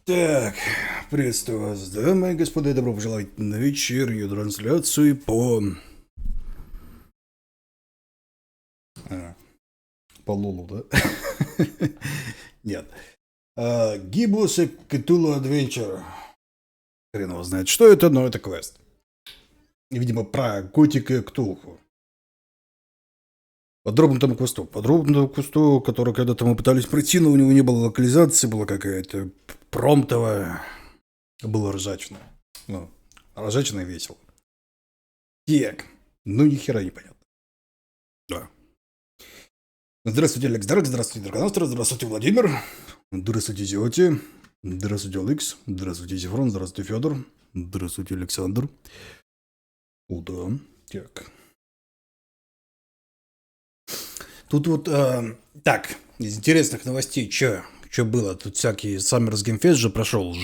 Так, приветствую вас, дамы и господа, и добро пожаловать на вечернюю трансляцию по... по Лолу, да? Нет. Gibbous и Cthulhu Adventure. Хрен его знает, что это, но это квест. Видимо, про котика Ктулху. Подробному квесту, который когда-то мы пытались пройти, но у него не было локализации, была какая-то промптовая. Было ржачно. Ну, ржачно и весело. Так, ну ни хера не понятно. Да. Здравствуйте, Алекс Дарк, здравствуйте, Драгонастер, здравствуйте, Владимир, здравствуйте, Зиоти, здравствуйте, Алекс, здравствуйте, Зефрон, здравствуйте, Федор, здравствуйте, Александр. О, да, так. Тут вот, так, из интересных новостей, что было? Тут всякие Summer's Game Fest же прошел,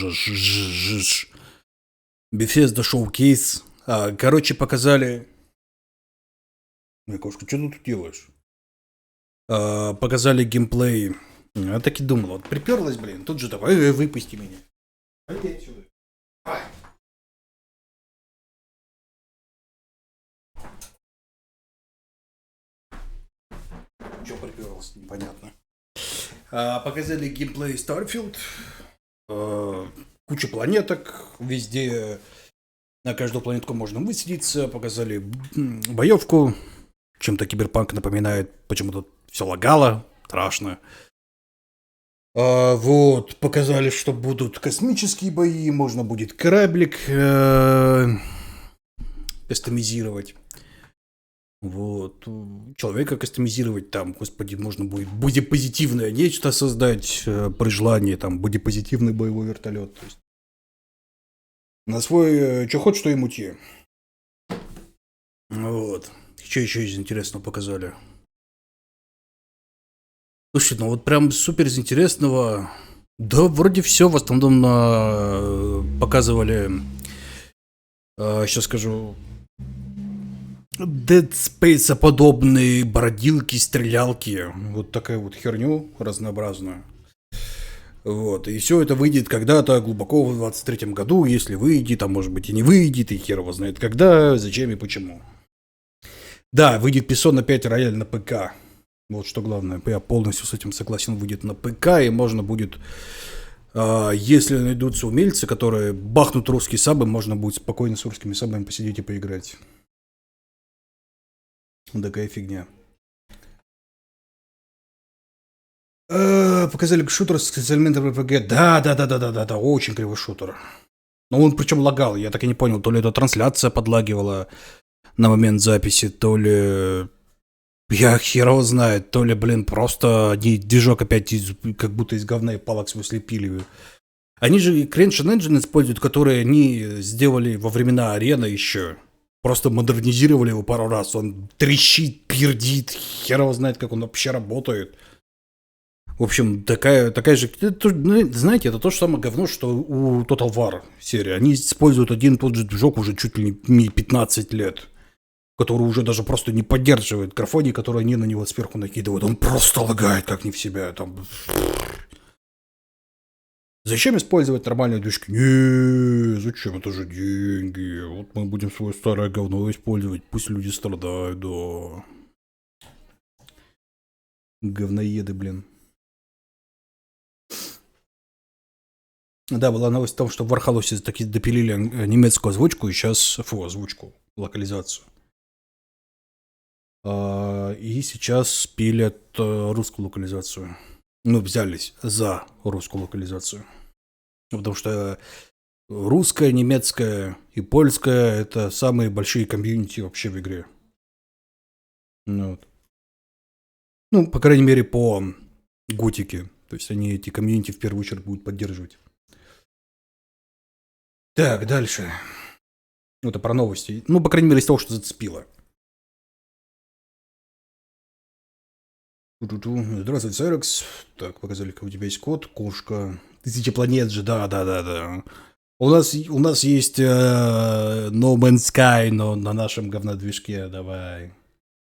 Bethesda Showcase. Короче, показали... Моя кошка, что ты тут делаешь? Показали геймплей. Я так и думал, вот приперлась, блин, тут же давай, выпусти меня. Пойди отсюда. Че приперлась, непонятно. Показали геймплей Starfield. Куча планеток, везде на каждую планетку можно высадиться. Показали боевку. Чем-то Киберпанк напоминает, почему-то все лагало, страшно. Вот, показали, что будут космические бои, можно будет кораблик кастомизировать. Вот, человека кастомизировать, там, господи, можно будет бодипозитивное нечто создать при желании, там, бодипозитивный боевой вертолет. То есть на свой, что хочешь, что и мути. Вот. Что еще из интересного показали? Слушай, ну вот прям супер из интересного. Да, вроде все в основном показывали. Сейчас скажу. Dead Space подобные бродилки, стрелялки. Вот такая вот херню разнообразную. Вот. И все это выйдет когда-то глубоко в 23-м году. Если выйдет, а может быть и не выйдет, и хер его знает когда, зачем и почему. Да, выйдет Persona 5 рояль на ПК. Вот что главное, я полностью с этим согласен, выйдет на ПК, и можно будет, если найдутся умельцы, которые бахнут русские сабы, можно будет спокойно с русскими сабами посидеть и поиграть. Такая фигня. Показали шутер с элементом РПГ. Да, очень кривой шутер. Но он причем лагал, я так и не понял, то ли это трансляция подлагивала на момент записи, то ли... Я хер его знает, то ли, блин, просто они движок опять как будто из говна и палок свой слепили. Они же Creation Engine используют, который они сделали во времена арены еще. Просто модернизировали его пару раз. Он трещит, пердит, хер его знает, как он вообще работает. В общем, такая же... Знаете, это то же самое говно, что у Total War серии. Они используют один и тот же движок уже чуть ли не 15 лет. Который уже даже просто не поддерживает графоний, которые они на него сверху накидывают. Он просто лагает, как не в себя. Там... Зачем использовать нормальные движки? Не, зачем? Это же деньги. Вот мы будем свое старое говно использовать. Пусть люди страдают, да. Говноеды, блин. Да, была новость о том, что в Вархалусе таки допилили немецкую озвучку и сейчас... озвучку, локализацию. И сейчас пилят русскую локализацию. Ну, взялись за русскую локализацию. Потому что русская, немецкая и польская — это самые большие комьюнити вообще в игре. Вот. Ну, по крайней мере, по готике. То есть они эти комьюнити в первую очередь будут поддерживать. Так, дальше. Ну, это про новости. Ну, по крайней мере, из того, что зацепило. Здравствуй, Сайрекс. Так, показали, как у тебя есть кот, кошка. 1000 планет же, да. У нас есть No Man's Sky, но на нашем говнодвижке, давай.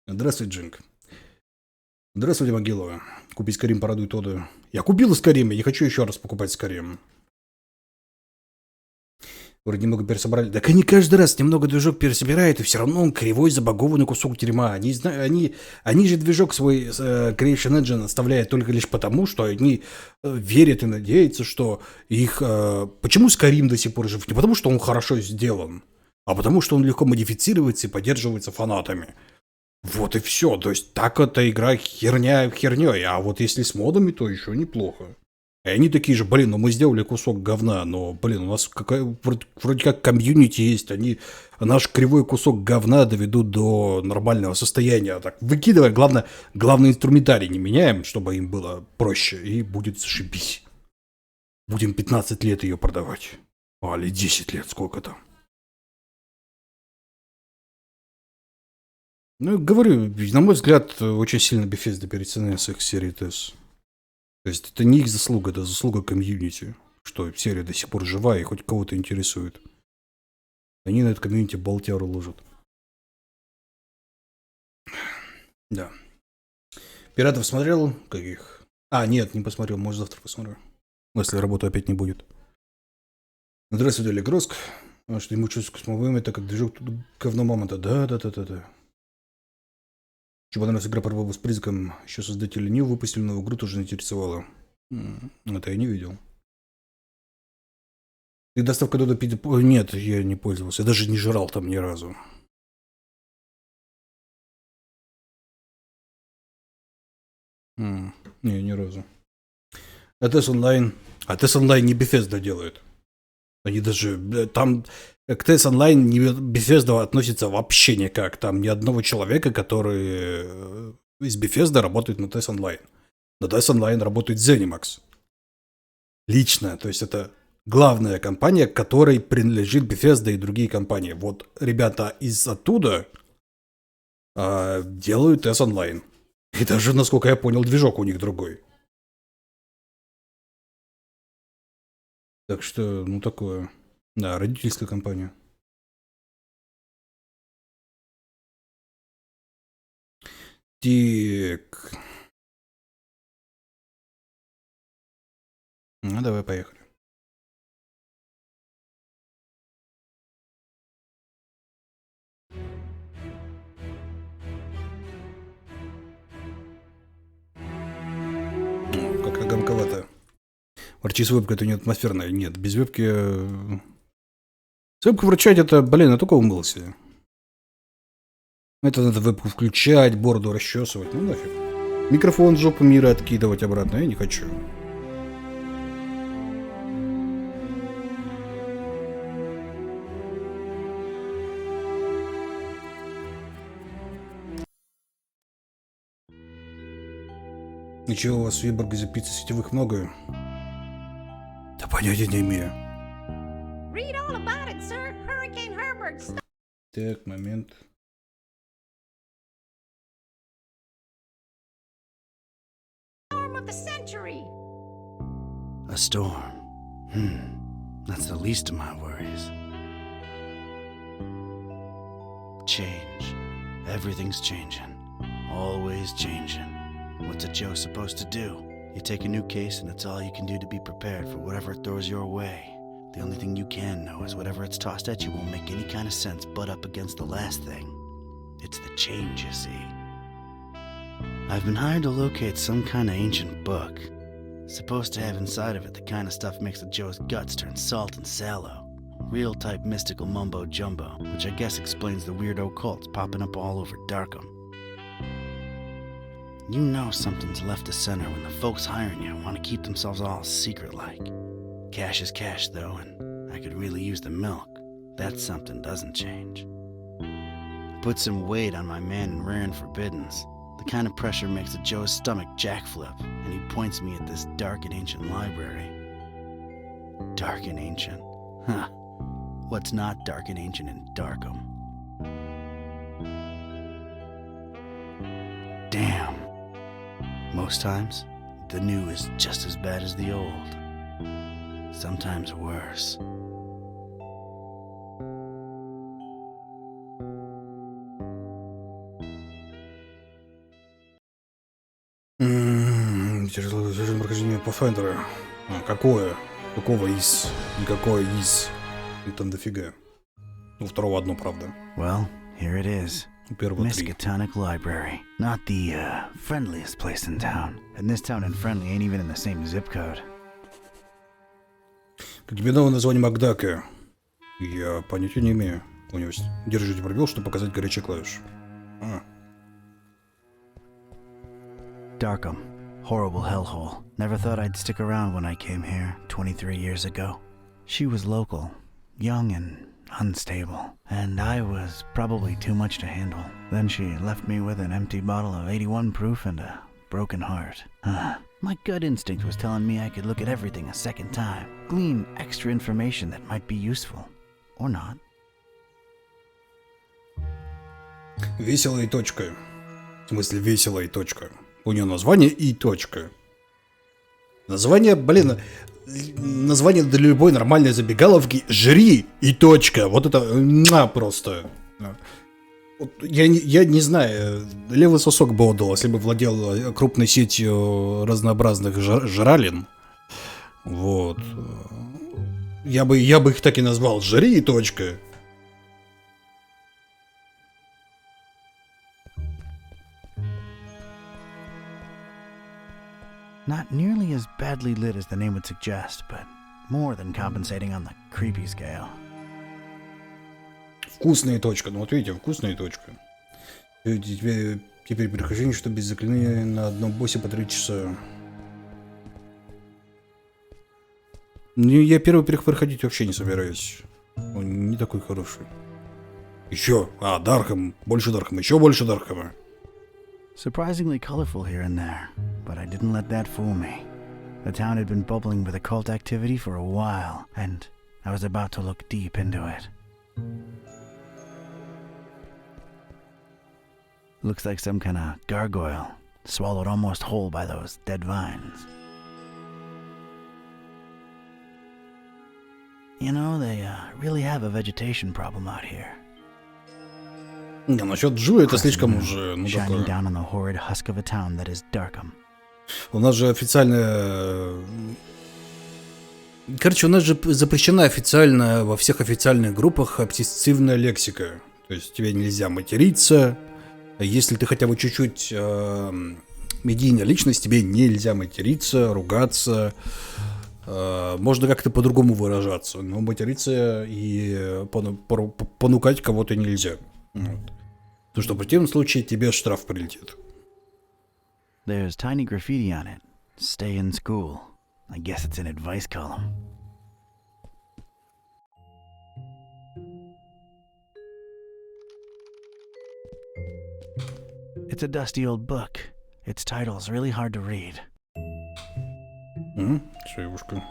Здравствуй, Джинк. Здравствуйте, Могилова. Купить Скарим порадует Оду. Я купил Скарим, я не хочу еще раз покупать Скарим. Вроде немного пересобрали. Так они каждый раз немного движок пересобирают, и все равно он кривой, забагованный кусок дерьма. Они же движок свой Creation Engine оставляют только лишь потому, что они верят и надеются, что их... Почему Skyrim до сих пор жив? Не потому, что он хорошо сделан, а потому, что он легко модифицируется и поддерживается фанатами. Вот и все. То есть так эта игра херня херней. А вот если с модами, то еще неплохо. И они такие же, блин, ну мы сделали кусок говна, но, блин, у нас вроде как комьюнити есть, они наш кривой кусок говна доведут до нормального состояния. Так, выкидывай, главный инструментарий не меняем, чтобы им было проще, и будет зашибись. Будем 15 лет ее продавать. Или 10 лет, сколько там. Ну, говорю, на мой взгляд, очень сильно Bethesda переоценила с их серии TES. То есть это не их заслуга, это заслуга комьюнити, что серия до сих пор жива и хоть кого-то интересует. Они на это комьюнити болтяру ложат. Да. Пиратов смотрел? Каких? Нет, не посмотрел, может завтра посмотрю. Если работы опять не будет. Здравствуйте, Олег Роск. Что ему чувствую с мовым, это как движок говно мамонта. Да. Что понравилась игра по с призраком, еще создатели New выпустили новую игру, тоже заинтересовала. Это я не видел. И доставка Додо Пицца... Нет, я не пользовался. Я даже не жрал там ни разу. Не, ни разу. АТС онлайн. АТС онлайн не Bethesda делает. Они даже... Там к ТС онлайн Bethesda относится вообще никак. Там ни одного человека, который из Bethesda работает на ТС онлайн. На ТС онлайн работает Zenimax. Лично. То есть это главная компания, которой принадлежит Bethesda и другие компании. Вот ребята из оттуда делают ТС онлайн. И даже, насколько я понял, движок у них другой. Так что, ну такое. Да, родительская компания. Так. Ну, давай, поехали. Как-то громковато. Ворчи с вебкой, это не атмосферное. Нет, без вебки... С вебкой вручать это, блин, я только умылся. Это надо вебку включать, бороду расчесывать. Ну нафиг. Микрофон в жопу мира откидывать обратно. Я не хочу. И чего у вас в Виборге за пиццы сетевых много? Да понятия не имею. Так, момент. A storm. That's the least of my worries. Change. Everything's changing. Always changing. What's a Joe supposed to do? You take a new case and it's all you can do to be prepared for whatever it throws your way. The only thing you can know is whatever it's tossed at you won't make any kind of sense butt up against the last thing. It's the change, you see. I've been hired to locate some kind of ancient book. Supposed to have inside of it the kind of stuff makes a Joe's guts turn salt and sallow. Real type mystical mumbo jumbo, which I guess explains the weirdo cults popping up all over Darkham. You know something's left to center when the folks hiring you want to keep themselves all secret-like. Cash is cash, though, and I could really use the milk. That something doesn't change. Put some weight on my man in rare and forbiddens. The kind of pressure makes a Joe's stomach jackflip, and he points me at this dark and ancient library. Dark and ancient? Huh. What's not dark and ancient in Darkham? Damn. Most times, the new is just as bad as the old. Sometimes worse. Прохождение Pathfinder. Какое? Какого из? Никакое из. Ну, там дофига. У второго одно, правда. Well, here it is. У первого 3. Miskatonic Library. Not the friendliest place in town. And this town and Friendly ain't even in the same zip code. Как тебе новое название Макдака? Я понятия не имею. У него держите пробел, чтобы показать горячие клавиши. Darkham. Horrible hellhole. Never thought I'd stick around when I came here 23 years ago. She was local, young and unstable, and I was probably too much to handle. Then she left me with an empty bottle of 81 proof and a broken heart. My gut instinct was telling me I could look at everything a second time, glean extra information that might be useful. Or not. Весело и точка. В смысле, весело и точка. У нее название и точка. Название, блин, название для любой нормальной забегаловки «Жри» и точка. Вот это просто. Вот, я не знаю, левый сосок бы отдал, если бы владел крупной сетью разнообразных жралин. Вот. Я бы их так и назвал «Жри» и точка. Not nearly as badly lit as the name would suggest, but more than compensating on the creepy scale. Вкусная точка. Ну вот видите, вкусная точка. Теперь прохождение, что без заклинания на одном боссе по 3 часа. Я первый проходить вообще не собираюсь. Он не такой хороший. Еще. Дархам. Больше Дархама. Еще больше Дархама. Surprisingly colorful here and there, but I didn't let that fool me. The town had been bubbling with occult activity for a while, and I was about to look deep into it. Looks like some kind of gargoyle, swallowed almost whole by those dead vines. You know, they really have a vegetation problem out here. Не, насчет Джу это слишком уже, ну такое. У нас же официально... Короче, у нас же запрещена официально во всех официальных группах обсессивная лексика. То есть тебе нельзя материться. Если ты хотя бы чуть-чуть медийная личность, тебе нельзя материться, ругаться. Можно как-то по-другому выражаться. Но материться и понукать кого-то нельзя. Вот. Потому что в противном случае тебе штраф прилетит. There's tiny graffiti on it. Stay in school. I guess it's an advice column. It's a dusty old book. Its title's really hard to read. Девушка.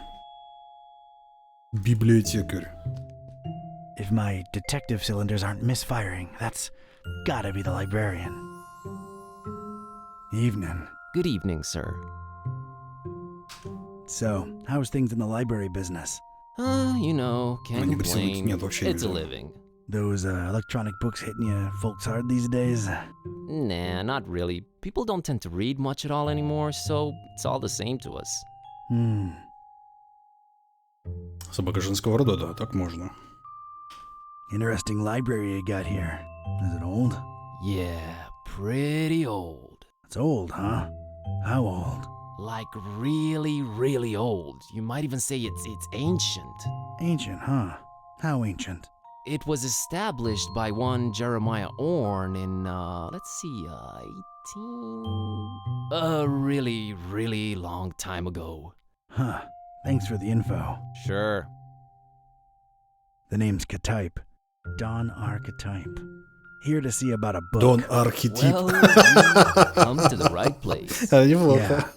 Библиотекарь. If my detective cylinders aren't misfiring, that's gotta be the librarian. Evening. Good evening, sir. So, how's things in the library business? You know, can't complain. It's a living. Those electronic books hitting you folks hard these days? Nah, not really. People don't tend to read much at all anymore, so it's all the same to us. Собака женского рода, да, так можно. Interesting library you got here. Is it old? Yeah, pretty old. It's old, huh? How old? Like really, really old. You might even say it's ancient. Ancient, huh? How ancient? It was established by one Jeremiah Orn in, let's see, 18... really, really long time ago. Huh. Thanks for the info. Sure. The name's Katype. Don Archetype. Here to see about a book. Don Archetype. Well, you come to the right place. Yeah.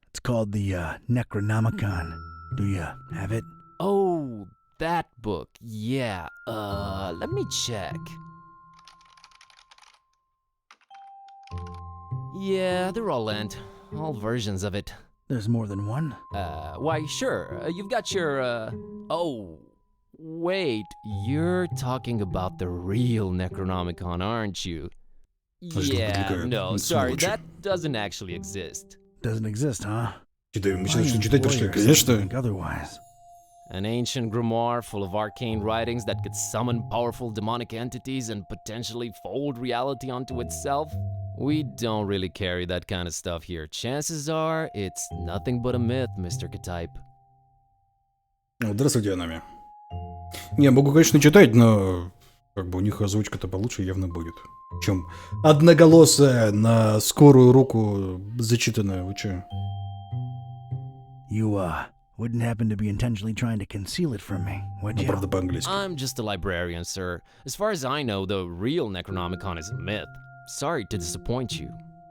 It's called the Necronomicon. Do you have it? Oh, that book. Yeah. Let me check. Yeah, they're all lent. All versions of it. There's more than one? Why, sure. You've got your, Oh, wait. You're talking about the real Necronomicon, aren't you? Yeah, no, sorry. That doesn't actually exist. Doesn't exist, huh? Мы начинаем читать, пришли, конечно. Otherwise. An ancient grimoire full of arcane writings that could summon powerful demonic entities and potentially fold reality onto itself? We don't really carry that kind of stuff here. Chances are, it's nothing but a myth, Mr. K-type. Здравствуйте, Анами. Не, могу, конечно, читать, но как бы у них озвучка-то получше явно будет, чем одноголосая на скорую руку зачитанная. Вы чё? You, wouldn't happen to be intentionally trying to conceal it from me, would Ну, you? правда, по-английски. I'm just a librarian, sir. As far as I know, the real Necronomicon is a myth. Sorry to disappoint you.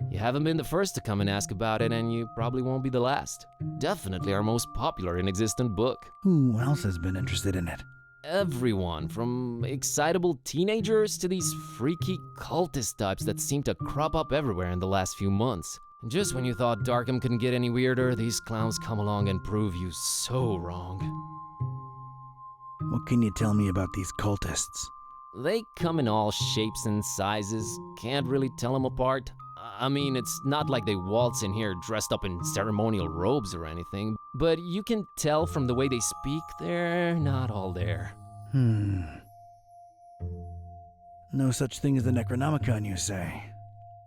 You haven't been the first to come and ask about it, and you probably won't be the last. Definitely our most popular and existent book. Who else has been interested in it? Everyone, from excitable teenagers to these freaky cultist types that seem to crop up everywhere in the last few months. Just when you thought Darkham couldn't get any weirder, these clowns come along and prove you so wrong. What can you tell me about these cultists? They come in all shapes and sizes, can't really tell them apart. I mean, it's not like they waltz in here dressed up in ceremonial robes or anything, but you can tell from the way they speak, they're not all there. No such thing as the Necronomicon, you say?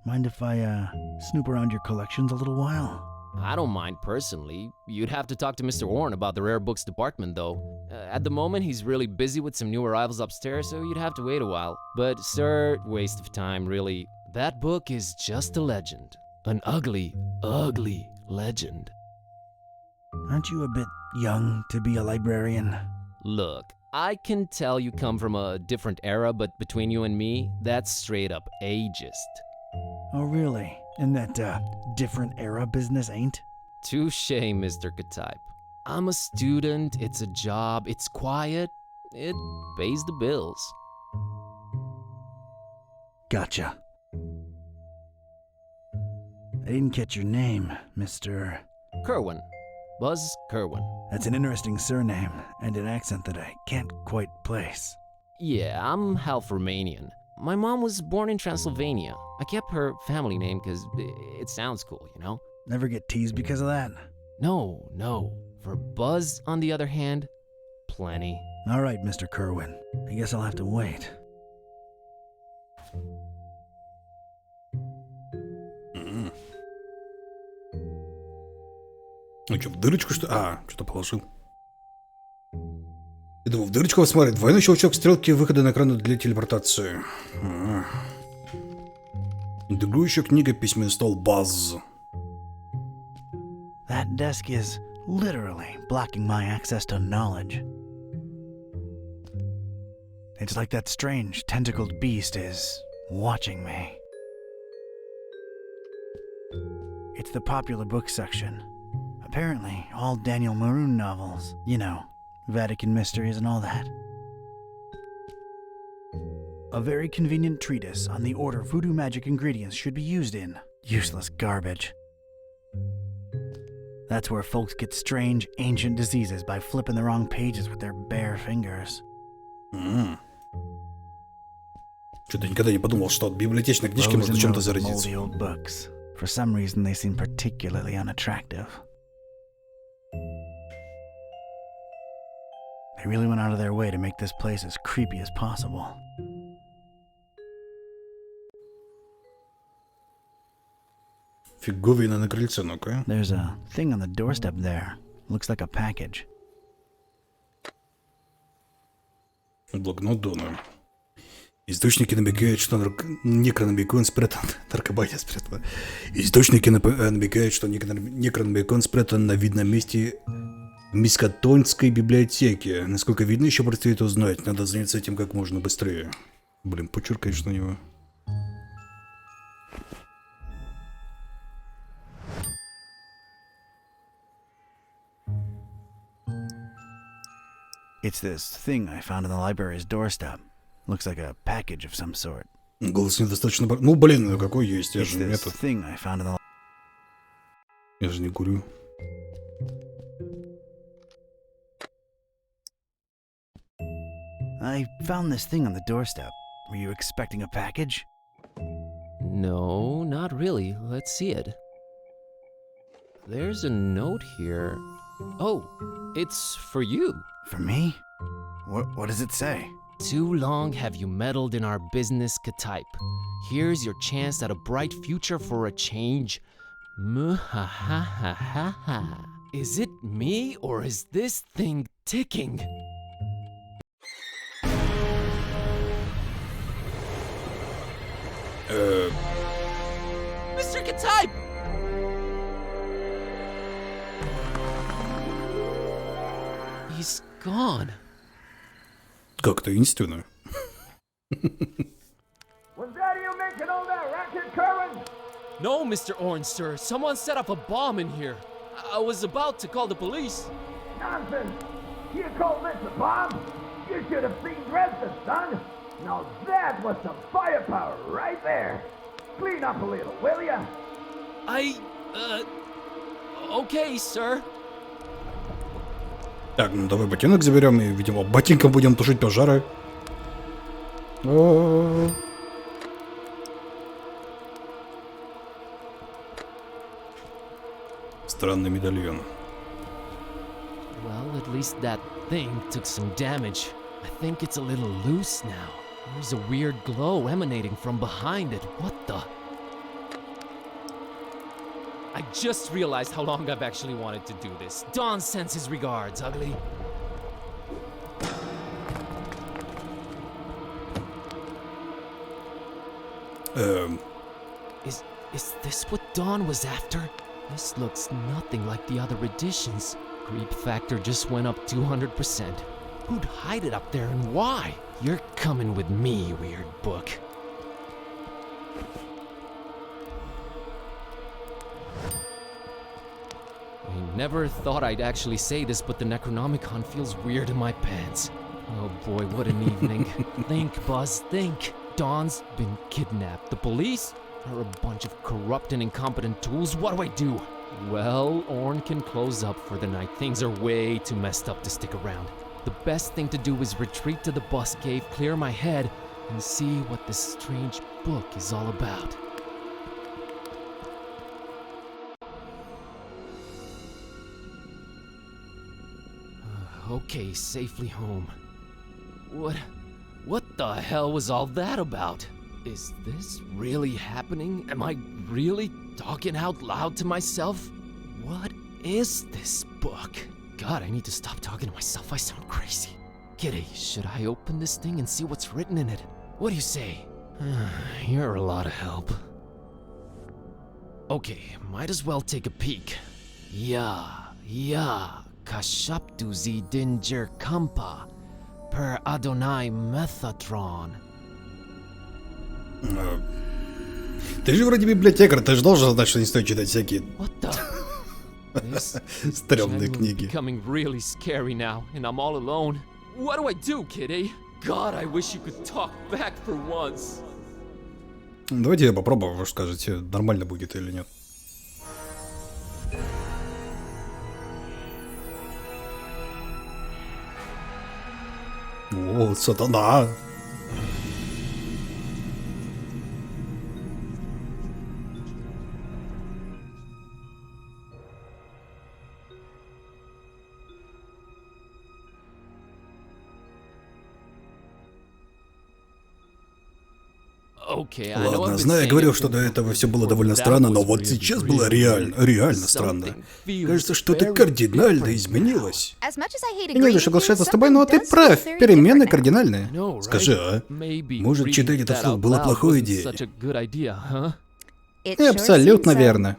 Mind if I, snoop around your collections a little while? I don't mind personally. You'd have to talk to Mr. Warren about the rare books department, though. At the moment, he's really busy with some new arrivals upstairs, so you'd have to wait a while. But, sir, waste of time, really. That book is just a legend. An ugly, ugly legend. Aren't you a bit young to be a librarian? Look, I can tell you come from a different era, but between you and me, that's straight up ageist. Oh, really? And that, different era business ain't? Touché, Mr. K-type. I'm a student, it's a job, it's quiet, it pays the bills. Gotcha. I didn't catch your name, Mr. Kerwin. Buzz Kerwin. That's an interesting surname and an accent that I can't quite place. Yeah, I'm half Romanian. My mom was born in Transylvania. I kept her family name because it sounds cool, you know? Never get teased because of that? No. For Buzz, on the other hand, plenty. All right, Mr. Kerwin. I guess I'll have to wait. Ну что, в дырочку что? Что-то положил. Я думал, в дырочку посмотреть. Двойной щелчок стрелки выхода на экран для телепортации. Интегрирующая книга, письменный стол, баз. That desk is literally blocking my access to knowledge. It's like that strange tentacled beast is watching me. It's the popular book section. Apparently, all Daniel Maroon novels. You know, Vatican mysteries and all that. A very convenient treatise on the order voodoo magic ingredients should be used in. Useless garbage. That's where folks get strange, ancient diseases by flipping the wrong pages with their bare fingers. Что-то никогда не подумал, что от библиотечной книжки Rows можно and чем-то rows of заразиться. moldy old books. For some reason, they seem particularly unattractive. They really went out of their way to make this place as creepy as possible. Фиговина на крыльце, ну-ка. There's a thing on the doorstep there. Looks like a package. Блокнот Дона. Источники намекают, что некрономикон спрятан... Наркомания спрятана. Источники намекают, что некрономикон спрятан на видном месте в Мискатонской библиотеке. Насколько видно, еще предстоит узнать. Надо заняться этим как можно быстрее. Блин, почерк, конечно, у него. It's this thing I found on the library's doorstep. Looks like a package of some sort. Голос недостаточно... Ну, блин, ну какой есть? Я It's же this метод. thing I found in the... Я же не курю. I found this thing on the doorstep. Were you expecting a package? No, not really. Let's see it. There's a note here. Oh, It's for you. For me? What does it say? Too long have you meddled in our business, Type. Here's your chance at a bright future for a change. Muhahahaha. Is it me or is this thing ticking? Mr. Type! He's gone. Как таинственно. Was that you making all that racket, Curran? No, Mr. Orange, sir. Someone set up a bomb in here. I was about to call the police. Nonsense! You call this a bomb? You should have seen Dresden, son! Now that was some firepower right there! Clean up a little, will ya? Okay, sir. Так, ну давай ботинок заберем и, видимо, ботинком будем тушить пожары. О-о-о. Странный медальон. Well, at least that thing took some damage. I think it's a little loose now. There's a weird glow emanating from behind it. What the? I just realized how long I've actually wanted to do this. Don sends his regards, ugly. Is this what Don was after? This looks nothing like the other editions. Creep factor just went up 200%. Who'd hide it up there and why? You're coming with me, weird book. I never thought I'd actually say this, but the Necronomicon feels weird in my pants. Oh boy, what an evening. Think, Buzz, think. Don's been kidnapped. The police are a bunch of corrupt and incompetent tools. What do I do? Well, Orn can close up for the night. Things are way too messed up to stick around. The best thing to do is retreat to the bus cave, clear my head, and see what this strange book is all about. Okay, safely home. What the hell was all that about? Is this really happening? Am I really talking out loud to myself? What is this book? God, I need to stop talking to myself. I sound crazy. Kitty, should I open this thing and see what's written in it? What do you say? You're a lot of help. Okay, might as well take a peek. Yeah, Kashaptu zi dinger kampa per Adonai Methatron. Ты же вроде библиотекарь, ты же должен знать, что не стоит читать всякие стрёмные книги. Becoming really scary now, and I'm all alone. What do I do, Kitty? God, I wish you could talk back for once. Давайте я попробую, вы скажете, нормально будет или нет. О, сатана! Ладно, знаю, я говорил, что до этого все было довольно странно, но вот сейчас было реально странно. Кажется, что-то кардинально изменилось. Я не хочу соглашаться с тобой, но ты прав, перемены кардинальные. Скажи, а? Может, читать это вслух было плохой идеей? Абсолютно верно.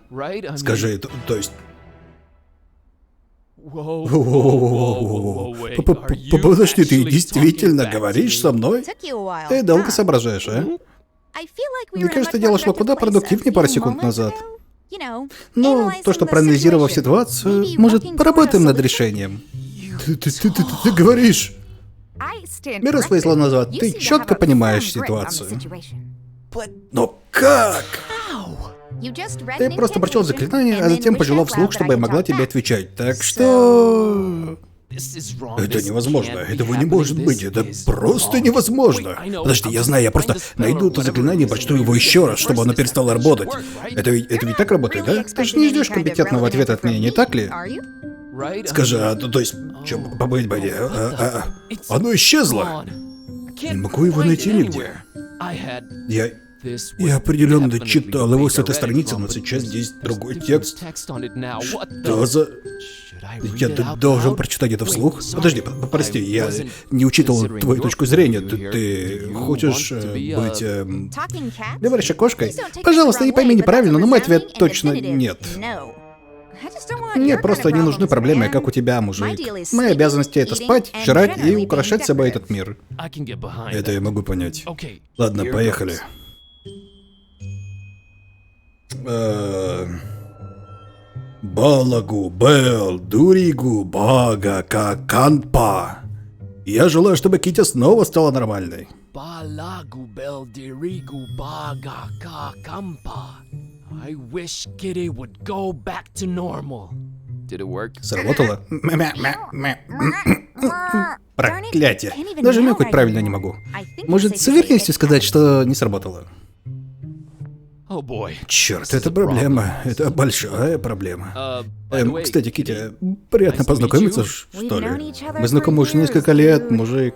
Скажи, то есть... Подожди, ты действительно говоришь со мной? Ты долго соображаешь, а? Мне кажется, дело шло куда продуктивнее пару секунд назад. Ну, то, что проанализировав ситуацию, может, поработаем над решением. Ты говоришь? Беру свои слова назад, ты четко понимаешь ситуацию. Но как? Ты просто прочел заклинание, а затем пожелал вслух, чтобы я могла тебе отвечать. Так что... Это невозможно, этого не может быть, это просто невозможно. Подожди, я знаю, я просто найду это заклинание и прочту его еще раз, чтобы оно перестало работать. Это ведь так работает, да? Ты же не ждешь компетентного ответа от меня, не так ли? Скажи, то есть, чё, побыть бы, оно исчезло. Не могу его найти нигде. Я определенно читал его с этой страницы, но сейчас здесь другой текст. Что за... Я должен прочитать это вслух? Подожди, прости, я не учитывал твою точку зрения. Ты хочешь быть... говорящей кошкой? Пожалуйста, не пойми неправильно, но мой ответ точно нет. Мне просто не нужны проблемы, как у тебя, мужик. Моя обязанность — это спать, жрать и украшать собой этот мир. Это я могу понять. Ладно, поехали. Балагу, Бел, Дуригу, Бага, Каканпа. Я желаю, чтобы Китти снова стала нормальной. Балагу, Бел, Дуригу, Бага, Каканпа. I wish Kitty would go back to normal. Did it work? Сработало? Проклятие. Даже мяукать правильно не могу. Может, с уверенностью сказать, что не сработало? Черт, это проблема. Это большая проблема. Кстати, Китти, приятно познакомиться, что ли? Мы знакомы уже несколько лет, мужик.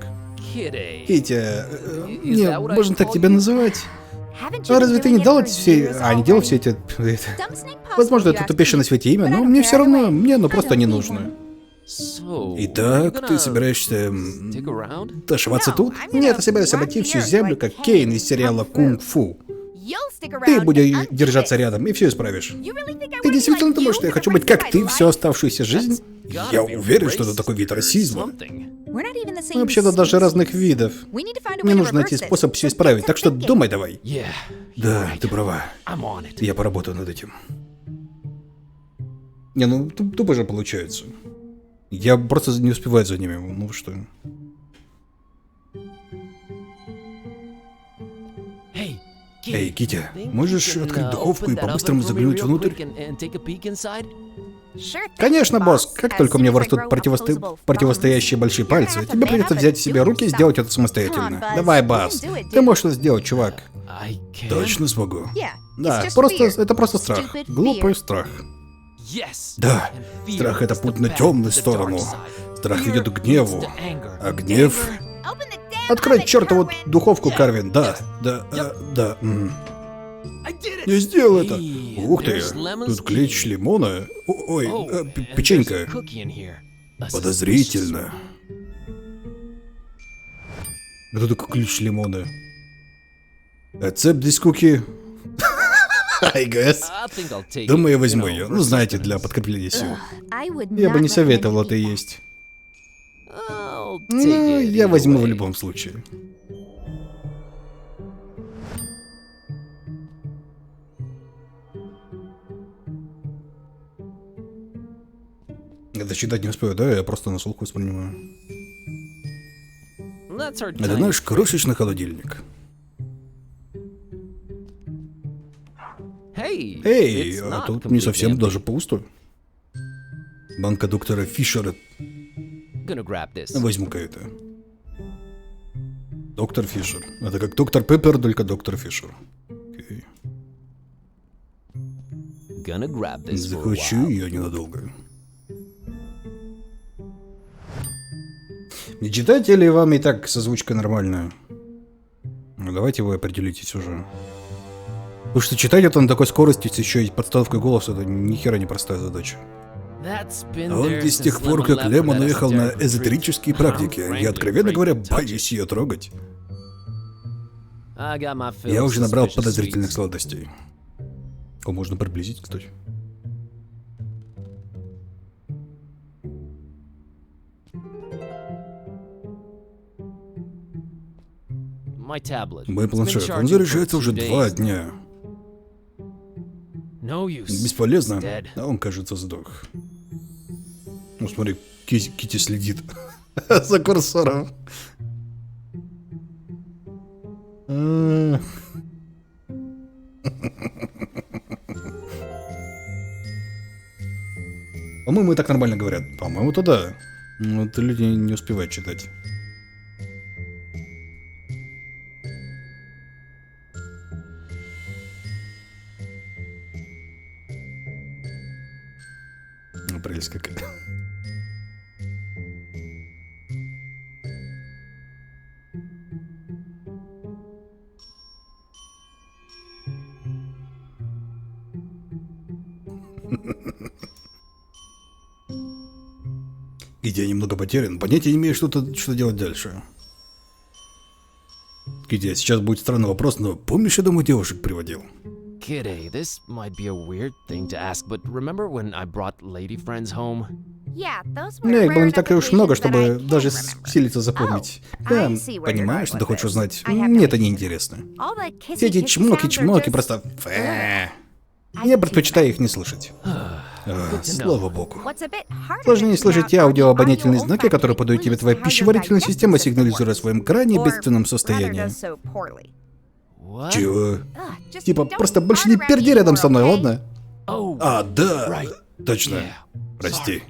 Китти, мне можно так тебя называть? А разве ты не делал все... не делал все эти... Возможно, это тупейшее на свете имя, но мне все равно, мне оно просто не нужно. Итак, ты собираешься... ташеваться тут? Нет, я собираюсь обойти всю землю, как Кейн из сериала «Кунг-фу». Ты будешь держаться рядом, и все исправишь. Ты действительно думаешь, что я хочу быть как ты всю оставшуюся жизнь? Я уверен, что это такой вид расизма. Мы вообще-то даже разных видов. Мне нужно найти способ все исправить, так что думай давай. Да, ты права. Я поработаю над этим. Не, ну тупо же получается. Я просто не успеваю за ними, ну что... Эй, Китти, можешь открыть духовку и по-быстрому заглянуть внутрь? Конечно, босс. Как только мне вырастут противостоящие большие пальцы, тебе придется взять в себя руки и сделать это самостоятельно. Давай, Бас. Ты можешь это сделать, чувак. Точно смогу. Да, это просто страх. Глупый страх. Да, страх — это путь на темную сторону. Страх ведет к гневу. А гнев... Открой чертову духовку, Карвин. Да. Я сделал это. Ух ты, тут клещ лимона. Ой, печенька. Подозрительно. Кто такой клещ лимона? Accept this cookie. I guess. Думаю, я возьму ее. Ну, знаете, для подкрепления сил. Я бы не советовал это есть. Ну, я возьму в любом случае. Это читать не успею, да? Я просто на слух воспринимаю. Это наш крошечный холодильник. Эй, а тут не совсем даже пусто. Банка доктора Фишера. Возьму-ка это. Доктор Фишер. Это как доктор Пеппер, только доктор Фишер. Окей. Захвачу ее ненадолго. Не читаете ли вам и так с озвучкой нормальная? Ну, давайте вы определитесь уже. Потому что читать это на такой скорости, с еще и подставкой голоса, это ни хера не простая задача. А он с тех пор, как Лемон уехал на эзотерические практики, я, откровенно говоря, боюсь ее трогать. Я уже набрал подозрительных сладостей. О, можно приблизить, кстати. Мой планшет, он заряжается уже 2 дня. Бесполезно, а он, кажется, сдох. Ну, смотри, Китти следит за курсором. По-моему, и так нормально говорят. По-моему-то да. Но это люди не успевают читать. Прелесть какая. Китти, я немного потерян. Понятия не имею, что делать дальше. Китти, сейчас будет странный вопрос, но помнишь, я домой девушек приводил? Kitty, this might be a weird thing to ask, but remember when I brought lady friends home? Ну, их было не так уж много, чтобы даже силиться запомнить. Я понимаю, что ты хочешь узнать. Мне это не интересно. Все эти чмоки просто... Я предпочитаю их не слышать. Слава богу. Сложнее слышать аудиообонятельные знаки, которые подают тебе твоя пищеварительная система, сигнализируя о своем крайне бедственном состоянии. Чего? Типа, просто больше не перди рядом со мной, ладно? А, да, точно. Прости.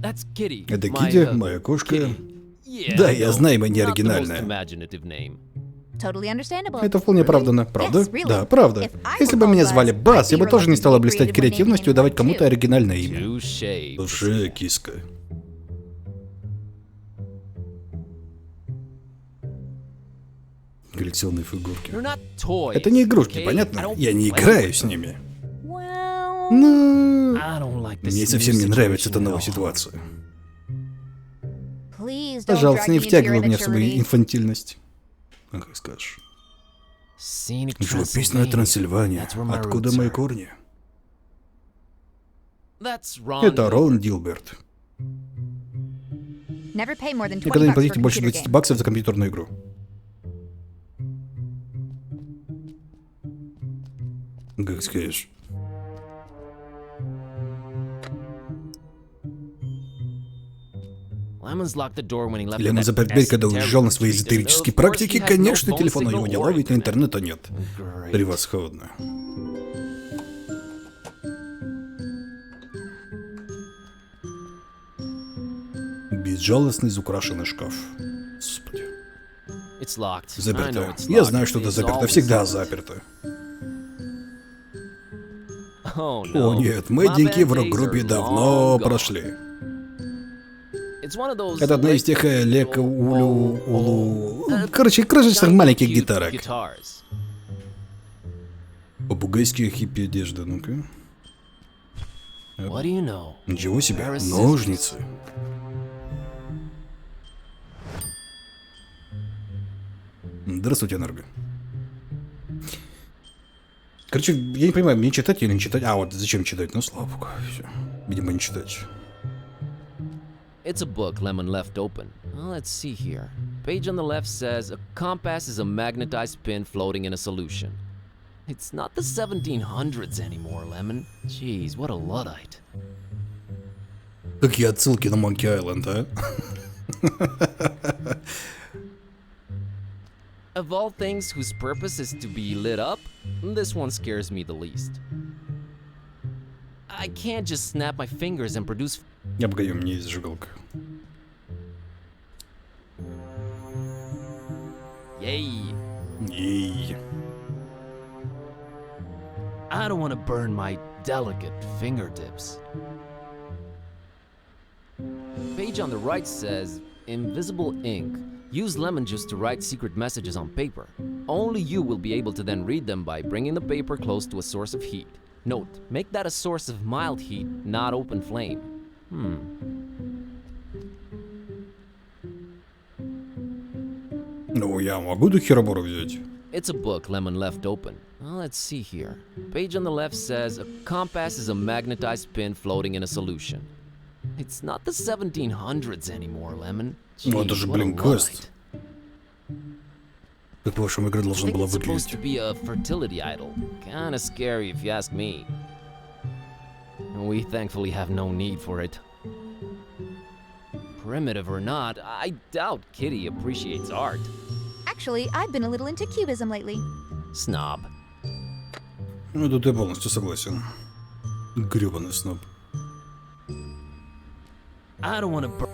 Это Китти, моя кошка. Да, я знаю, имя не оригинальное. Это вполне оправданно. Правда? Да, правда. Если бы меня звали Бас, я бы тоже не стала блистать креативностью и давать кому-то оригинальное имя. Слушай, киска. Коллекционные фигурки. Это не игрушки, понятно? Я не играю с ними. Но... Мне совсем не нравится эта новая ситуация. Пожалуйста, не втягивай меня в свою инфантильность. Как скажешь. Живописная Трансильвания. Откуда мои корни? Это Рон Дилберт. Никогда не платите больше 20 баксов за компьютерную игру. Как скажешь. Лемон запер дверь, когда уезжал на свои эзотерические практики. Конечно, телефона его не ловит, но интернета нет. Превосходно. Безжалостный изукрашенный шкаф. Господи. Заперто. Я знаю, что это заперто. Всегда заперто. О нет, мы деньги в рок-группе давно прошли. Это одна из тех короче, крошечных маленьких гитарок. Попугайские хиппи одежда, ну-ка. Ничего себе, ножницы. Здравствуйте, Энерго. Короче, я не понимаю, мне читать или не читать. А, вот зачем читать? Ну, слава богу, все. Видимо, не читать. It's a book Lemon left open. Well, let's see here. Page on the left says, a compass is a magnetized pin floating in a solution. It's not the 1700s anymore, Lemon. Jeez, what a Luddite. Какие отсылки на Monkey Island, а? Of all things whose purpose is to be lit up, this one scares me the least. I can't just snap my fingers and produce... Я погоди, у меня есть зажигалка. Yay. Yay. I don't want to burn my delicate fingertips. Page on the right says, invisible ink. Use lemon juice to write secret messages on paper. Only you will be able to then read them by bringing the paper close to a source of heat. Note, make that a source of mild heat, not open flame. Ну, я могу эту херобору взять? It's a book Lemon left open. Well, let's see here. Page on the left says, a compass is a magnetized pin floating in a solution. It's not the 1700s anymore, Lemon. Jeez, ну, это же, блин, квест. Как, по-вашему, игра должна была выглядеть? It's supposed to be a fertility idol. Kinda scary if you ask me. We thankfully have no need for it. Primitive or not, I doubt Kitty appreciates art. Actually, I've been a little into cubism lately. Snob. Ну, тут я полностью согласен. Грёбаный сноб. I don't want to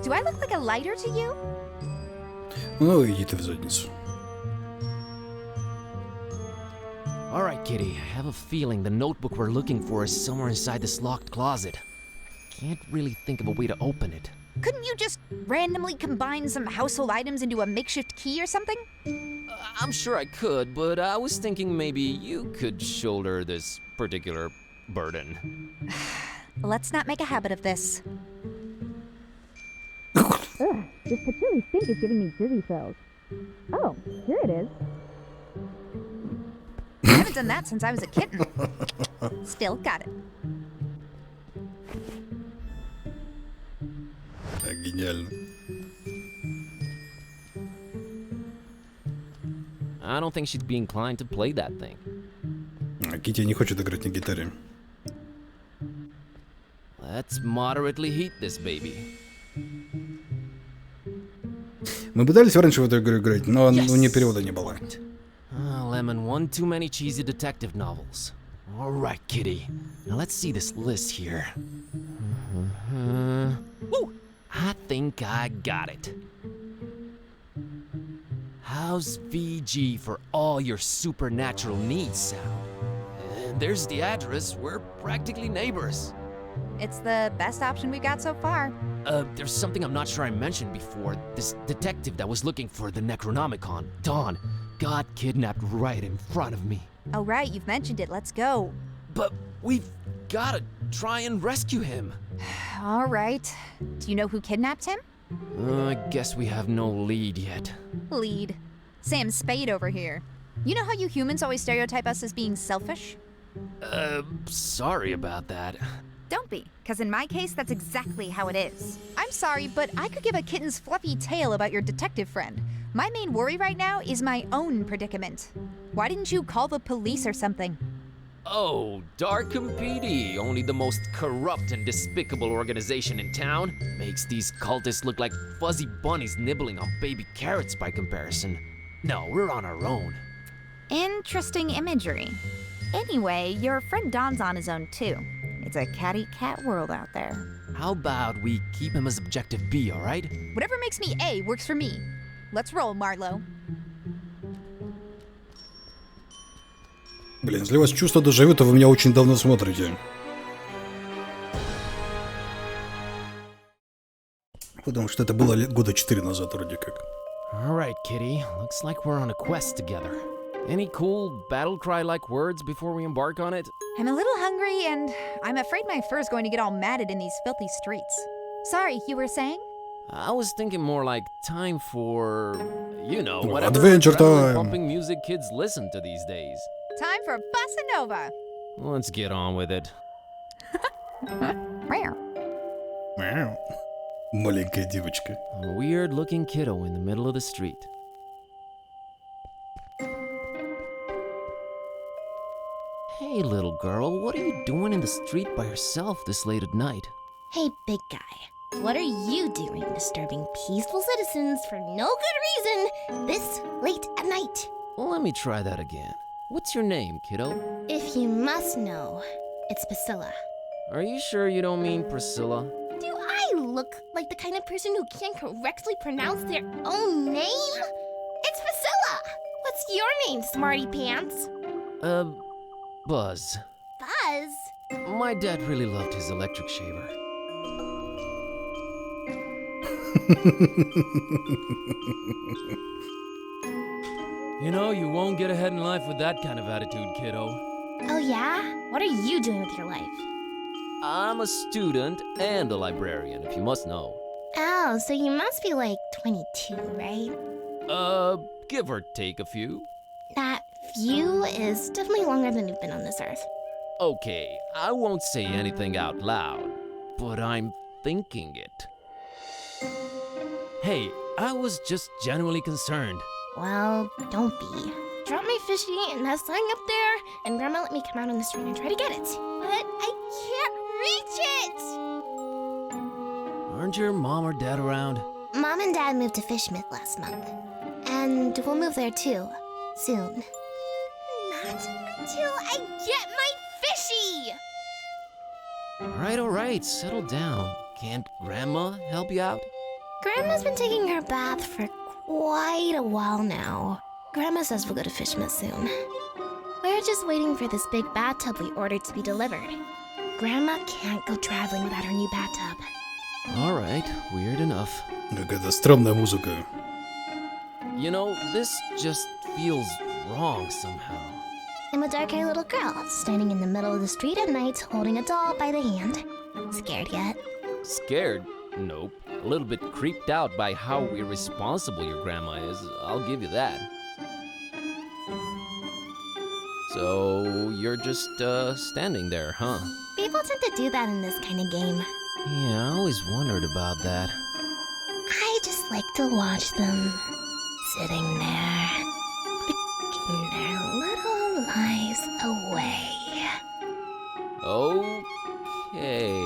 Do I look like a lighter to you? Ну, иди ты в задницу. All right, Kitty. I have a feeling the notebook we're looking for is somewhere inside this locked closet. Can't really think of a way to open it. Couldn't you just randomly combine some household items into a makeshift key or something? I'm sure I could, but I was thinking maybe you could shoulder this particular burden. Let's not make a habit of this. Ugh, this patchouli stink is giving me dizzy spells. Oh, here it is. I haven't done that since I was a kitten. Still got it. Гениально. I don't think she'd be inclined to play that thing. Китти не хочет играть на гитаре. Let's moderately heat this baby. Мы пытались раньше в эту игру играть, но у нее перевода не было. Lemon, one too many cheesy detective novels. All right, kitty. Now let's see this list here. Woo! I think I got it. How's VG for all your supernatural needs sound? And there's the address. We're practically neighbors. It's the best option we've got so far. There's something I'm not sure I mentioned before. This detective that was looking for the Necronomicon, Dawn, got kidnapped right in front of me. Oh, right, you've mentioned it. Let's go. But we've gotta try and rescue him. All right. Do you know who kidnapped him? I guess we have no lead yet. Lead. Sam Spade over here. You know how you humans always stereotype us as being selfish? Sorry about that. Don't be, because in my case, that's exactly how it is. I'm sorry, but I could give a kitten's fluffy tale about your detective friend. My main worry right now is my own predicament. Why didn't you call the police or something? Oh, Darkham PD, only the most corrupt and despicable organization in town, makes these cultists look like fuzzy bunnies nibbling on baby carrots by comparison. No, we're on our own. Interesting imagery. Anyway, your friend Don's on his own too. It's a catty-cat world out there. How about we keep him as objective B, alright? Whatever makes me A works for me. Let's roll, Marlowe. Блин, если у вас чувство дежавю, то вы меня очень давно смотрите. Потому что это было года 4 назад вроде как. Alright, kitty. Looks like we're on a quest together. Any cool battle cry-like words before we embark on it? I'm a little hungry, and I'm afraid my fur's going to get all matted in these filthy streets. Sorry, you were saying? I was thinking more like time for, you know, whatever Adventure time. pumping music kids listen to these days. Time for Bossa Nova. Let's get on with it. Rare. Мяу. Маленькая девочка. A weird-looking kiddo in the middle of the street. Hey, little girl, what are you doing in the street by yourself this late at night? Hey, big guy. What are you doing disturbing peaceful citizens for no good reason this late at night? Well, let me try that again. What's your name, kiddo? If you must know, it's Priscilla. Are you sure you don't mean Priscilla? Do I look like the kind of person who can't correctly pronounce their own name? It's Priscilla! What's your name, smarty pants? Buzz. Buzz? My dad really loved his electric shaver. You know, you won't get ahead in life with that kind of attitude, kiddo. Oh yeah? What are you doing with your life? I'm a student and a librarian, if you must know. Oh, so you must be like 22, right? Give or take a few. That few is definitely longer than you've been on this earth. Okay, I won't say anything out loud, but I'm thinking it. Hey, I was just genuinely concerned. Well, don't be. Drop my fishy in that sign up there, and Grandma let me come out on the street and try to get it. But I can't reach it! Aren't your mom or dad around? Mom and Dad moved to Fishmith last month. And we'll move there too, soon. Not until I get my fishy! Alright, settle down. Can't Grandma help you out? Grandma's been taking her bath for quite a while now. Grandma says we'll go to Fishmith soon. We're just waiting for this big bathtub we ordered to be delivered. Grandma can't go traveling without her new bathtub. All right, weird enough. Какая-то стрёмная музыка. You know, this just feels wrong somehow. I'm a dark-haired little girl standing in the middle of the street at night holding a doll by the hand. Scared yet? Scared? Nope. A little bit creeped out by how irresponsible your grandma is, I'll give you that. So, you're just, standing there, huh? People tend to do that in this kind of game. Yeah, I always wondered about that. I just like to watch them sitting there, clicking their little lives away. Okay.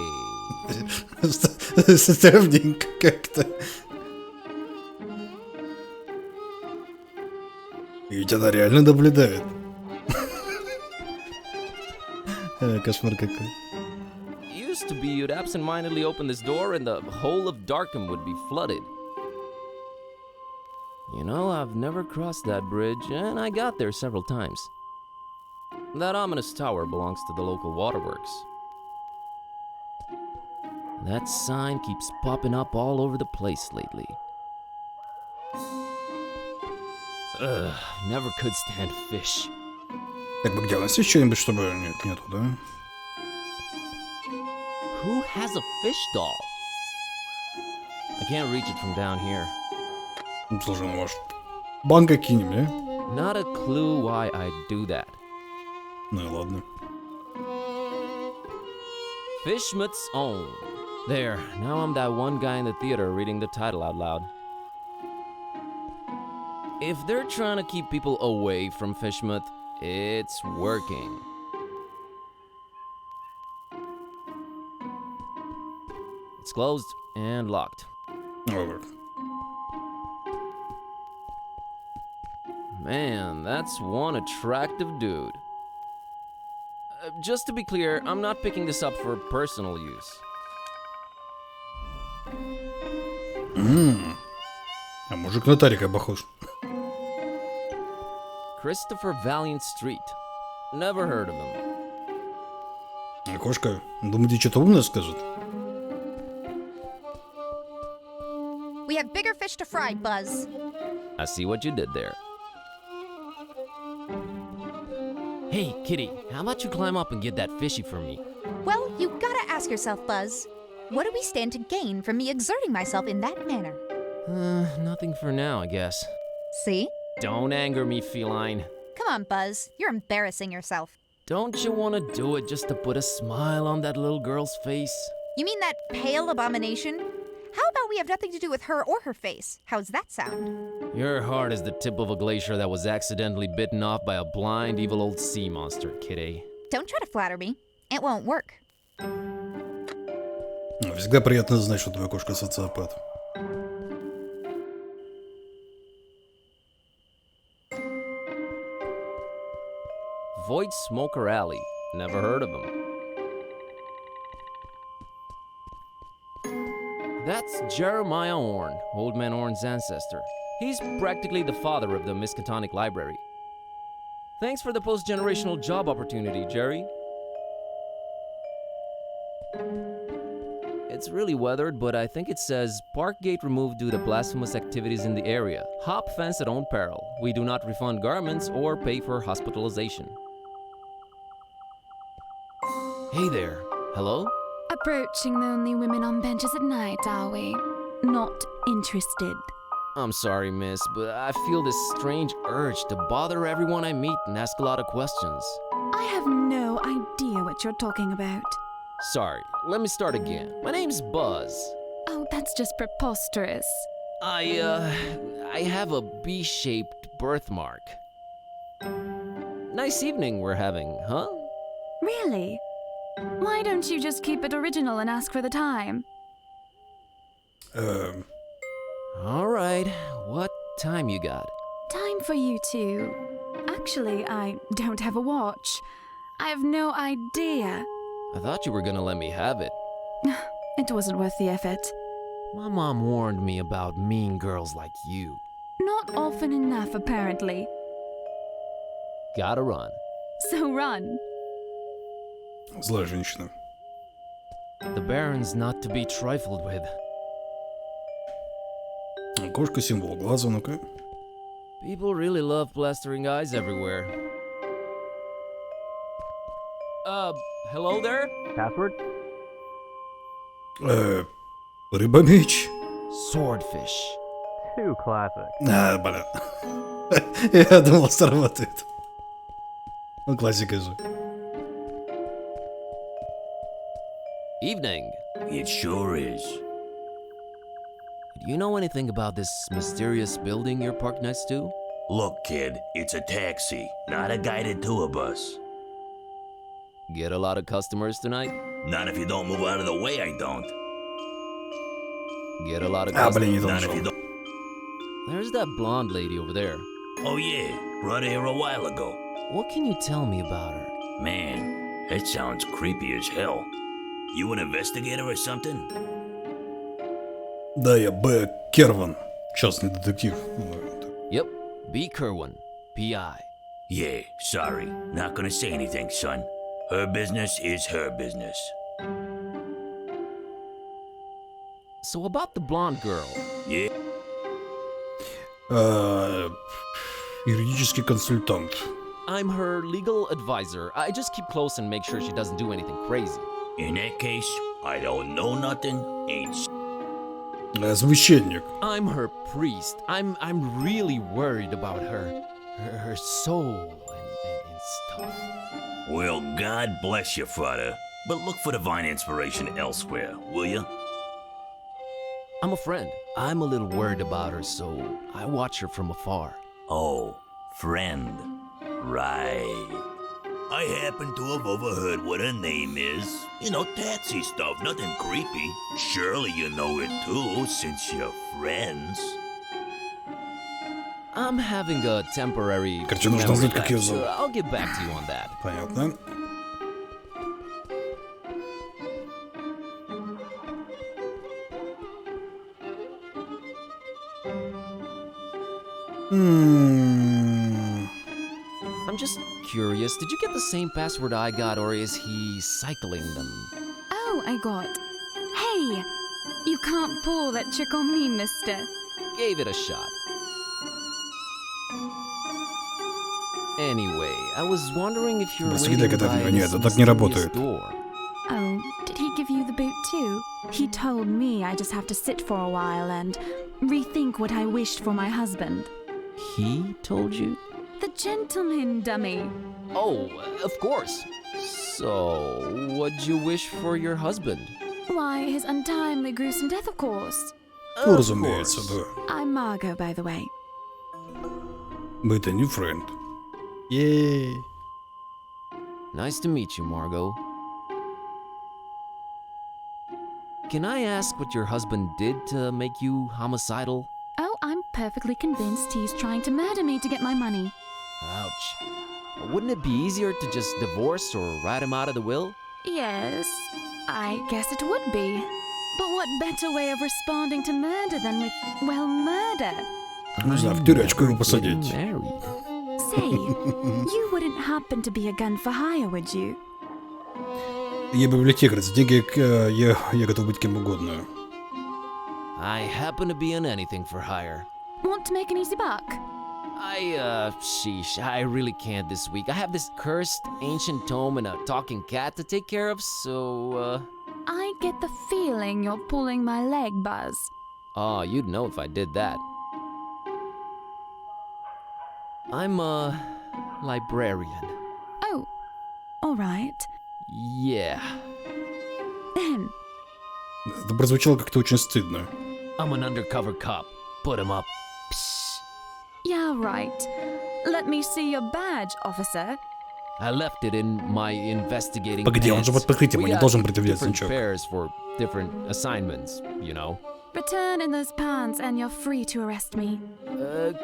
Стрёмненько как-то. И ведь она реально наблюдает. Кошмар какой. Used to be you'd absentmindedly open this door and the whole of Darkham would be flooded. You know, I've never crossed that bridge, and I got there several times. That ominous tower belongs to the local waterworks. That sign keeps popping up all over the place lately. Ugh, never could stand fish. Так, где у нас есть что-нибудь, чтобы... Нет, нету, да? Who has a fish doll? I can't reach it from down here. Ну, слушай, ну, может, банка кинем, не? Not a clue why I'd do that. Ну и ладно. Fishmut's Own. There, now I'm that one guy in the theater reading the title out loud. If they're trying to keep people away from Fishmuth, it's working. It's closed and locked. Over. Man, that's one attractive dude. Just to be clear, I'm not picking this up for personal use. А мужик на Тарика похож. Christopher Valiant Street. Never heard of him. А кошка, думаете, что-то умное скажет? We have bigger fish to fry, Buzz. I see what you did there. Hey, kitty, how about you climb up and get that fishy for me? Well, you gotta ask yourself, Buzz. What do we stand to gain from me exerting myself in that manner? Nothing for now, I guess. See? Don't anger me, feline. Come on, Buzz. You're embarrassing yourself. Don't you want to do it just to put a smile on that little girl's face? You mean that pale abomination? How about we have nothing to do with her or her face? How's that sound? Your heart is the tip of a glacier that was accidentally bitten off by a blind, evil old sea monster, kitty. Don't try to flatter me. It won't work. Всегда приятно знать, что твоя кошка социопат. Void Smoker Alley. Never heard of him. That's Jeremiah Orn, Old Man Orn's ancestor. He's practically the father of the Miskatonic Library. Thanks for the post-generational job opportunity, Jerry. It's really weathered, but I think it says, Park gate removed due to blasphemous activities in the area. Hop fence at own peril. We do not refund garments or pay for hospitalization. Hey there. Hello? Approaching lonely women on benches at night, are we? Not interested. I'm sorry, miss, but I feel this strange urge to bother everyone I meet and ask a lot of questions. I have no idea what you're talking about. Sorry, let me start again. My name's Buzz. Oh, that's just preposterous. I have a B-shaped birthmark. Nice evening we're having, huh? Really? Why don't you just keep it original and ask for the time? All right, what time you got? Time for you two. Actually, I don't have a watch. I have no idea. I thought you were gonna let me have it. It wasn't worth the effort. My mom warned me about mean girls like you. Not often enough, apparently. Gotta run. So run. Злая женщина. The Baron's not to be trifled with. Кошка, символ глаза, ну-ка. People really love plastering eyes everywhere. Hello there? Password? Рыба-меч. Swordfish. Too classic. Блин. Я думал, сработает. Ну, классика же. Evening. It sure is. Do you know anything about this mysterious building you're parked next to? Look, kid, it's a taxi, not a guided tour bus. Get a lot of customers tonight? Not if you don't move out of the way, I don't. Get a lot of Блин, не Not if you должен. don't. There's that blonde lady over there. Oh yeah, brought her here a while ago. What can you tell me about her? Man, that sounds creepy as hell. You an investigator or something? Да, я Б. Керван. Частный детектив. Yep, B. Kerwin, P.I. Yeah, sorry, not gonna say anything, son. Her business is her business. So about the blonde girl. Yeah, Юридический консультант. I'm her legal advisor. I just keep close and make sure she doesn't do anything crazy. in that case, I don't know nothing, ain't Священник. I'm her priest. I'm really worried about her soul and stuff. Well, God bless you, Father. But look for divine inspiration elsewhere, will you? I'm a friend. I'm a little worried about her, so I watch her from afar. Oh, friend. Right. I happen to have overheard what her name is. You know, taxi stuff, nothing creepy. Surely you know it too, since you're friends. I'm having a temporary Короче, нужно memory знать, как её lapse. зовут. I'll get back to you on that. Понятно. I'm just curious, did you get the same password I got, or is he cycling them? Oh, I got. Hey! You can't pull that trick on me, mister. Gave it a shot. Anyway, I was wondering if you're Господи, waiting когда by нет, this это так не mysterious работает. door. Oh, did he give you the boot too? He told me I just have to sit for a while and rethink what I wished for my husband. He told you? The gentleman, dummy. Oh, of course. So, what'd you wish for your husband? Why, his untimely, gruesome death, of course. Ну, Of разумеется, course. да. I'm Margot, by the way. Мы это не френд. Ей. Nice to meet you, Margot. Can I ask what your husband did to make you homicidal? Oh, I'm perfectly convinced he's trying to murder me to get my money. Ouch. Wouldn't it be easier to just divorce or write him out of the will? Yes, I guess it would be. But what better way of responding to murder than with, well, murder? Не знаю, в тюрячку его посадить. Married. Say, you wouldn't happen to be a gun for hire, would you? Я библиотекарь, за деньги я готов быть кем угодно. I happen to be in anything for hire. Want to make an easy buck? Sheesh, I really can't this week. I have this cursed ancient tome and a talking cat to take care of, so, I get the feeling you're pulling my leg, Buzz. Oh, you'd know if I did that. I'm a librarian. Oh, all right. Yeah. Then, Это прозвучало как-то очень стыдно. I'm an undercover cop. Put him up. yeah, right. Let me see your badge, officer. I left it in my investigating Погоди, он же pants. под прикрытием, We он не got должен предъявлять different значок. pairs for different assignments, you know. Return in those pants and you're free to arrest me.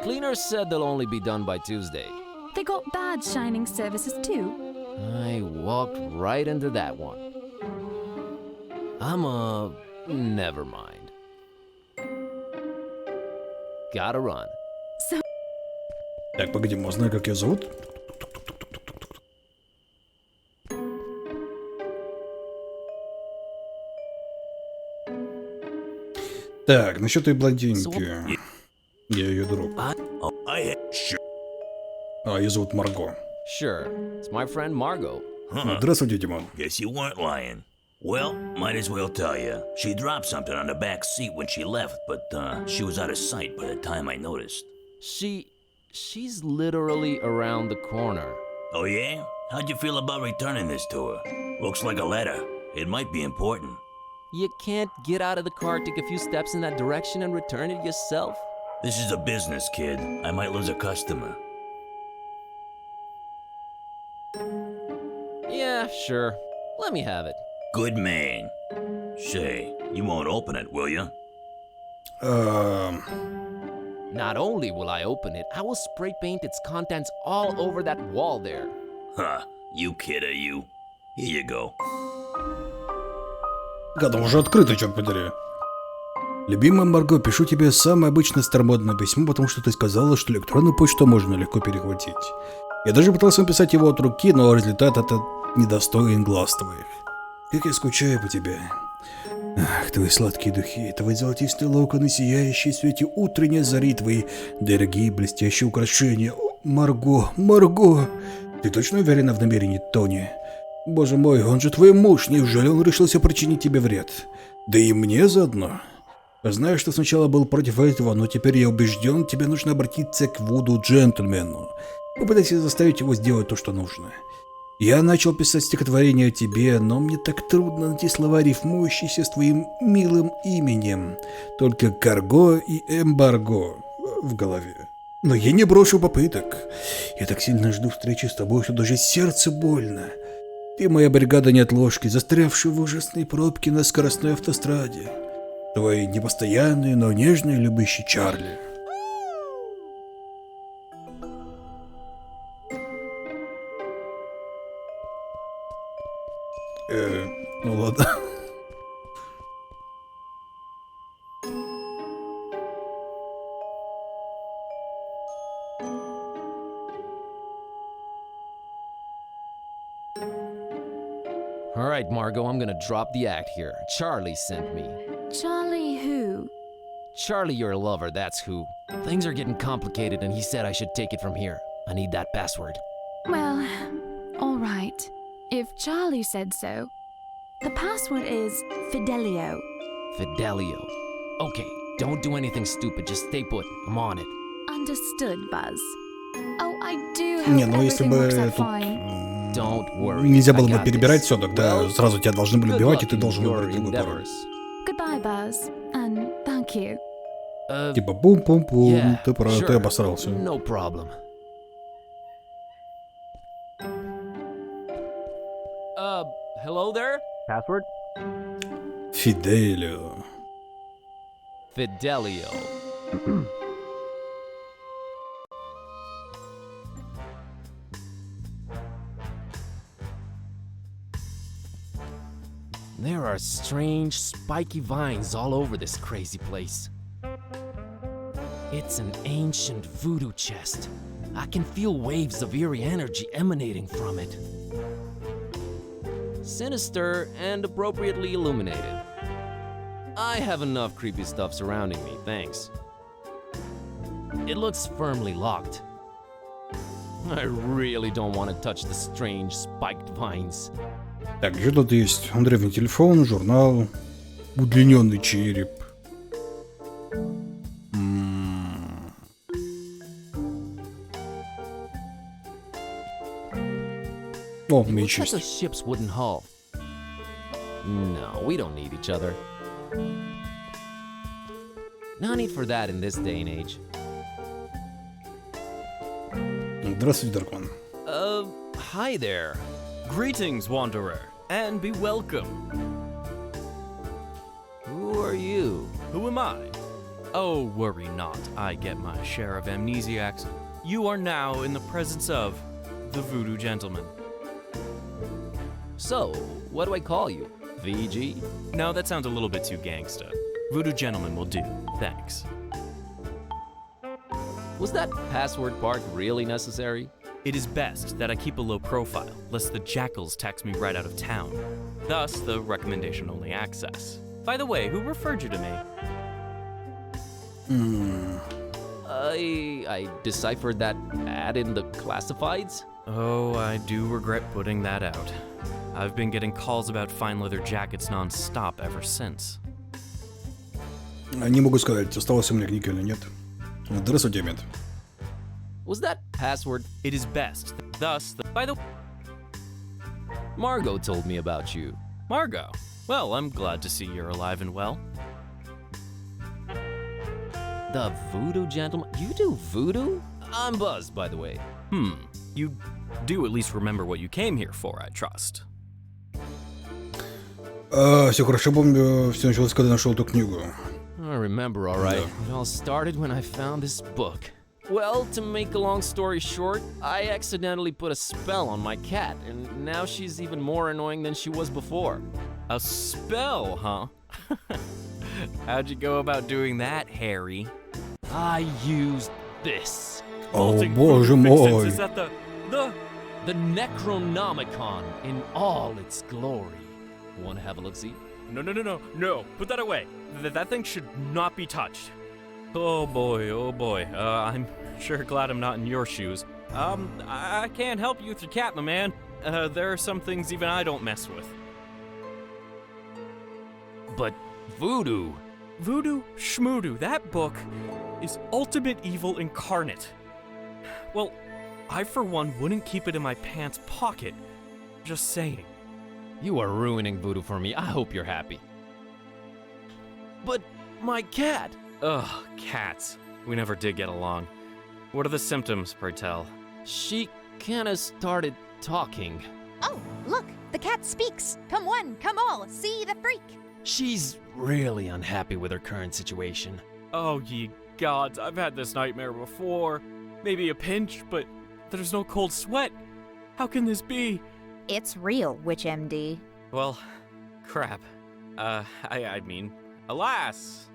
Cleaners said they'll only be done by Tuesday. They got badge shining services too. I walked right into that one. Never mind. Gotta run. Так, погоди, можно знать, как ее зовут? Так, насчет той блондинки. Я ее друг. Ее зовут Марго. Sure, it's my friend Margot. Здравствуйте, Димон. Guess you weren't lying. Well, might as well tell you. She dropped something on the back seat when she left, but she was out of sight by the time I noticed. She's literally around the corner. Oh yeah? How'd you feel about returning this to her? Looks like a letter. It might be important. You can't get out of the car, take a few steps in that direction and return it yourself? This is a business, kid. I might lose a customer. Yeah, sure. Let me have it. Good man. Say, you won't open it, will you? Not only will I open it, I will spray paint its contents all over that wall there. Huh, you kid, are you? Here you go. Гада, уже открыто, черт подери. Любимая Марго, пишу тебе самое обычное старомодное письмо, потому что ты сказала, что электронную почту можно легко перехватить. Я даже пытался написать его от руки, но результат этот недостоин глаз твоих. Как я скучаю по тебе. Ах, твои сладкие духи, твои золотистые локоны, сияющие в свете утренней зари, твои дорогие блестящие украшения. О, Марго, Марго! Ты точно уверена в намерении Тони? Боже мой, он же твой муж, неужели он решился причинить тебе вред? Да и мне заодно. Знаю, что сначала был против этого, но теперь я убежден, тебе нужно обратиться к Вуду-джентльмену. Попытайся заставить его сделать то, что нужно. Я начал писать стихотворение о тебе, но мне так трудно найти слова, рифмующиеся с твоим милым именем. Только карго и эмбарго в голове. Но я не брошу попыток. Я так сильно жду встречи с тобой, что даже сердце больно. Ты моя бригада неотложки, застрявшая в ужасной пробке на скоростной автостраде. Твой непостоянный, но нежный, любящий Чарли. Ну ладно. Alright, Margot, I'm gonna drop the act here. Charlie sent me. Charlie who? Charlie, your lover, that's who. Things are getting complicated and he said I should take it from here. I need that password. Well, all right. If Charlie said so. The password is Fidelio. Fidelio. Okay, don't do anything stupid, just stay put. I'm on it. Understood, Buzz. Oh, I do hope Не, ну если everything бы works out тут fine. Don't worry. нельзя было I бы got перебирать this. все, тогда Well, сразу тебя должны были good убивать, и luck ты in должен your выбрать другой пароль. endeavors. Goodbye, Buzz, and thank you. Типа пум-пум-пум, Yeah, ты sure. обосрался. No problem. Hello there? Password? Фиделио. Fidelio. There are strange, spiky vines all over this crazy place. It's an ancient voodoo chest. I can feel waves of eerie energy emanating from it. Sinister and appropriately illuminated. I have enough creepy stuff surrounding me, thanks. It looks firmly locked. I really don't want to touch the strange spiked vines. Так, что тут есть? Древний телефон, журнал, удлиненный череп. О, It меч looks like a есть. ship's wooden hull. No, we don't need each other. No need for that in this day and age. Здравствуйте, дракон. Hi there. Greetings, wanderer, and be welcome. Who are you? Who am I? Oh, worry not, I get my share of amnesiacs. You are now in the presence of the Voodoo Gentleman. So, what do I call you? VG? No, that sounds a little bit too gangsta. Voodoo Gentleman will do, thanks. Was that password part really necessary? It is best that I keep a low profile, lest the jackals tax me right out of town. Thus, the recommendation-only access. By the way, who referred you to me? I deciphered that ad in the classifieds. Oh, I do regret putting that out. I've been getting calls about fine leather jackets non-stop ever since. Не могу сказать, осталась у меня книга или нет. Здравствуйте, мент. Was that password? It is best. Thus, by the... Margot told me about you. Margot? Well, I'm glad to see you're alive and well. The voodoo gentleman? You do voodoo? I'm buzzed, by the way. You do at least remember what you came here for, I trust. Все хорошо помню, все началось, когда нашел эту книгу. I remember, all right. It all started when I found this book. Well, to make a long story short, I accidentally put a spell on my cat, and now she's even more annoying than she was before. A spell, huh? How'd you go about doing that, Harry? I used this. О, боже мой. Is that the The Necronomicon in all its glory. Want to have a look-see? No, put that away. That thing should not be touched. Oh boy. I'm sure glad I'm not in your shoes. I can't help you with your cat, my man. There are some things even I don't mess with. But voodoo. Voodoo Schmoodoo, that book is ultimate evil incarnate. Well, I for one wouldn't keep it in my pants pocket. Just saying. You are ruining voodoo for me. I hope you're happy. But my cat. Ugh, cats. We never did get along. What are the symptoms, pray tell? She kinda started talking. Oh, look, the cat speaks. Come one, come all, see the freak. She's really unhappy with her current situation. Oh, ye gods, I've had this nightmare before. Maybe a pinch, but there's no cold sweat. How can this be? It's real, Witch MD. Well, crap. I mean, alas.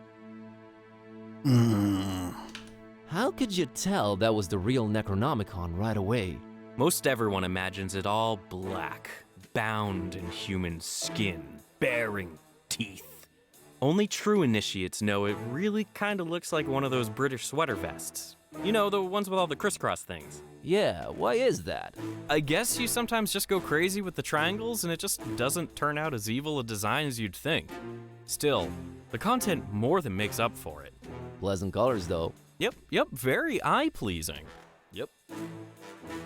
How could you tell that was the real Necronomicon right away? Most everyone imagines it all black, bound in human skin, bearing teeth. Only true initiates know it really kind of looks like one of those British sweater vests. You know, the ones with all the crisscross things. Yeah, why is that? I guess you sometimes just go crazy with the triangles and it just doesn't turn out as evil a design as you'd think. Still, the content more than makes up for it. Pleasant colors, though. Yep, very eye-pleasing. Yep.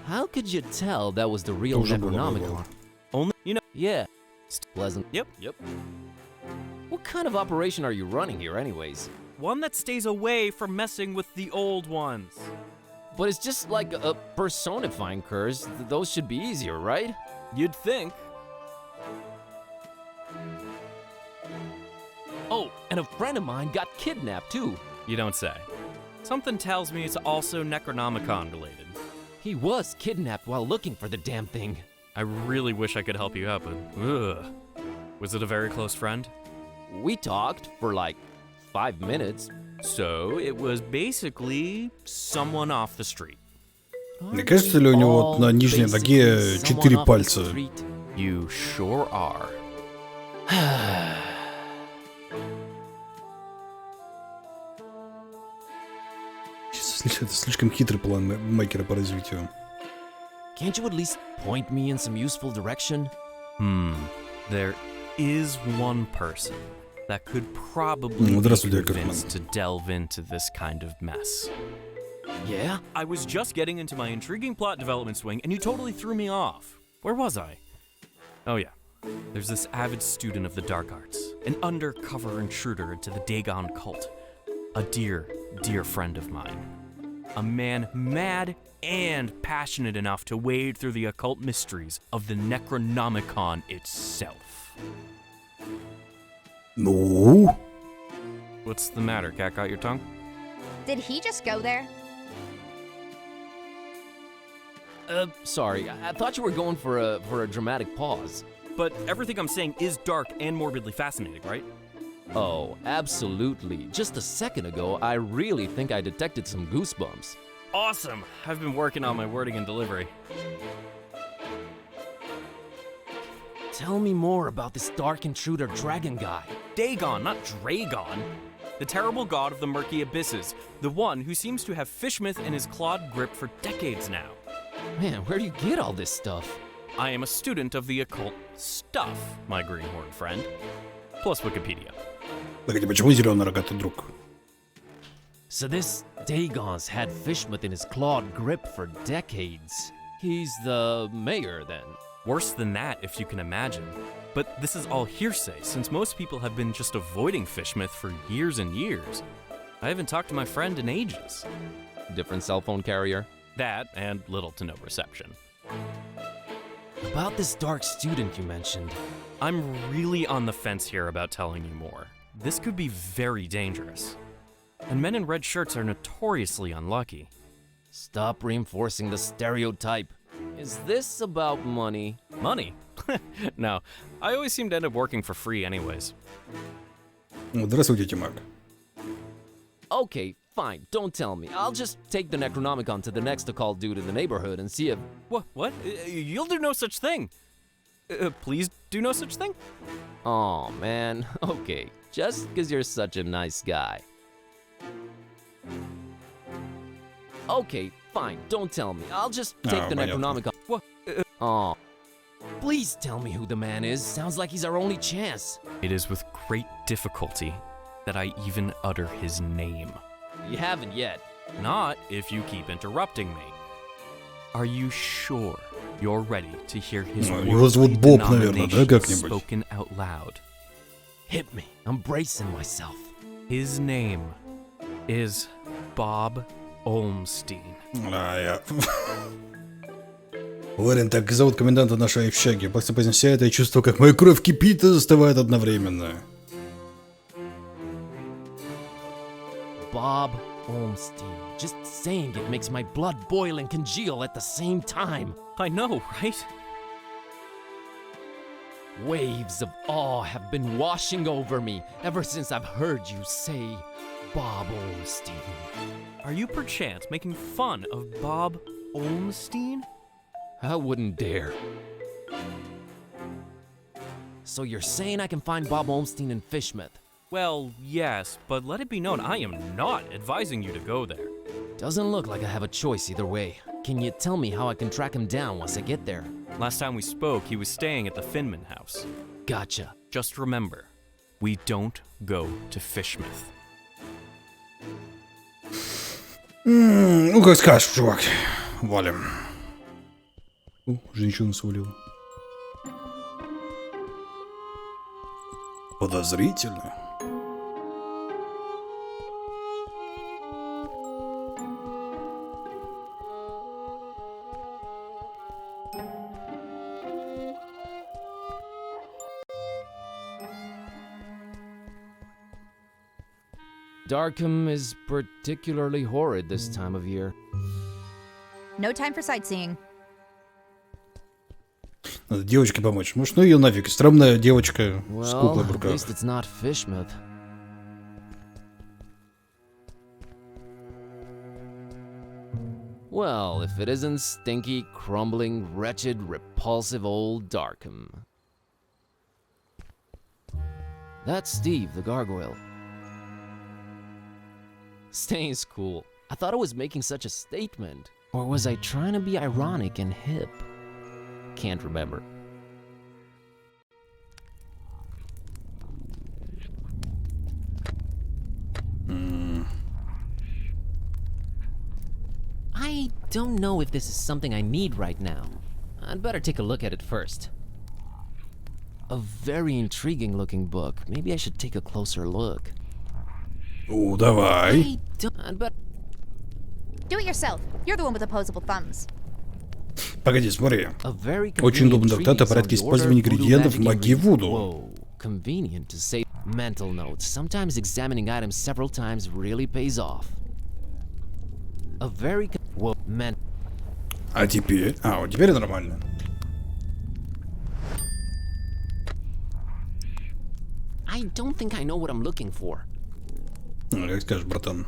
How could you tell that was the real Necronomicon? Only, you know. Yeah. Pleasant. Yep. What kind of operation are you running here anyways? One that stays away from messing with the old ones. But it's just like a personifying curse. Those should be easier, right? You'd think. Oh, and a friend of mine got kidnapped too. You don't say. Something tells me it's also Necronomicon related. He was kidnapped while looking for the damn thing. I really wish I could help you out, but ugh. Was it a very close friend? We talked for like 5 minutes. So it was basically someone off the street. Не кажется ли у него на нижней ноге 4 пальца? You sure are. Это слишком хитрый план Мейкера по развитию. Can't you at least point me in some useful direction? There is one person that could probably be convinced to delve into this kind of mess. Yeah? I was just getting into my intriguing plot development swing and you totally threw me off. Where was I? Oh yeah. There's this avid student of the dark arts, an undercover intruder into the Dagon cult. A dear, dear friend of mine. A man mad and passionate enough to wade through the occult mysteries of the Necronomicon itself. No. What's the matter? Cat got your tongue? Did he just go there? Sorry. I thought you were going for a dramatic pause. But everything I'm saying is dark and morbidly fascinating, right? Oh, absolutely. Just a second ago, I really think I detected some goosebumps. Awesome! I've been working on my wording and delivery. Tell me more about this dark intruder dragon guy. Dagon, not Dragon. the terrible god of the murky abysses, the one who seems to have Fishmouth in his clawed grip for decades now. Man, where do you get all this stuff? I am a student of the occult stuff, my greenhorn friend. Plus Wikipedia. Погоди, почему зеленый рогатый друг? So this Dagon's had Fishmouth in his clawed grip for decades. He's the mayor, then. Worse than that, if you can imagine. But this is all hearsay, since most people have been just avoiding Fishmouth for years and years. I haven't talked to my friend in ages. Different cell phone carrier? That, and little to no reception. About this dark student you mentioned. I'm really on the fence here about telling you more. This could be very dangerous. And men in red shirts are notoriously unlucky. Stop reinforcing the stereotype. Is this about money? Money? No, I always seem to end up working for free anyways. Здравствуйте, Тимак. Okay, fine, don't tell me. I'll just take the Necronomicon to the next occult dude in the neighborhood and see if... What? You'll do no such thing. Please do no such thing? Oh man, okay, just because you're such a nice guy. Okay, fine, don't tell me. I'll just take the Necronomicon. Oh, please tell me who the man is. Sounds like he's our only chance. It is with great difficulty that I even utter his name. You haven't yet. Not if you keep interrupting me. Are you sure you're ready to hear his Его зовут Боб, наверное, да, как-нибудь? Spoken out loud? Hit me. I'm bracing myself. His name is Bob Olmstein. Я... Уверен, так зовут коменданта нашей общаги. Просто произнеся это, я чувствую, как моя кровь кипит и застывает одновременно. Bob Olmstein. Just saying it makes my blood boil and congeal at the same time. I know, right? Waves of awe have been washing over me ever since I've heard you say Bob Olmstein. Are you perchance making fun of Bob Olmstein? I wouldn't dare. So you're saying I can find Bob Olmstein in Fishmouth? Well, yes, but let it be known I am not advising you to go there. Doesn't look like I have a choice either way. Can you tell me how I can track him down once I get there? Last time we spoke, he was staying at the Finman house. Gotcha. Just remember, we don't go to Fishmouth. Ну, как скажешь, чувак. Валим. Женщину свалил. Подозрительно. Darkham is particularly horrid this time of year. No time for sightseeing. Надо девочке помочь. Может, ну ее нафиг. Странная девочка с куклой в At руках. least it's not Fishmouth. Well, if it isn't stinky, crumbling, wretched, repulsive old Darkham. That's Steve, the gargoyle. Staying's cool. I thought I was making such a statement. Or was I trying to be ironic and hip? Can't remember. I don't know if this is something I need right now. I'd better take a look at it first. A very intriguing looking book. Maybe I should take a closer look. О, давай. Do it yourself. You're the one with opposable thumbs. Погоди, смотри. Очень удобно трактат о порядке использования ингредиентов в магии Вуду. Convenient to say mental notes. Sometimes examining items several times really pays off. A very А теперь? А, вот теперь нормально. I don't think I know what I'm looking for. Ну, как скажешь, братан.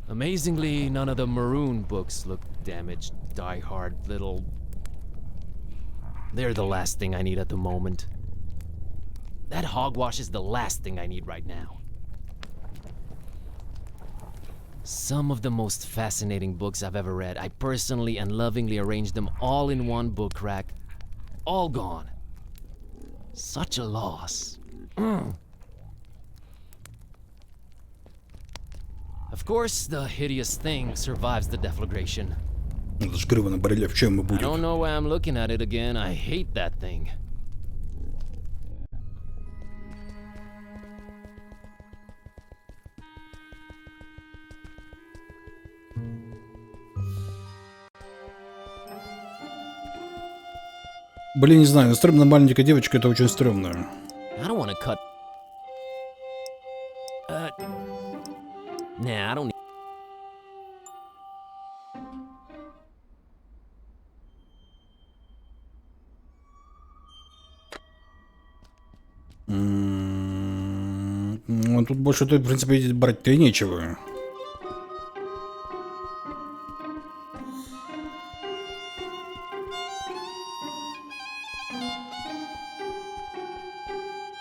Amazingly, none of the maroon books look damaged, die-hard little... They're the last thing I need at the moment. That hogwash is the last thing I need right now. Some of the most fascinating books I've ever read. I personally and lovingly arranged them all in one book rack. All gone. Such a loss. Of course, the hideous thing survives the deflagration. Это скрыто на барельеф, чем мы I будем? don't know why I'm looking at it again. I hate that thing. Блин, не знаю, стрёмная маленькая девочка, это очень стрёмно. I don't want to cut. Nah, I don't. Ну, тут больше, в принципе, брать-то и нечего.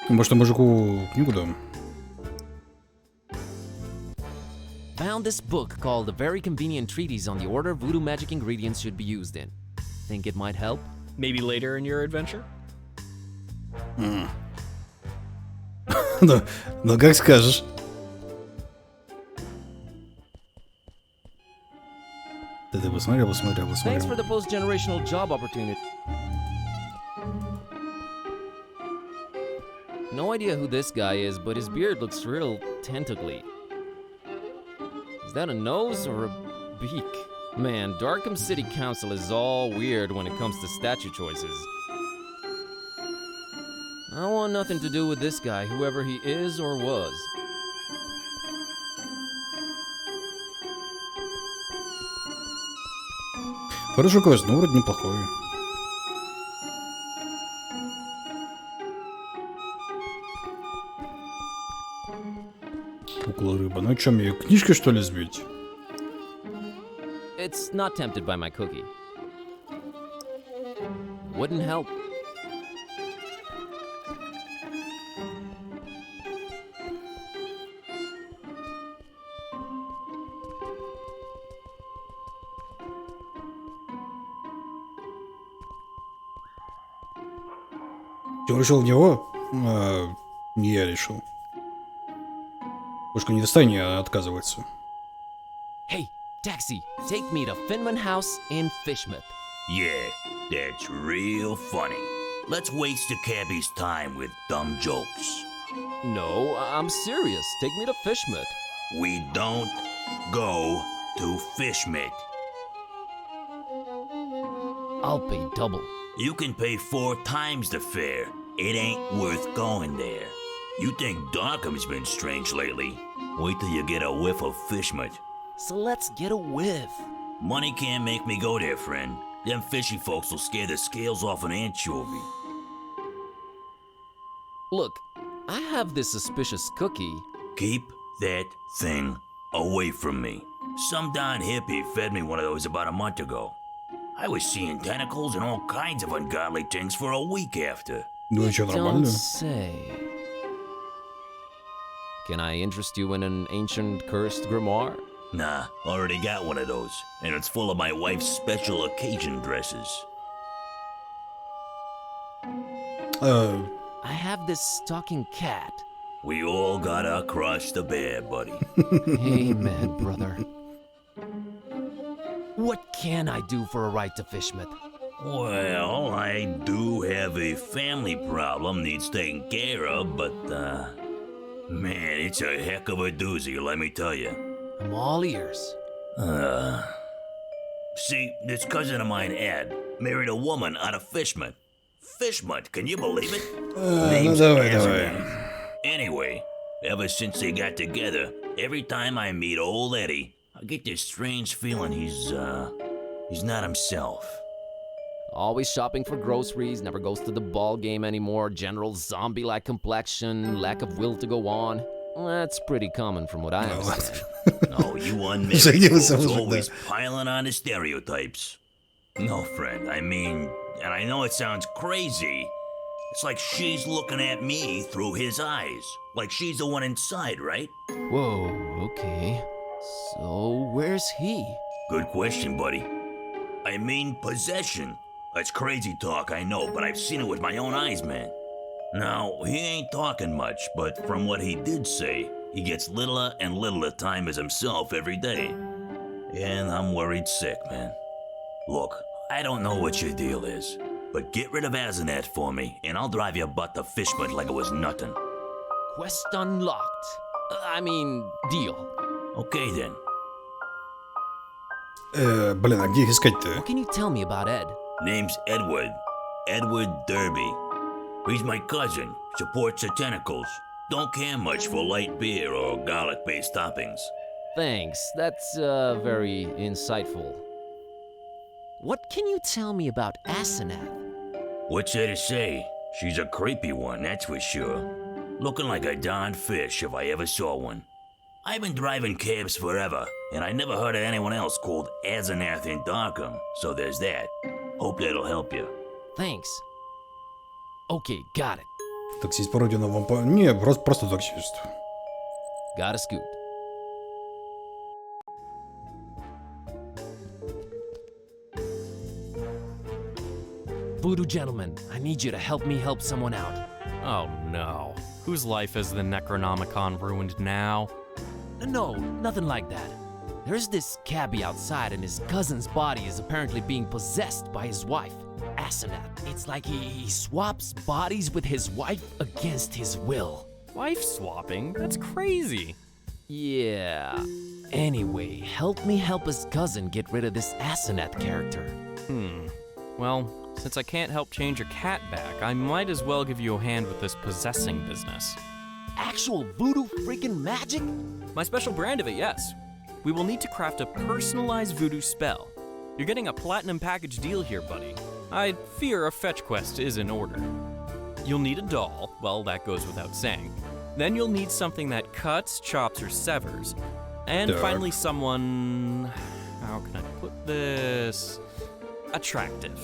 Может, мужику книгу дам? Found this book called A Very Convenient Treatise on the Order Voodoo Magic Ingredients Should Be Used In. Think it might help? Maybe later in your adventure? Ну, как скажешь. Ты посмотрел. Thanks for the post-generational job opportunity. No idea who this guy is, but his beard looks real tentacly. Is that a nose or a beak? Man, Darkham City Council is all weird when it comes to statue choices. I want nothing to do with this guy, whoever he is or was. Хороший квест, ну вроде неплохой. Кукла рыба. Ну что, мне книжки что ли сбить? It's not tempted by my cookie. Wouldn't help. Ты решил в него? Не я решил. Пушка не достань, а отказывается. Hey, taxi, take me to Finman House in Fishmouth. Yeah, that's real funny. Let's waste the cabbie's time with dumb jokes. No, I'm serious. Take me to Fishmouth. We don't go to Fishmouth. I'll pay double. You can pay 4 times the fare. It ain't worth going there. You think Darkham's been strange lately? Wait till you get a whiff of Fishmouth. So let's get a whiff. Money can't make me go there, friend. Them fishy folks will scare the scales off an anchovy. Look, I have this suspicious cookie. Keep that thing away from me. Some darn hippie fed me one of those about a month ago. I was seeing tentacles and all kinds of ungodly things for a week after. Ну и что, Don't нормально? say. Can I interest you in an ancient cursed grimoire? Nah, already got one of those, and it's full of my wife's special occasion dresses. I have this talking cat. We all gotta cross the bear, buddy. Amen, brother. What can I do for a ride to Fishmouth? Well, I do have a family problem needs taken care of, but, man, it's a heck of a doozy, let me tell you. I'm all ears. See, this cousin of mine, Ed, married a woman out of Fishmouth. Fishmouth, can you believe it? Ну давай. Anyway, ever since they got together, every time I meet old Eddie, I get this strange feeling he's not himself. Always shopping for groceries, never goes to the ball game anymore, general zombie-like complexion, lack of will to go on. That's pretty common from what I understand. No, you unmarried folks always piling on the stereotypes. No, friend, I mean, and I know it sounds crazy, it's like she's looking at me through his eyes. Like she's the one inside, right? Whoa, okay. So, where's he? Good question, buddy. I mean, possession. That's crazy talk, I know, but I've seen it with my own eyes, man. Now, he ain't talking much, but from what he did say, he gets littler and littler time as himself every day. And I'm worried sick, man. Look, I don't know what your deal is, but get rid of Asenath for me, and I'll drive your butt to Fishmut like it was nothing. Quest unlocked. Deal. Okay then. Блин, а где их искать-то? What can you tell me about Ed? Name's Edward. Edward Derby. He's my cousin. Supports the tentacles. Don't care much for light beer or garlic-based toppings. Thanks, that's very insightful. What can you tell me about Asenath? What's there to say? She's a creepy one, that's for sure. Looking like a darn fish if I ever saw one. I've been driving cabs forever, and I never heard of anyone else called Asenath in Darkham, so there's that. Hope that'll help you. Thanks. Okay, got it. Таксист пародия на вампа... Не, просто таксист. Got a scoop. Voodoo gentleman, I need you to help me help someone out. Oh no. Whose life has the Necronomicon ruined now? No, nothing like that. There's this cabbie outside and his cousin's body is apparently being possessed by his wife, Asenath. It's like he swaps bodies with his wife against his will. Wife swapping? That's crazy. Yeah. Anyway, help me help his cousin get rid of this Asenath character. Well, since I can't help change your cat back, I might as well give you a hand with this possessing business. Actual voodoo freaking magic? My special brand of it, yes. We will need to craft a personalized voodoo spell. You're getting a platinum package deal here, buddy. I fear a fetch quest is in order. You'll need a doll, well, that goes without saying. Then you'll need something that cuts, chops, or severs. And finally someone... how can I put this? Attractive.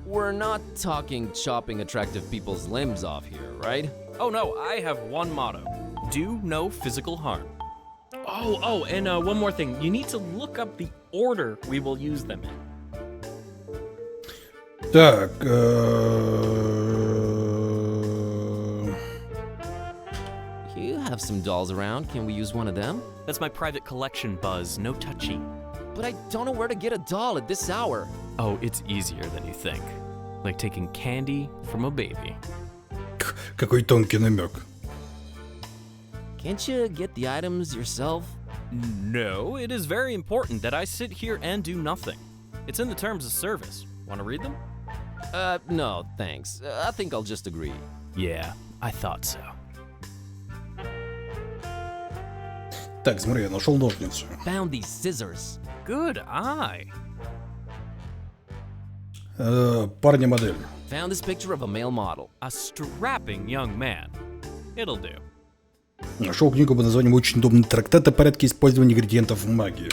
We're not talking chopping attractive people's limbs off here, right? Oh no, I have one motto. Do no physical harm. Oh, and one more thing. You need to look up the order we will use them in. Так, You have some dolls around. Can we use one of them? That's my private collection, Buzz. No touchy. But I don't know where to get a doll at this hour. Oh, it's easier than you think. Like taking candy from a baby. какой тонкий намек. Can't you get the items yourself? No, it is very important that I sit here and do nothing. It's in the terms of service. Want to read them? No, thanks. I think I'll just agree. Yeah, I thought so. Так, смотри, я нашел ножницы. Found these scissors. Good eye. Парня-модель. Found this picture of a male model. A strapping young man. It'll do. Нашел книгу под названием «Очень удобный трактат о порядке использования ингредиентов в магии».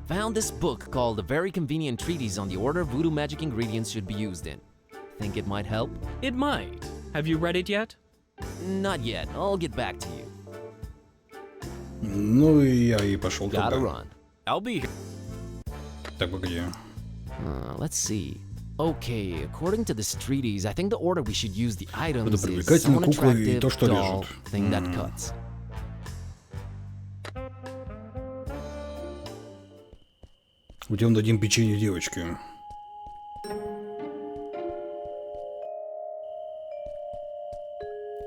Found this book called A Very Convenient Treatise on the Order voodoo magic ingredients should be used in. Think it might help? It might. Have you read it yet? Not yet. I'll get back to you. Ну и я и пошел Gotta туда. run. I'll be here. Так, погоди. Let's see. Okay, according to this treatise, I think the order we should use the items is привлекательная someone кукла и attractive, то, что doll, режет. thing that cuts. Уйдем дадим печенье девочке.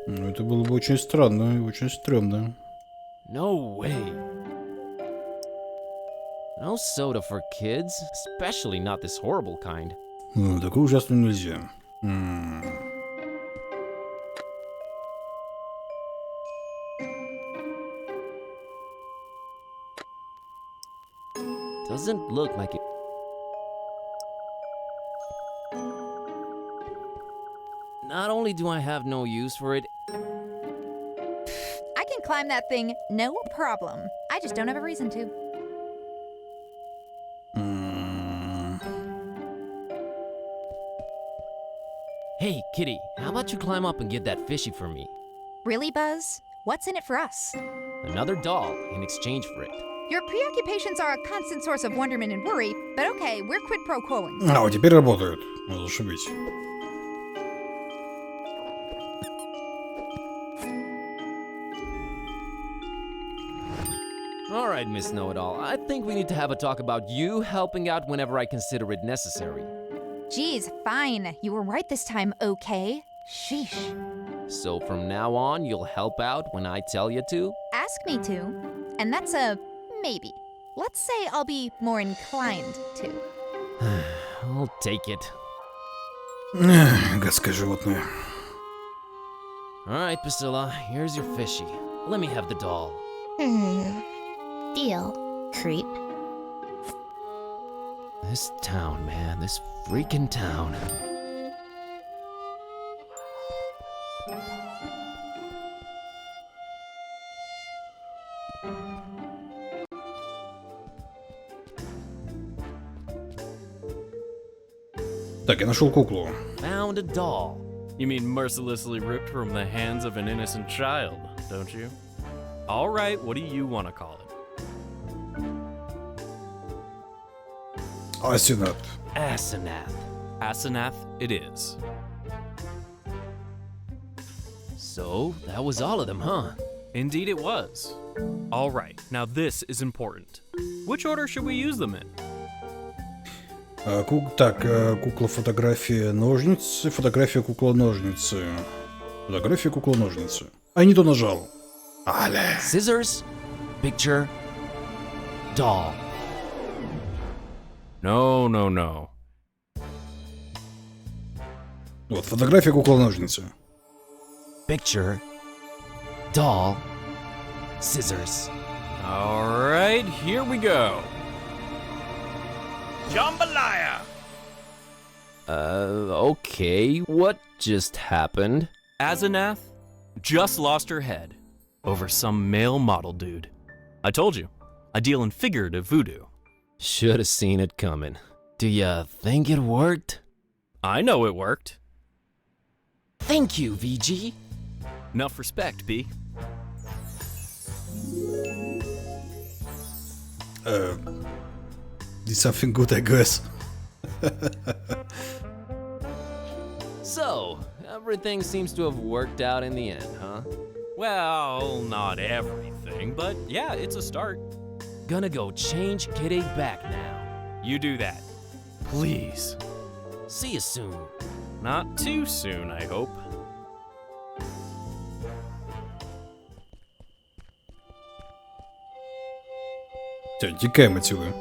Ну, это было бы очень странно и очень стрёмно. No way. No soda for kids, especially not this horrible kind. Ну, такое ужасно нельзя. Doesn't look like it. Not only do I have no use for it, I can climb that thing, no problem. I just don't have a reason to. hey, kitty, how about you climb up and get that fishy for me? Really, Buzz? What's in it for us? Another doll in exchange for it. Your preoccupations are a constant source of wonderment and worry, but okay, we're quid pro quoing. А, вот теперь работают. Ну, зашибись. All right, Miss Know-It-All, I think we need to have a talk about you helping out whenever I consider it necessary. Geez, fine. You were right this time, okay? Sheesh. So from now on, you'll help out when I tell you to? Ask me to, and that's a maybe. Let's say I'll be more inclined to. I'll take it. Гадское животное. All right, Priscilla, here's your fishy. Let me have the doll. Deal, creep. This town, man, this freaking town. Так, я нашел куклу. Found a doll. You mean mercilessly ripped from the hands of an innocent child, don't you? All right, what do you want to call it? Асенат. Asenath. Asenath it is. So, that was all of them, huh? Indeed it was. All right, now this is important. Which order should we use them in? Так, кукла, фотография, ножницы, фотография, кукла, ножницы. Фотография, кукла, ножницы. А не то нажал. Але. Scissors, picture, doll. No, no, no. Вот, фотография, кукла, ножницы. Picture, doll, scissors. All right, here we go. Jambalaya! Okay, what just happened? Asenath just lost her head over some male model dude. I told you, I deal in figurative voodoo. Should have seen it coming. Do ya think it worked? I know it worked. Thank you, VG. Enough respect, B. Did something good, I guess. So, everything seems to have worked out in the end, huh? Well, not everything, but yeah, it's a start. Gonna go change Kitty back now. You do that. Please. See you soon. Not too soon, I hope. Все, текаем отсюда.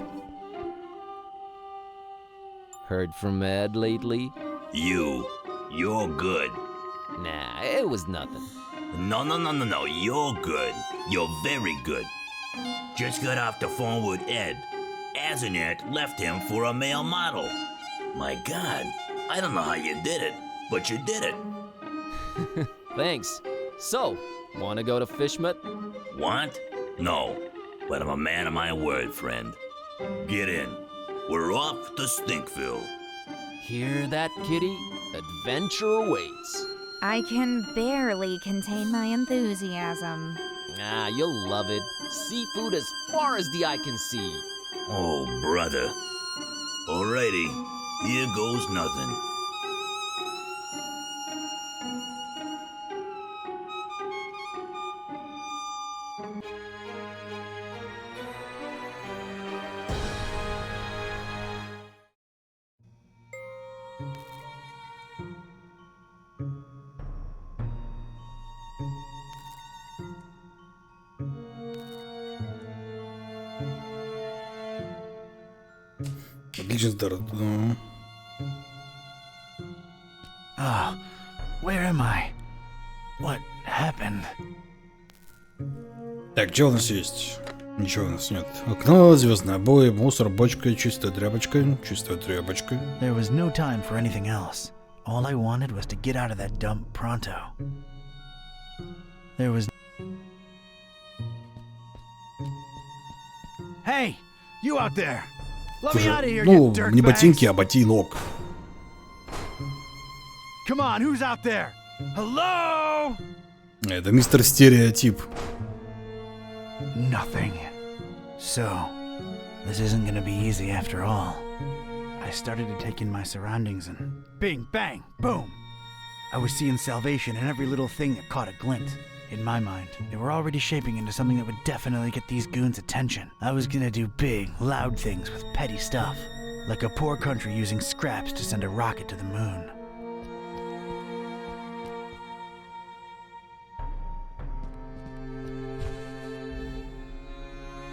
Heard from Ed lately? You're good. Nah, it was nothing. No, you're good. You're very good. Just got off the phone with Ed. Asenath left him for a male model. My God, I don't know how you did it, but you did it. Thanks. So, wanna go to Fishmut? Want? No, but I'm a man of my word, friend. Get in. We're off to Stinkville. Hear that, Kitty? Adventure awaits. I can barely contain my enthusiasm. Ah, you'll love it. Seafood as far as the eye can see. Oh, brother. Alrighty, here goes nothing. Отлично, здорово. Oh, where am I? What happened? Так, что у нас есть? Ничего у нас нет. Окно, звездные обои, мусор, бочка, чистая тряпочка, чистая тряпочка. There was no time for anything else. All I wanted was to get out of that dump pronto. There was... Hey! You out there! Let me out of here, Ну, you не ботинки, dirtbags! а ботинок. Come on, who's out there? Hello? Это мистер Стереотип. Nothing. So, this isn't gonna be easy after all. I started to take in my surroundings and bing, bang, boom! I was seeing salvation in every little thing that caught a glint. In my mind, they were already shaping into something that would definitely get these goons' attention. I was gonna do big, loud things with petty stuff. Like a poor country using scraps to send a rocket to the moon.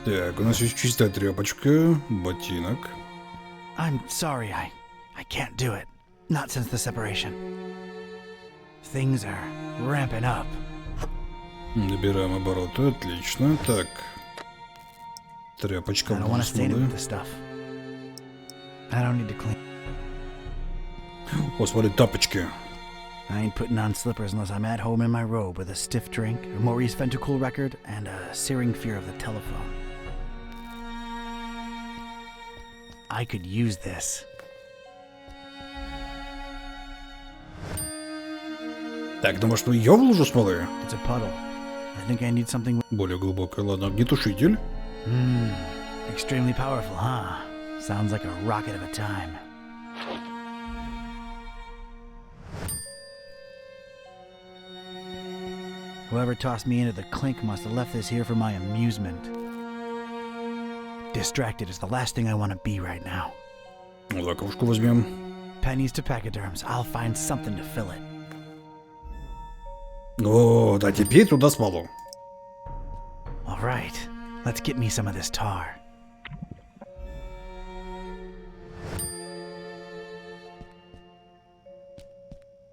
Так, у нас есть чистая тряпочка, ботинок. I'm sorry, I can't do it. Not since the separation. Things are ramping up. Набираем обороты, отлично. Так. Тряпочка. I don't want to stain it with this stuff. I don't need to clean. О, смотри, тапочки. I ain't putting on slippers unless I'm at home in my robe with a stiff drink, a Maurice Ventricle record, and a searing fear of the telephone. I could use this. Так, думаю, что ее в лужу смолы? It's a puddle. I think I need something... Более глубокое. Ладно, огнетушитель. Extremely powerful, huh? Sounds like a rocket of a time. Whoever tossed me into the clink must have left this here for my amusement. Distracted is the last thing I want to be right now. Лаковушку возьмем. Pennies to pachyderms. I'll find something to fill it. О, да, теперь туда смолу. All right, let's get me some of this tar.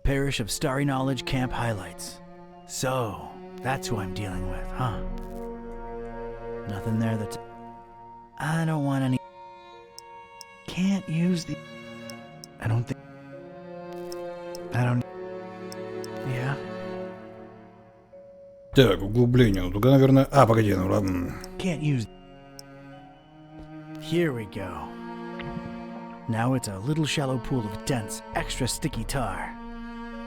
Parish of Starry Knowledge Camp Highlights. So, that's who I'm dealing with, huh? Nothing there that's... I don't want any... Can't use the... I don't think... I don't... Yeah? Так, углубление. Ну, только, наверное... А, погоди, ну ладно. Can't use... Here we go. Now it's a little shallow pool of dense, extra sticky tar.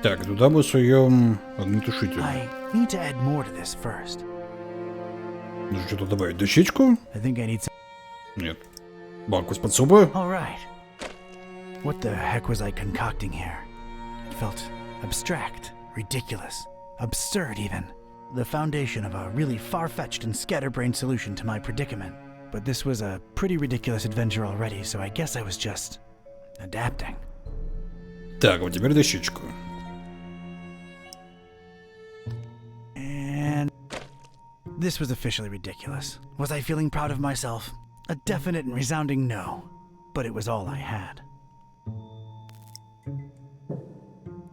Так, туда мы суем огнетушитель. I need to add more to this first. Нужно что-то добавить. Дощечку? I think I need some... Нет. Банку из-под супа? All right. What the heck was I concocting here? It felt abstract, ridiculous, absurd even. The foundation of a really far-fetched and scatterbrained solution to my predicament. But this was a pretty ridiculous adventure already, so I guess I was just adapting. Так, вот теперь дощечку. And this was officially ridiculous. Was I feeling proud of myself? A definite and resounding no. But it was all I had.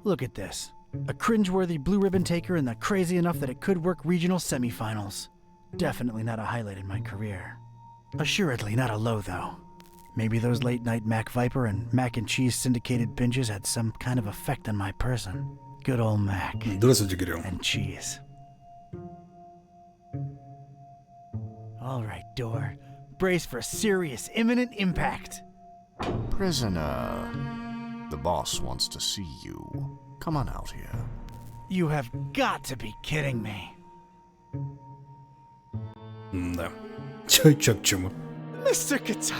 Look at this. A cringeworthy blue ribbon taker and the crazy enough that it could work regional semifinals. Definitely not a highlight in my career. Assuredly not a low, though. Maybe those late-night Mac Viper and Mac and Cheese syndicated binges had some kind of effect on my person. Good old Mac. Здравствуйте, Кирилл. And Cheese. All right, door. Brace for serious, imminent impact. Prisoner, the boss wants to see you. Come on out here. You have got to be kidding me. Да. Чё к чему? Mr. Ktype.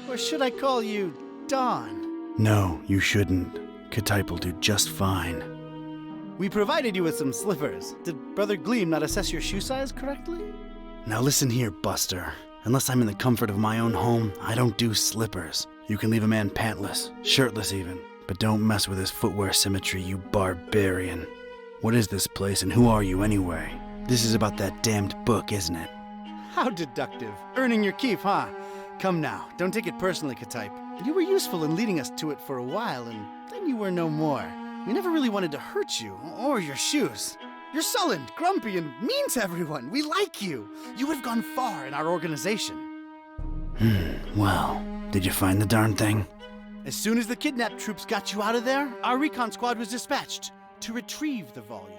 Or should I call you Don? No, you shouldn't. Ktype will do just fine. We provided you with some slippers. Did Brother Gleam not assess your shoe size correctly? Now listen here, Buster. Unless I'm in the comfort of my own home, I don't do slippers. You can leave a man pantless, shirtless even. But don't mess with his footwear symmetry, you barbarian. What is this place and who are you anyway? This is about that damned book, isn't it? How deductive. Earning your keep, huh? Come now, don't take it personally, Ktype. You were useful in leading us to it for a while, and then you were no more. We never really wanted to hurt you, or your shoes. You're sullen, grumpy, and mean to everyone. We like you. You would have gone far in our organization. Well, did you find the darn thing? As soon as the kidnapped troops got you out of there, our recon squad was dispatched to retrieve the volume.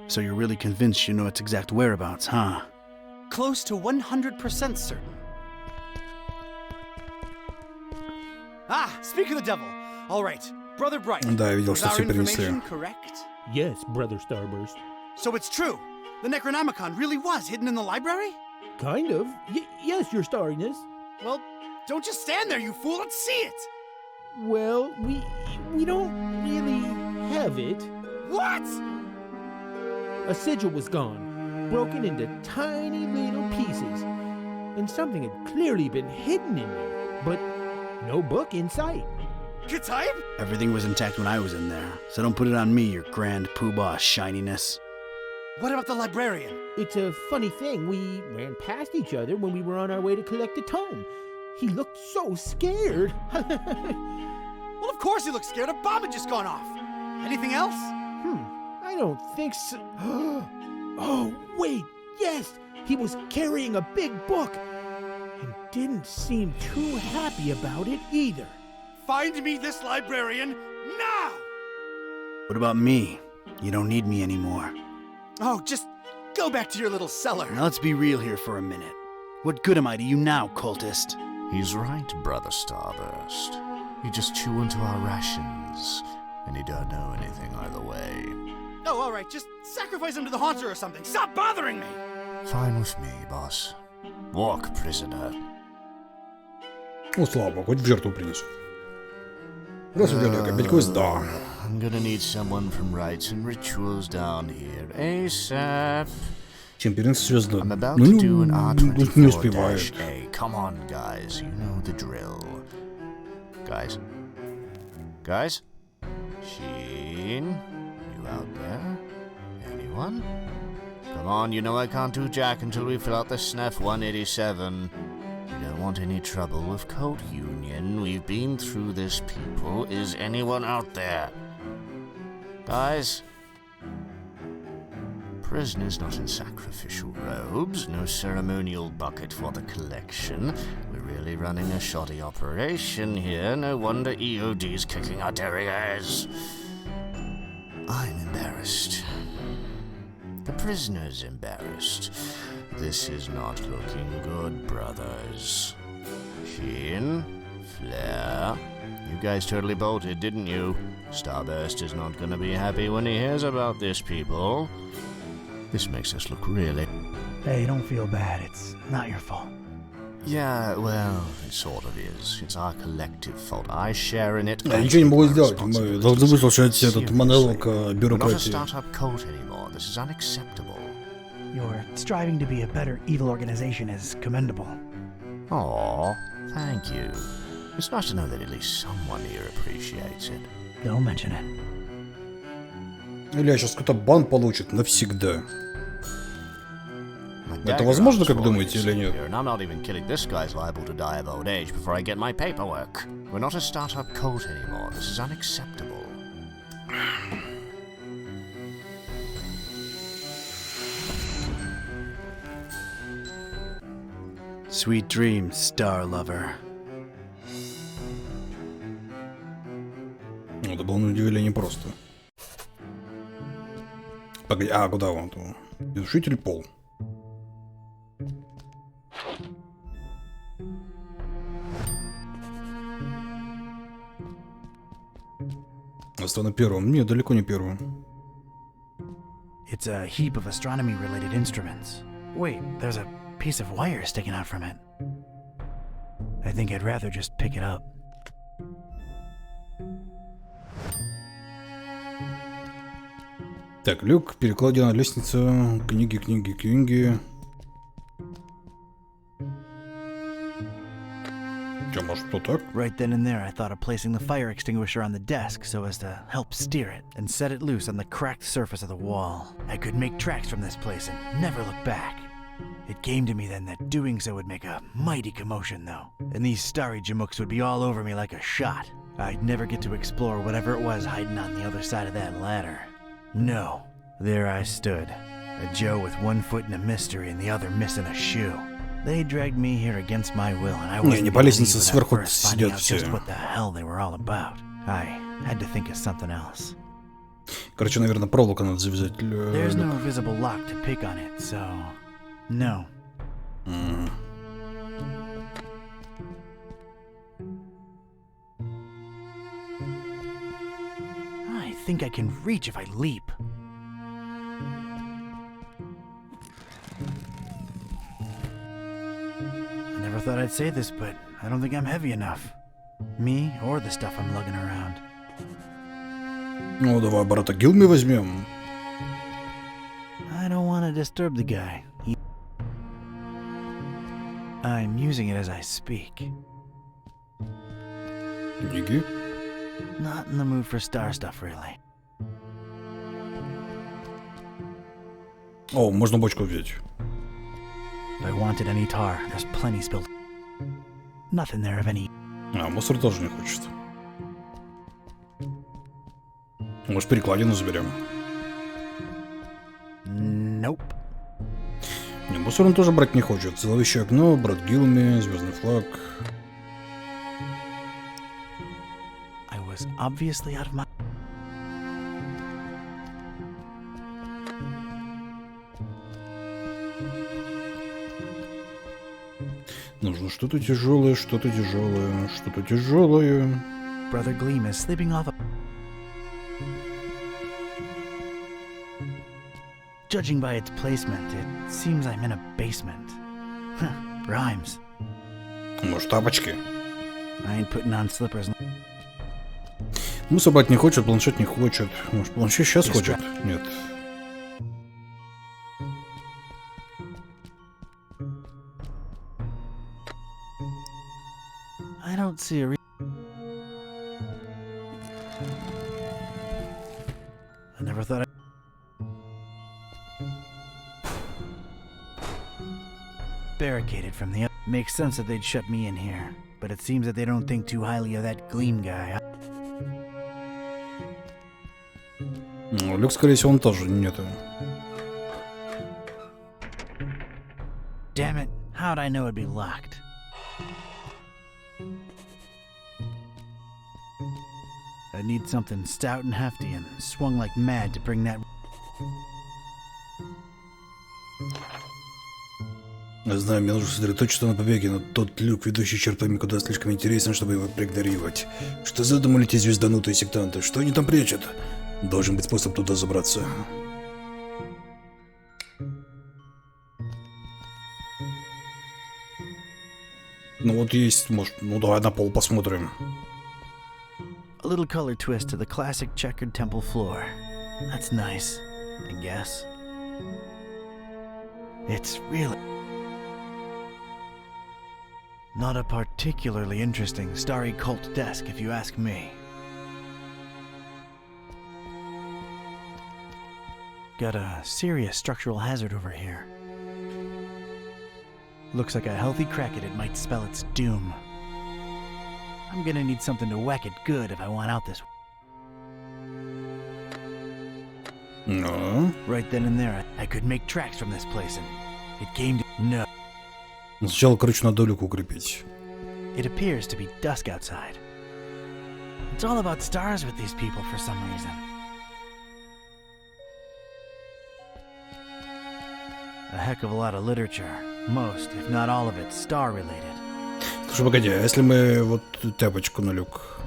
So you're really convinced you know its exact whereabouts, huh? Close to 100% certain. Ah, speak of the devil. All right, Brother Bright. Да, я видел, was что our все перенесли. information correct? Yes, Brother Starburst. So it's true. The Necronomicon really was hidden in the library? Kind of. Yes, your starriness. Well, don't just stand there, you fool. Let's see it. Well, we don't really have it. What? A sigil was gone, broken into tiny little pieces, and something had clearly been hidden in there, but no book in sight. Type? Everything was intact when I was in there, so don't put it on me, your grand poobah shininess. What about the librarian? It's a funny thing. We ran past each other when we were on our way to collect a tome. He looked so scared. Well, of course he looked scared. A bomb had just gone off. Anything else? I don't think so. Oh, wait, yes! He was carrying a big book and didn't seem too happy about it either. Find me this librarian now! What about me? You don't need me anymore. Oh, just go back to your little cellar. Now let's be real here for a minute. What good am I to you now, cultist? He's right, Brother Starburst. You just chew into our rations, and you don't know anything either way. Oh, all right, just sacrifice him to the haunter or something. Stop bothering me! Fine with me, boss. Walk, prisoner. Ну, слава богу, хоть в жертву принесу. Разве да. I'm gonna need someone from rites and rituals down here ASAP. Чемпионство звезда. I'm about Ну, to do an не успевает. R24-A. Come on, guys. You know the drill. Guys? Guys? Sheen? You out there? Anyone? Come on, you know I can't do jack until we fill out the SNF 187. You don't want any trouble with Code Union. We've been through this, people. Is anyone out there? Guys? Prisoners not in sacrificial robes, no ceremonial bucket for the collection. We're really running a shoddy operation here. No wonder EOD's kicking our derrieres. I'm embarrassed. The prisoner's embarrassed. This is not looking good, brothers. Sheen? Flair? You guys totally bolted, didn't you? Starburst is not gonna be happy when he hears about this, people. This makes us look really... Hey, don't feel bad. It's not your fault. Yeah, well, it sort of is. It's our collective fault. I share in it. Я ничего не могу сделать. Мы должны выслушать этот монолог бюрократии. We're not a startup cult anymore. This is unacceptable. Your striving to be a better evil organization is commendable. Aw, thank you. It's nice to know that at least someone here appreciates it. Don't mention it. Илья сейчас какой-то бан получит навсегда. Это возможно, как думаете, или нет? And I'm not even kidding. This guy's liable to die of old age before I get my paperwork. We're not a startup cult anymore. This is unacceptable. Sweet dreams, star lover. Ну, это было на удивление непросто. Погоди, куда он? Изучитель пол. Остался на первом. Нет, далеко не первым. It's a heap of astronomy-related instruments. Wait, there's a piece of wire sticking out from it. I think I'd rather just pick it up. Так, люк, перекладина, лестница, книги. Чё, может, что так? Right then and there, I thought of placing the fire extinguisher on the desk so as to help steer it and set it loose on the cracked surface of the wall. I could make tracks from this place and never look back. It came to me then that doing so would make a mighty commotion, though, and these starry jamooks would be all over me like a shot. I'd never get to explore whatever it was hiding on the other side of that ladder. No. There I stood, a Joe with one foot in a mystery and the other missing a shoe. They dragged me here against my will, and I wasn't able to leave without first finding out just what the hell they were all about. I had to think of something else. Короче, наверное, проволоку надо завязать. There's no visible lock to pick on it, so... No. I think I can reach if I leap. thought I'd say this, but I don't think I'm heavy enough. Me or the stuff I'm lugging around. Ну, давай брата Гилми возьмем. I don't want to disturb the guy. I'm using it as I speak. Книги? Not in the mood for star stuff, really. О, можно бочку взять. If I wanted any tar, there's plenty spilled. Nothing there of any. А, мусор тоже не хочет. Может, перекладину заберем? Nope. Не, мусор он тоже брать не хочет. Зловещее окно, брат Гилми, звездный флаг. I was obviously out of my... Нужно что-то тяжелое, что-то тяжелое, что-то тяжелое. Brother Gleam is sleeping off a... Judging by its placement, it seems I'm in a basement. Huh, rhymes. Может, тапочки? I ain't putting on slippers. Мусор брать не хочет, планшет не хочет. Может, планшет сейчас хочет? Нет. I don't see a I never thought barricaded from the... Makes sense that they'd shut me in here, but it seems that they don't think too highly of that Gleam guy. Ну, люк, скорее всего, он тоже нету. Damn it, how'd I know it'd be locked? I need something stout and hefty and swung like mad to bring that... Я знаю, мне нужно сосредоточиться на побеге, но тот люк, ведущий чертами куда слишком интересен, чтобы его проигнорировать. Что задумали эти звезданутые сектанты? Что они там прячут? Должен быть способ туда забраться. Ну вот есть, может, ну давай на пол посмотрим. A little color twist to the classic checkered temple floor. That's nice, I guess. It's really... not a particularly interesting starry cult desk, if you ask me. Got a serious structural hazard over here. Looks like a healthy crack at it might spell its doom. I'm gonna need something to whack it good if I want out this. No. Right then and there, I could make tracks from this place, and it came to... No. Сначала, короче, надо люк укрепить. It appears to be dusk outside. It's all about stars with these people for some reason. A heck of a lot of literature. Most, if not all of it, star-related. Слушай, погоди, а если мы вот тяпочку на люк?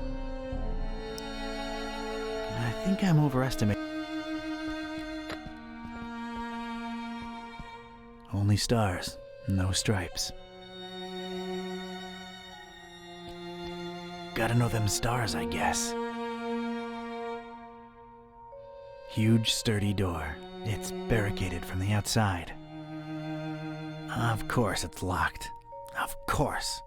I think I'm overestimating. Only stars, no stripes. Gotta know them stars, I guess. Huge, sturdy door. It's barricaded from the outside. Of course it's locked. Of course.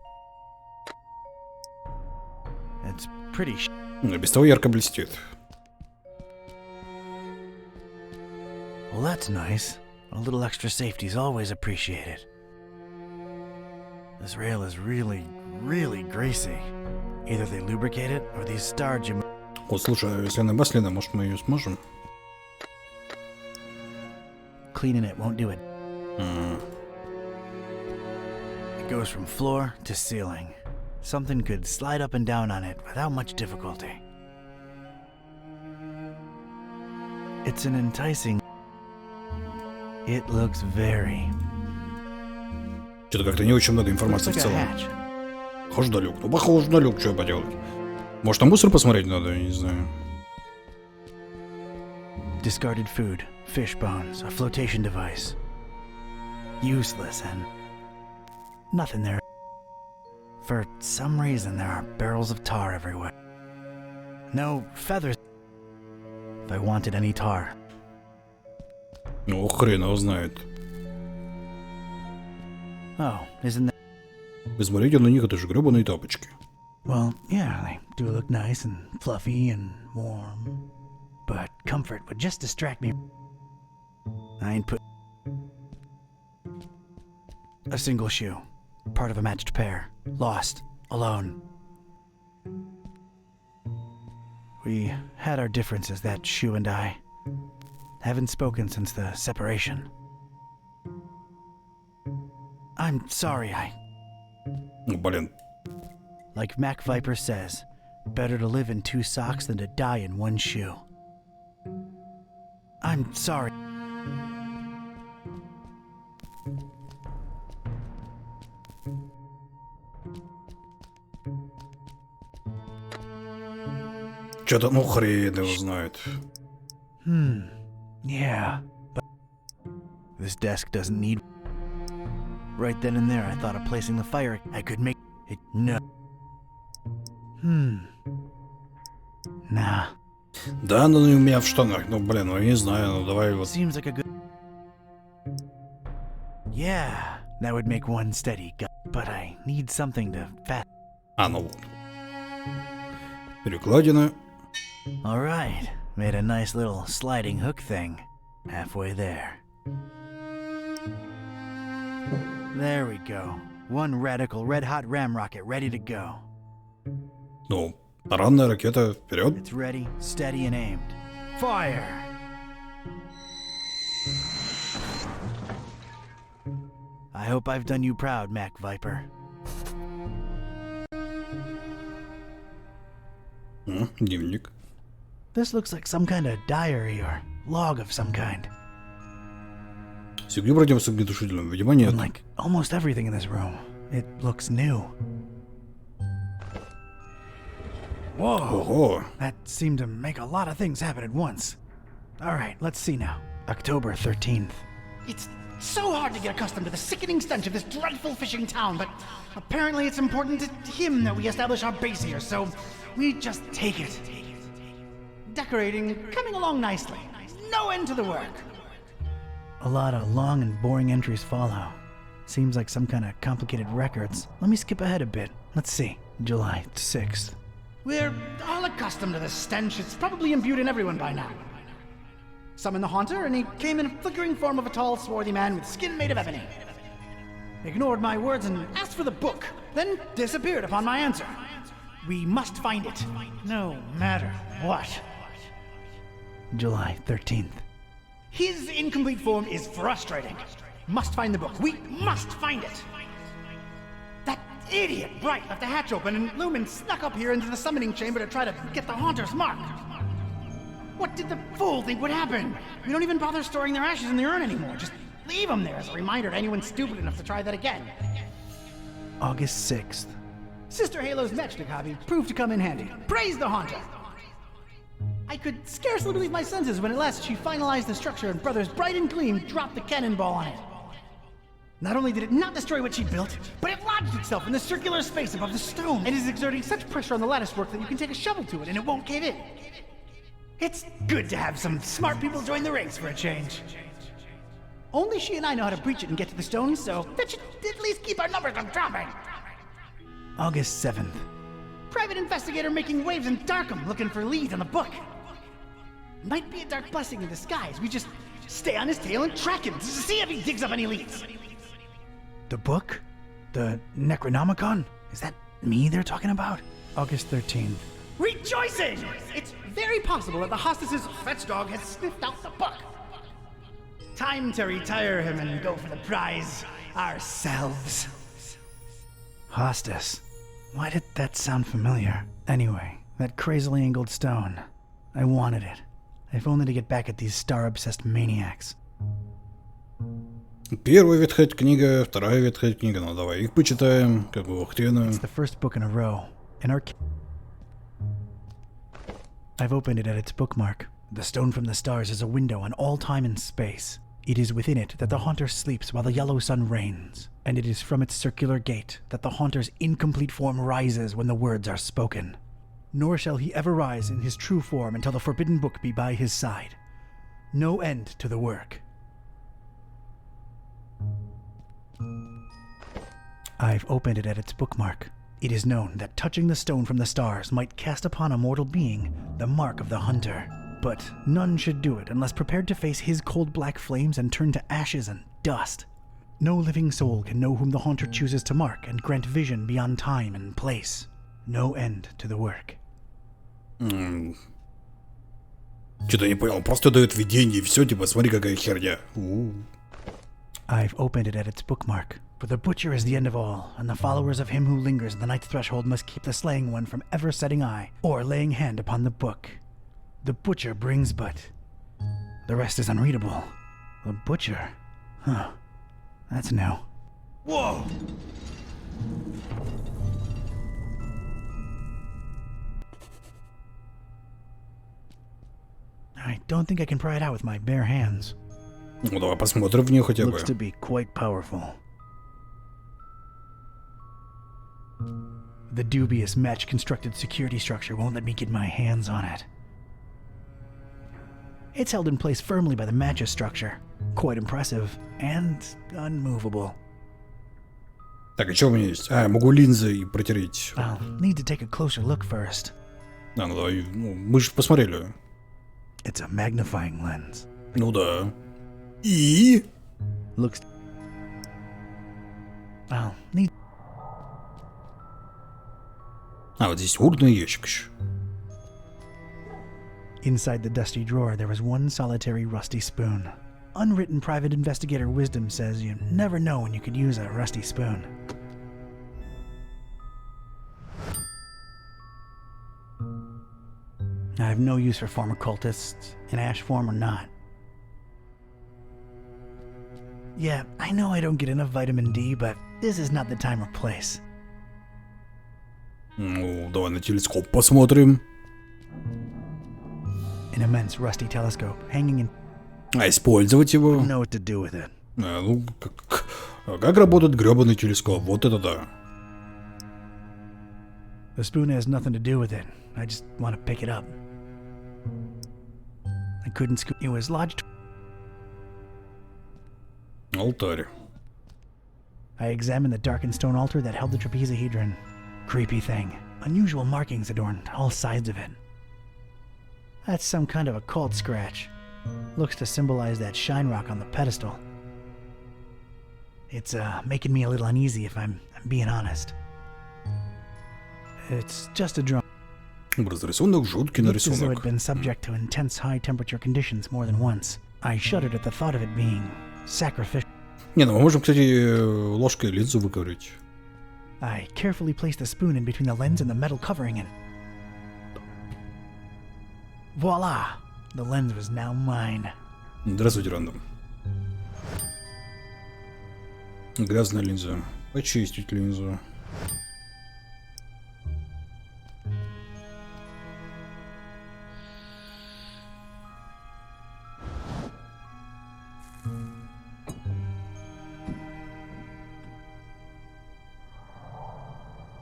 It's pretty Без того ярко блестит. Well, that's nice. A little extra safety is always appreciated. This rail is really, really greasy. Either they lubricate it, or these star gym... О, слушай, если она масляная, может, мы ее сможем? Cleaning it won't do it. It goes from floor to ceiling. Something could slide up and down on it without much difficulty. It's an enticing... It looks very... Что-то как-то не очень много информации в целом. Похож на люк. Ну, похож на люк, что поделать. Может, там мусор посмотреть надо, я не знаю. Discarded food, fish bones, a flotation device. Useless and... nothing there. For some reason, there are barrels of tar everywhere. No feathers. If I wanted any tar. Ну, хрен его знает. Oh, isn't that... Вы смотрите на них, это же гребаные тапочки. Well, yeah, they do look nice and fluffy and warm. But comfort would just distract me. I ain't put... A single shoe. Part of a matched pair. Lost. Alone. We had our differences, that shoe and I. Haven't spoken since the separation. I'm sorry, Ну, блин. Like Mac Viper says, better to live in 2 socks than to die in 1 shoe. I'm sorry. Чё-то, ну, хрен его знает. Yeah, but this desk doesn't need... Right then and there, I thought of placing the fire. I could make it... No. Nah. Да, но у меня в штанах. Ну, блин, ну, не знаю, ну, давай вот... Seems like a good... Yeah, that would make one steady. But I need something to fat... А, ну вот. Перекладина. Alright, made a nice little sliding hook thing. Halfway there. There we go. One radical red-hot ram rocket ready to go. Ну, ранная ракета, вперед. It's ready, steady, and aimed. Fire! I hope I've done you proud, Mac Viper. Дневник. This looks like some kind of diary or log of some kind. Всегда против с огнетушителем, видимо, нет. Like almost everything in this room, it looks new. Whoa! Ого! That seemed to make a lot of things happen at once. Alright, let's see now. October 13th. It's so hard to get accustomed to the sickening stench of this dreadful fishing town, but apparently it's important to him that we establish our base here, so we just take it. Decorating coming along nicely. No end to the work. A lot of long and boring entries follow. Seems like some kind of complicated records. Let me skip ahead a bit. Let's see. July 6th. We're all accustomed to the stench. It's probably imbued in everyone by now. Summon the Haunter, and he came in a flickering form of a tall, swarthy man with skin made of ebony. Ignored my words and asked for the book, then disappeared upon my answer. We must find it, no matter what. July 13th. His incomplete form is frustrating. Must find the book. We must find it. That idiot Bright left the hatch open and Lumen snuck up here into the summoning chamber to try to get the Haunter's mark. What did the fool think would happen? We don't even bother storing their ashes in the urn anymore. Just leave them there as a reminder to anyone stupid enough to try that again. August 6th. Sister Halo's matchstick hobby proved to come in handy. Praise the Haunter! I could scarcely believe my senses when at last she finalized the structure and Brothers Bright and Gleam dropped the cannonball on it. Not only did it not destroy what she built, but it lodged itself in the circular space above the stone and is exerting such pressure on the lattice work that you can take a shovel to it and it won't cave in. It's good to have some smart people join the ranks for a change. Only she and I know how to breach it and get to the stone, so that should at least keep our numbers from dropping. August 7th. Private investigator making waves in Darkham looking for leads on the book. Might be a dark blessing in disguise. We just stay on his tail and track him to see if he digs up any leads. The book? The Necronomicon? Is that me they're talking about? August 13th. Rejoicing! It's very possible that the hostess's fetch dog has sniffed out the book. Time to retire him and go for the prize ourselves. Hostess. Why did that sound familiar? Anyway, that crazily angled stone. I wanted it. If only to get back at these star-obsessed maniacs. Первая ветхая книга, вторая ветхая книга. Ну давай их почитаем, как бы вахтена. It's the first book in a row. In our... I've opened it at its bookmark. The stone from the stars is a window on all time and space. It is within it that the haunter sleeps while the yellow sun reigns, and it is from its circular gate that the haunter's incomplete form rises when the words are spoken. Nor shall he ever rise in his true form until the forbidden book be by his side. No end to the work. I've opened it at its bookmark. It is known that touching the stone from the stars might cast upon a mortal being the mark of the hunter. But none should do it unless prepared to face his cold black flames and turn to ashes and dust. No living soul can know whom the haunter chooses to mark and grant vision beyond time and place. No end to the work. Что-то не понял, просто дает видение и все, типа, смотри, какая херня. I've opened it at its bookmark. For the butcher is the end of all, and the followers of him who lingers at the night's threshold must keep the slaying one from ever setting eye or laying hand upon the book. The butcher brings but... The rest is unreadable. The butcher? Huh. That's new. Whoa! I don't think I can pry it out with my bare hands. Ну, давай посмотрим в нее хотя бы. Looks to be quite powerful. The dubious match-constructed security structure won't let me get my hands on it. It's held in place firmly by the match's structure. Quite impressive and unmovable. Так, а что у меня есть? А, я могу линзой протереть. I'll need to take a closer look first. А, ну давай, мы же посмотрели. It's a magnifying lens. Ну да. И? Looks... I'll need... А, вот здесь урный ящик еще. Inside the dusty drawer, there was one solitary rusty spoon. Unwritten private investigator wisdom says you never know when you could use a rusty spoon. I have no use for former cultists, in ash form or not. Yeah, I know I don't get enough vitamin D, but this is not the time or place. Ну, давай на телескоп посмотрим. An immense rusty telescope hanging in... А использовать его? Know what to do with it. А, ну, как работает грёбаный телескоп? Вот это да. The spoon has nothing to do with it. I just want to pick it up. I couldn't scoop... It was lodged... Алтарь. I examined the darkened stone altar that held the trapezohedron. Creepy thing. Unusual markings adorned all sides of it. That's some kind of occult scratch. Looks to symbolize that shine rock on the pedestal. It's making me a little uneasy if I'm being honest. It's just a drawing. Рисунок, жуткий Looks as though нарисунок. it'd been subject to intense high temperature conditions more than once. I shuddered at the thought of it being sacrificial. Не, ну мы можем, кстати, ложкой линзу выковырять. I carefully placed the spoon in between the lens and the metal covering it. Voila! The lens was now mine. Здравствуйте, рандом. Грязная линза. Почистить линзу.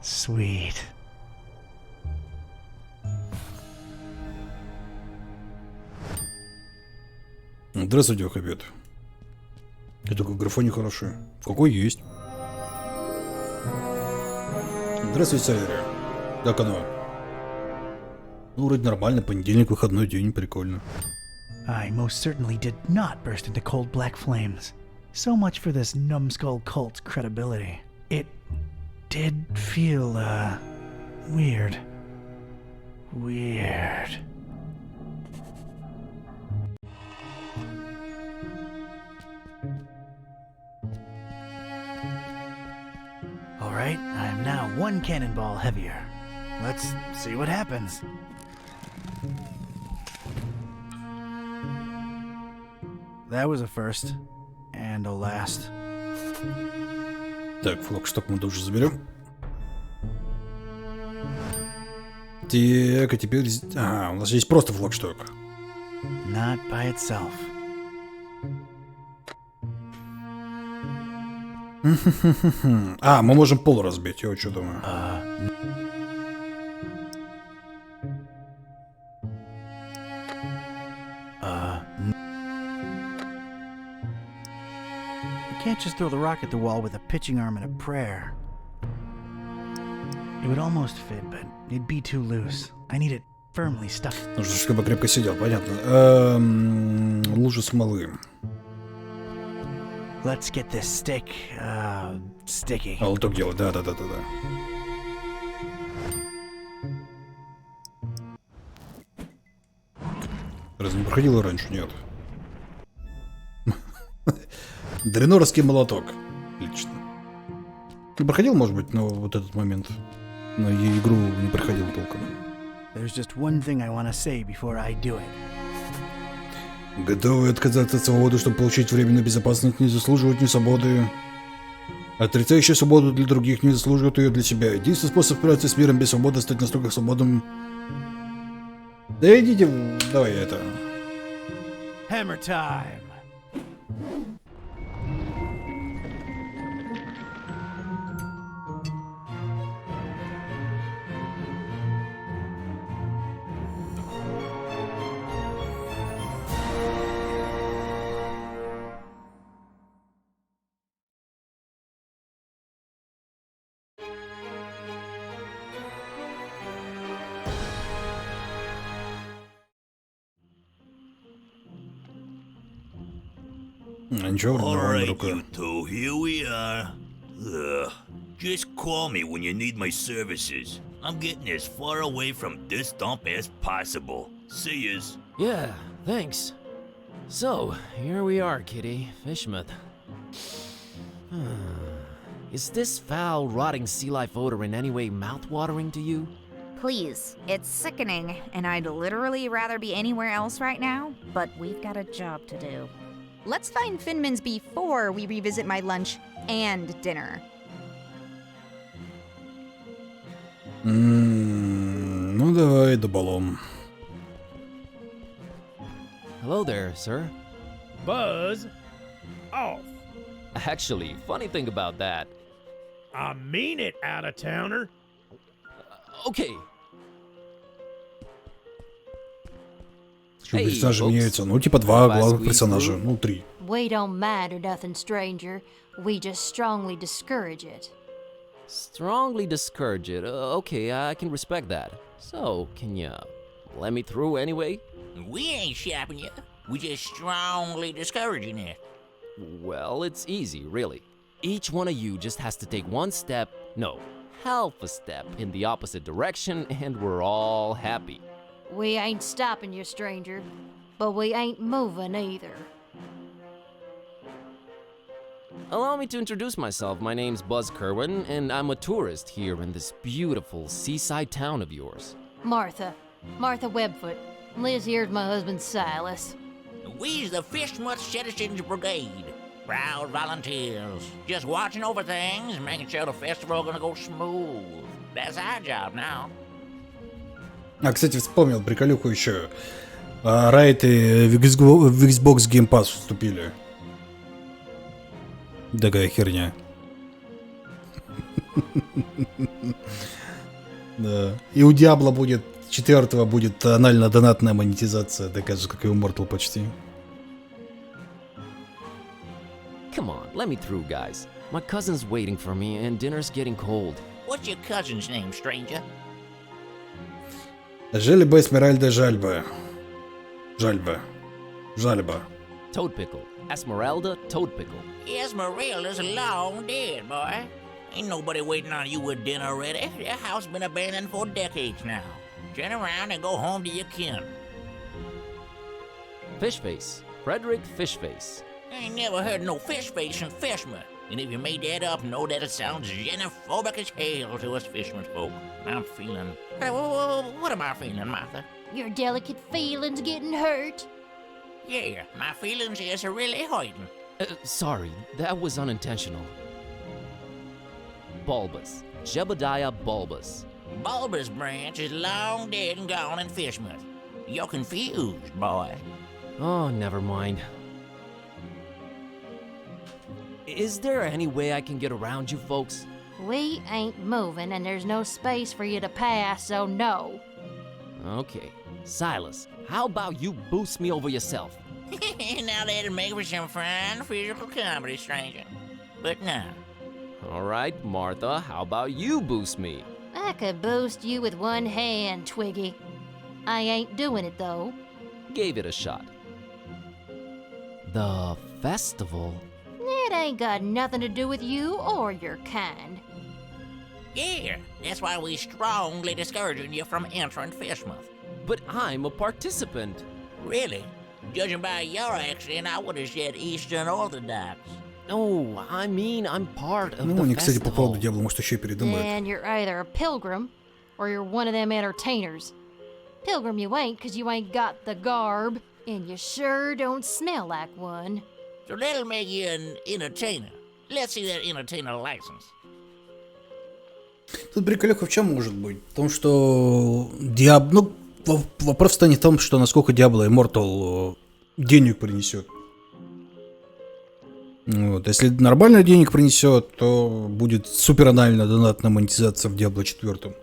Sweet. Здравствуйте, Хоббит. Я только в графоне хороший. Какой есть? Здравствуйте, Савери. Как оно? Ну, вроде нормально, понедельник, выходной день, прикольно. I most certainly did not burst into cold black flames. So much for this numbskull cult's credibility. It did feel, weird. Weird. Alright, I'm now one cannonball heavier. Let's see what happens. That was a first. And a last. Так, флагшток мы тоже заберем. Так, а теперь... Ага, у нас здесь просто флагшток. Not by itself. А, мы можем пол разбить, я вот что думаю. You can't just throw the rock at the wall with a pitching arm and a prayer. It would almost fit, but it'd be too loose. I need it firmly stuck. Нужно, чтобы крепко сидел, понятно. Лужа смолы. Let's get this stick, sticky. А, лоток делать, да. Разве не проходило раньше? Нет. Дренорский молоток. Отлично. Ты проходил, может быть, но вот этот момент? Но я игру не проходил толком. There's just one thing I want to say before I do it. Готовы отказаться от свободы, чтобы получить временную безопасность, не заслуживают ни свободы. Отрицающие свободу для других не заслуживают ее для себя. Единственный способ справиться с миром без свободы — стать настолько свободным. Да идите, давай это. Hammer time. Alright, you two, here we are. Just call me when you need my services. I'm getting as far away from this dump as possible. See yous. Yeah, thanks. So, here we are, Kitty. Fishmouth. Is this foul, rotting sea life odor in any way mouth-watering to you? Please, it's sickening, and I'd literally rather be anywhere else right now, but we've got a job to do. Let's find Finman's before we revisit my lunch and dinner. Ну давай, добалом. Hello there, sir. Buzz off. Actually, funny thing about that. I mean it, out-of-towner. Okay. Персонажи меняются, ну типа два главных персонажа, ну 3. We don't mind or nothing, stranger. We just strongly discourage it. Strongly discourage it. Okay, I can respect that. So, can you let me through anyway? We ain't shopping you. We just strongly discouraging it. Well, it's easy, really. Each one of you just has to take one step, no, half a step in the opposite direction, and we're all happy. We ain't stopping you, stranger, but we ain't moving either. Allow me to introduce myself. My name's Buzz Kerwin, and I'm a tourist here in this beautiful seaside town of yours. Martha Webfoot. Liz here's my husband Silas. We's the Fishmouth Citizens Brigade. Proud volunteers. Just watching over things, making sure the festival gonna go smooth. That's our job now. А, кстати, вспомнил приколюху еще. Райты в Xbox Game Pass вступили. Такая херня. Да. И у Диабло будет 4-го будет анально-донатная монетизация, такая же, как и у Mortal почти. Come on, let me through, guys. My cousin's waiting for me, and dinner's getting cold. What's your cousin's name, stranger? Жальба Эсмеральда Жальба. Жальба. Toadpickle. Esmeralda Toadpickle. Esmeralda's long dead, boy. Ain't nobody waiting on you with dinner ready. Your house been abandoned for decades now. Turn around and go home to your kin. Fishface. Frederick Fishface. I ain't never heard no Fishface in Fishmouth. And if you made that up, know that it sounds xenophobic as hell to us Fishmouth folk. I'm feeling... what am I feeling, Martha? Your delicate feelings getting hurt? Yeah, my feelings is really hurting. Sorry, that was unintentional. Bulbous. Jebediah Bulbous. Bulbous branch is long dead and gone in Fishmouth. You're confused, boy. Oh, never mind. Is there any way I can get around you folks? We ain't moving, and there's no space for you to pass, so no. Okay. Silas, how about you boost me over yourself? Now that'll make for some fine physical comedy, stranger. But no. Alright, Martha, how about you boost me? I could boost you with one hand, Twiggy. I ain't doing it, though. Gave it a shot. The festival? It ain't got nothing to do with you or your kind. Yeah, that's why we strongly discouraging you from entering Fishmouth. But I'm a participant. Really? Judging by your accent, I would have said Eastern Orthodox. No, I mean I'm part of Ну, the они, кстати, по festival. поводу Диабло, может, еще и передумают. Then you're either a pilgrim, or you're one of them entertainers. Pilgrim you ain't, 'cause you ain't got the garb, and you sure don't smell like one. So that'll make you an entertainer. Let's see that entertainer license. Тут приколюха в чем может быть? В том, что Диабло... Ну, вопрос-то не в том, что насколько Диабло Immortal денег принесет. Вот. Если нормально денег принесет, то будет супер анальная донатная монетизация в Diablo 4.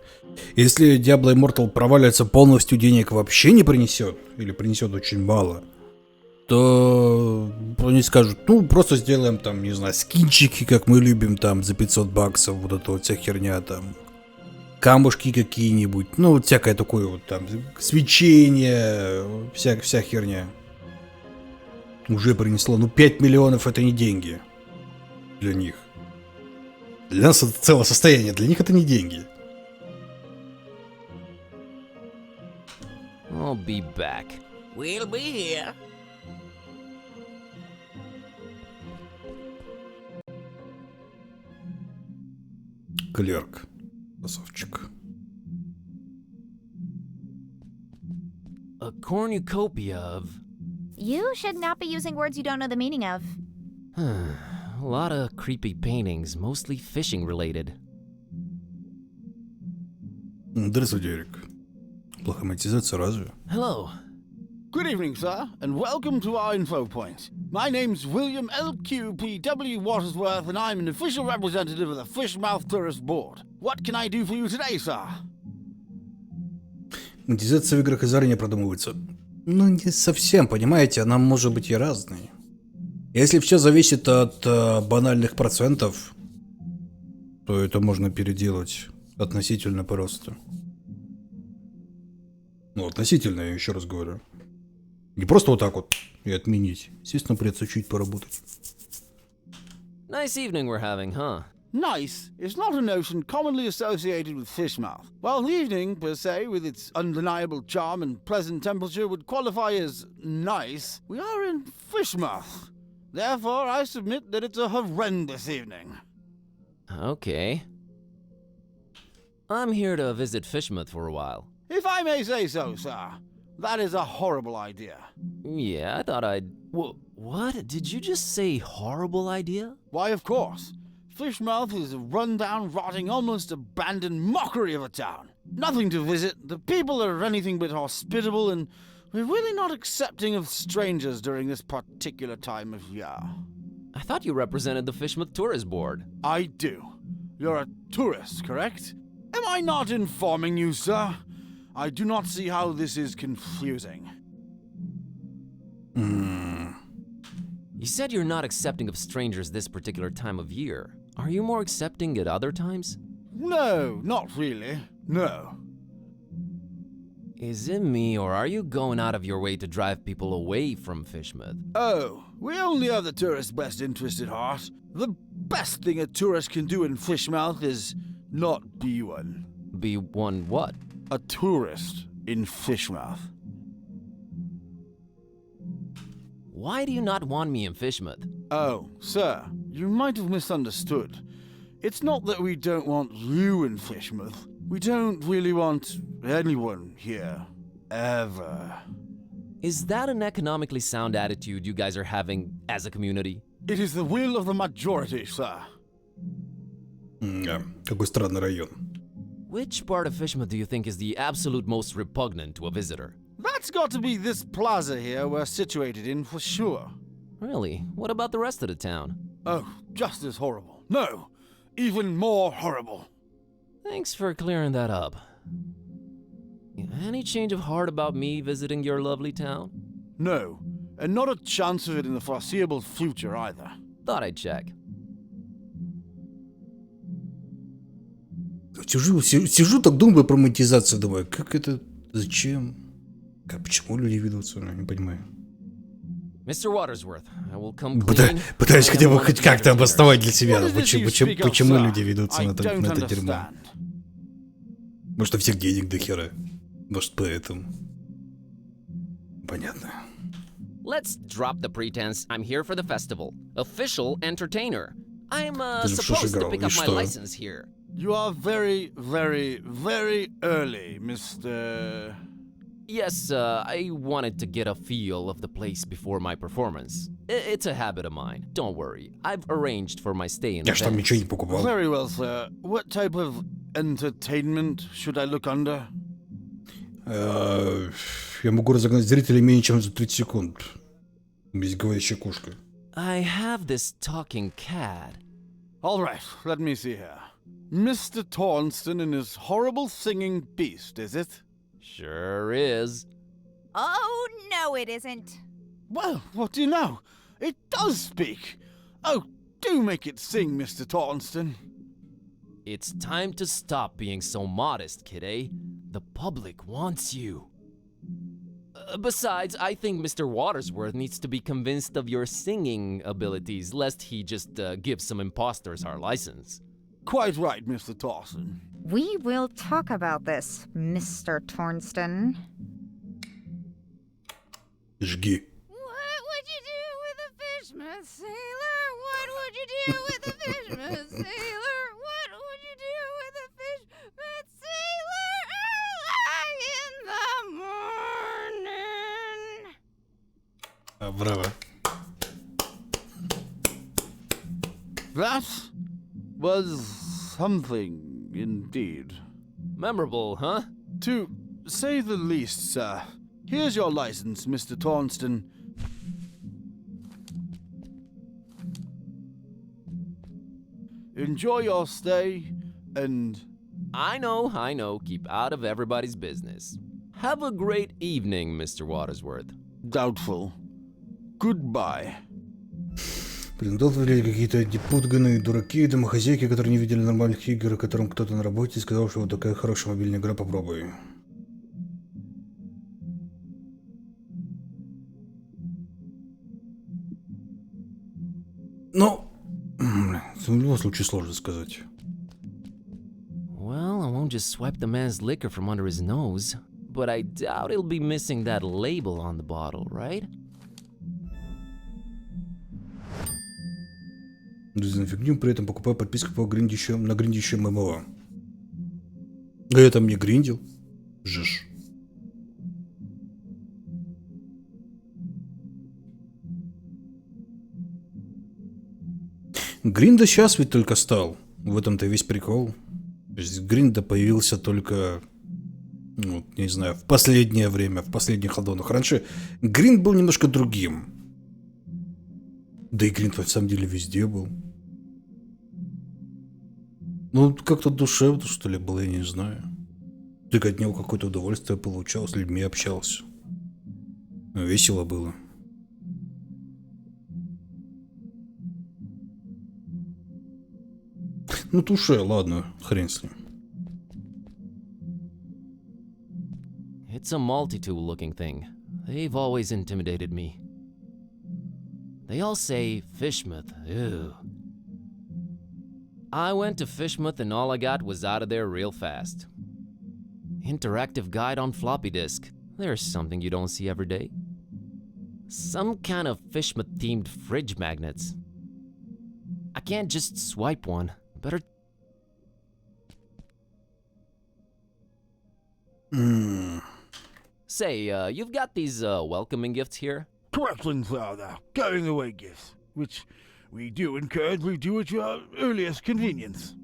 Если Diablo Immortal провалится полностью, денег вообще не принесет, или принесет очень мало, то они скажут, ну, просто сделаем там, не знаю, скинчики, как мы любим, там, за $500, вот эта вот вся херня, там, камушки какие-нибудь, ну, вот всякое такое вот, там, свечение, вся херня. Уже принесло, ну, 5 миллионов это не деньги для них. Для нас это целое состояние, для них это не деньги. I'll be back. We'll be here. Клерк. Красавчик. A cornucopia of... You should not be using words you don't know the meaning of. A lot of creepy paintings, mostly fishing related. Здравствуй, Дерек. Плохая монетизация, разве? Hello. Good evening, sir, and welcome to our info point. My name's William L.Q.P.W. Watersworth, and I'm an official representative of the Fishmouth Tourist Board. What can I do for you today, sir? Монетизация в играх и заранее продумывается. Ну, не совсем, понимаете, она может быть и разной. Если все зависит от банальных процентов, то это можно переделать относительно просто. Ну, относительно, я еще раз говорю. Не просто вот так вот и отменить. Естественно, придется чуть поработать. Nice evening we're having, huh? Nice is not a notion commonly associated with Fishmouth. While the evening, per se, with its undeniable charm and pleasant temperature, would qualify as nice, we are in Fishmouth. Therefore, I submit that it's a horrendous evening. Okay. I'm here to visit Fishmouth for a while. If I may say so, sir, that is a horrible idea. Yeah, I thought I'd... What? Did you just say horrible idea? Why, of course. Fishmouth is a run-down, rotting, almost abandoned mockery of a town. Nothing to visit, the people are anything but hospitable, and we're really not accepting of strangers during this particular time of year. I thought you represented the Fishmouth Tourist Board. I do. You're a tourist, correct? Am I not informing you, sir? I do not see how this is confusing. You said you're not accepting of strangers this particular time of year. Are you more accepting at other times? No, not really. No. Is it me, or are you going out of your way to drive people away from Fishmouth? Oh, we only have the tourist's best interest at heart. The best thing a tourist can do in Fishmouth is not be one. Be one what? A tourist in Fishmouth. Why do you not want me in Fishmouth? Oh, sir, you might have misunderstood. It's not that we don't want you in Fishmouth. We don't really want anyone here. Ever. Is that an economically sound attitude you guys are having as a community? It is the will of the majority, sir. Какой странный район. Which part of Fishmouth do you think is the absolute most repugnant to a visitor? That's got to be this plaza here we're situated in for sure. Really? What about the rest of the town? Oh, just as horrible. No, even more horrible. Thanks for clearing that up. Any change of heart about me visiting your lovely town? No, and not a chance of it in the foreseeable future either. Thought I'd check. Сижу так думаю про монетизацию, думаю, как это, зачем, почему люди ведутся, я не понимаю. Mr. Watersworth, I will come clean. Пытаюсь хотя бы хоть как-то обосновать для себя, почему люди ведутся на это дерьмо. Может, у всех денег до хера. Может, поэтому. Понятно. Let's drop the pretense I'm here for the festival. Official entertainer. I'm supposed to pick up my license here. You are very, very, very early, Mr. Yes, I wanted to get a feel of the place before my performance. It's a habit of mine. Don't worry. I've arranged for my stay in the Я ж там ничего не покупал. Very well, sir. What type of entertainment should I look under? Я могу разогнать зрителей менее чем за 30 секунд. Без говорящая кошка. I have this talking cat. All right, let me see here. Mr. Tornston and his horrible singing beast, is it? Sure is. Oh, no, it isn't. Well, what do you know? It does speak. Oh, do make it sing, Mr. Tornston. It's time to stop being so modest, kidday. The public wants you. Besides, I think Mr. Watersworth needs to be convinced of your singing abilities, lest he just give some imposters our license. Quite right, Mr. Tornston. We will talk about this, Mr. Tornston. Жги. What would you do with a fishman sailor? What would you do with a fishman sailor? What would you do with a fishman sailor early in the morning? Браво. That was something indeed. Memorable, huh? To say the least, sir. Here's your license, Mr. Tornston. Enjoy your stay, and... I know. Keep out of everybody's business. Have a great evening, Mr. Watersworth. Doubtful. Goodbye. Блин, долго ли какие-то непутганные дураки и домохозяйки, которые не видели нормальных игр, которым кто-то на работе сказал, что вот такая хорошая мобильная игра, попробуй. Ну, в любом случае сложно сказать. Well, I won't just swipe the man's liquor from under his nose, but I doubt he'll be missing that label on the bottle, right? За фигню, при этом покупаю подписку по на гриндище ММО. А я там не гриндил. Жиж. Гринда сейчас ведь только стал. В этом-то весь прикол. То есть гринда появился только, ну, не знаю, в последнее время, в последних аддонах. Раньше гринд был немножко другим. Да и гринд на самом деле везде был. Ну, как-то душевно, что ли, было, я не знаю. Только от него какое-то удовольствие получал, с людьми общался. Весело было. Ну, туше, ладно, хрен с ним. It's a multi-tool-looking thing. They've always intimidated me. They all say Fishmouth, ew. I went to Fishmouth and all I got was out of there real fast. Interactive guide on floppy disk. There's something you don't see every day. Some kind of Fishmouth-themed fridge magnets. I can't just swipe one. Better... Say, you've got these welcoming gifts here? Correctly, Father. Going away gifts, which we do encourage do at your earliest convenience.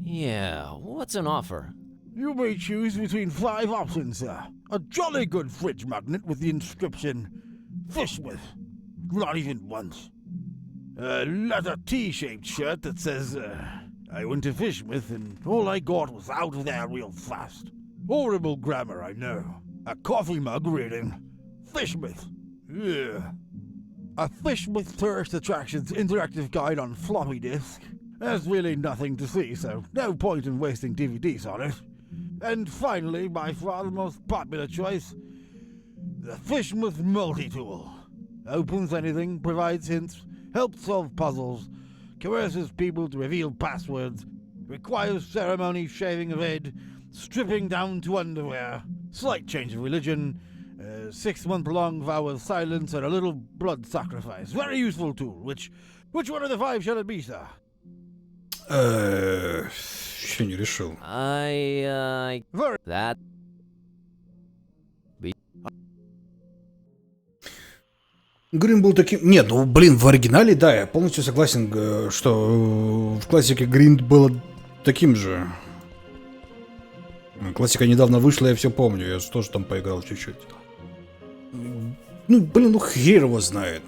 Yeah, what's an offer? You may choose between 5 options, sir. A jolly good fridge magnet with the inscription Fishmouth. Not even once. A leather T-shaped shirt that says, I went to Fishmouth and all I got was out of there real fast. Horrible grammar, I know. A coffee mug reading, Fishmouth. Yeah. A Fishmouth Tourist Attractions interactive guide on floppy disk. There's really nothing to see, so no point in wasting DVDs on it. And finally, by far the most popular choice, the Fishmouth Multi-Tool. Opens anything, provides hints, helps solve puzzles, coerces people to reveal passwords, requires ceremony, shaving of head, stripping down to underwear, slight change of religion, 6-month-long vow of silence, and a little blood sacrifice. Very useful tool. Which one of the 5 shall it be, sir? Еще не решил. That... Грин был таким... Нет, ну, блин, в оригинале, да, я полностью согласен, что в классике Грин было таким же. Классика недавно вышла, я все помню, я тоже там поиграл чуть-чуть. Ну, блин, ну хер его знает.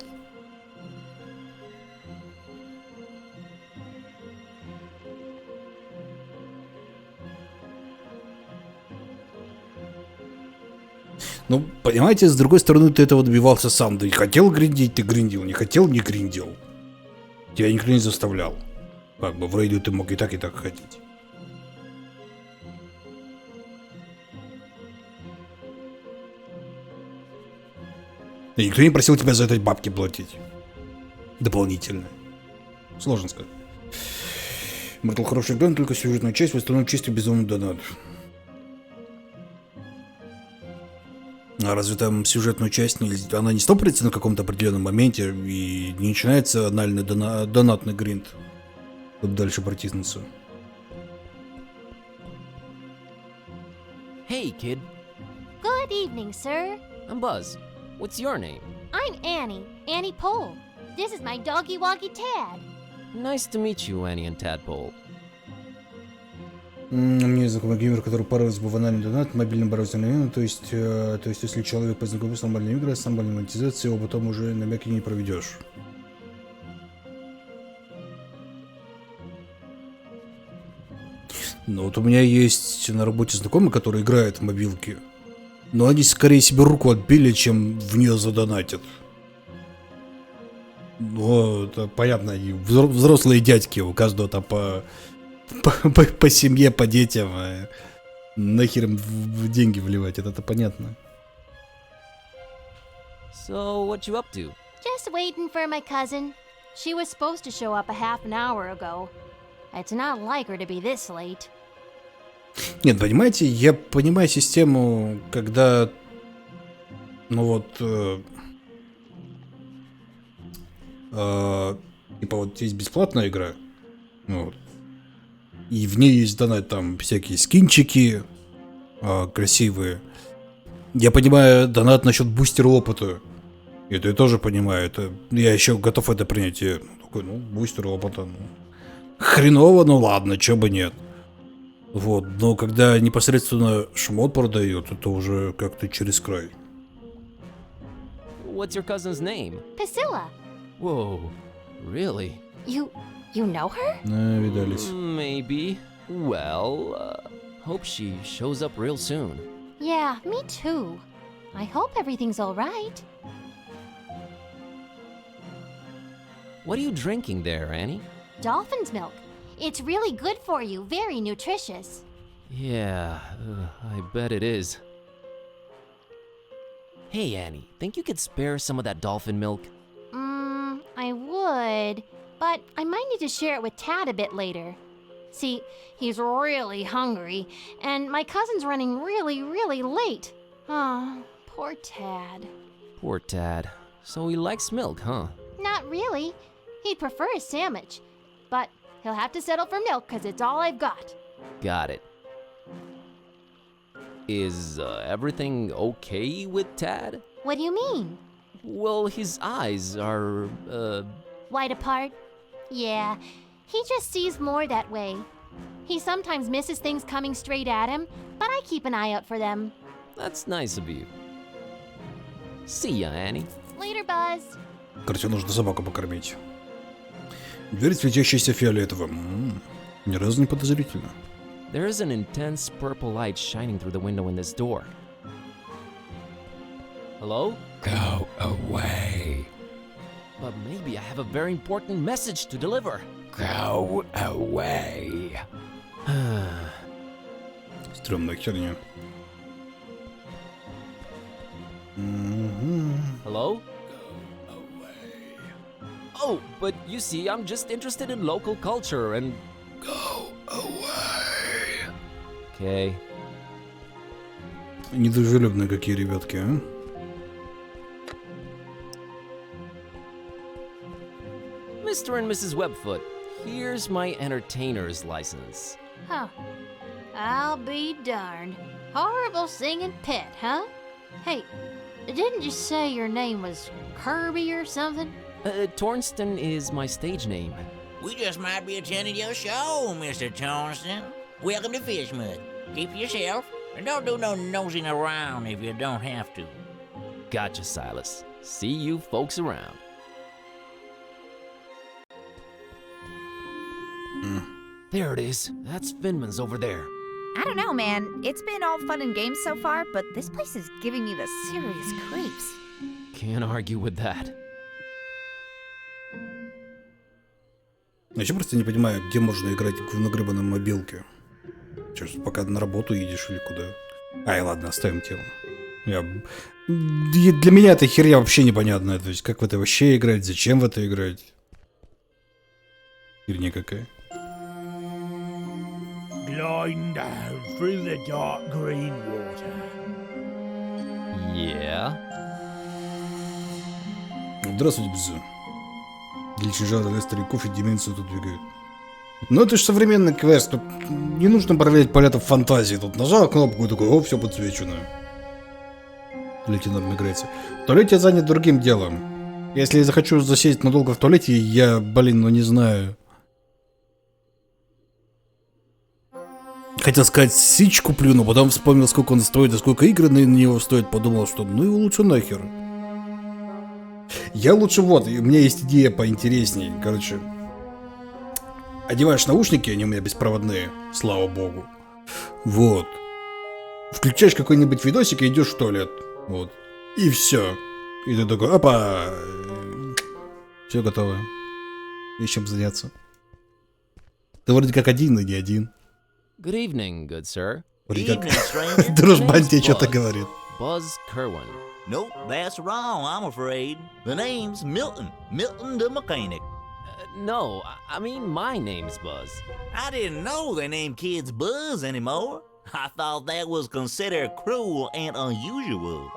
Ну, понимаете, с другой стороны, ты этого добивался сам. Ты хотел гриндить, ты гриндил. Не хотел, не гриндил. Тебя никто не заставлял. Как бы в рейду ты мог и так ходить. И никто не просил тебя за это бабки платить. Дополнительно. Сложно сказать. Мортал хороший игра, только сюжетную часть, в остальном чисто безумный донат. А разве там сюжетную часть, она не стопорится на каком-то определенном моменте и не начинается анальный донатный гринд, чтобы дальше протиснуться? Hey, kid. Good evening, sir. I'm Buzz. What's your name? I'm Annie, Annie Pole. This is my doggy-woggy Tad. Nice to meet you, Annie and Tadpole. Мне знакомый геймер, который пару раз был в анальный донат, мобильным браузером, то есть если человек познакомился с нормальной игрой, с нормальной монетизацией, его потом уже на мяке не проведешь. Ну вот у меня есть на работе знакомые, которые играют в мобилки, но они скорее себе руку отбили, чем в нее задонатят. Ну, это понятно, они взрослые дядьки, у каждого там по семье, по детям. Нахер им в деньги вливать, это понятно. So, what you up to? Just waiting for my cousin. She was supposed to show up a half an hour ago. It's not like her to be this late. Нет, понимаете, я понимаю систему, когда, ну вот, типа вот есть бесплатная игра, вот, и в ней есть донат, там всякие скинчики красивые. Я понимаю донат насчет бустера опыта. Это я тоже понимаю. Это я еще готов это принять. Я такой, ну, бустер опыта. Ну, хреново, ну ладно, чё бы нет. Вот, но когда непосредственно шмот продают, это уже как-то через край. What's your cousin's name? Priscilla. Whoa, really? You know her? Видались. Maybe. Well, hope she shows up real soon. Yeah, me too. I hope everything's all right. What are you drinking there, Annie? Dolphin's milk. It's really good for you, very nutritious. Yeah, I bet it is. Hey, Annie, think you could spare some of that dolphin milk? I would, but I might need to share it with Tad a bit later. See, he's really hungry, and my cousin's running really late. Oh, poor Tad. Poor Tad. So he likes milk, huh? Not really. He'd prefer a sandwich, but he'll have to settle for milk because it's all I've got. Got it. Is everything okay with Tad? What do you mean? Well, his eyes are, Wide apart? Yeah, he just sees more that way. He sometimes misses things coming straight at him, but I keep an eye out for them. That's nice of you. See ya, Annie. Later, Buzz. Короче, нужно собаку покормить. Дверь, светящаяся фиолетовым. Ни разу не подозрительно. There is an intense purple light shining through the window in this door. Hello? Go away. But maybe I have a very important message to deliver. Go away. Стрёмная херня. Hello? Oh, but you see, I'm just interested in local culture and... Go away. Okay. Недружелюбные какие ребятки, а? Mr. and Mrs. Webfoot, here's my entertainer's license. Huh. I'll be darned. Horrible singing pet, huh? Hey, didn't you say your name was Kirby or something? Tornston is my stage name. We just might be attending your show, Mr. Tornston. Welcome to Fishmouth. Keep yourself, and don't do no nosing around if you don't have to. Gotcha, Silas. See you folks around. There it is. That's Finman's over there. I don't know, man. It's been all fun and games so far, but this place is giving me the serious creeps. Can't argue with that. Я еще просто не понимаю, где можно играть в игры на мобилке. Сейчас пока на работу едешь или куда. Ай, ладно, оставим тему. Для меня эта херня вообще непонятная. То есть, как в это вообще играть, зачем в это играть. Херня какая. Gliding down through the dark green water. Yeah. Здравствуйте, Бзу. Личный жанр для стариков и деменцию тут двигает. Ну это же современный квест. Тут не нужно проверять полетов фантазии. Тут нажал кнопку и такой, о, все подсвечено. В туалете норм играется. В туалете я занят другим делом. Если я захочу засесть надолго в туалете, я, ну не знаю. Хотел сказать, сич куплю, но потом вспомнил, сколько он стоит, и сколько игры на него стоит. Подумал, что ну его лучше нахер. Я лучше вот, у меня есть идея поинтереснее. Короче, одеваешь наушники, они у меня беспроводные, слава богу. Вот. Включаешь какой-нибудь видосик и идешь в туалет. Вот. И все. И ты такой, опа. Все готово. Есть чем заняться. Ты вроде как один, но не один. Good evening, good sir. Вроде как дружбан тебе что-то говорит. Buzz Kerwin. Nope, that's wrong, I'm afraid. The name's Milton. Milton the mechanic. No, I mean my name's Buzz. I didn't know they named kids Buzz anymore. I thought that was considered cruel and unusual.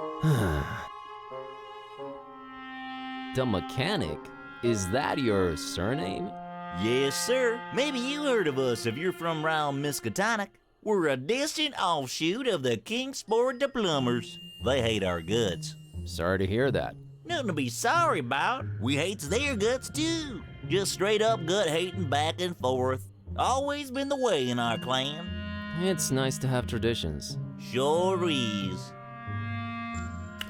The mechanic? Is that your surname? Yes, sir. Maybe you heard of us if you're from round Miskatonic. We're a distant offshoot of the Kingsport the Plumbers. They hate our guts. Sorry to hear that. Nothing to be sorry about. We hates their guts too. Just straight up gut hating back and forth. Always been the way in our clan. It's nice to have traditions. Sure is.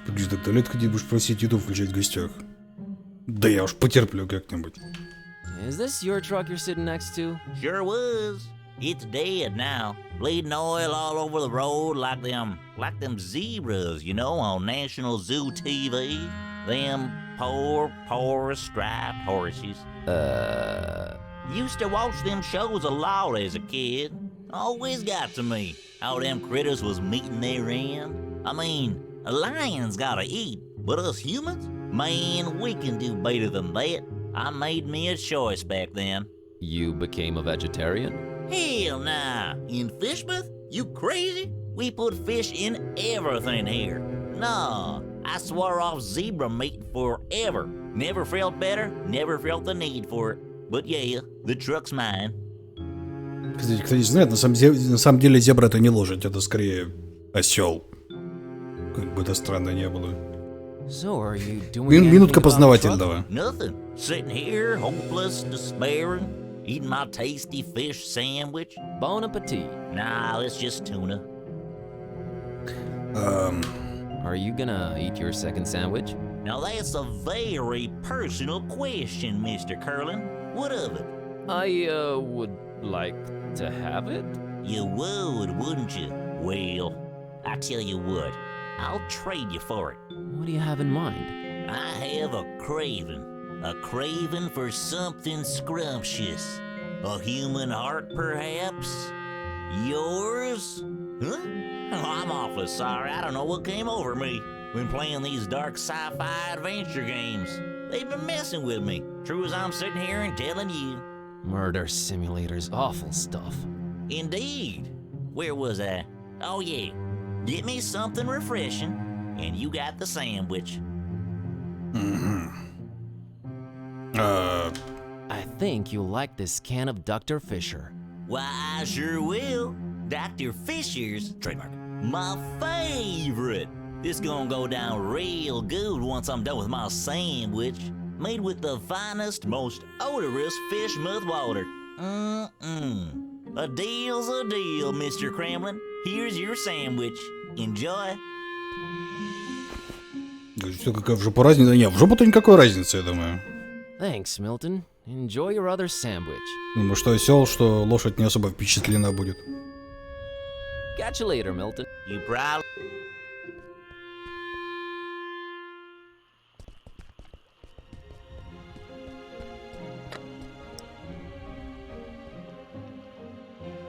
Погоди, так туалет, где будешь просить еду включать в гостях? Да я уж потерплю как-нибудь. Is this your truck you're sitting next to? Sure was. It's dead now. Bleeding oil all over the road like them zebras, you know, on National Zoo TV. Them poor striped horses. Used to watch them shows a lot as a kid. Always got to me how them critters was meeting their end. I mean, a lion's gotta eat, but us humans? Man, we can do better than that. I made me a choice back then. You became a vegetarian? Hell nah. In Fishmouth? You crazy? We put fish in everything here. Nah, I swore off zebra meat forever. Never felt better, never felt the need for it. But yeah, the truck's mine. Кстати, кто не знает, на самом деле зебра это не лошадь, это скорее осел. Как бы это странно не было. So are you doing Минутка познавательного. Nothing. Sitting here, hopeless, despairing, eating my tasty fish sandwich. Bon appetit. Nah, it's just tuna. Are you gonna eat your second sandwich? Now that's a very personal question, Mr. Curlin. What of it? I would like to have it. You would, wouldn't you? Well, I tell you what, I'll trade you for it. What do you have in mind? I have a craving for something scrumptious. A human heart, perhaps? Yours? Huh? Oh, I'm awfully sorry. I don't know what came over me when playing these dark sci-fi adventure games. They've been messing with me, true as I'm sitting here and telling you. Murder simulators, awful stuff. Indeed. Where was I? Oh yeah. Get me something refreshing, and you got the sandwich. I think you'll like this can of Dr. Fisher. Why, I sure will. Dr. Fisher's, trademark, my favorite. This gonna go down real good once I'm done with my sandwich. Made with the finest, most odorous fish mouth water. A deal's a deal, Mr. Kremlin. Here's your sandwich. Enjoy. Что, какая в жопу разница? Не, в жопу-то никакой разницы, я думаю. Thanks, Milton. Enjoy your other sandwich. Думаю, что осел, что лошадь не особо впечатлена будет. Catch you later, Milton. You probably...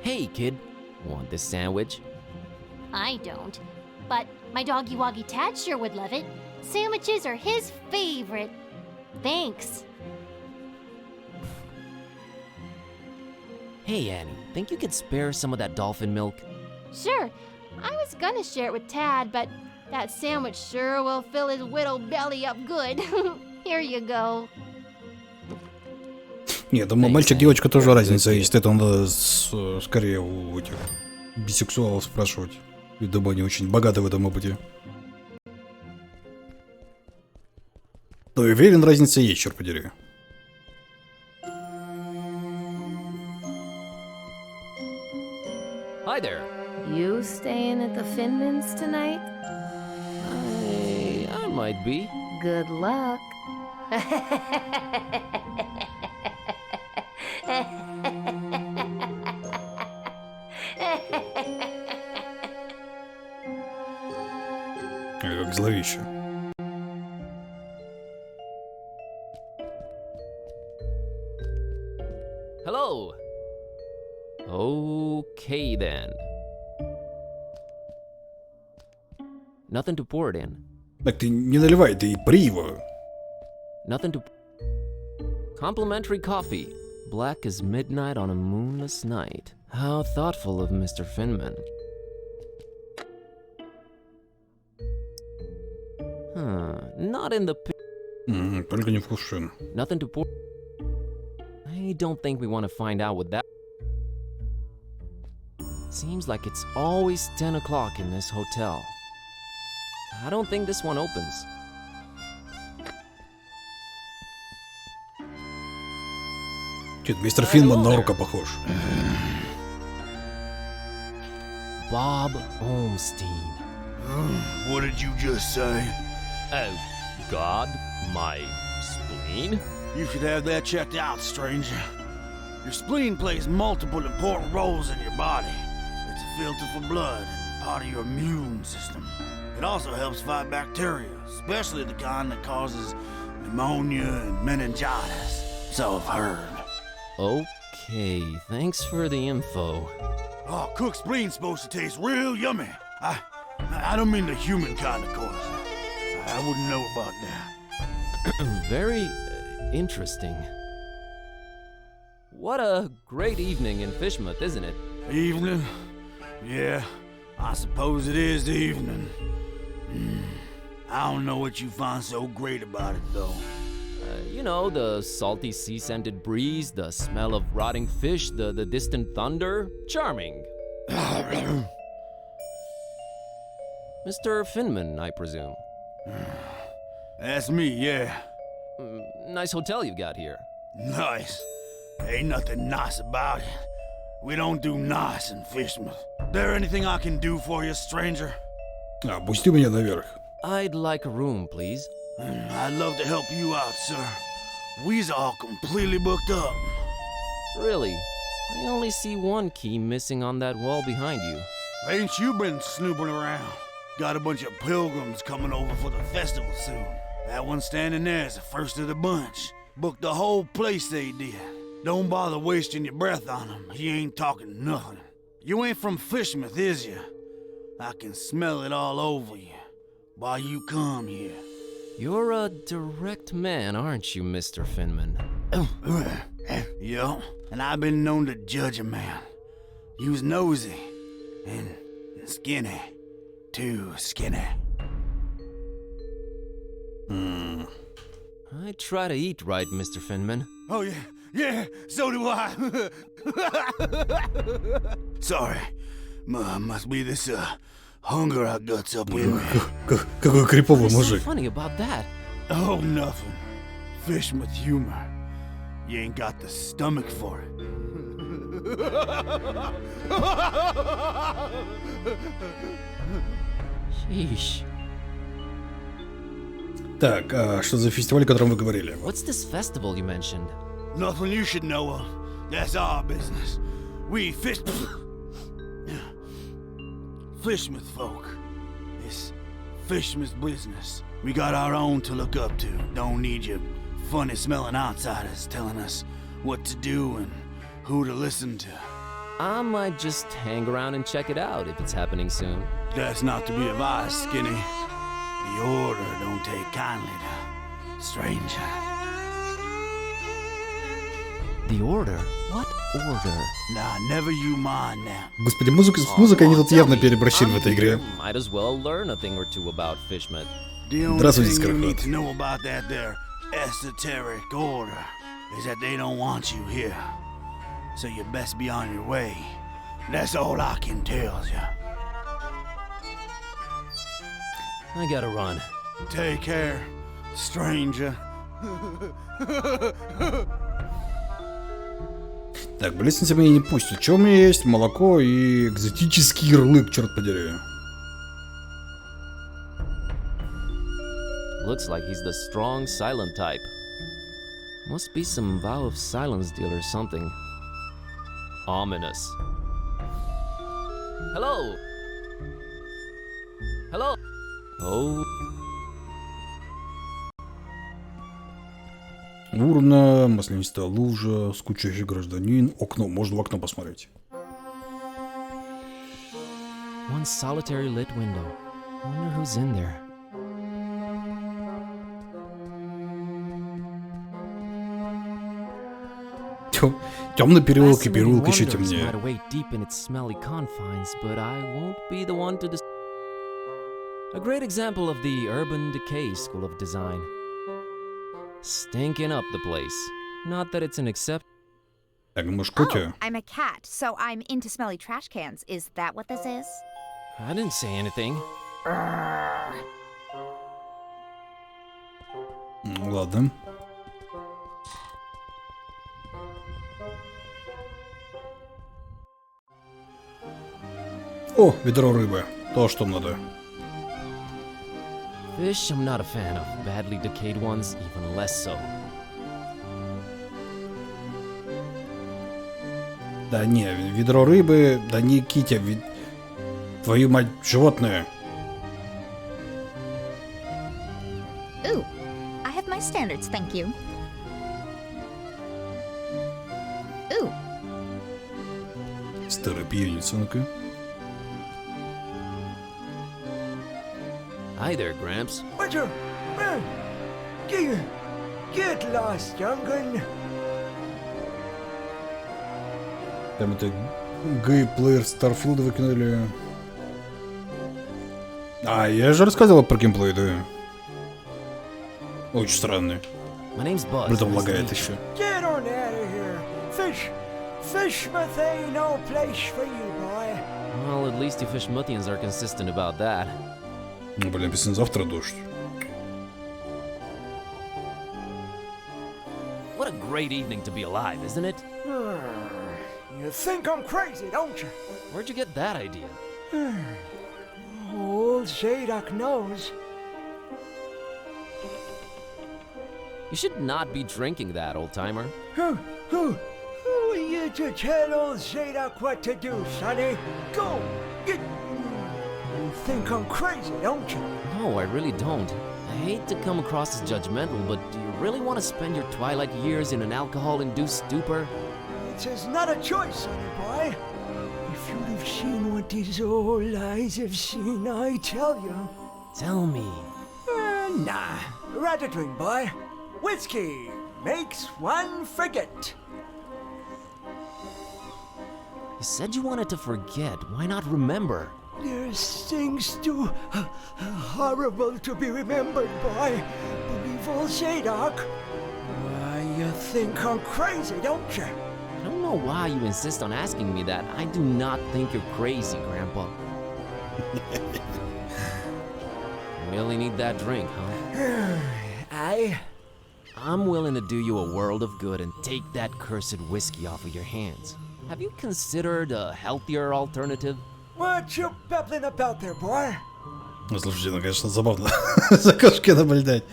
Hey, kid. Want this sandwich? I don't. But my doggy woggy Tad sure would love it. Sandwiches are his favorite. Thanks. Hey, Annie. Think you could spare some of that dolphin milk? Sure. I was gonna share it with Tad, but that sandwich sure will fill his widow belly up good. Here you go. Нет, там мальчик-девочка тоже разница есть. Это надо скорее у этих бисексуалов спрашивать. И думаю, они очень богаты в этом опыте. Но уверен, разница есть, черт подери. Hi there. You staying at the Finmans tonight? I might be. Good luck. Как зловеще. Hello. Okay then. Nothing to pour it in. Так ты не наливай, ты и при его. Nothing to... Complimentary coffee. Black as midnight on a moonless night. How thoughtful of Mr. Finman. Not in the... Только не в кувшин. Nothing to pour... I don't think we want to find out what that... Seems like it's always 10 o'clock in this hotel. I don't think this one opens. Чё-то мистер Финман на орка похож. Bob Olmstein. What did you just say? Oh, God, my spleen? You should have that checked out, stranger. Your spleen plays multiple important roles in your body. It's a filter for blood and part of your immune system. It also helps fight bacteria, especially the kind that causes pneumonia and meningitis. So I've heard. Okay, thanks for the info. Oh, cooked spleen's supposed to taste real yummy. I don't mean the human kind, of course. I wouldn't know about that. Very interesting. What a great evening in Fishmouth, isn't it? Evening? Yeah, I suppose it is evening. I don't know what you find so great about it, though. You know, the salty sea-scented breeze, the smell of rotting fish, the distant thunder. Charming. Mr. Finman, I presume. That's me, yeah. Nice hotel you got here. Nice. Ain't nothing nice about it. We don't do nice in Fishmouth. There anything I can do for you, stranger? Опусти меня наверх. I'd like a room, please. I'd love to help you out, sir. We's all completely booked up. Really? I only see one key missing on that wall behind you. Ain't you been snooping around? Got a bunch of pilgrims coming over for the festival soon. That one standing there is the first of the bunch. Booked the whole place they did. Don't bother wasting your breath on him. He ain't talking nothing. You ain't from Fishmouth, is you? I can smell it all over you. Why you come here? You're a direct man, aren't you, Mr. Finman? Yo, and I've been known to judge a man. You was nosy and skinny. Too skinny. I try to eat right, Mr. Finman. Oh yeah, so do I. Sorry, must be this hunger I guts up with me. Какой криповый мужик. What's so funny about that? Oh, nothing. Fishmouth humor. You ain't got the stomach for it. Sheesh. Так, а что за фестиваль, о котором вы говорили? What's this festival you mentioned? Nothing you should know of. That's our business. We Fishmouth folk. It's Fishmouth business. We got our own to look up to. Don't need you funny-smelling outsiders telling us what to do and who to listen to. I might just hang around and check it out if it's happening soon. That's not to be advised, Skinny. The order don't take kindly to stranger. The order? What order? Nah, never you mind now. Господи, музыкой они тут явно переборщили в этой игре. Might as well learn a thing or two about Fishmouth. Здравствуйте, The only thing you need Скороход. to know about that there esoteric order is that they don't want you here. So you best be on your way. That's all I can tell you. I gotta run. Take care, stranger. Так, в лестнице меня не пустят. Что у меня есть? Молоко и экзотический ярлык, черт подери. Looks like he's the strong, silent type. Must be some vow of silence deal or something. Ominous. Hello? Hello? Oh. Урна, маслянистая лужа, скучающий гражданин. Окно, можно в окно посмотреть. One solitary lit window. Wonder who's in there. Темный переулок и переулок еще Wonders темнее. might await deep in its smelly confines, but I won't be the one to A great example of the urban decay school of design. Stinking up the place. Not that it's an exception. Так, может, Котя? I'm a cat, so I'm into smelly trash cans. Is that what this is? I didn't say anything. Ладно. О, ведро рыбы. То, что надо. Fish I'm not a fan of. Badly decayed ones, even less so. Да не, ведро рыбы, да не Китя, твою мать, животное. Ooh, I have my standards, thank you. Ooh. Старая пьяница, ну-ка. Hi there, Gramps. Roger, man, get lost, young gun. Там это геймплеер Старфилда выкинули. А, я же рассказывал про геймплей, да. Очень странный. My name's Buzz. При этом лагает еще. Get on out of here. Fishmouth ain't no place for you, boy. Well, at least you Fishmouthians are consistent about that. Ну, блин, написано завтра дождь. What a great evening to be alive, isn't it? You think I'm crazy, don't you? Where'd you get that idea? Old Zadok knows. You should not be drinking that, old-timer. Who are you to tell old Zadok what to do, sonny? Go! Get... You think I'm crazy, don't you? No, I really don't. I hate to come across as judgmental, but do you really want to spend your twilight years in an alcohol-induced stupor? It's not a choice, sonny boy. If you'd have seen what these old eyes have seen, I tell you. Tell me. Nah. Rather drink, boy. Whiskey makes one forget. You said you wanted to forget. Why not remember? There's things too horrible to be remembered, boy. Believe old Zadok. Why, you think I'm crazy, don't you? I don't know why you insist on asking me that. I do not think you're crazy, Grandpa. Really need that drink, huh? I'm willing to do you a world of good and take that cursed whiskey off of your hands. Have you considered a healthier alternative? What you babbling about there, boy? Ну, слушайте, ну, конечно, забавно за кошки наблюдать.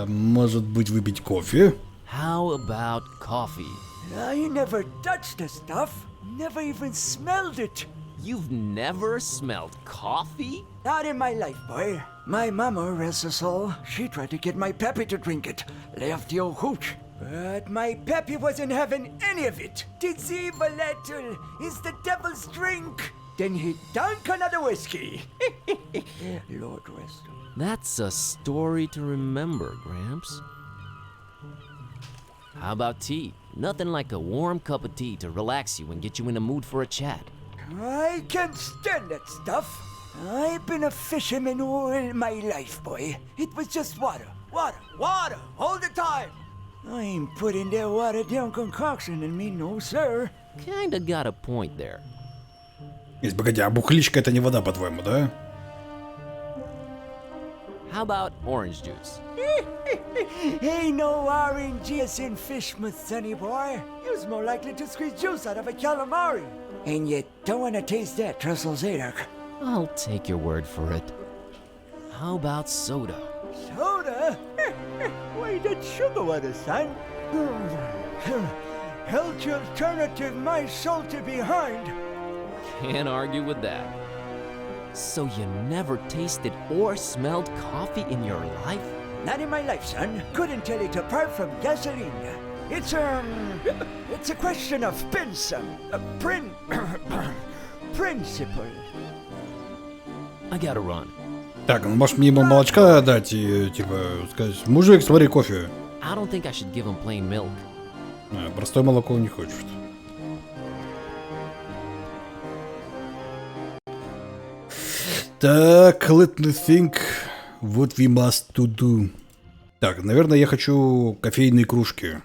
Может быть, выпить кофе? How about coffee? I never touched the stuff. Never even smelled it. You've never smelled coffee? Not in my life, boy. My mama, rest her soul, she tried to get my pappy to drink it. Left the old hooch. But my pappy wasn't having any of it. It's evil, little. It's the devil's drink. Then he drank another whiskey. Lord rest him. That's a story to remember, Gramps. How about tea? Nothing like a warm cup of tea to relax you and get you in the mood for a chat. I can't stand that stuff. I've been a fisherman all my life, boy. It was just water, water, water, all the time. I ain't putting that watered down concoction in me, no sir. Kinda got a point there. Есть, погоди, а бухличка это не вода, по-твоему, да? How about orange juice? Ain't no orange juice in Fishmouth, sonny boy. You's more likely to squeeze juice out of a calamari. And you don't want to taste that, Trestle Zadok. I'll take your word for it. How about soda? Soda? Why, that's sugar water, son. Healthy alternative, my soul to behind. Can't argue with that. So you never tasted or smelled coffee in your life? Not in my life, son. Couldn't tell it apart from gasoline. It's a question of principle. I gotta run. Так, ну можешь мне ему молочка дать и, типа, сказать, мужик, свари кофе. I don't think I should give him plain milk. Простое молоко он не хочет. Так, let me think what we must to do. Так, наверное, я хочу кофейные кружки.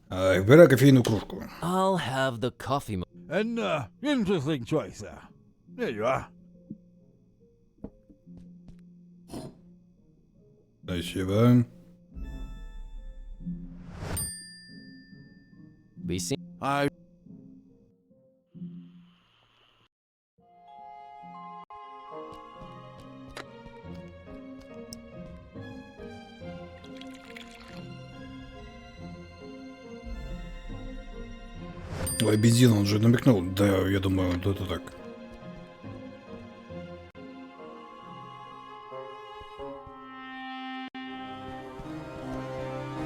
Выбирай кофейную кружку. I'll have the coffee. An interesting choice there. There you are. Спасибо. Be seen. Ой, бензин, он же намекнул. Да, я думаю, да, это так.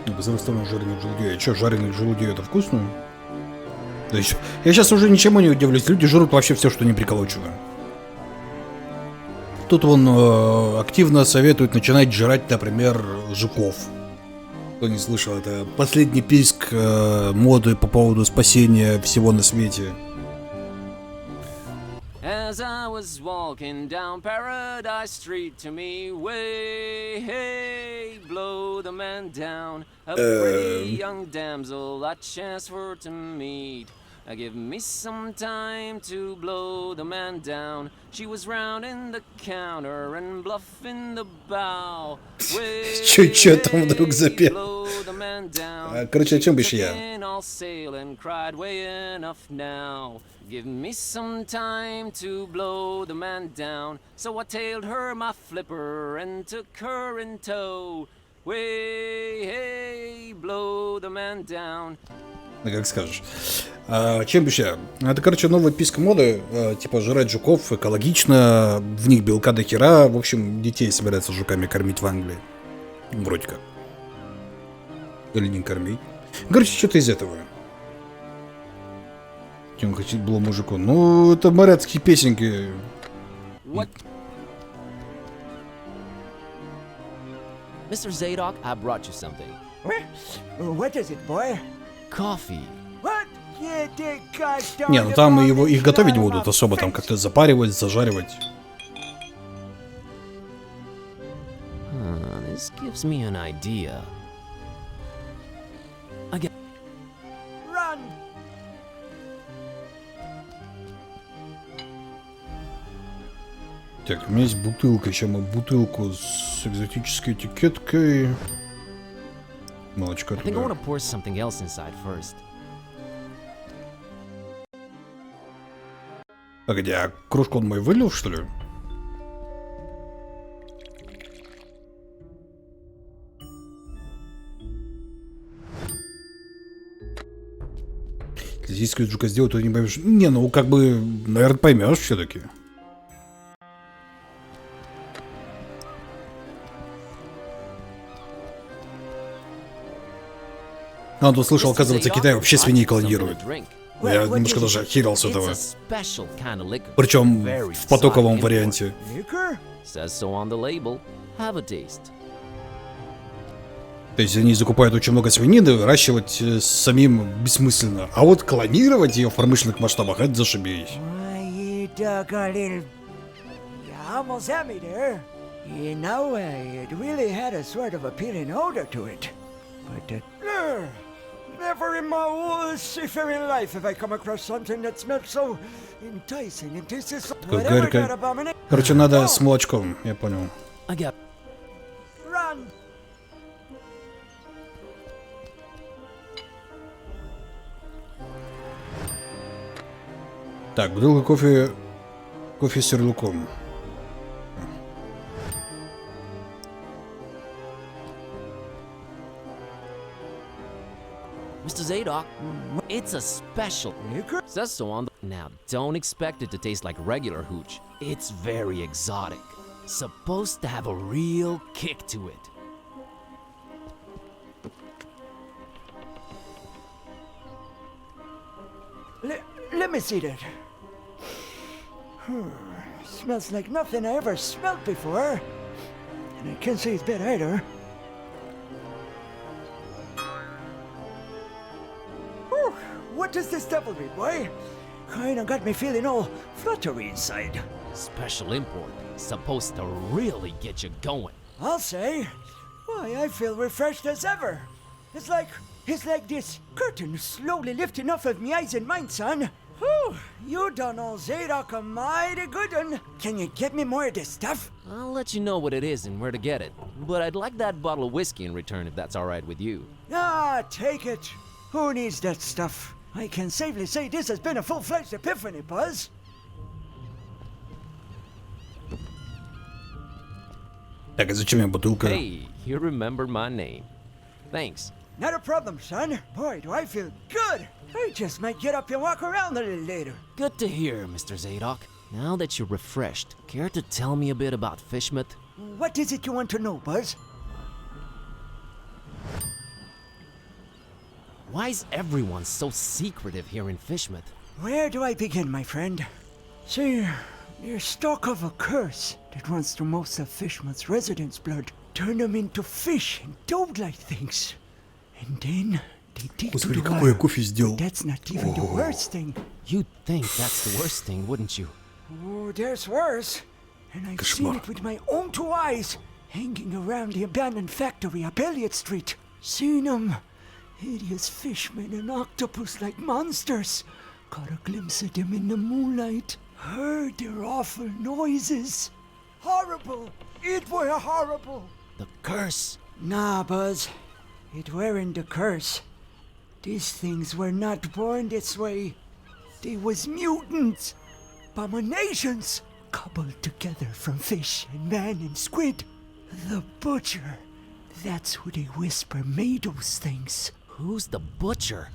Безусловно, жареных желудей. Че, жареных желудей это вкусно? Да еще. Я сейчас уже ничему не удивлюсь. Люди жрут вообще все, что не приколочено. Тут он активно советует начинать жрать, например, жуков. Кто не слышал, это последний писк моды по поводу спасения всего на свете. As I was walking down Paradise Street, to me, way, hey, blow the man down. A pretty young damsel I chanced for to meet. Give me some time to blow the man down. She was rounding the counter and bluffing the bow. Чё там вдруг запел? Короче, о чем бишь я? Give me some time to blow the man down. So I tailed her my flipper and took her in tow. Way, hey, blow the man down. Ну, как скажешь. Чем бишь я? Это, короче, новая писка моды. Типа жрать жуков экологично. В них белка до хера. В общем, детей собираются жуками кормить в Англии. Вроде как. Или не кормить. Короче, что-то из этого. Чем хотеть было мужику. Ну, это моряцкие песенки. What? Mr. Zadok, I brought you something. What is it, boy? Coffee. What? Не, ну там их готовить будут особо, там как-то запаривать, зажаривать. This gives me an idea. Run! Так, у меня есть бутылка. Сейчас мы бутылку с экзотической этикеткой. Молочка туда. Погоди, а кружку он мой вылил, что ли? Если здесь жука сделать, то не поймешь. Не, ну как бы, наверное, поймешь все-таки. А, тут слышал, оказывается, Китай вообще свиней клонирует. Я немножко даже охерел с этого. Причем в потоковом варианте. То есть они закупают очень много свинины, выращивать самим бессмысленно. А вот клонировать ее в промышленных масштабах — это зашибись. Never in my whole seafaring life have I come across something that smelled so enticing and tasted so... Короче, надо с молочком, я понял. Run! Так, бутылка кофе... Кофе с ярлыком. Mr. Zadok, it's a special. Says so on the... Now, don't expect it to taste like regular hooch. It's very exotic. Supposed to have a real kick to it. Let me see that. Smells like nothing I ever smelled before. And I can't say it's bad either. What is this devilry, boy? Kinda got me feeling all fluttery inside. Special import. Supposed to really get you going. I'll say. Why, I feel refreshed as ever. It's like this curtain slowly lifting off of me eyes and mind, son. Whew, you done all Zadok a mighty good one. Can you get me more of this stuff? I'll let you know what it is and where to get it. But I'd like that bottle of whiskey in return if that's alright with you. Ah, take it. Who needs that stuff? I can safely say this has been a full-fledged epiphany, Buzz. Так, а зачем мне бутылка? Hey, you remember my name. Thanks. Not a problem, son. Boy, do I feel good. I just might get up and walk around a little later. Good to hear, Mr. Zadok. Now that you're refreshed, care to tell me a bit about Fishmouth? What is it you want to know, Buzz? Why is everyone so secretive here in Fishmouth? Where do I begin, my friend? See, there's talk of a curse that runs through most of Fishmouth's residents' blood. Turn them into fish and toad-like things. And then they dig to the какой я кофе сделал. That's not even the worst thing. You'd think that's the worst thing, wouldn't you? Oh, there's worse. And I've seen it with my own two eyes, hanging around the abandoned factory up Elliott Street. Seen them. Hideous fishmen and octopus-like monsters. Caught a glimpse of them in the moonlight. Heard their awful noises. Horrible! It were horrible! The curse. Nah, Buzz. It weren't the curse. These things were not born this way. They was mutants. Abominations. Coupled together from fish and man and squid. The Butcher. That's who they whisper made those things. Who's the Butcher?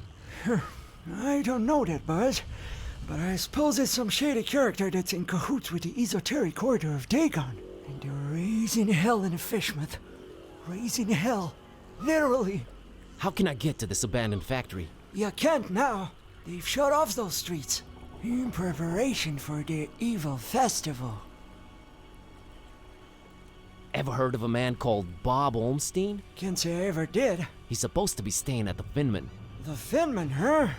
I don't know that, Buzz. But I suppose it's some shady character that's in cahoots with the esoteric order of Dagon. And they're raising hell in the fishmouth. Raising hell. Literally. How can I get to this abandoned factory? You can't now. They've shut off those streets. In preparation for their evil festival. Ever heard of a man called Bob Olmstein? Can't say I ever did. He's supposed to be staying at the Finman. The Finman, huh?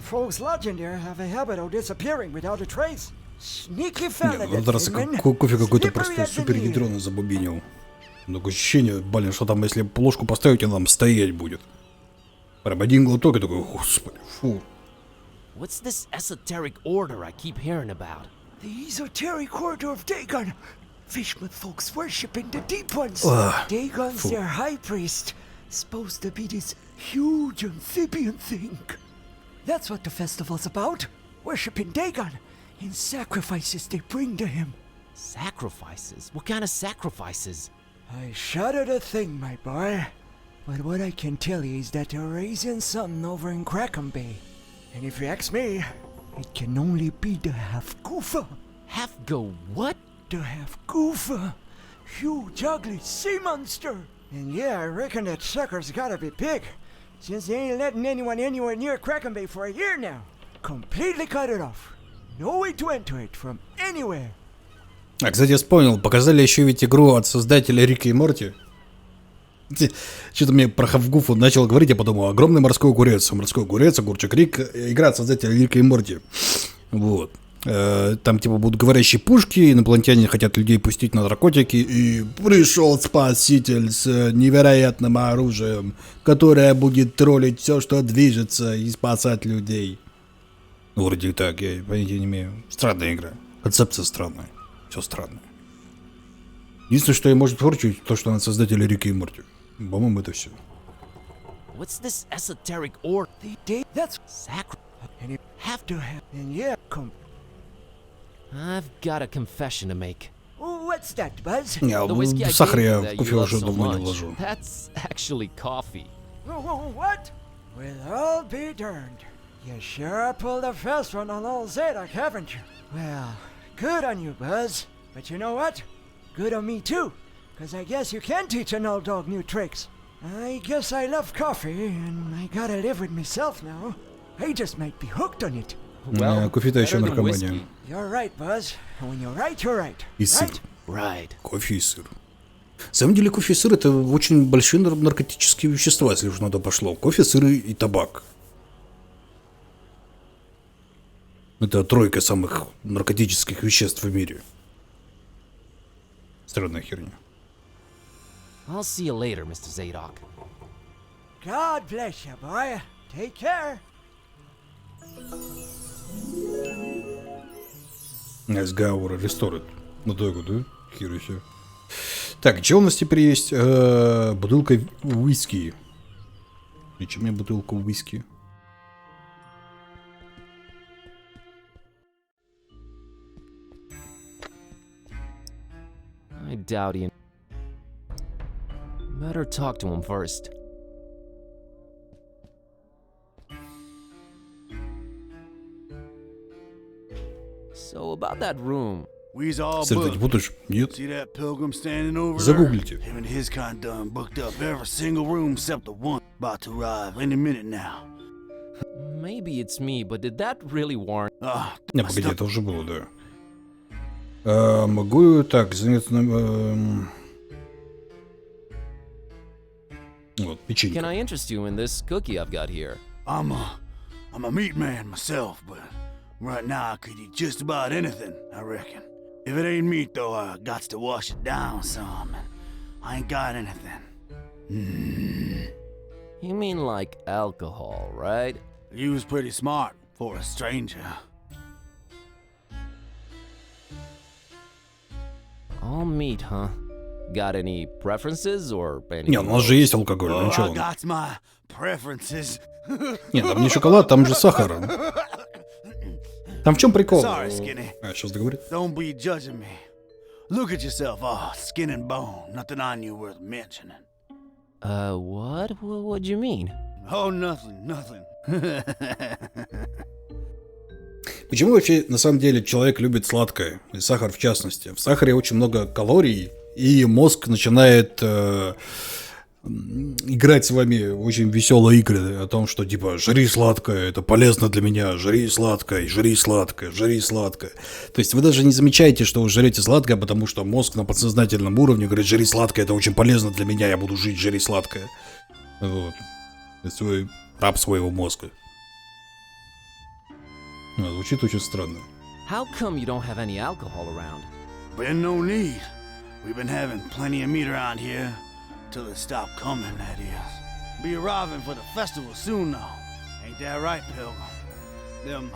Folks lodging there have a habit of disappearing without a trace. Sneaky fella, Не, ну этот раз кофе какой-то просто супер ядрёный забубенил. Такое ощущение, блин, что там, если ложку поставить, она там стоять будет. Прям один глоток и такой, господи, фу. What's this esoteric order I keep hearing about? The esoteric order of Dagon. Fishman folks worshiping the deep ones. Dagon's their high priest. Supposed to be this huge amphibian thing. That's what the festival's about. Worshipping Dagon. And sacrifices they bring to him. Sacrifices? What kind of sacrifices? I shudder to think, my boy. But what I can tell you is that they're raising something over in Crackham Bay. And if you ask me, it can only be the half-goofa. Half-go what? The half-goofa. Huge, ugly sea monster. And yeah, I reckon that sucker's gotta be big. Since they ain't letting anyone anywhere near Crackham Bay for a year now. Completely cut it off. No way to enter it from anywhere. А, кстати, я вспомнил, показали еще ведь игру от создателя Рика и Морти. Что-то мне про Хавгуфу начал говорить, я подумал, огромный морской огурец, огурчик Рик, игра от создателя Рика и Морти. Вот. Там типа будут говорящие пушки, инопланетяне хотят людей пустить на наркотики, и пришел спаситель с невероятным оружием, которое будет троллить все, что движется, и спасать людей. Ну, вроде так, я понятия не имею. Странная игра. Концепция странная. Все странное. Единственное, что я может порчить, то, что она создатель Рика и Морти. По-моему, это все. What's this esoteric order? That's sacred. And you have to have. And yeah, come. I've got a confession to make. What's that, Buzz? Не, сахар я в кофе уже давно не вложу. That's actually coffee. What? Well, I'll be darned. You sure pulled a fast one on old Zadok, haven't you? Well, good on you, Buzz. But you know what? Good on me too. Cause I guess you can teach an old dog new tricks. I guess I love coffee, and I gotta live with myself now. I just might be hooked on it. Кофе-то еще наркомания. You're right, Buzz. And when you're right, you're right. И сыр. Right. Кофе и сыр. На самом деле кофе и сыр это очень большие наркотические вещества, если уж на то пошло. Кофе, сыр и табак. Это тройка самых наркотических веществ в мире. Странная херня. I'll see you later, Mr. Zadok. God bless you, boy. Take care. Сговор, ресторан. Ну так вот, да? Херуся. Так, что у нас теперь есть? Бутылка виски. Зачем мне бутылка виски? I doubt he... Better talk to him first. So about that room. We's all booked. Будешь? Нет. See that pilgrim standing over Загуглите. there? Him and his kind done booked up every single room except the one. About to arrive any minute now. Maybe it's me, but did that really warrant... Не, погоди, это уже было, да. Могу так заняться... Вот, печенька. Can I interest you in this cookie I've got here? I'm a meat man myself, but right now I could eat just about anything, I reckon. If it ain't meat, though, I got to wash it down some, and I ain't got anything. You mean like alcohol, right? You was pretty smart. For a stranger. All meat, huh? Got any preferences or any... Не, у нас же есть алкоголь, ну I чё? got my preferences. Нет, там не шоколад, там же сахар. Там в чем прикол? Sorry, Skinny. Сейчас договорит. Don't be judging me. Look at yourself, all skin and bone. Nothing on you worth mentioning. What? What do you mean? Oh, nothing. Почему вообще на самом деле человек любит сладкое, и сахар в частности? В сахаре очень много калорий, и мозг начинает играть с вами в очень веселые игры о том, что типа жри сладкое, это полезно для меня, жри сладкое, жри сладкое, жри сладкое. То есть вы даже не замечаете, что вы жрете сладкое, потому что мозг на подсознательном уровне говорит, жри сладкое, это очень полезно для меня, я буду жить, жри сладкое. Вот. Это свой раб своего мозга. Звучит очень странно. How come you don't have any alcohol around? Been no need. We've been having plenty of meat around here. Till it stopped coming, that is. Be arriving for the festival soon, though. Ain't that right, Pilgrim?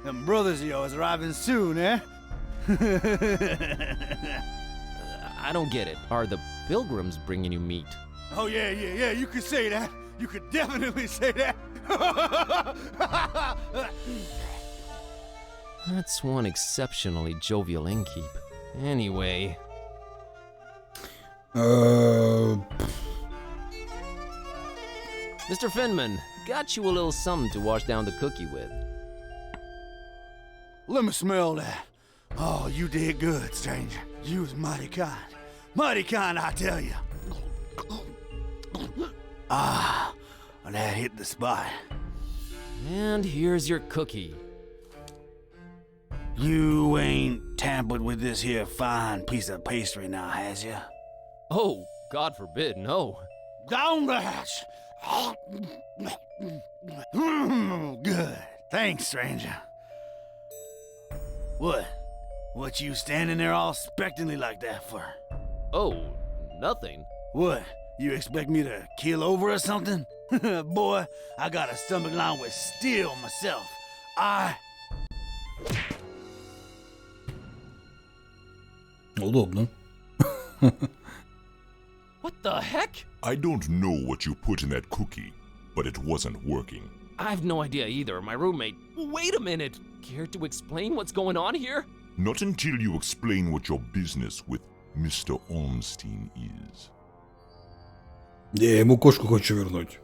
Them brothers of yours arriving soon, eh? I don't get it. Are the pilgrims bringing you meat? Oh, yeah, you could say that. You could definitely say that. That's one exceptionally jovial innkeep. Anyway... Mr. Finman, got you a little something to wash down the cookie with. Let me smell that. Oh, you did good, stranger. You was mighty kind. Mighty kind, I tell you. Ah, that hit the spot. And here's your cookie. You ain't tampered with this here fine piece of pastry now, has ya? Oh, God forbid, no. Down the hatch. Good. Thanks, stranger. What you standing there all expectantly like that for? Oh, nothing. What? You expect me to keel over or something? Boy, I got a stomach line with steel myself. Удобно. What the heck? I don't know what you put in that cookie, but it wasn't working. I have no idea either. My roommate... Wait a minute! Care to explain what's going on here? Not until you explain what your business with Mr. Ormstein is. Я ему кошку хочу вернуть.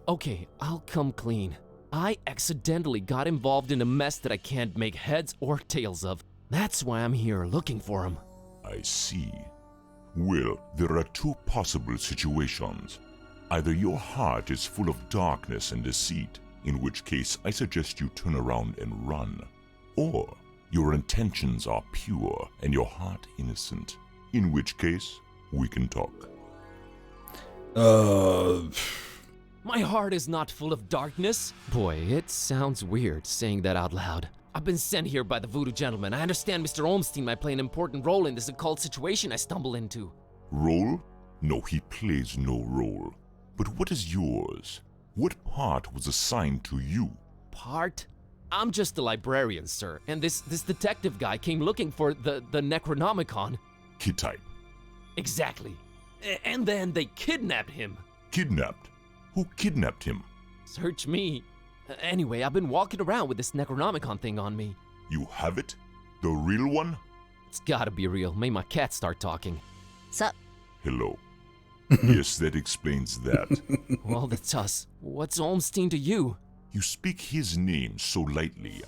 Okay, I'll come clean. I accidentally got involved in a mess that I can't make heads or tails of. That's why I'm here looking for him. I see. Well, there are two possible situations. Either your heart is full of darkness and deceit, in which case I suggest you turn around and run. Or your intentions are pure and your heart innocent, in which case we can talk. My heart is not full of darkness. Boy, it sounds weird saying that out loud. I've been sent here by the voodoo gentleman. I understand Mr. Olmstein might play an important role in this occult situation I stumble into. Role? No, he plays no role. But what is yours? What part was assigned to you? Part? I'm just a librarian, sir, and this detective guy came looking for the Necronomicon. Kid type. Exactly. And then they kidnapped him. Kidnapped? Who kidnapped him? Search me. Anyway, I've been walking around with this Necronomicon thing on me. You have it? The real one? It's gotta be real. Made my cat start talking. Sup? Hello. Yes, that explains that. Well, that's us. What's Olmstein to you? You speak his name so lightly,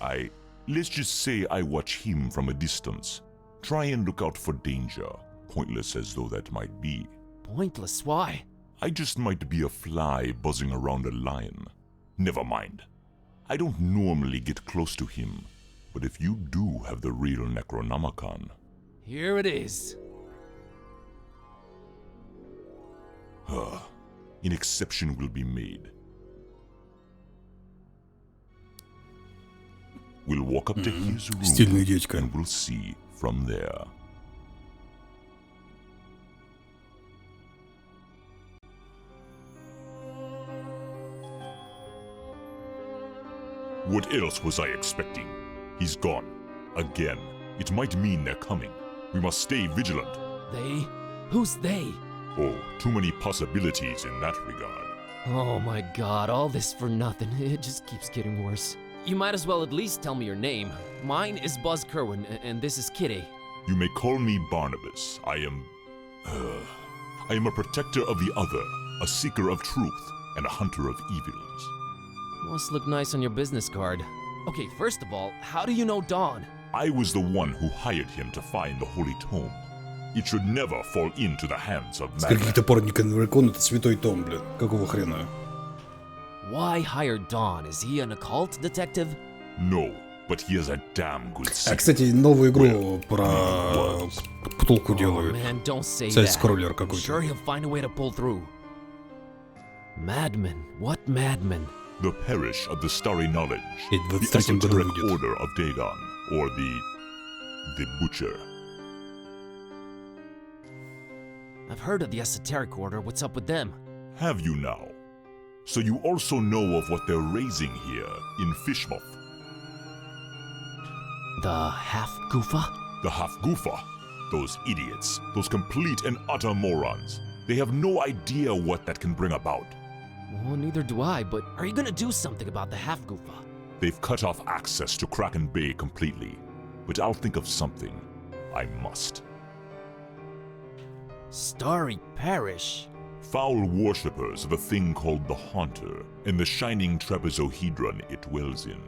let's just say I watch him from a distance. Try and look out for danger, pointless as though that might be. Pointless? Why? I just might be a fly buzzing around a lion. Never mind. I don't normally get close to him, but if you do have the real Necronomicon... Here it is. An exception will be made. We'll walk up to his room Стильный дядька. and we'll see from there. What else was I expecting? He's gone. Again. It might mean they're coming. We must stay vigilant. They? Who's they? Oh, too many possibilities in that regard. Oh my god, all this for nothing. It just keeps getting worse. You might as well at least tell me your name. Mine is Buzz Kerwin, and this is Kitty. You may call me Barnabas. I am a protector of the other, a seeker of truth, and a hunter of evils. Must look nice on your business card. Okay, first of all, how do you know Dawn? I was the one who hired him to find the Holy Tome. It should never fall into the hands of С каких-то пор Некрономикон — это святой том, блин. Какого хрена? Why hire Dawn? Is he an occult detective? No, but he is a damn good А, кстати, новую игру про Ктулху делают. Man, don't say Сайт-скроллер какой-то. Sure he'll find a way to pull through. Madman? What madman? The Parish of the Starry Knowledge, И в 23-м году Esoteric выйдет. Order of Dagon, or the Butcher. I've heard of the Esoteric Order. What's up with them? Have you now? So you also know of what they're raising here in Fishmouth? The Half-Goofa? The Half-Goofa? Those idiots, those complete and utter morons. They have no idea what that can bring about. Well, neither do I, but are you gonna do something about the Half-Goofa? They've cut off access to Kraken Bay completely, but I'll think of something. I must. Starry Parish? Foul worshippers of a thing called the Haunter, and the shining trapezohedron it dwells in.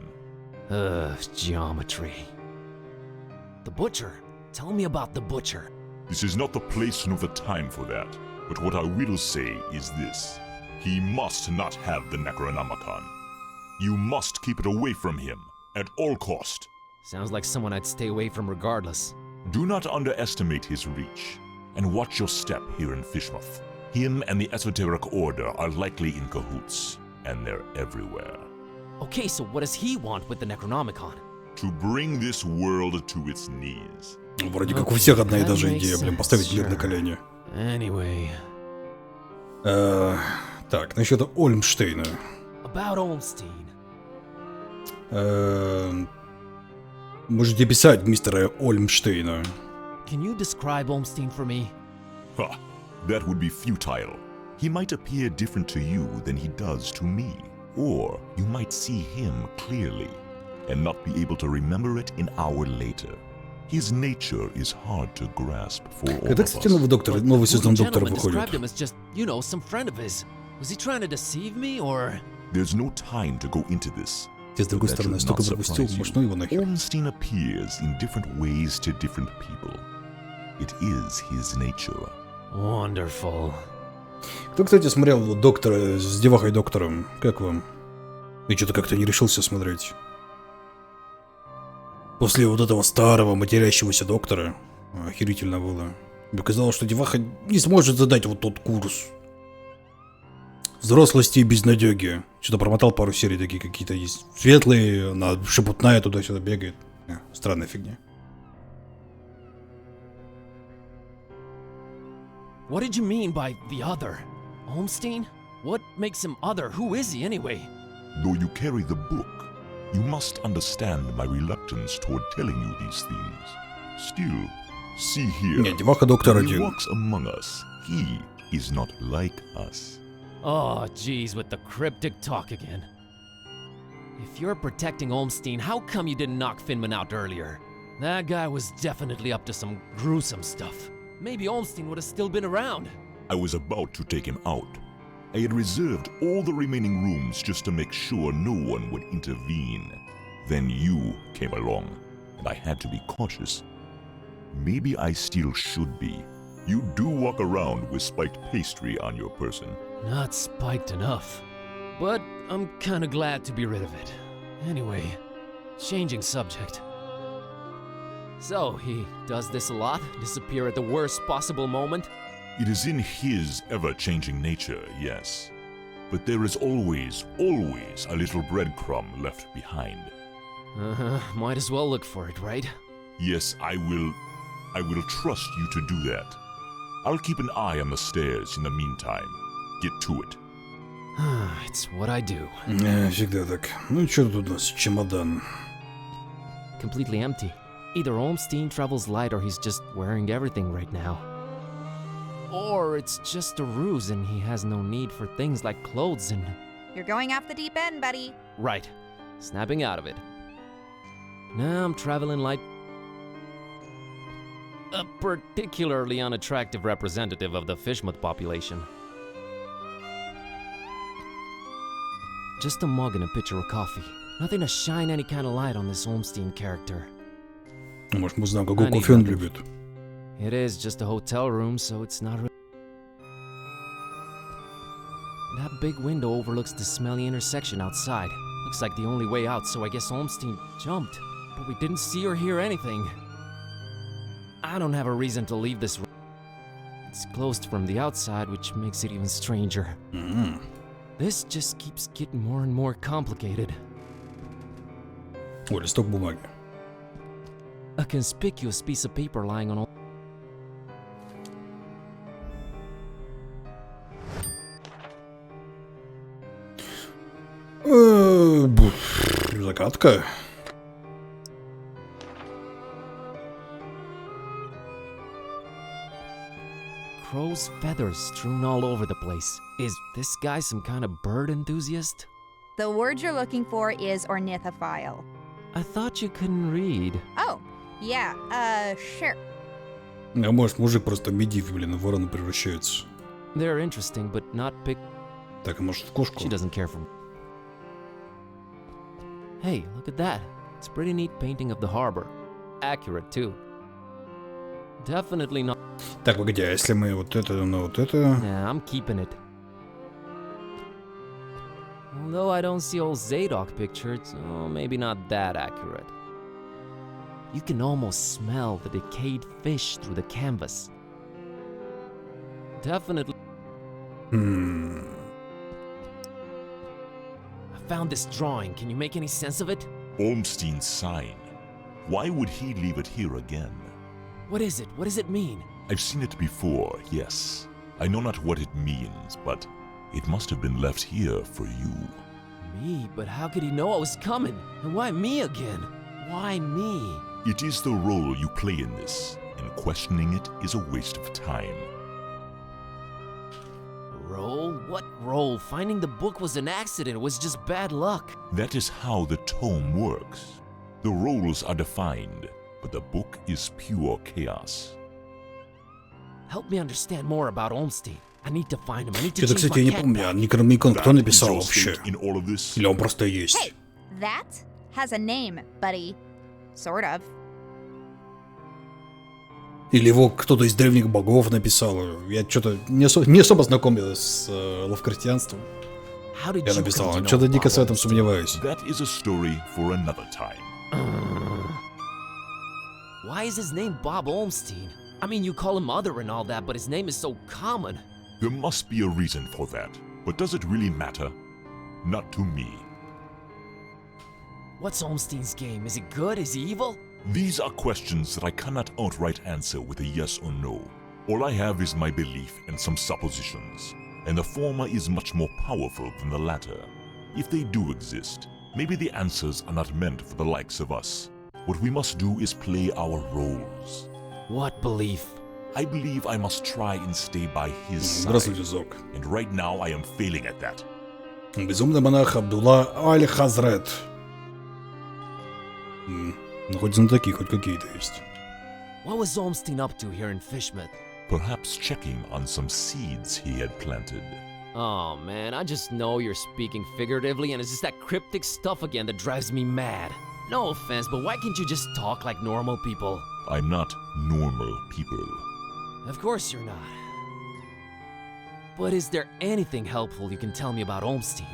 Geometry. The Butcher. Tell me about the Butcher. This is not the place nor the time for that, but what I will say is this. He must not have the Necronomicon. You must keep it away from him, at all cost. Sounds like someone I'd stay away from regardless. Do not underestimate his reach, and watch your step here in Fishmouth. Him and the Esoteric Order are likely in cahoots, and they're everywhere. Okay, so what does he want with the Necronomicon? To bring this world to its knees. Вроде как у всех одна и та же идея, блин, поставить мир на колени. Anyway. Так, насчет Ольмштейна. About Olmstein. Можете писать мистера Ольмштейна. Can you describe Olmstein for me? Ha! That would be futile. He might appear different to you than he does to me. Or you might see him clearly, and not be able to remember it an hour later. His nature is hard to grasp for all Когда, of кстати, us. новый сезон Доктора выходит? Described him as just, you know, some friend of his. Was he trying to deceive me, or... There's no time to go into this. С другой стороны, столько пропустил, может, ну его нахер. Olmstein appears in different ways to different people. It is his nature. Wonderful. Кто, кстати, смотрел Доктора с девахой Доктором? Как вам? Я что-то как-то не решился смотреть. После вот этого старого матерящегося Доктора охерительно было. Мне казалось, что деваха не сможет задать вот тот курс взрослости и безнадёги. Что-то промотал пару серий, такие какие-то есть светлые, она шепотная туда-сюда бегает. Странная фигня. What did you mean by the other? Olmstein? What makes him other? Who is he anyway? Though you carry the book, you must understand my reluctance toward telling you these things. Still, see here. Нет, деваха Доктор When he один. walks among us, he is not like us. Oh, geez, with the cryptic talk again. If you're protecting Olmstein, how come you didn't knock Finman out earlier? That guy was definitely up to some gruesome stuff. Maybe Olmstein would have still been around. I was about to take him out. I had reserved all the remaining rooms just to make sure no one would intervene. Then you came along, and I had to be cautious. Maybe I still should be. You do walk around with spiked pastry on your person. Not spiked enough. But I'm kinda glad to be rid of it. Anyway, changing subject. So, he does this a lot? Disappear at the worst possible moment? It is in his ever-changing nature, yes. But there is always, always a little breadcrumb left behind. Might as well look for it, right? Yes, I will trust you to do that. I'll keep an eye on the stairs in the meantime. Get to it. It's what I do. Всегда так. Ну что тут у нас? Чемодан. Completely empty. Either Olmstein travels light or he's just wearing everything right now. Or it's just a ruse and he has no need for things like clothes and... You're going off the deep end, buddy. Right. Snapping out of it. Now I'm traveling light. A particularly unattractive representative of the fishmoth population. Just a mug and a pitcher of coffee. Nothing to shine any kind of light on this Olmstein character. Может, мы знаем, какой кофе он любит. It is just a hotel room, so it's not really... That big window overlooks the smelly intersection outside. Looks like the only way out, so I guess Olmstein jumped. But we didn't see or hear anything. I don't have a reason to leave this room. It's closed from the outside, which makes it even stranger. This just keeps getting more and more complicated. О, листок бумаги. A conspicuous piece of paper lying on... Загадка. Crow's feathers strewn all over the place. Is this guy some kind of bird enthusiast? The word you're looking for is ornithophile. I thought you couldn't read. Oh, yeah, sure. А может, мужик просто медив, блин, в ворона превращается. They're interesting, but not big. Так, а может, в кошку? She doesn't care for... Hey, look at that. It's a pretty neat painting of the harbor. Accurate, too. Definitely not... Так, погоди, а если мы вот это на вот это... Nah, I'm keeping it. Although I don't see old Zadok picture, it's maybe not that accurate. You can almost smell the decayed fish through the canvas. Definitely... I found this drawing. Can you make any sense of it? Olmstein's sign. Why would he leave it here again? What is it? What does it mean? I've seen it before, yes. I know not what it means, but it must have been left here for you. Me? But how could he know I was coming? And why me again? Why me? It is the role you play in this, and questioning it is a waste of time. Role? What role? Finding the book was an accident. It was just bad luck. That is how the tome works. The roles are defined, but the book is pure chaos. Help me understand more about Olmstein. I need to find him. I need to Что-то, change кстати, я my не cat помню, back. а Некрономикон кто написал вообще? Или он просто есть? Hey, that has a name, buddy. Sort of. Или его кто-то из древних богов написал? Я что-то не особо знаком с лавкрафтианством. Я написал, что-то дико в этом сомневаюсь. That is a story for another time. Why is his name Bob Olmstein? I mean, you call him Mother and all that, but his name is so common. There must be a reason for that. But does it really matter? Not to me. What's Olmstein's game? Is it good? Is he evil? These are questions that I cannot outright answer with a yes or no. All I have is my belief and some suppositions, and the former is much more powerful than the latter. If they do exist, maybe the answers are not meant for the likes of us. What we must do is play our roles. What belief? I believe I must try and stay by his side. Здравствуйте, Зок. And right now I am failing at that. Безумный монах Абдулла Аль-Хазрет. Ну, хоть знатоки, хоть какие-то есть. What was Olmstein up to here in Fishmouth? Perhaps checking on some seeds he had planted. Oh man, I just know you're speaking figuratively and it's just that cryptic stuff again that drives me mad. No offense, but why can't you just talk like normal people? I'm not normal people. Of course you're not. But is there anything helpful you can tell me about Olmstein?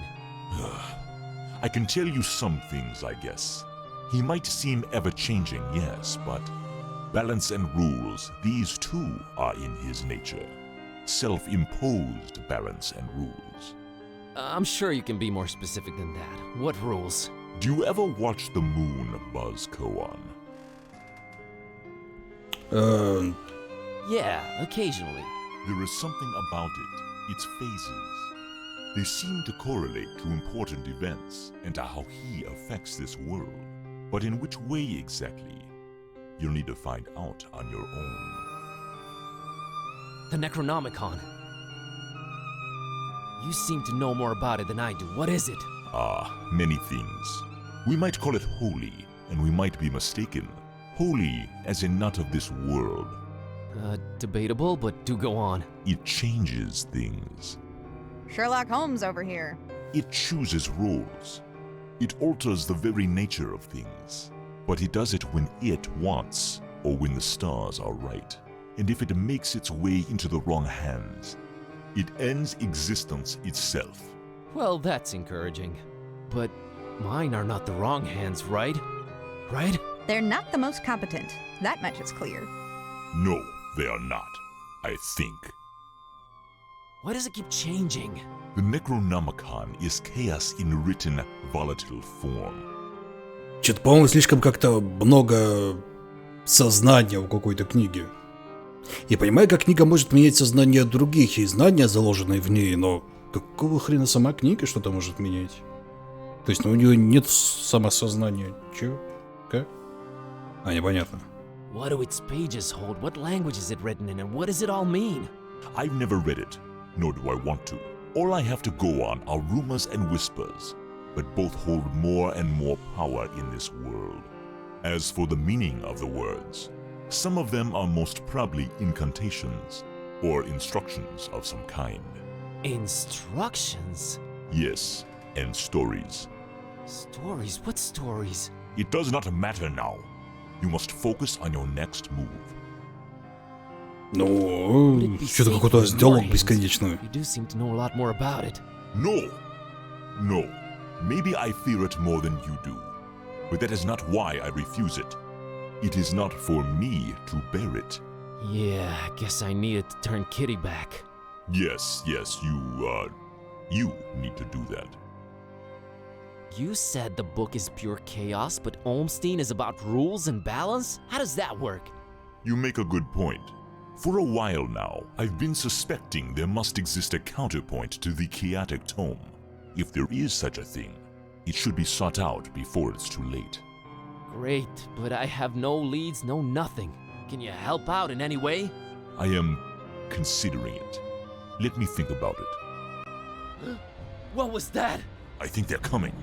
I can tell you some things, I guess. He might seem ever-changing, yes, but balance and rules, these too are in his nature. Self-imposed balance and rules. I'm sure you can be more specific than that. What rules? Do you ever watch the moon buzz koan? Yeah, occasionally. There is something about it, its phases. They seem to correlate to important events and to how he affects this world. But in which way exactly? You'll need to find out on your own. The Necronomicon. You seem to know more about it than I do. What is it? Many things. We might call it holy, and we might be mistaken. Holy as in not of this world. Debatable, but do go on. It changes things. Sherlock Holmes over here. It chooses roles. It alters the very nature of things. But it does it when it wants, or when the stars are right. And if it makes its way into the wrong hands, it ends existence itself. Well, that's encouraging. But mine are not the wrong hands, right? Right? They're not the most competent. That much is clear. No, they are not. I think. Why does it keep changing? The Necronomicon is chaos in written, volatile form. Что-то, по-моему, слишком как-то много сознания в какой-то книге. Я понимаю, как книга может менять сознание других и знания, заложенные в ней, но какого хрена сама книга что-то может менять? То есть, у нее нет самосознания. Чё? Как? Непонятно. What do its pages hold? What language is it written in, and what does it all mean? I've never read it, nor do I want to. All I have to go on are rumors and whispers, but both hold more and more power in this world. As for the meaning of the words, some of them are most probably incantations, or instructions of some kind. Instructions? Yes, and stories. Stories? What stories? It does not matter now. You must focus on your next move. Ну, что-то какой-то диалог бесконечный. You do seem to know a lot more about it. No. Maybe I fear it more than you do, but that is not why I refuse it. It is not for me to bear it. Yeah, I guess I needed to turn Kitty back. Yes, you need to do that. You said the book is pure chaos, but Olmstein is about rules and balance? How does that work? You make a good point. For a while now, I've been suspecting there must exist a counterpoint to the chaotic tome. If there is such a thing, it should be sought out before it's too late. Great, but I have no leads, no nothing. Can you help out in any way? I am considering it. Let me think about it. What was that? I think they're coming.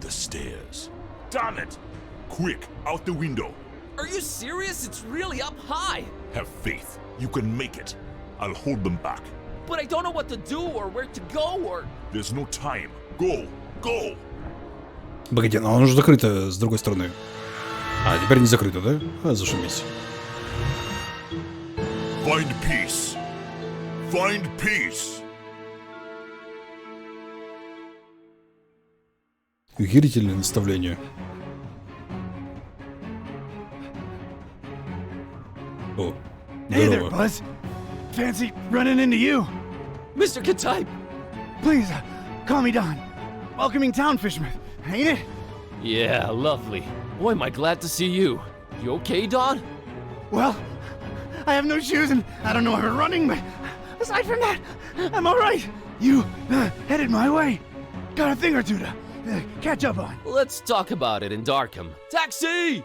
The stairs. Damn it! Quick, out the window. Are you serious? It's really up high. Have faith. You can make it. I'll hold them back. But I don't know what to do or where to go or... There's no time. Go! Go! Погоди, но оно уже закрыто с другой стороны. Теперь не закрыто, да? Зашибись. Find peace. Find peace. Охерительное наставление. О, Hey there, Buzz. Fancy running into you. Mr. Katype! Please, call me Don. Welcoming town fisherman, ain't it? Yeah, lovely. Boy, am I glad to see you. You okay, Don? Well, I have no shoes and I don't know where we're running, but aside from that, I'm alright. You headed my way. Got a thing or two to catch up on. Let's talk about it in Darkham. Taxi!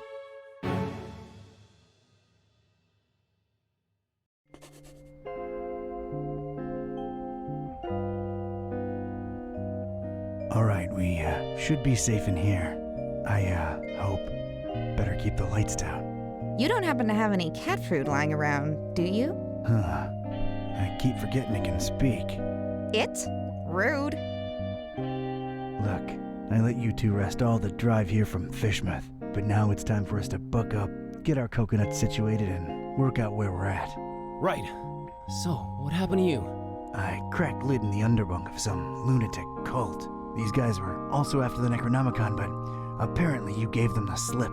Alright, we should be safe in here. I hope. Better keep the lights down. You don't happen to have any cat food lying around, do you? I keep forgetting it can speak. It? Rude. Look, I let you two rest all the drive here from Fishmouth, but now it's time for us to buck up, get our coconuts situated, and work out where we're at. Right. So, what happened to you? I cracked lid in the underbunk of some lunatic cult. These guys were also after the Necronomicon, but apparently you gave them the slip.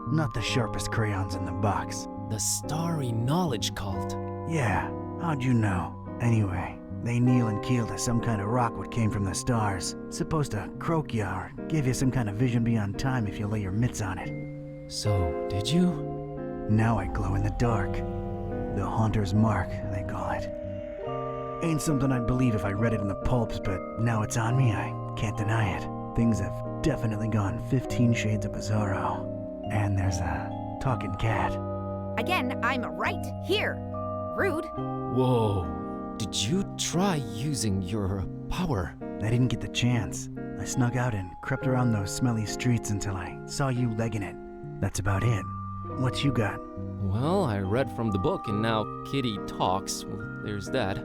Not the sharpest crayons in the box. The Starry Knowledge Cult. Yeah, how'd you know? Anyway, they kneel and keel to some kind of rock what came from the stars. Supposed to croak ya or give you some kind of vision beyond time if you lay your mitts on it. So, did you? Now I glow in the dark. The Haunter's Mark, they call it. Ain't something I'd believe if I read it in the pulps, but now it's on me, I can't deny it. Things have definitely gone 15 shades of bizarro. And there's a talking cat. Again, I'm right here. Rude. Whoa. Did you try using your power? I didn't get the chance. I snuck out and crept around those smelly streets until I saw you legging it. That's about it. What you got? Well, I read from the book and now Kitty talks. Well, there's that.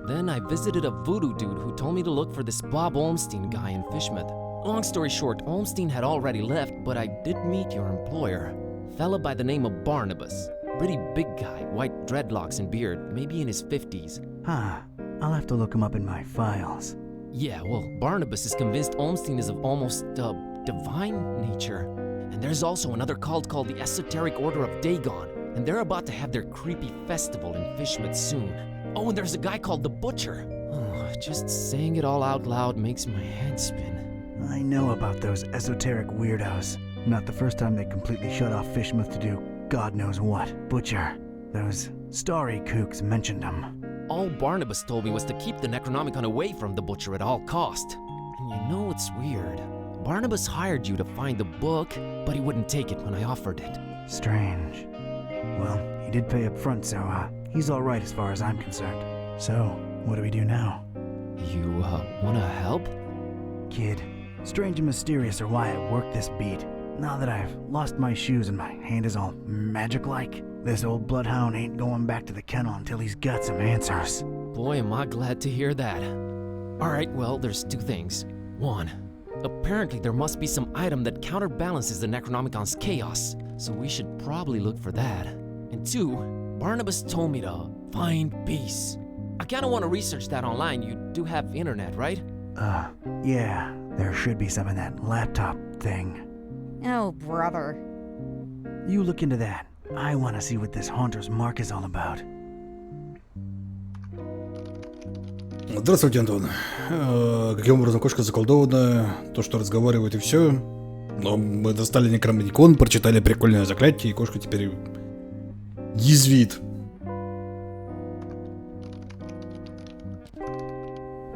Then I visited a voodoo dude who told me to look for this Bob Olmstein guy in Fishmouth. Long story short, Olmstein had already left, but I did meet your employer. Fella by the name of Barnabas. Pretty big guy, white dreadlocks and beard, maybe in his 50s. Huh. I'll have to look him up in my files. Yeah, well, Barnabas is convinced Olmstein is of almost divine nature. And there's also another cult called the Esoteric Order of Dagon, and they're about to have their creepy festival in Fishmouth soon. Oh, and there's a guy called the Butcher. Oh, just saying it all out loud makes my head spin. I know about those esoteric weirdos. Not the first time they completely shut off Fishmouth to do God knows what. Butcher. Those starry kooks mentioned him. All Barnabas told me was to keep the Necronomicon away from the Butcher at all cost. And you know what's weird? Barnabas hired you to find the book, but he wouldn't take it when I offered it. Strange. Well, he did pay up front, so he's all right as far as I'm concerned. So, what do we do now? You, wanna help? Kid, strange and mysterious are why I work this beat. Now that I've lost my shoes and my hand is all magic-like, this old bloodhound ain't going back to the kennel until he's got some answers. Boy, am I glad to hear that. Alright, well, there's two things. One, apparently there must be some item that counterbalances the Necronomicon's chaos, so we should probably look for that. And two, Barnabas told me to find peace. I kinda wanna research that online. You do have internet, right? Yeah, there should be some in that laptop thing. Oh, brother. You look into that. I wanna see what this Haunter's Mark is all about. Здравствуйте, Антон. Каким образом кошка заколдована, то, что разговаривает и все. Но мы достали некромоникон, прочитали прикольное заклятие, и кошка теперь язвит.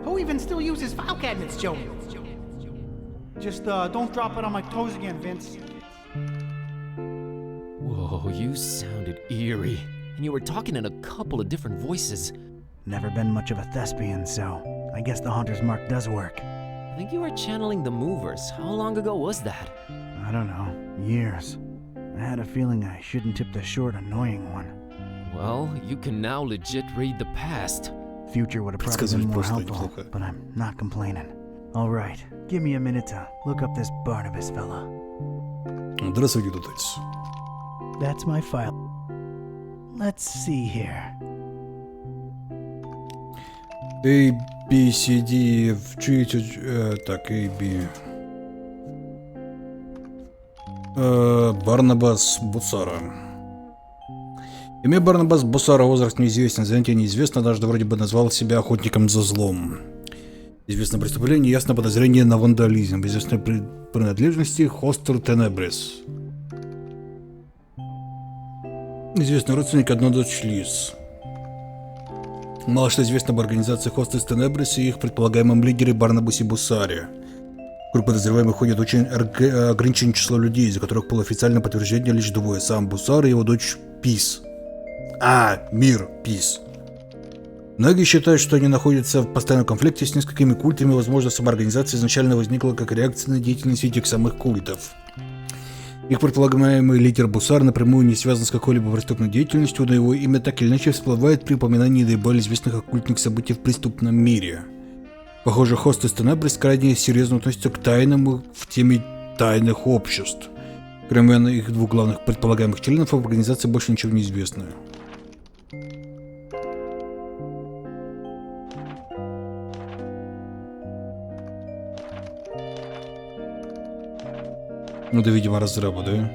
Who even still uses file cabinets, Joe? Just don't drop it on my toes again, Vince. Whoa, you sounded eerie. And you were talking in a couple of different voices. Never been much of a thespian, so I guess the Haunter's Mark does work. I think you were channeling the Movers. How long ago was that? I don't know. Years. I had a feeling I shouldn't tip the short, annoying one. Well, you can now legit read the past. Future would have probably been more helpful, but I'm not complaining. All right, give me a minute to look up this Barnabas fella. Здравствуйте, Дудец. That's my file. Let's see here. A, B, C, D, F, G, так, A, B. Барнабас Бусара. Имя Барнабас Бусара, возраст неизвестен, занятие неизвестно, однажды вроде бы назвал себя охотником за злом. Известно преступление, ясно подозрение на вандализм, известной принадлежности Хостер Тенебрис. Известный родственник одной дочь Лиз. Мало что известно об организации Хостес Тенебрис и их предполагаемом лидере Барнабасе Бусаре. В круг подозреваемых ходит очень ограниченное число людей, из которых по официальному подтверждению лишь двое: сам Бусар и его дочь Пис. Мир Пис. Многие считают, что они находятся в постоянном конфликте с несколькими культами, возможно, самоорганизация изначально возникла как реакция на деятельность этих самых культов. Их предполагаемый лидер Бусар напрямую не связан с какой-либо преступной деятельностью, но его имя так или иначе всплывает при упоминании наиболее известных оккультных событий в преступном мире. Похоже, Хостес Тенебрис крайне серьезно относится к тайнам в теме тайных обществ. Кроме их двух главных предполагаемых членов, об организации больше ничего не известно. Ну да, видимо, разраба, да?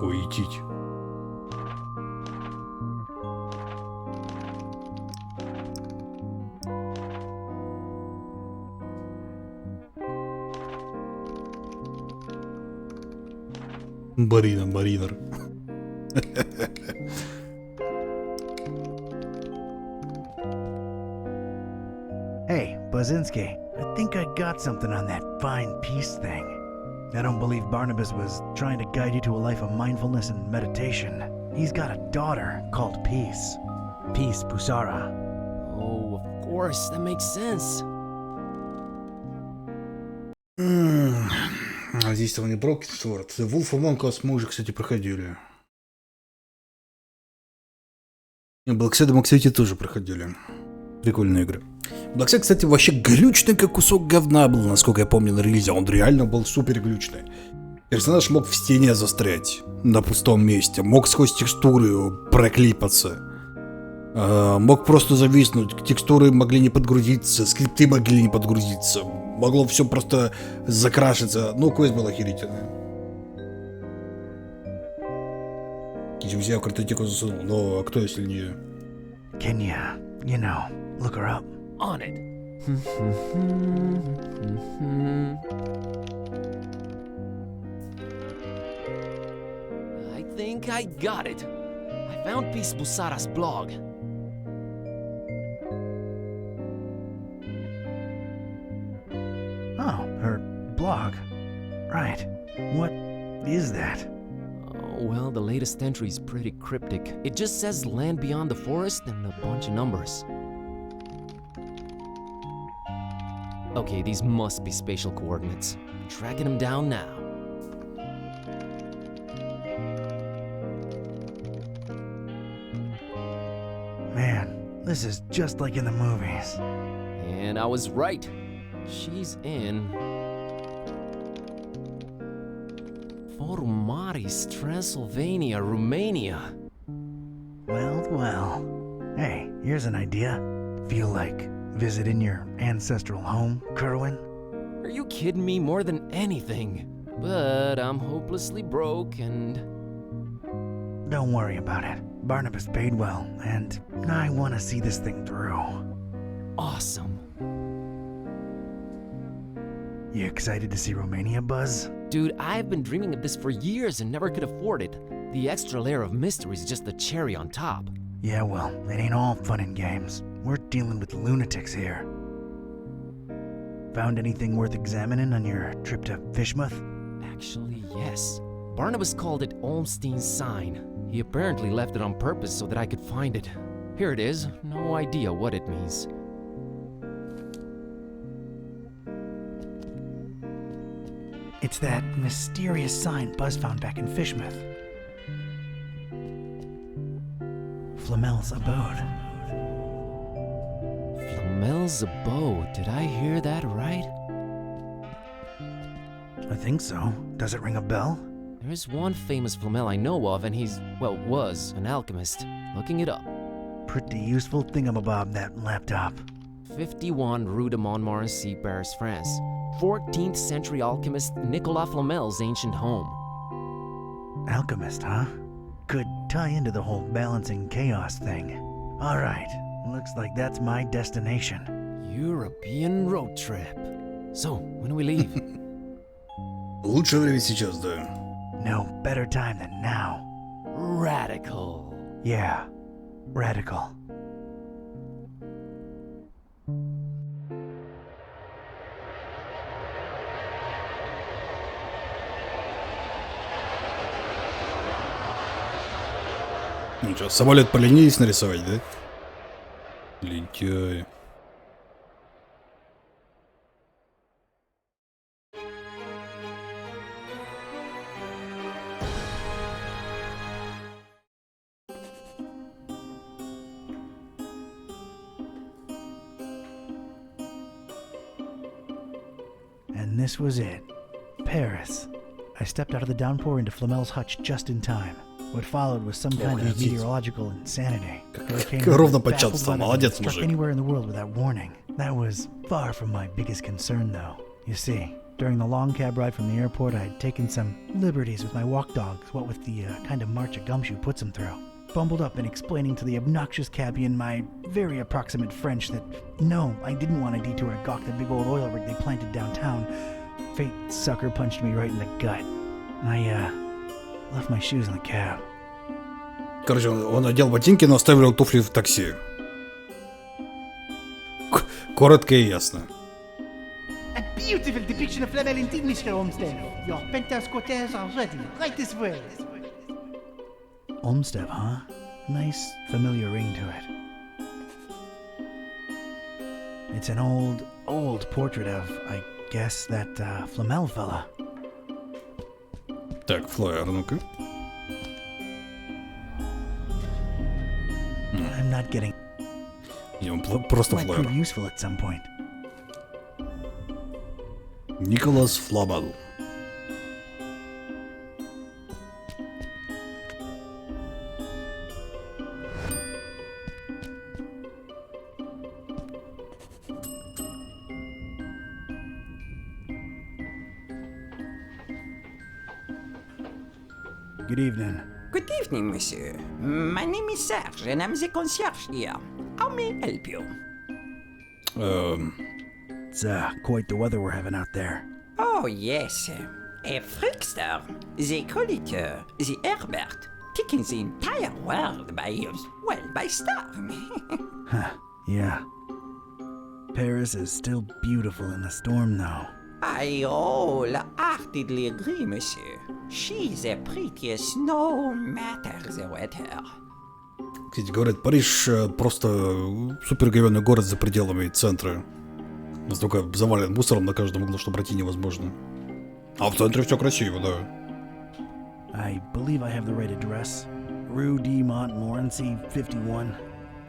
Уйдите. Баринер. Hey, Bazinski, I think I got something on that fine peace thing. I don't believe Barnabas was trying to guide you to a life of mindfulness and meditation. He's got a daughter called Peace. Peace Pusara. Oh, of course, that makes sense. А здесь его не Брокенсворд. Wolf Among Us мы уже, кстати, проходили. Блэкседа мы, кстати, тоже проходили. Прикольные игры. Блэксед, кстати, вообще глючный, как кусок говна был, насколько я помню, на релизе. Он реально был супер глючный. Персонаж мог в стене застрять на пустом месте. Мог сквозь текстуры проклипаться. Мог просто зависнуть. Текстуры могли не подгрузиться. Скрипты могли не подгрузиться. Могло все просто закрашиться. Ну, квест был охерительный. Кизюзя в картотеку засунул. Но кто если не... Can you know, look her up? On it. I think I got it. I found Peace Pusara's blog. Oh, her blog. Right. What is that? Oh, well, the latest entry is pretty cryptic. It just says land beyond the forest and a bunch of numbers. Okay, these must be spatial coordinates. Tracking them down now. Man, this is just like in the movies. And I was right. She's in Formaris, Transylvania, Romania. Well. Hey, here's an idea. Feel like visiting your ancestral home, Kerwin? Are you kidding me? More than anything. But I'm hopelessly broke and... Don't worry about it. Barnabas paid well, and I want to see this thing through. Awesome. You excited to see Romania, Buzz? Dude, I've been dreaming of this for years and never could afford it. The extra layer of mystery is just the cherry on top. Yeah, well, it ain't all fun and games. We're dealing with lunatics here. Found anything worth examining on your trip to Fishmouth? Actually, yes. Barnabas called it Olmstein's sign. He apparently left it on purpose so that I could find it. Here it is. No idea what it means. It's that mysterious sign Buzz found back in Fishmouth. Flamel's abode. Flamel's abode. Did I hear that right? I think so. Does it ring a bell? There is one famous Flamel I know of, and he's, well, was an alchemist. Looking it up. Pretty useful thingamabob, that laptop. 51 Rue de Montmorency, Paris, France. 14th century alchemist Nicolas Flamel's ancient home. Alchemist, huh? Could tie into the whole balancing chaos thing. Alright, looks like that's my destination. European road trip. So, when do we leave? Лучшее время сейчас, да. No better time than now. Radical. Yeah, radical. Ну что, самолет поленились нарисовать, да? Лентяй. And this was it. Paris. I stepped out of the downpour into Flamel's hutch just in time. What followed was some kind of meteorological insanity. Ровно подчастал, молодец, struck мужик. anywhere in the world without warning. That was far from my biggest concern, though. You see, During the long cab ride from the airport, I had taken some liberties with my walk dogs, what with the kind of march a gumshoe puts them through. Bumbled up and explaining to the obnoxious cabbie in my very approximate French that no, I didn't want a detour to gawk the big old oil rig they planted downtown. Fate sucker punched me right in the gut. I left my shoes in the cab. Короче, он одел ботинки, но оставил туфли в такси. Коротко и ясно. A beautiful depiction of La Valentine, Mr. Olmsted. Your penthouse quarters are ready, right this way. Olmsted, huh? Nice, familiar ring to it. It's an old portrait of, I guess, that Flamel fella. Так, флаер, ну-ка. I'm not getting. Просто Might флаер. prove useful at some point. Николас Фламел. Good evening. Good evening, monsieur. My name is Serge, and I'm the concierge here. How may I help you? It's quite the weather we're having out there. Oh, yes. A freakster. They call it the Herbert, taking the entire world by storm. Huh, yeah. Paris is still beautiful in the storm, though. I wholeheartedly agree, monsieur. She's the prettiest no matter the weather. Кстати, говорят, Париж просто супер говёный город за пределами центра. Настолько завален мусором на каждом углу, что пройти невозможно. А в центре все красиво, да. I believe I have the right address. Rue de Montmorency, 51.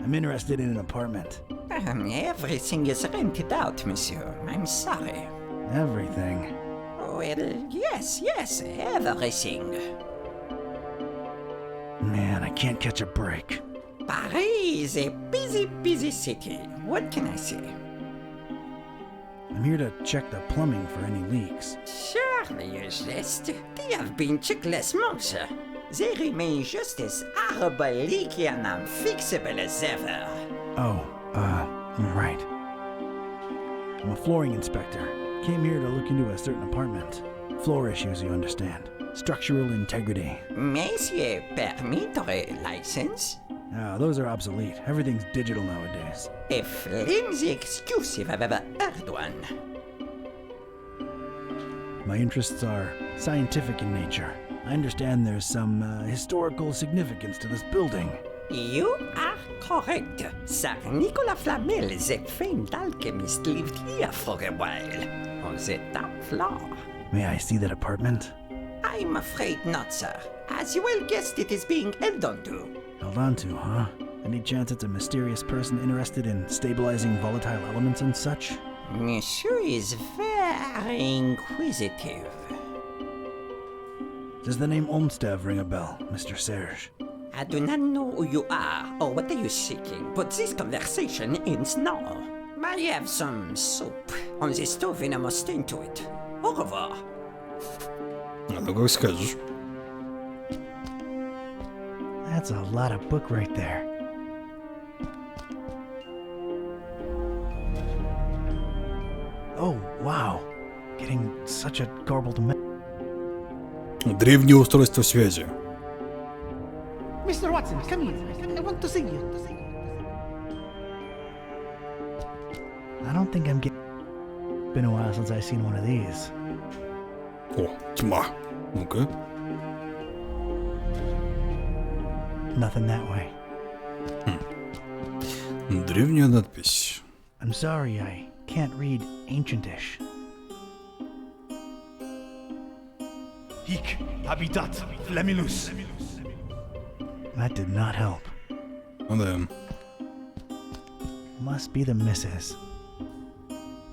I'm interested in an apartment. Everything is rented out, monsieur. I'm sorry. Everything. Well, yes, everything. Man, I can't catch a break. Paris is a busy city. What can I say? I'm here to check the plumbing for any leaks. Surely you jest. They have been checked last month. They remain just as horrible, leaky, and unfixable as ever. Oh, right. I'm a flooring inspector. Came here to look into a certain apartment. Floor issues, you understand. Structural integrity. Monsieur, permit or a license? Those are obsolete. Everything's digital nowadays. A flimsy excuse if I've ever heard one. My interests are scientific in nature. I understand there's some historical significance to this building. You are correct. Sir Nicolas Flamel, the famed alchemist, lived here for a while, on the top floor. May I see that apartment? I'm afraid not, sir. As you well guessed, it is being held onto. Held on to, huh? Any chance it's a mysterious person interested in stabilizing volatile elements and such? Monsieur is very inquisitive. Does the name Olmsted ring a bell, Mr. Serge? I do not know who you are or what are you seeking, but this conversation ends now. I have some soup on the stove and I must tend to it. Au revoir. Ну, как скажешь. That's a lot of book right there. Oh, wow. Getting such a garbled Древнее устройство связи. Mr. Watson, come here. I want to see you. I don't think I'm getting... Been a while since I've seen one of these. О, тьма. Ну-ка. Nothing that way. Древняя надпись. I'm sorry, I can't read Ancientish. Hic habitat Flamilus. That did not help. Ну да. Must be the missus.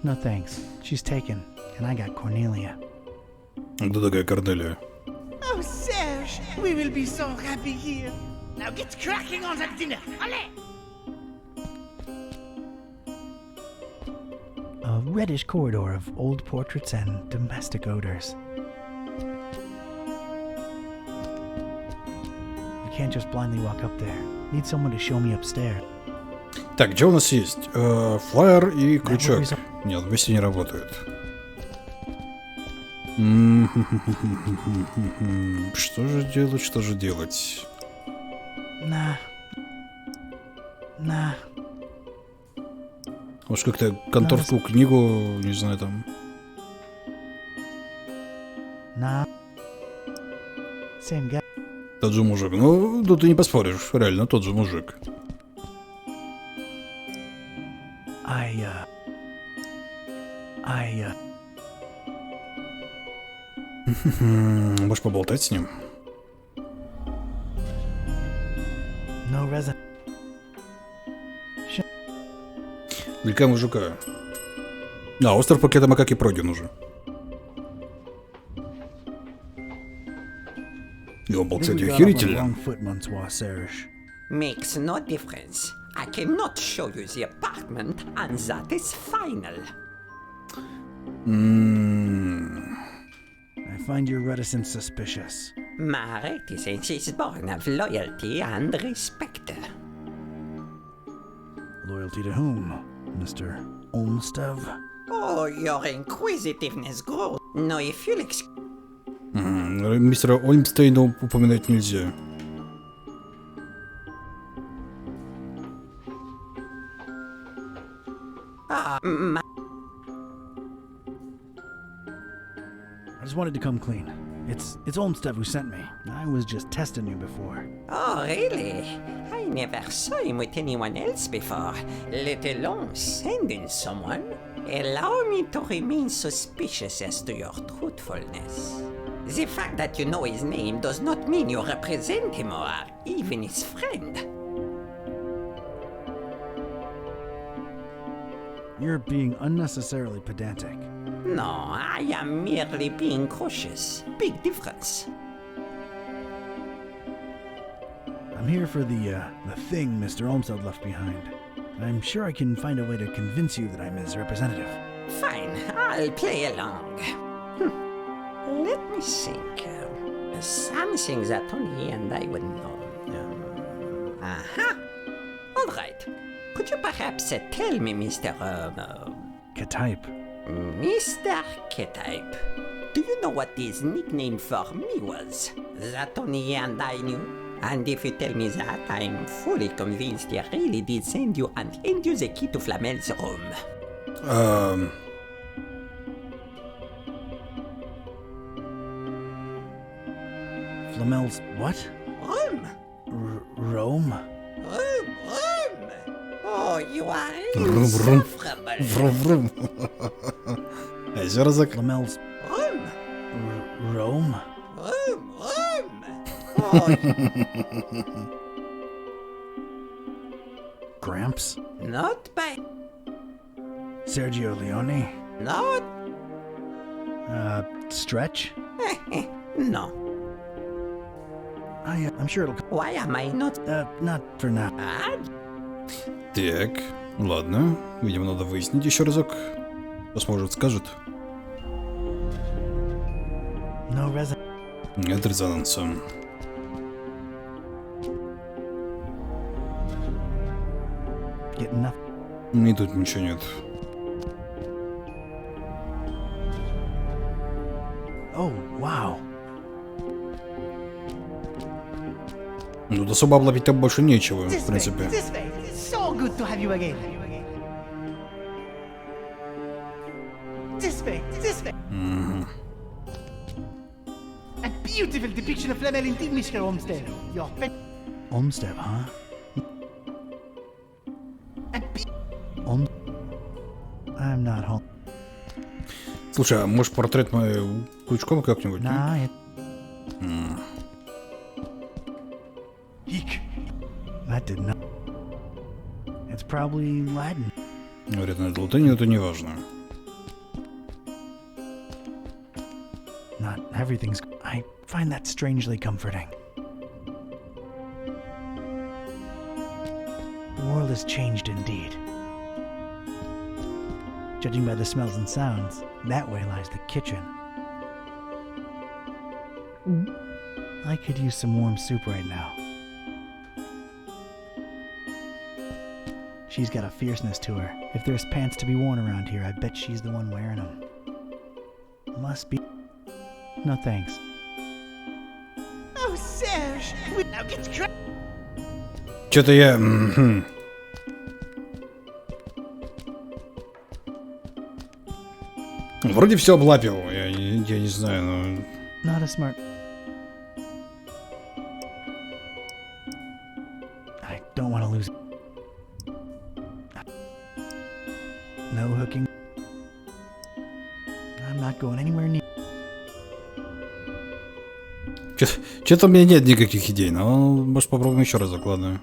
No thanks. She's taken, and I got Cornelia. Кто такая Корнелия? Oh, Serge, we will be so happy here. Now get cracking on that dinner. Allez! A reddish corridor of old portraits and domestic odors. I can't just blindly walk up there. Need someone to show me upstairs. Так, где у нас есть? Флаер и крючок. Нет, вместе не работают. Что же делать, что же делать? Может, как-то конторскую книгу, не знаю, там. Same guy. Тот же мужик. Ну, тут ты не поспоришь, реально, тот же мужик. Можешь поболтать с ним? No resin. Велика мужика. А, остров пакета макаки пройден уже. И он был, кстати, охерительный. Makes no difference. I cannot show you the apartment, and that is final. I find your reticence suspicious. My reticence is born of loyalty and respect. Loyalty to whom, Mr. Olmstead? Oh, your inquisitiveness grows. No, if you'll excuse... Мистера Ольмстейна упоминать нельзя. I just wanted to come clean. It's Olmstead who sent me. I was just testing you before. Oh, really? I never saw him with anyone else before, let alone sending someone. Allow me to remain suspicious as to your truthfulness. The fact that you know his name does not mean you represent him or even his friend. You're being unnecessarily pedantic. No, I am merely being cautious. Big difference. I'm here for the thing Mr. Olmstead left behind. I'm sure I can find a way to convince you that I'm his representative. Fine, I'll play along. Let me think. Something that only he and I would know. All right. Could you perhaps tell me, Mr. K-type. Mr. K-type, do you know what his nickname for me was? That only he and I knew. And if you tell me that, I'm fully convinced he really did send you and hand you the key to Flamel's room. Flamel's what? Room. Rome? Room. Oh, you are Vroom, insufferable. Vroom, vroom. Еще разок. Flamel's Room. Rome? Room. Oh. Gramps? Not bad. Sergio Leone? Not. Stretch? No. I'm sure it'll... Why am I not... not for now. Так, ладно. Видимо, надо выяснить еще разок. Посмотрит, скажет. No resin. Нет резонанса. Getting nothing. И тут ничего нет. Oh, wow. Ну, до особо облапить там больше нечего, в принципе. This way. It's so good to have you again. This way. A beautiful depiction of Flamel indeed, Mr. Olmstead. Your friend. Olmstead, huh? I'm not home. Слушай, а может портрет мой крючком как-нибудь? Nah, That did not. It's probably Latin. Говорят, на латыни, но это не важно. Not everything's... I find that strangely comforting. The world has changed indeed. Judging by the smells and sounds, that way lies the kitchen. I could use some warm soup right now. She's got a fierceness to her. If there's pants to be worn around here, I bet she's the one wearing them. Must be... No thanks. Oh, Serge! Now get crazy! Что-то я... Вроде все облапил, я не знаю, но... Not a smart... I don't want to lose... No hooking. I'm not going anywhere near... Что-то у меня нет никаких идей, но может попробуем еще раз закладываю.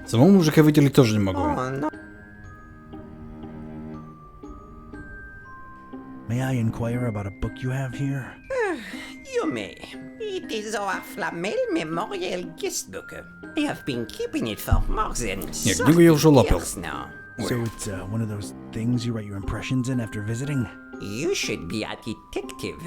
Самому мужика выделить тоже не могу. May I inquire about a book you have here? You may. It is our Flamel Memorial Guestbook. I have been keeping it for more than Нет, книгу я уже лапал. years now. So it's one of those things you write your impressions in after visiting? You should be a detective.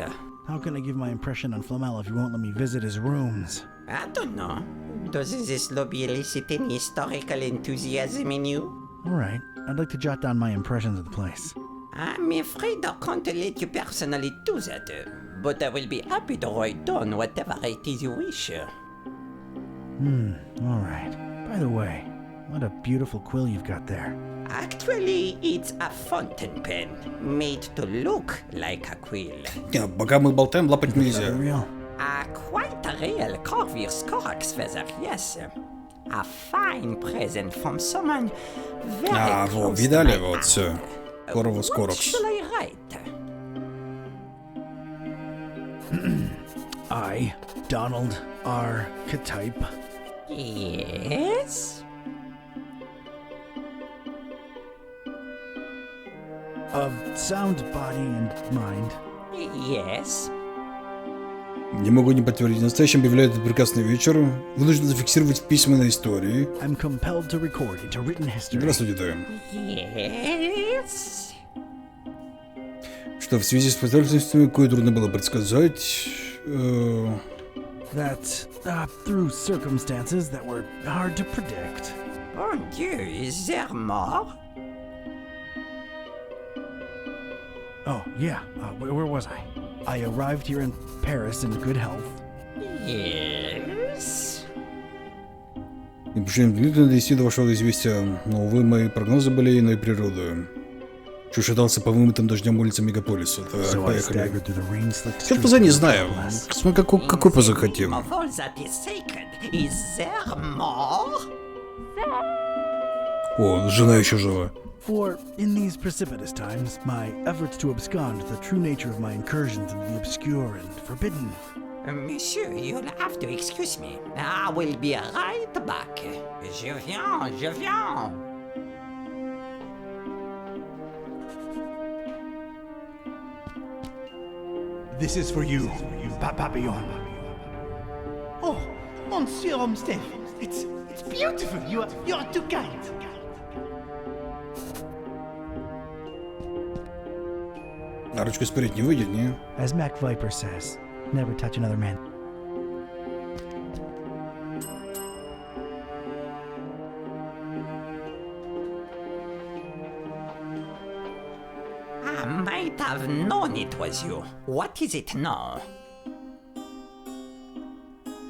How can I give my impression on Flamel if you won't let me visit his rooms? I don't know. Does this lobby elicit any historical enthusiasm in you? Alright, I'd like to jot down my impressions of the place. I'm afraid I can't let you personally do that, but I will be happy to write down whatever it is you wish. Alright. By the way, what a beautiful quill you've got there. Actually, it's a fountain pen, made to look like a quill. Не, пока мы болтаем, лапать нельзя. Quite a real Corvus Corax feather, yes. A fine present from someone very во, close видали, to my вот все. Corvus What Corax. shall I write? I, Donald R. Ktype. Yes? Of sound body and mind. Yes? Не могу не подтвердить. Настоящим объявляю этот прекрасный вечер. Вынужден зафиксировать в письменной истории. I'm compelled to record into written history. Здравствуйте, Дэм. Yes? Что в связи с обстоятельствами кое трудно было предсказать. That through circumstances that were hard to predict. Bon Dieu, is there more? Oh, yeah. Where was I? I arrived here in Paris in good health. Yes? И причем длительно довести до вашего известия, но, увы, мои прогнозы были иной природы. Что шатался по вымытым дождем улицам мегаполиса. Так, поехали. Черт поза, не знаю. Смотри, какой поза хотим. Of all that is sacred, is there more? О, жена еще жива. For, in these precipitous times, my efforts to abscond the true nature of my incursions into the obscure and forbidden. Monsieur, you'll have to excuse me. I will be right back. Je viens. This is for you, Papillon. Oh, Monsieur Olmsted, it's beautiful. You are too kind. А ручку спереть не выйдет, не? As Mac Viper says, never touch another man. I might have known it was you. What is it now?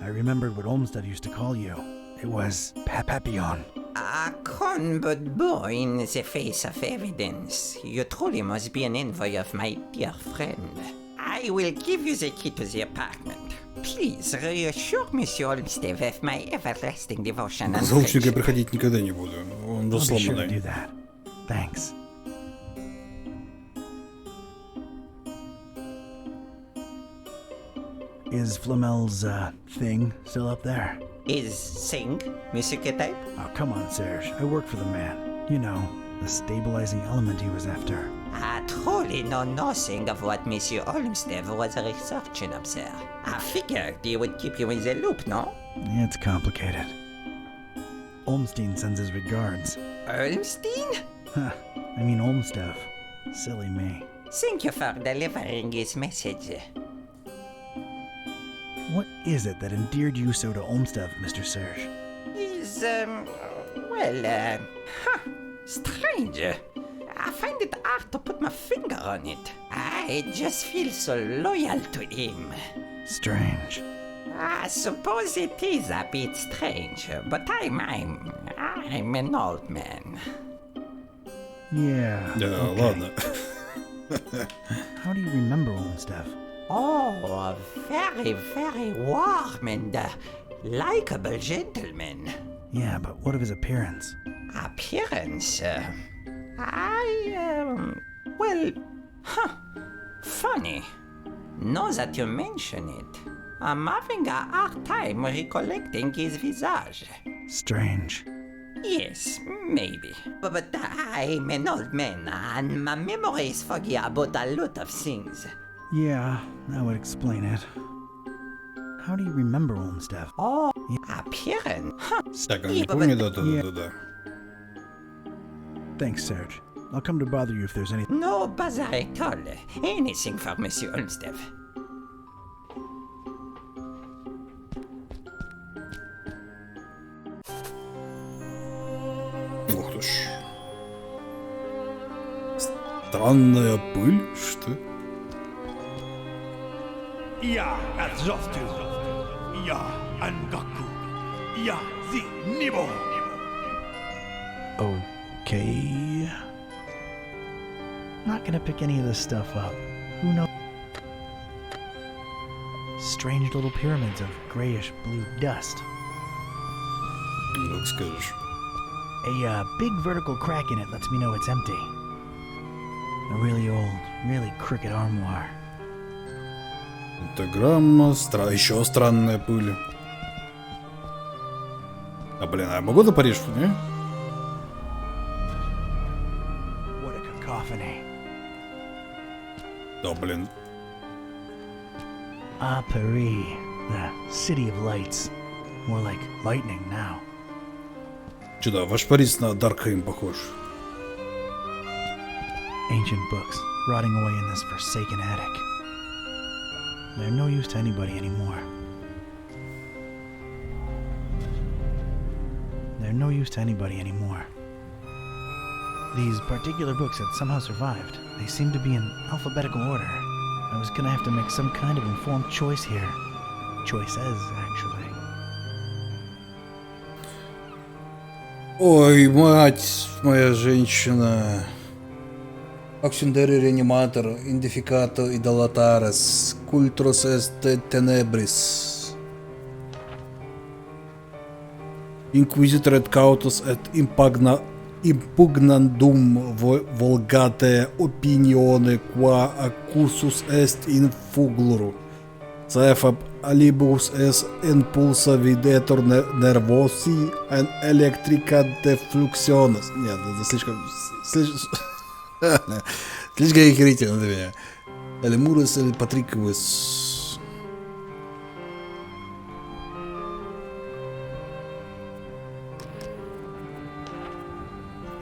I remembered what Olmsted used to call you. It was Papillon. A con but boy in the face of evidence. You truly must be an envoy of my dear friend. I will give you the key to the apartment. Please reassure Monsieur Olmsted of my everlasting devotion and За лучника я приходить никогда не буду. Он же сломанный. Thanks. Is Flamel's thing still up there? Is thing, Monsieur Ktype? Oh, come on, Serge. I work for the man. You know, the stabilizing element he was after. I truly know nothing of what Monsieur Olmsted was researching up there. I figured he would keep you in the loop, no? It's complicated. Olmstein sends his regards. Olmstein? Huh. I mean Olmstev. Silly me. Thank you for delivering his message. What is it that endeared you so to Olmstev, Mr. Serge? He's, strange. I find it hard to put my finger on it. I just feel so loyal to him. Strange. I suppose it is a bit strange, but I'm an old man. Yeah. Ладно. How do you remember Olmstev? Oh, a very, very warm and likable gentleman. Yeah, but what of his appearance? Appearance? Funny. Now that you mention it, I'm having a hard time recollecting his visage. Strange. Yes, maybe. But I'm an old man, and my memory is foggy about a lot of things. Yeah, that would explain it. How do you remember Olmstev? Oh, appearance? Так, он не помнит, да. Thanks, Serge. I'll come to bother you if there's anything. No bother at all. Anything for Monsieur Olmstev. Ух ты ж. Странная пыль? Что? Я отзовту. Я ангаку. Я зи нибо. Okay. Not gonna pick any of this stuff up. Who knows? Strange little pyramids of grayish blue dust. Looks good. A big vertical crack in it lets me know it's empty. A really old, really crooked armoire. Пентаграмма, еще странная пыль. А блин, а я могу запарить, что не? What a cacophony. Да, блин. Paris, the city of lights. More like lightning now. Че-то, ваш Парис на Даркхейм похож. Ancient books rotting away in this forsaken attic. They're no use to anybody anymore. These particular books had somehow survived. They seem to be in alphabetical order. I was gonna have to make some kind of informed choice here. Choices, actually. Ой, мать моя женщина. Аксюндери реаниматор, индификато идолатарес, культрос эст тенебрис. Инквизитор et cautus et impugnandum volgate opinione qua accusus est in fugluru. Cefab alibus es impulsa videtur nervosi en electrica defluxiones. Нет, это слишком охерительно для меня. Элемурес или патриковес.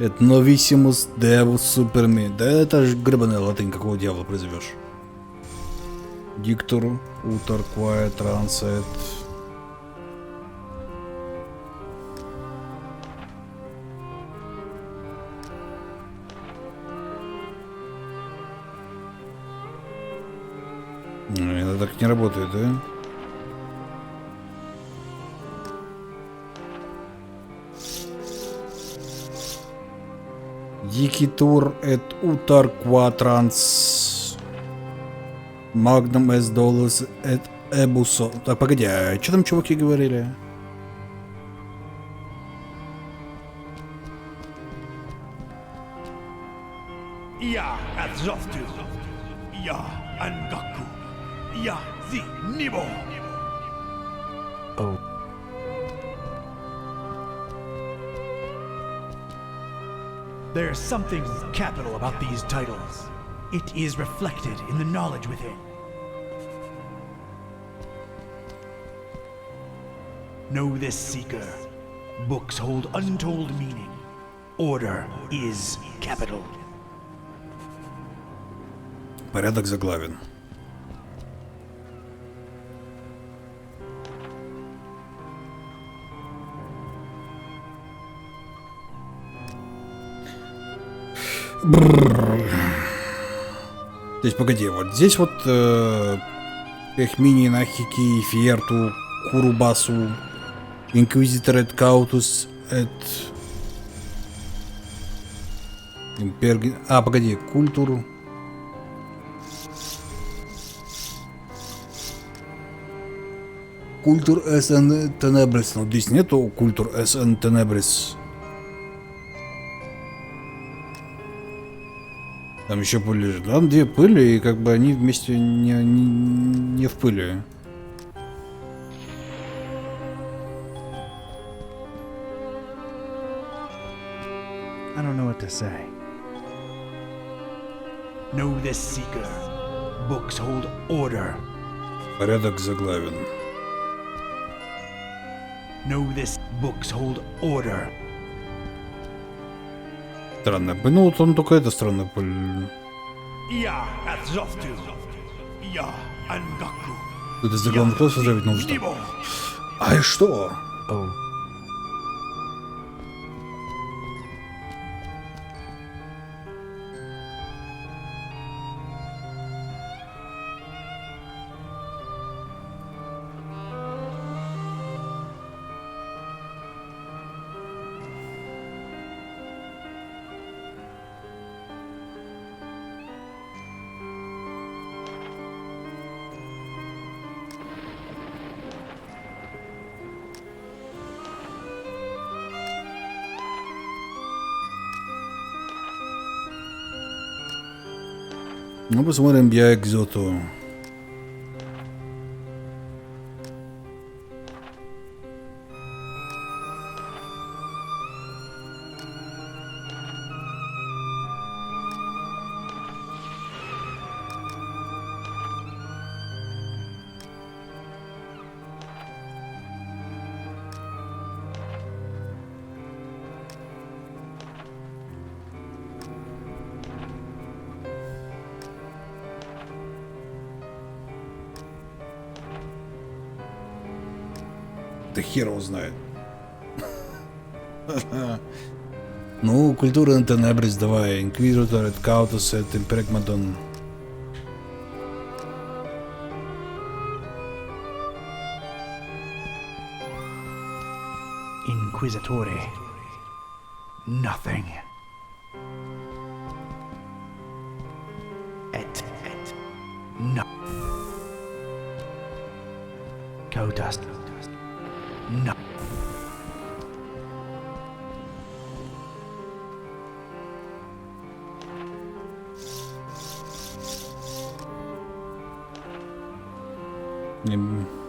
Et novissimus devus supermi. Да это ж гребаная латынь, какого дьявола призовешь. Диктору, утор, quae, трансет. Это так не работает, да? Дикитур et utar quatrans magnum es dolus et ebuso. Так, погоди, а что там чуваки говорили? Я отзовту. Я ангаку. Я зи нибо. Oh. There's something capital about these titles. It is reflected in the knowledge within. Know this, seeker. Books hold untold meaning. Order is capital. Порядок заглавен. То есть, погоди, вот здесь вот Эхмини, Нахики, Фиерту, Курубасу, Инквизитор эт Каутус, эт... Имперги... А, погоди, Культуру. Культур СН Тенебрис. Ну, здесь нету Культур СН Тенебрис. Там еще пыли. Там две пыли, и как бы они вместе не в пыли. I don't know what to say. Know this, seeker. Books hold order. Порядок заглавен. Know this. Books hold order. Странная пыль. Ну вот он только это странная пыль. Я отзовту. Я ангаку. Тут из заглавных классов создавить нужно. А и что? Ну, посмотрим я экзоту. Да хер его знает. Ну, культура Тенебрис, давай. Инквизитор, эт Каутус, эт Имперегмадон. Inquisitore. Nothing. Et. No. Codust. No.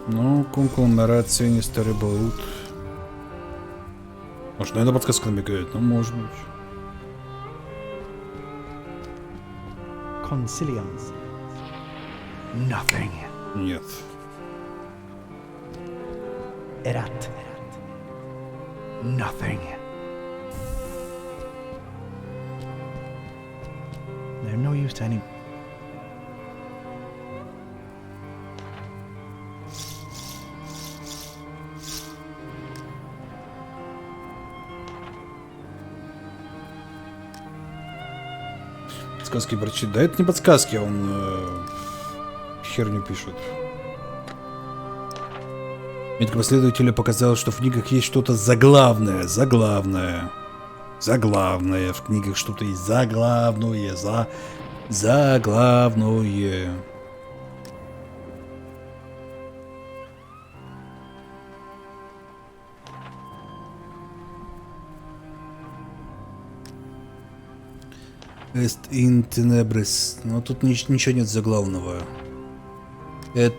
Ну, конгломерация, не старый болут. Может, на это подсказка намекает? Ну, может быть. Concilium. Nothing. Нет. Erat. Nothing. They're no use to any. Подсказки прочитать. Да это не подсказки, он херню пишет. Метка последователя показалось, что в книгах есть что-то заглавное. Заглавное в книгах что-то есть заглавное. Заглавное. Est in tenebris. Но тут ничего нет заглавного. Et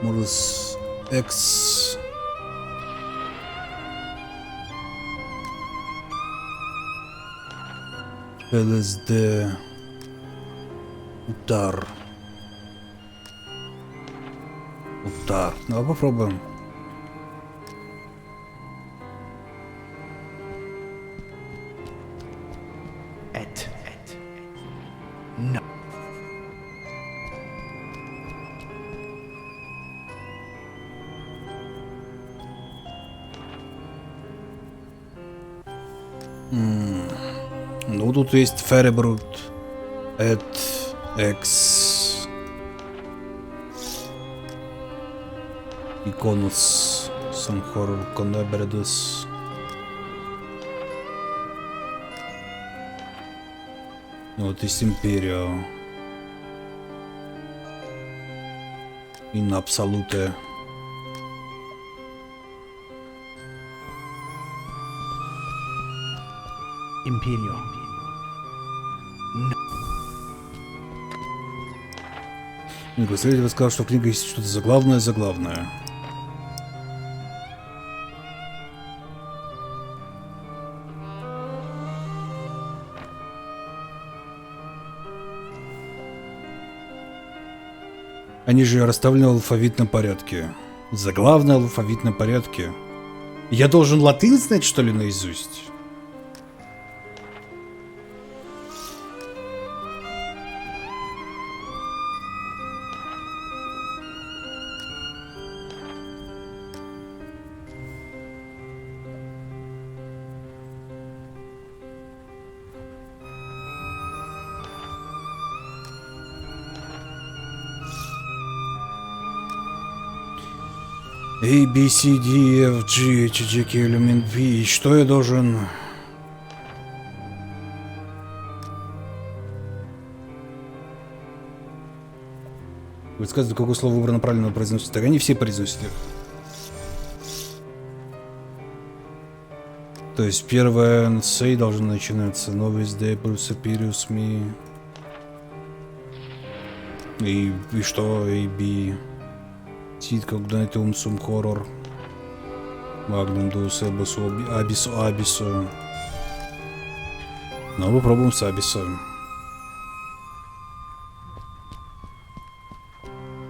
Mors ex LSD Utar. Да, ну попробуем. No. Ну, тут есть Феребрут, Эд, Экс, Иконус, Самхор, Конебредус. Вот есть Империо. In Absolute. Империо. Исследователь сказал, что в книге есть что-то заглавное. Они же расставлены в алфавитном порядке. Заглавное в алфавитном порядке. Я должен латынь знать, что ли, наизусть? A, B, C, D, F, G, H, J, K, L, M, N, P. Что я должен... Вы сказали, какое слово выбрано правильно произносить. Так они все произносят их. То есть первое с A должно начинаться. Новость, D, плюс Superius, Me. И что? A, B. Тит, когда это умсум хоррор. Магнум дуус эбусу абису. Ну, попробуем с абисом.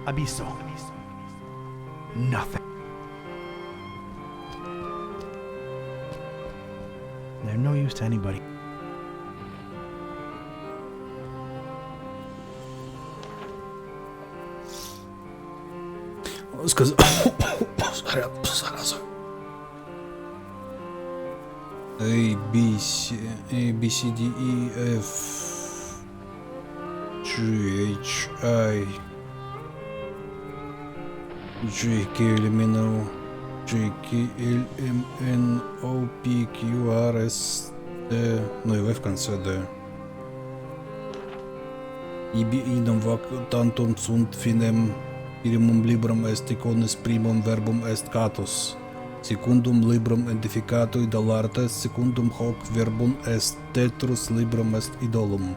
Abisso. Nothing. They're no use to anybody. Сказал... Зараза. A, B, C, D, E, F, G, H, I, J, K, L, M, N, O, J, K, L, M, N, O, P, Q, R, S, T, ну и V в конце, D. Ibi idem vac tantum sunt finem primum librum est iconis primum verbum est catus. Secundum librum edificato idolarte, secundum hoc verbum est tetrus librum est idolum.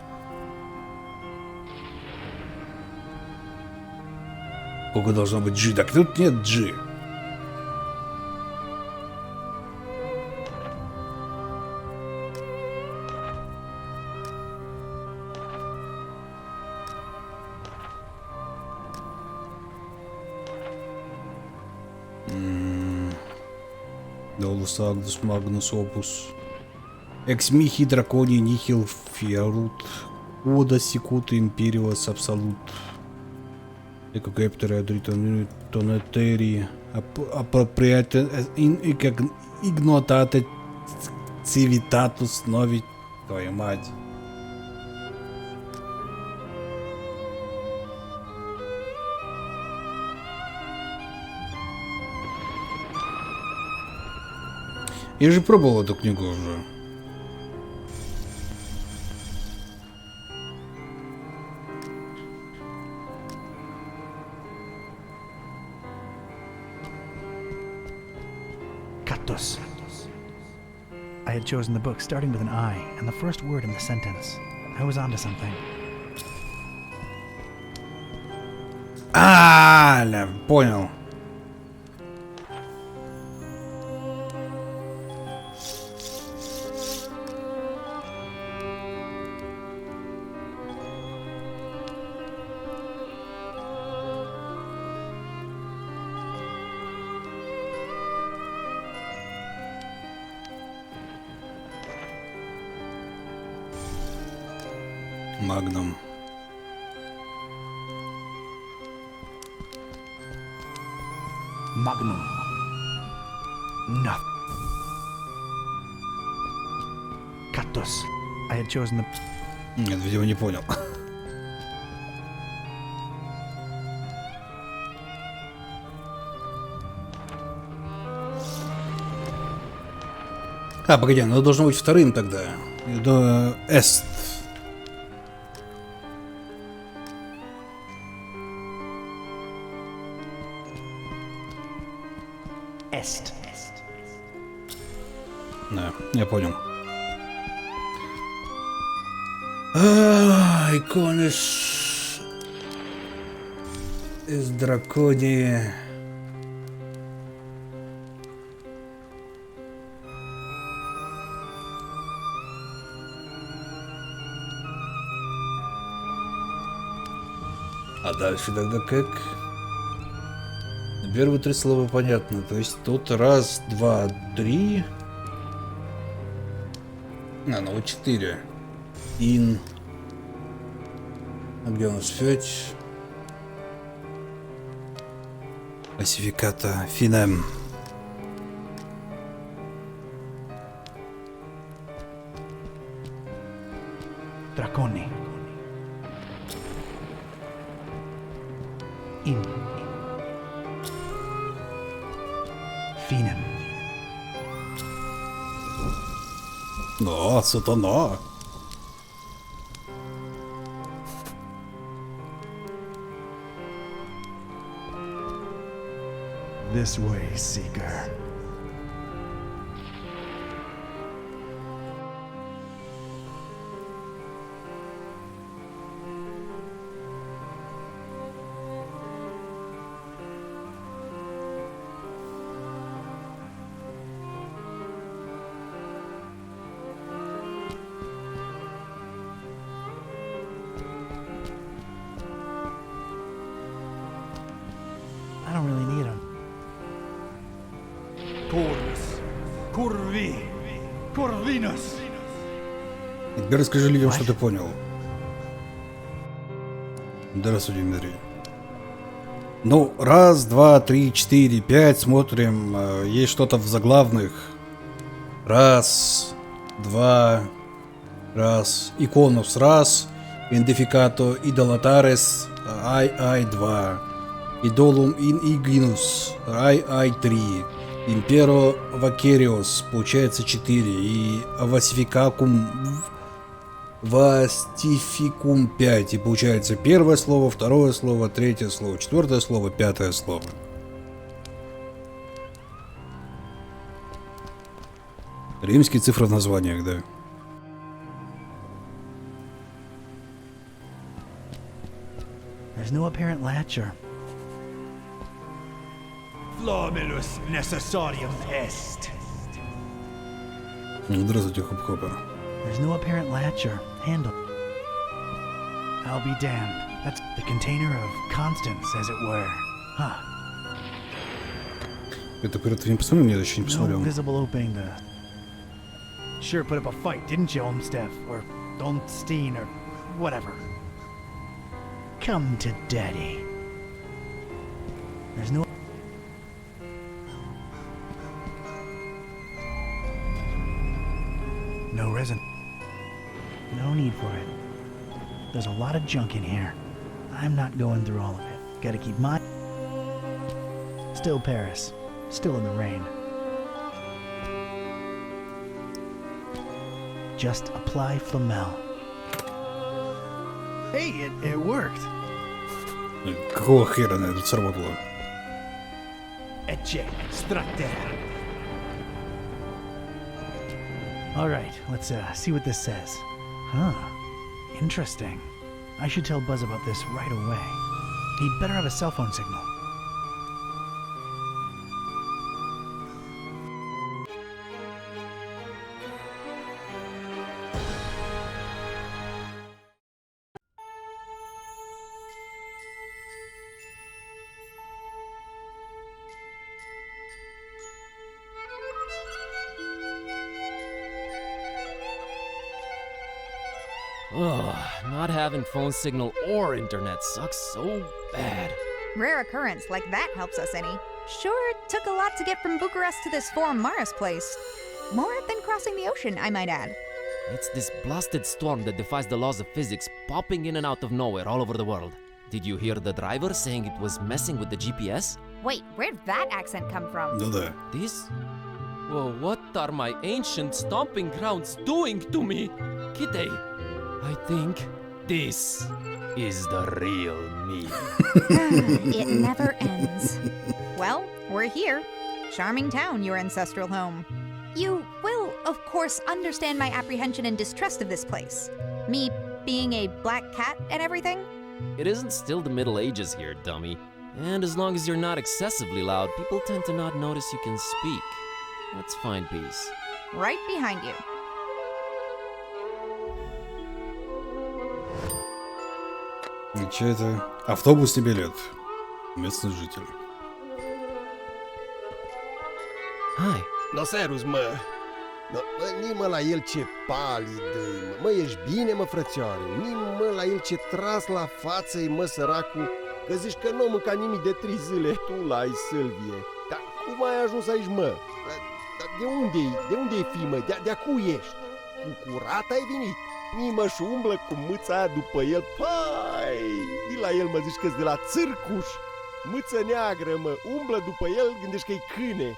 Сколько должно быть G? Так тут нет G. Dolus Agnus Magnus Opus Ex mihi draconi nihil fiarut Oda sicut imperios absolut Eco captere adritonuri tonateri Appropriate in ignotate civitatus novi. Твою мать. Я же пробовал эту книгу уже. Catus. I had chosen the book starting with an I and the first word in the sentence. I was onto something. Понял. Магнум. Magnum. Nothing. Cactus. I had chosen the... Нет, видимо, не понял. А, погоди, оно должно быть вторым тогда. Эст. Est. Да, я понял. Иконис из драконии. А дальше тогда как? Первые три слова понятно. То есть тут раз, два, три. А, ну вот четыре. Ин. А где у нас феть? Классификата. Финем. Дракони. Ин. Финем. О, сатана. This way, seeker. I don't really need them. Curvus. Curvi. Curvinus. Теперь расскажи людям, что ты понял. Здравствуйте, Дмитрий. Ну, раз, два, три, четыре, пять, смотрим. Есть что-то в заглавных. Раз, два, раз. Иконус, раз. Идентификато, идолатарес, ай, два. Идолум ин игинус, ай, три. Имперо вакериос, получается 4. И авасификакум вастификум 5. И получается первое слово, второе слово, третье слово, четвертое слово, пятое слово. Римские цифры в названиях, да. There's no apparent latch or... Flomulus necessarium est. Здравствуйте, хоп-хопа. There's no apparent latch or handle. I'll be damned. That's the container of constants, as it were. Huh. Это ты не посмотрел? Нет, еще не No посмотрел. visible opening to... Sure put up a fight, didn't you, Olmstead? Or Olmstein, or whatever. Come to daddy. There's no... No resin. No need for it. There's a lot of junk in here. I'm not going through all of it. Gotta keep my... Still Paris. Still in the rain. Just apply Flamel. Hey, it worked. Какого хера на это сработало? Ecce strater. Alright, let's see what this says. Huh. Interesting. I should tell Buzz about this right away. He'd better have a cell phone signal. Ugh, not having phone signal or internet sucks so bad. Rare occurrence like that helps us any. Sure, it took a lot to get from Bucharest to this foreign Mars place. More than crossing the ocean, I might add. It's this blasted storm that defies the laws of physics, popping in and out of nowhere all over the world. Did you hear the driver saying it was messing with the GPS? Wait, where'd that accent come from? Ну да. This? Well, what are my ancient stomping grounds doing to me? Kitty, I think this is the real me. It never ends. Well, we're here. Charming town, your ancestral home. You will, of course, understand my apprehension and distrust of this place. Me being a black cat and everything. It isn't still the Middle Ages here, dummy. And as long as you're not excessively loud, people tend to not notice you can speak. Let's find peace. Right behind you. И че это? Автобусный билет. Местный житель. Hai. No, serus, mă. No, ni-mă la el ce palid e, mă. Ești bine, mă, frățioare? Ni-mă la el ce tras la față-i, mă, săracul. Că zici că nu mânca nimic de 3 zile. Tu l-ai, Sâlvie. Dar cum ai ajuns aici, mă? Dar de unde-i? De unde-i fi, mă? De-a cui ești? Cu curat ai venit? Ni-mă și umblă cu mâța aia după el. Pai! Di la el, mă, zici că-s de la țârcuș. Mâță neagră, mă. Umblă după el, gândești că-i câine.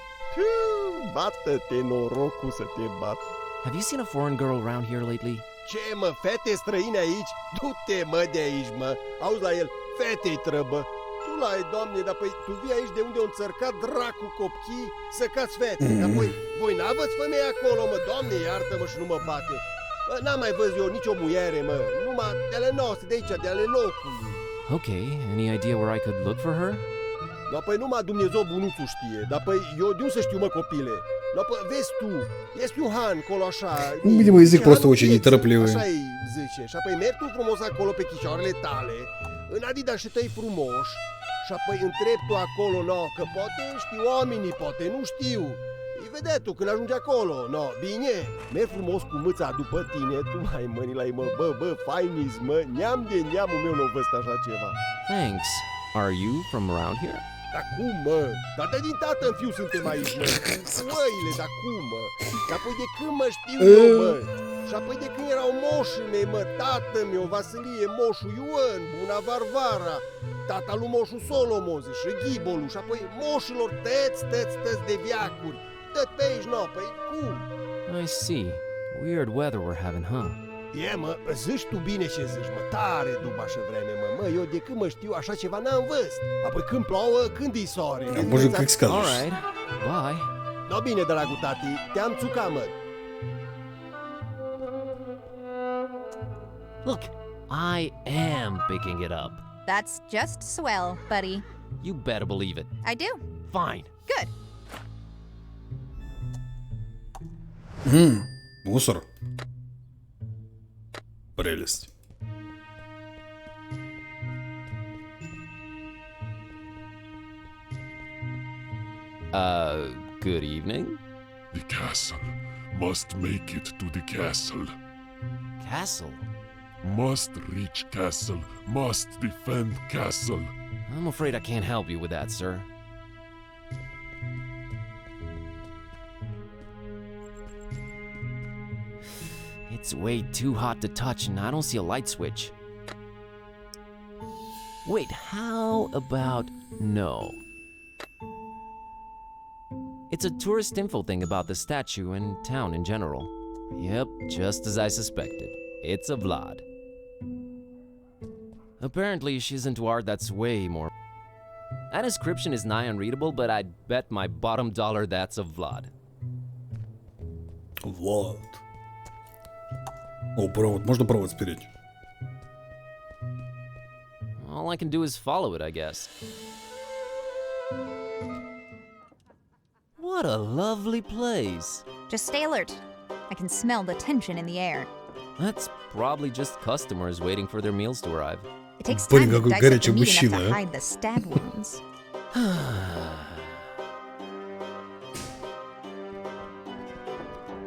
Bată-te, norocul să te bat. Have you seen a foreign girl around here lately? Ce, mă, fete străine aici? Du-te, mă, de aici, mă. Auzi la el, fete-i trăbă. Tu l-ai, doamne, dar păi tu vii aici de unde o înțărcat dracu copchii să cați fete. Dar voi n-aveți femei acolo, mă, doamne, iartă-mă și nu mă bate. Bă, n-am mai văzut eu nicio muiere, mă. Numai de ale noastre, de aici, de ale locului. Okay, any idea where I could look for her? Da, păi numai Dumnezeu bunuțul știe. Dar păi eu de unde să știu, mă, copile? Da, păi vezi tu, este un han acolo așa. Видимо, язык просто очень неторопливый. Așa îi zice. Și apoi mergi tu frumos acolo pe chișoarele tale, în adidașii tăi frumoși, și apoi întrebi tu acolo, no, că poate știu oamenii, poate nu știu. Îi vedea tu când ajungi acolo, no, bine, mergi frumos cu mâța după tine, tu mai mâni la ei, mă, bă, fainis, mă, neam de neamul meu nu văzut așa ceva. Thanks. Are you from around here? Dar cum, mă? Dar de din tată în fiu suntem aici, mă. Măile, dar cum, mă? Și apoi de când mă știu eu, mă? Și apoi de când erau moșii mei, mă? Tatăl meu, Vasilie, moșul Ioan, Buna Varvara, tata lui moșul Solomon și Ghibolu, și apoi moșilor tăți de viacuri. Tot pe aici, no, păi cum? I see. Weird weather we're having, huh? E, mă, zici tu bine ce zici, mă, tare după așa vreme, mă. Mă, eu de când mă știu așa ceva n-am văzut. Apoi când plouă, când îi soare. Alright, bye. No, bine, dragul tati, te-am țucat, mă. Look, I am picking it up. That's just swell, buddy. You better believe it. I do. Fine. Good. Мусор. Прелесть. Good evening? The castle. Must make it to the castle. Castle? Must reach castle. Must defend castle. I'm afraid I can't help you with that, sir. It's way too hot to touch and I don't see a light switch. Wait, how about no? It's a tourist info thing about the statue and town in general. Yep, just as I suspected. It's a Vlad. Apparently she's into art that's way more. That inscription is nigh unreadable, but I'd bet my bottom dollar that's a Vlad. Влад. О, провод. Можно провод спереть? All I can do is follow it, I guess. What a lovely place. Just stay alert. I can smell the tension in the air. That's probably just customers waiting for their meals to arrive. It takes time to dissect the meat enough to hide the stab wounds.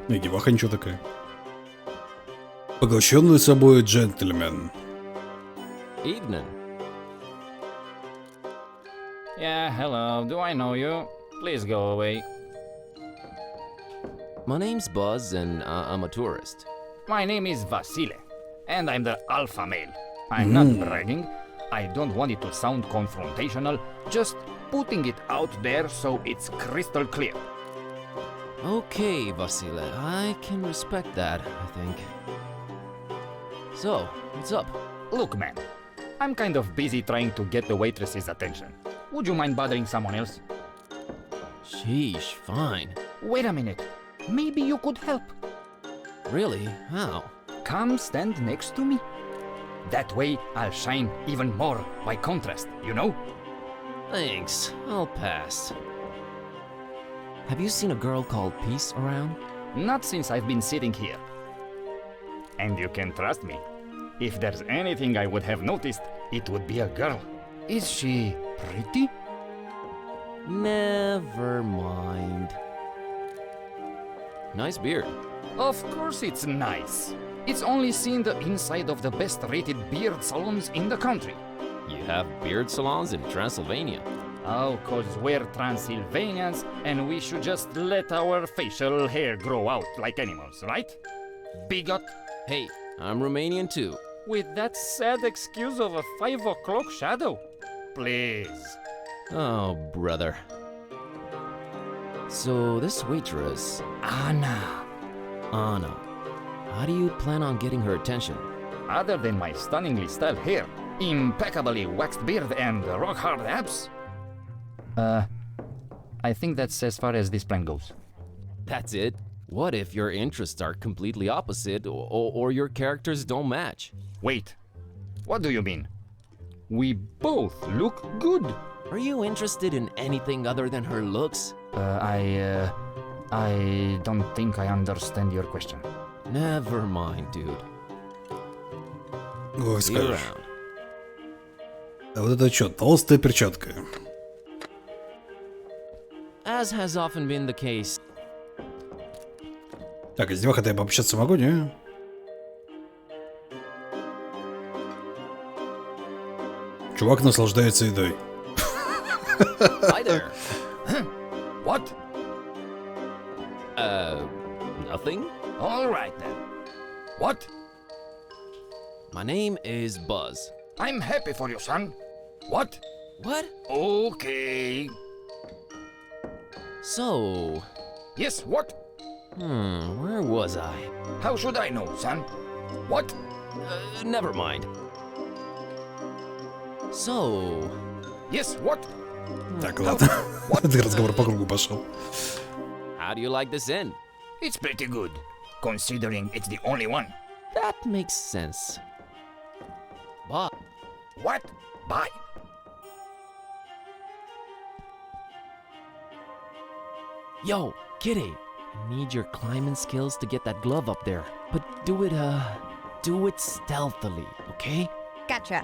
И деваха ничего такая. Поглощенный собой джентльмен. Evening. Yeah, hello. Do I know you? Please go away. My name's Buzz, and I'm a tourist. My name is Vasile, and I'm the alpha male. I'm not bragging. I don't want it to sound confrontational, just putting it out there so it's crystal clear. Okay, Vasile, I can respect that, I think. So, what's up? Look, man, I'm kind of busy trying to get the waitress's attention. Would you mind bothering someone else? Sheesh, fine. Wait a minute. Maybe you could help. Really? How? Come stand next to me. That way, I'll shine even more by contrast, you know? Thanks, I'll pass. Have you seen a girl called Peace around? Not since I've been sitting here. And you can trust me. If there's anything I would have noticed, it would be a girl. Is she pretty? Never mind. Nice beard. Of course it's nice. It's only seen the inside of the best-rated beard salons in the country. You have beard salons in Transylvania. Oh, 'cause we're Transylvanians, and we should just let our facial hair grow out like animals, right? Bigot. Hey, I'm Romanian too. With that sad excuse of a 5 o'clock shadow? Please. Oh, brother. So this waitress... Anna. Anna. How do you plan on getting her attention? Other than my stunningly styled hair, impeccably waxed beard, and rock-hard abs? I think that's as far as this plan goes. That's it? What if your interests are completely opposite, or your characters don't match? Wait, what do you mean? We both look good. Are you interested in anything other than her looks? I don't think I understand your question. Never mind, dude. Ой, See you скажешь. around. А вот это что, толстая перчатка. As has often been the case. Так, из деваха-то я пообщаться могу, не? Чувак наслаждается едой. Hi there. What? Nothing? All right then. What? My name is Buzz. I'm happy for you, son. What? What? Okay. So... Yes, what? Where was I? How should I know, son? What? Never mind. So... Yes, what? Так, ладно. Этот разговор по кругу пошел. How do you like this inn? It's pretty good, considering it's the only one. That makes sense. But... What? Bye. Yo, kitty. I need your climbing skills to get that glove up there. But do it stealthily, okay? Gotcha.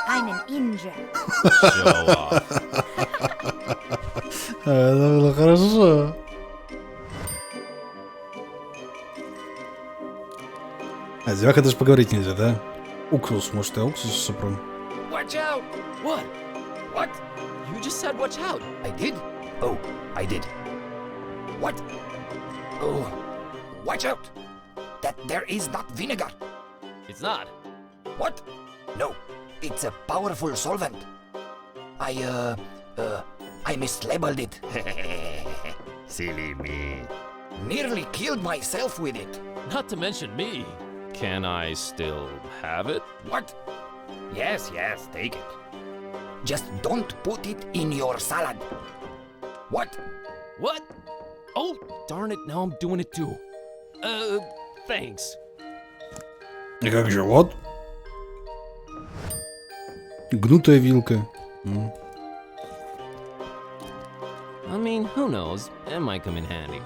I'm an ninja. Show off. Это было хорошо. А деваха даже поговорить нельзя, да? Уксус, может, я уксус сопром? Watch out! What? What? You just said watch out. I did? Oh, I did. What? Oh, watch out! That there is not vinegar. It's not. What? No, it's a powerful solvent. I mislabeled it. Silly me. Nearly killed myself with it. Not to mention me. Can I still have it? What? Yes, take it. Just don't put it in your salad. What? What? Oh, darn it, now I'm doing it too. Thanks. И как же, вот. Гнутая вилка. I mean, who knows? It might come in handy.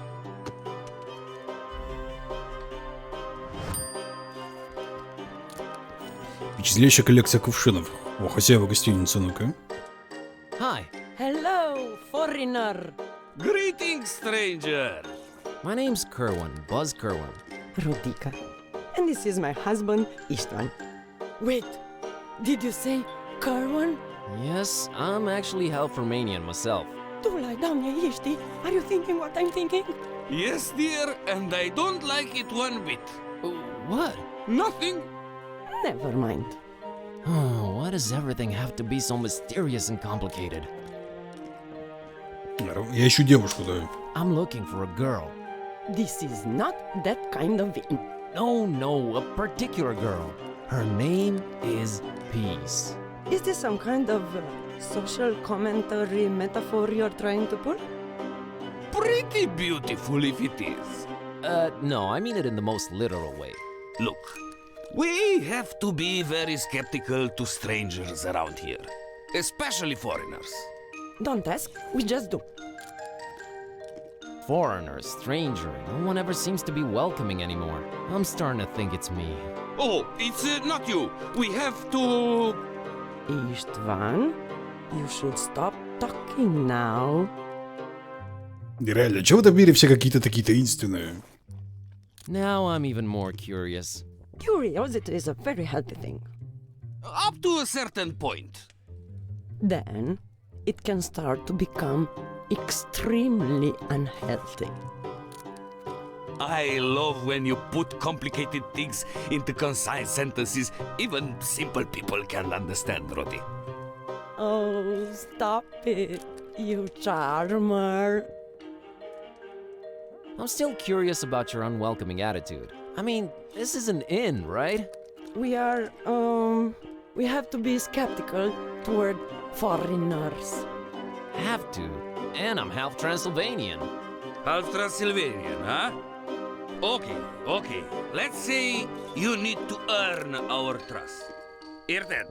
Впечатляющая коллекция кувшинов. О, хозяева гостиницы, ну-ка. Hi. Hello, foreigner. Greetings, stranger. My name's Kerwin, Buzz Kerwin. Rodica. And this is my husband, Istvan. Wait, did you say Kerwin? Yes, I'm actually half Romanian myself. Are you thinking what I'm thinking? Yes, dear, and I don't like it one bit. What? Nothing. Never mind. Why does everything have to be so mysterious and complicated? Я ищу девушку, да. I'm looking for a girl. This is not that kind of inn. No, a particular girl. Her name is Peace. Is this some kind of social commentary metaphor you're trying to pull? Pretty beautiful if it is. No, I mean it in the most literal way. Look, we have to be very skeptical to strangers around here, especially foreigners. Don't ask, we just do. Foreigner, stranger, no one ever seems to be welcoming anymore. I'm starting to think it's me. Oh, it's not you. We have to... Istvan, you should stop talking now. Реально, чего в этом мире все какие-то такие таинственные? Now I'm even more curious. Curiosity is a very healthy thing. Up to a certain point. Then, it can start to become extremely unhealthy. I love when you put complicated things into concise sentences even simple people can understand, Rodi. Oh, stop it, you charmer. I'm still curious about your unwelcoming attitude. I mean, this is an inn, right? We have to be skeptical toward foreigners. Have to. And I'm half Transylvanian. Half Transylvanian, huh? Okay. Let's say you need to earn our trust. Here then.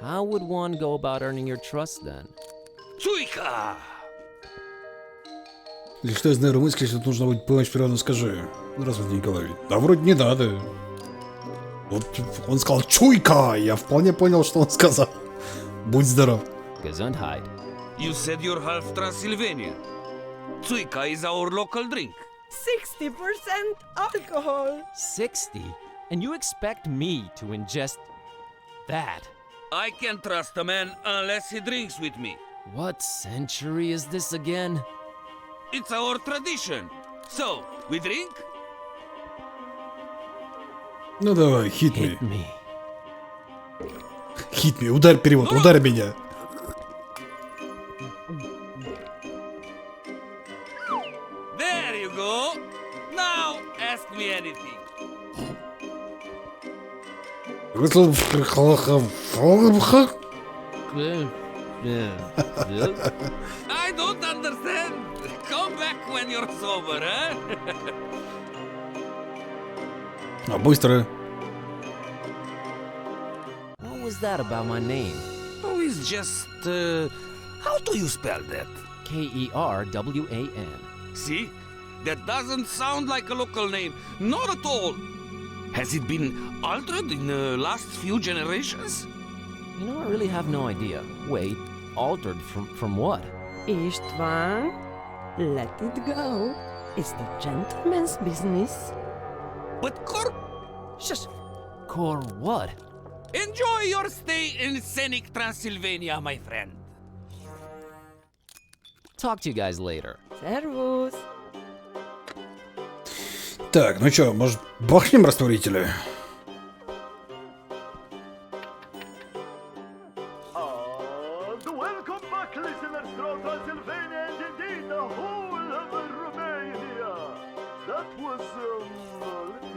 How would one go about earning your trust then? Чуйка! Если что, я знаю румынский, если нужно будет помощь природно, скажи. Здравствуйте, Николай. Да вроде не надо. Вот он сказал «чуйка», я вполне понял, что он сказал. Будь здоров. Gesundheit. You said you're half Transylvanian. Чуйка is our local drink. 60% alcohol. 60? And you expect me to ingest that? I can't trust a man unless he drinks with me. What century is this again? It's our tradition. So, we drink? Ну давай, hit me. Hit me, ударь перевод, ударь меня. There you go. Now, ask me anything. I don't understand. Come back when you're sober, huh? А быстро. What was that about my name? Oh, it's just... how do you spell that? Kerwan. See? That doesn't sound like a local name. Not at all. Has it been altered in the last few generations? You know, I really have no idea. Wait, altered from what? Istvan, let it go. It's the gentleman's business. But Kor... Shush. Kor what? Enjoy your stay in scenic Transylvania, my friend. Talk to you guys later. Servus. Так, ну чё, может, бахнем растворители? Welcome back, listeners from Transylvania and indeed the whole of Romania. That was, let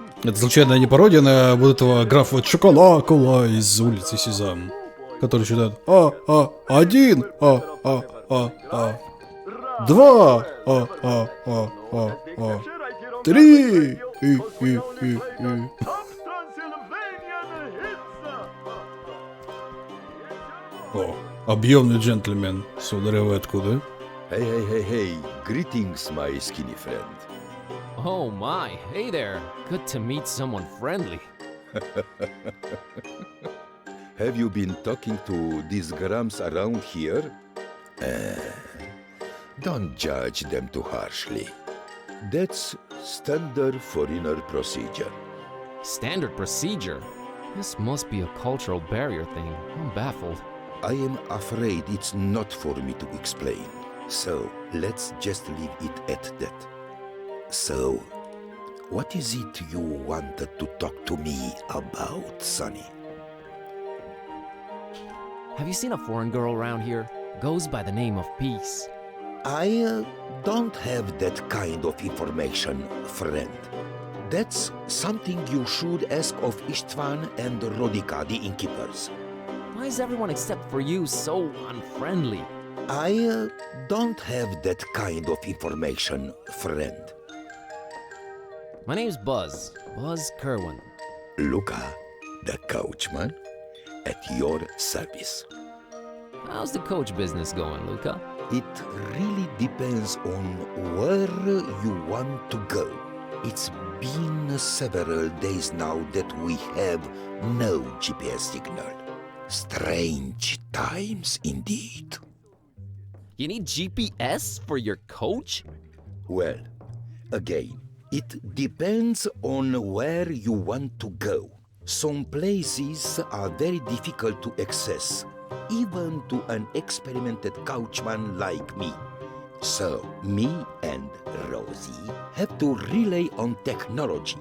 me see. Это случайно не пародия на вот этого графа Чокола из улицы Сезам, который читает один, два, три, О, объемный джентльмен, сударь, вы откуда? Hey, greetings, my skinny friend. Oh my, hey there. Good to meet someone friendly. Have you been talking to these grams around here? Don't judge them too harshly. That's standard foreigner procedure. Standard procedure? This must be a cultural barrier thing. I'm baffled. I am afraid it's not for me to explain. So, let's just leave it at that. So, what is it you wanted to talk to me about, Sonny? Have you seen a foreign girl around here? Goes by the name of Peace. I don't have that kind of information, friend. That's something you should ask of Istvan and Rodika, the innkeepers. Why is everyone except for you so unfriendly? I don't have that kind of information, friend. My name's Buzz. Buzz Kerwin. Luca, the coachman, at your service. How's the coach business going, Luca? It really depends on where you want to go. It's been several days now that we have no GPS signal. Strange times indeed. You need GPS for your coach? Well, again, it depends on where you want to go. Some places are very difficult to access, even to an experimented coachman like me. So, me and Rosie have to rely on technology.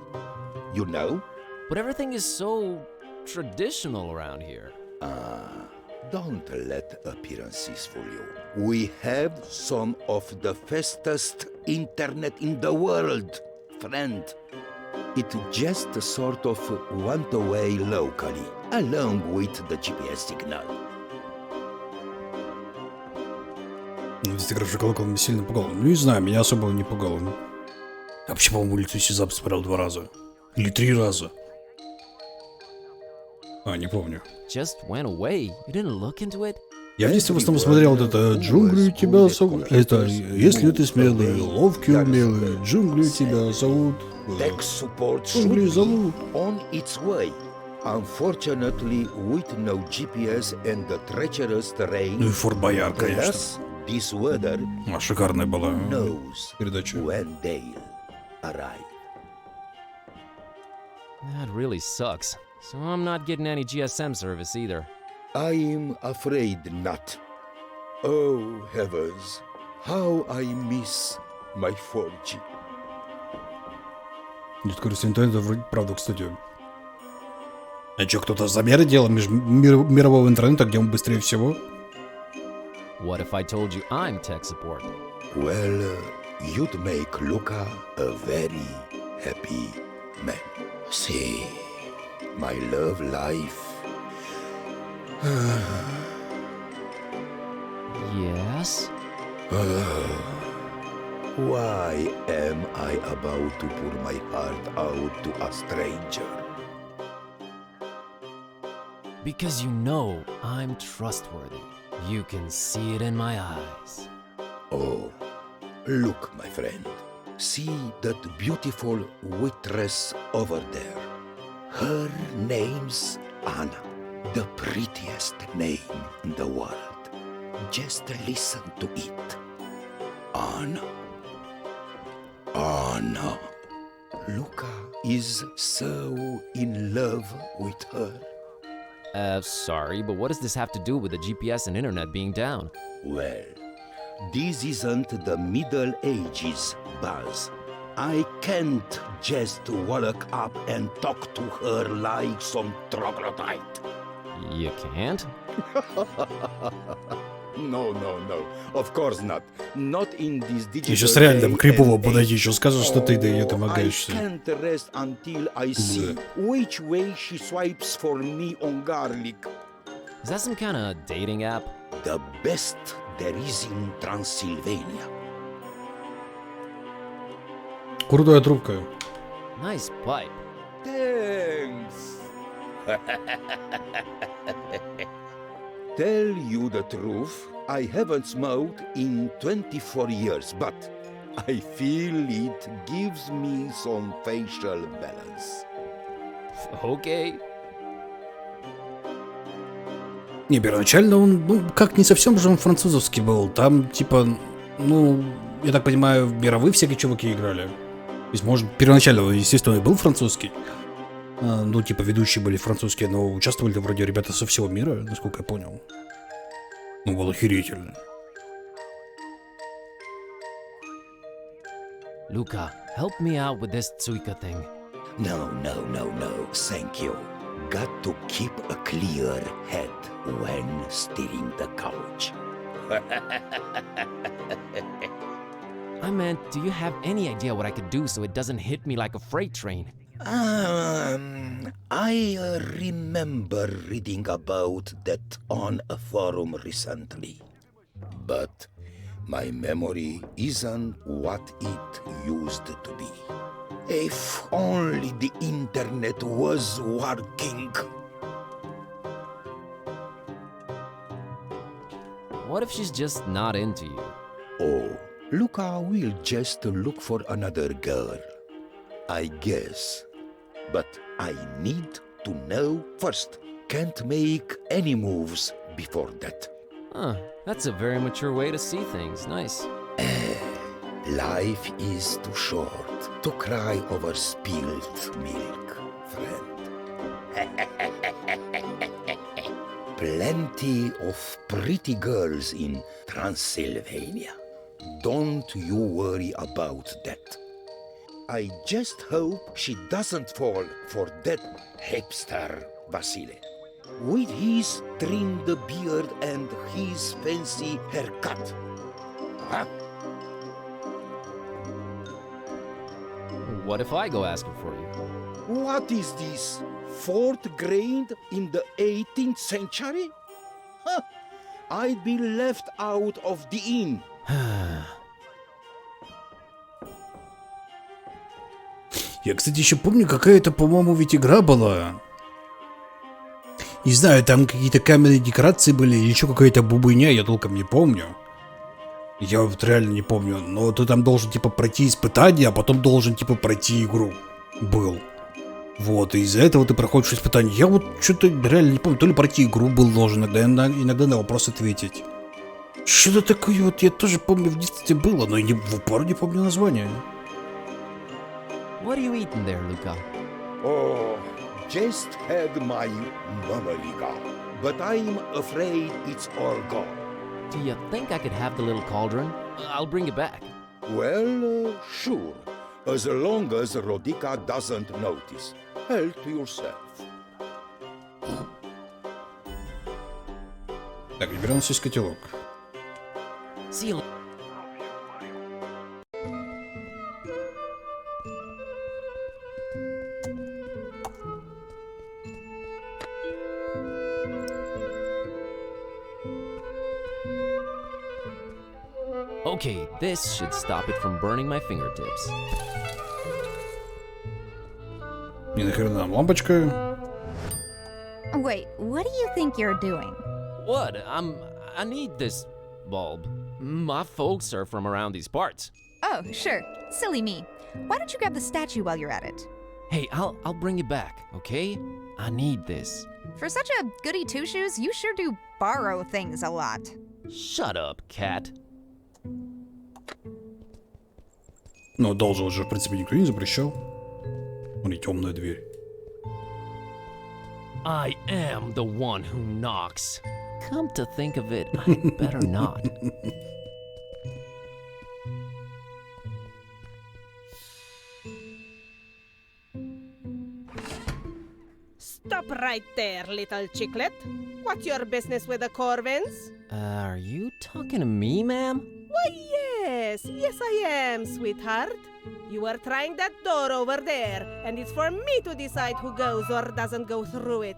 You know? But everything is so traditional around here. Don't let appearances fool you. We have some of the fastest internet in the world, friend. It just sort of went away locally, along with the GPS signal. Эта игра колокол меня сильно пугала. Ну, не знаю, меня особо не пугало. Я вообще, по-моему, улицу Сизап смотрел 2 раза. Или 3 раза. Не помню. Just went away. You didn't look into it? Я в детстве в основном смотрел вот это «Джунгли тебя зовут». Это «Если ты смелый, ловкий, умелый, джунгли тебя зовут». Джунгли зовут. On its way. Unfortunately, with no GPS and the treacherous terrain, Ну и Форт Боярд, конечно. This weather шикарная была передача. When they'll arrive. That really sucks. So I'm not getting any GSM service either. I'm afraid not. Oh, heavens. How I miss my 4G. Нет, скорость интернета вроде правда, кстати. А что, кто-то замеры делал мирового интернета, где он быстрее всего? What if I told you I'm tech support? Well, you'd make Luca a very happy man. See, my love life. Yes? Why am I about to pour my heart out to a stranger? Because you know I'm trustworthy. You can see it in my eyes. Oh, look, my friend. See that beautiful waitress over there. Her name's Anna. The prettiest name in the world. Just listen to it. Anna. Anna. Luca is so in love with her. Sorry, but what does this have to do with the GPS and internet being down? Well, this isn't the Middle Ages, Buzz. I can't just walk up and talk to her like some troglodyte. You can't? No. Of course not. Not in this digital. Ты сейчас реально крипово подойди, еще скажешь, что ты ей домогаешься. I can't rest until I see which way she swipes for me on garlic. Is that some kind of dating app? The best there is in Transylvania. Крутая трубка. Nice pipe. Thanks. Tell you the truth, I haven't smoked in 24 years, but I feel it gives me some facial balance. Okay. Не, первоначально он, ну, как не совсем же он французовский был. Там, типа, ну, я так понимаю, мировые всякие чуваки играли. То есть, может, первоначально, естественно, и был французский. Ну, типа, ведущие были французские, но участвовали вроде ребята со всего мира, насколько я понял. Ну, было охерительно. Luca, help me out with this Tsuika thing. No, thank you. Got to keep a clear head when steering the couch. I meant, do you have any idea what I could do so it doesn't hit me like a freight train? I remember reading about that on a forum recently. But my memory isn't what it used to be. If only the internet was working. What if she's just not into you? Oh, Luca will just look for another girl, I guess. But I need to know first. Can't make any moves before that. Huh, that's a very mature way to see things. Nice. Life is too short to cry over spilled milk, friend. Plenty of pretty girls in Transylvania. Don't you worry about that. I just hope she doesn't fall for that hipster Vasile. With his trimmed beard and his fancy haircut. Huh? What if I go asking for you? What is this? 4th grade in the 18th century? Huh. I'd be left out of the inn. Я, кстати, еще помню, какая-то, по-моему, ведь игра была. Не знаю, там какие-то каменные декорации были, или еще какая-то бубыня, я толком не помню. Я вот реально не помню, но ты там должен, типа, пройти испытание, а потом должен, типа, пройти игру. Был. Вот, и из-за этого ты проходишь испытание. Я вот что-то реально не помню, то ли пройти игру был должен, иногда на вопрос ответить. Что-то такое вот, я тоже помню, в детстве было, но я в упор не помню название. What are you eating there, Luca? Oh, just had my mamaliga, but I'm afraid it's all gone. Do you think I could have the little cauldron? I'll bring it back. Well, sure, as long as Rodica doesn't notice. Help yourself. Так, берем здесь котелок. See you. Okay, this should stop it from burning my fingertips. И нахрена нам лампочка? Wait, what do you think you're doing? What? I need this bulb. My folks are from around these parts. Oh, sure. Silly me. Why don't you grab the statue while you're at it? Hey, I'll bring it back, okay? I need this. For such a goody two-shoes, you sure do borrow things a lot. Shut up, cat. Ну, одалживать же, в принципе, никто не запрещал. Смотри, темная дверь. I am the one who knocks. Come to think of it, I better not. Stop right there, little chicklet. What's your business with the Corvins? Are you talking to me, ma'am? Why, yes. Yes, I am, sweetheart. You were trying that door over there, and it's for me to decide who goes or doesn't go through it.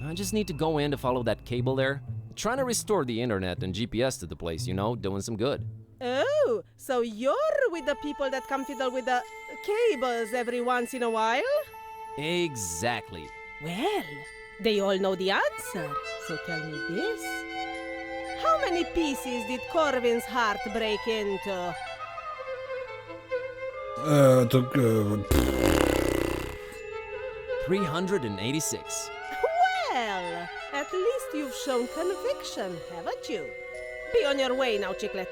I just need to go in to follow that cable there. Trying to restore the internet and GPS to the place, you know, doing some good. Oh, so you're with the people that come fiddle with the cables every once in a while? Exactly. Well, they all know the answer, so tell me this. How many pieces did Corvin's heart break into? 386. Well, at least you've shown conviction, haven't you? Be on your way now, Chiclet.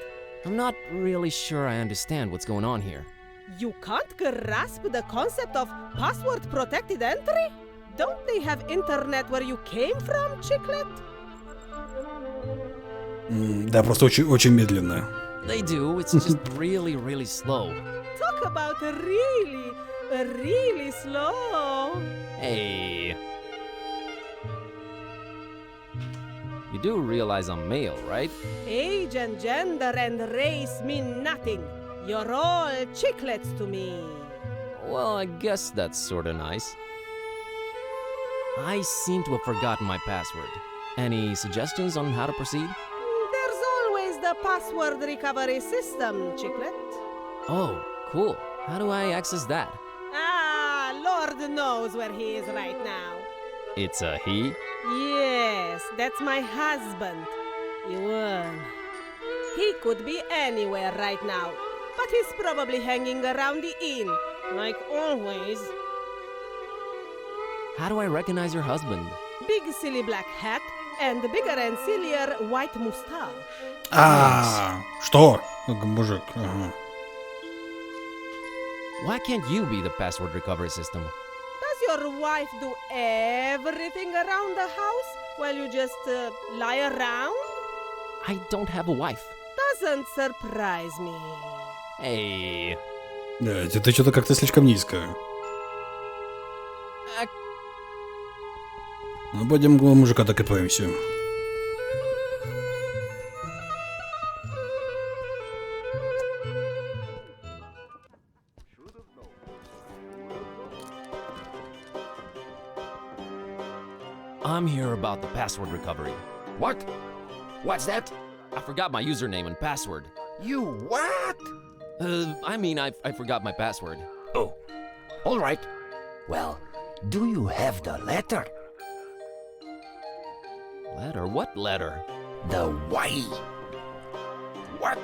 I'm not really sure I understand what's going on here. You can't grasp the concept of password-protected entry? Don't they have internet where you came from, Chiclet? Да, просто очень медленно. They do, it's just really, really slow. Talk about really, really slow. Hey. You do realize I'm male, right? Age and gender and race mean nothing. You're all chiclets to me. Well, I guess that's sorta nice. I seem to have forgotten my password. Any suggestions on how to proceed? There's always the password recovery system, Chiclet. Oh, cool. How do I access that? Ah, Lord knows where he is right now. It's a he? Yes, that's my husband. Yuan. He could be anywhere right now, but he's probably hanging around the inn, like always. How do I recognize your husband? Big silly black hat and bigger and sillier white mustache. Что? Мужик, ага. Why can't you be the password recovery system? Does your wife do everything around the house while you just lie around? I don't have a wife. Doesn't surprise me. Hey. Это что-то как-то слишком низко. Ну, пойдем мужика докопаемся. I'm here about the password recovery. What? What's that? I forgot my username and password. You what? I mean, I forgot my password. Oh, all right. Well, do you have the letter? Letter? What letter? The why. What?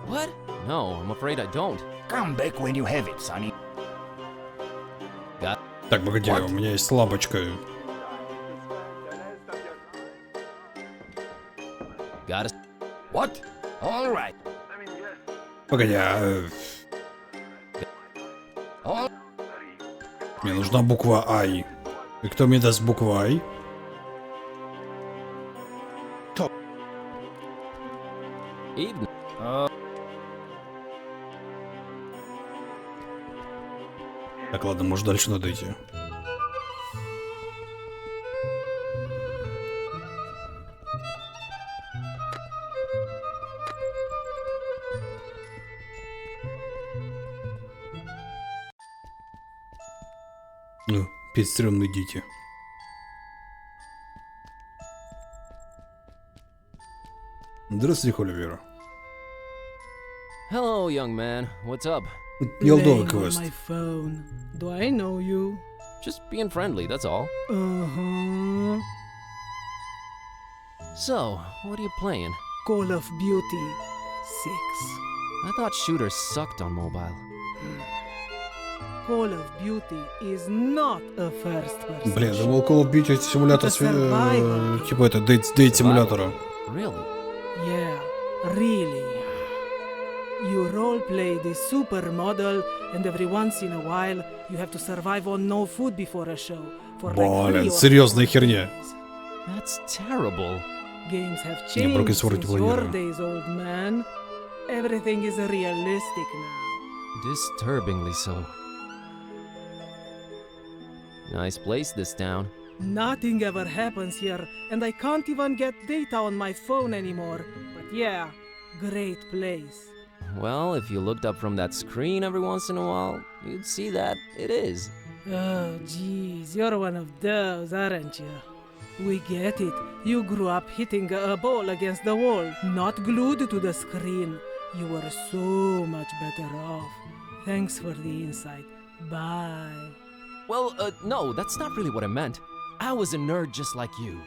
What? No, I'm afraid I don't. Come back when you have it, Sonny. Got. Так, погоди, у меня есть лампочка. Got it. What? All right. Погоди, Мне нужна буква I. И кто мне даст букву I? Evening. Так, ладно, может дальше надо идти. Ну, пестрёмные дети. Здравствуйте, Холивер. Hello, young man. What's up? Елдовый квест. My phone. Do I know you? Just being friendly, that's all. Uh-huh. So, what are you playing? Call of Duty 6. I thought shooters sucked on mobile. Call of Duty is not a first person. Блин, думал, Call of Duty симулятор, типа это, дейт-симулятора. Really? Yeah, really. You roleplay the supermodel, and every once in a while you have to survive on no food before a show. For like 3 Блин, or 4 серьезная херня. That's terrible. Games have Не, changed Брокенс вроде since your планирую. days, old man. Everything is realistic now. Disturbingly so. Nice place, this town. Nothing ever happens here, and I can't even get data on my phone anymore. But yeah, great place. Well, if you looked up from that screen every once in a while, you'd see that it is. Oh, jeez, you're one of those, aren't you? We get it. You grew up hitting a ball against the wall, not glued to the screen. You were so much better off. Thanks for the insight. Bye. Well, no, that's not really what I meant. I was a nerd just like you.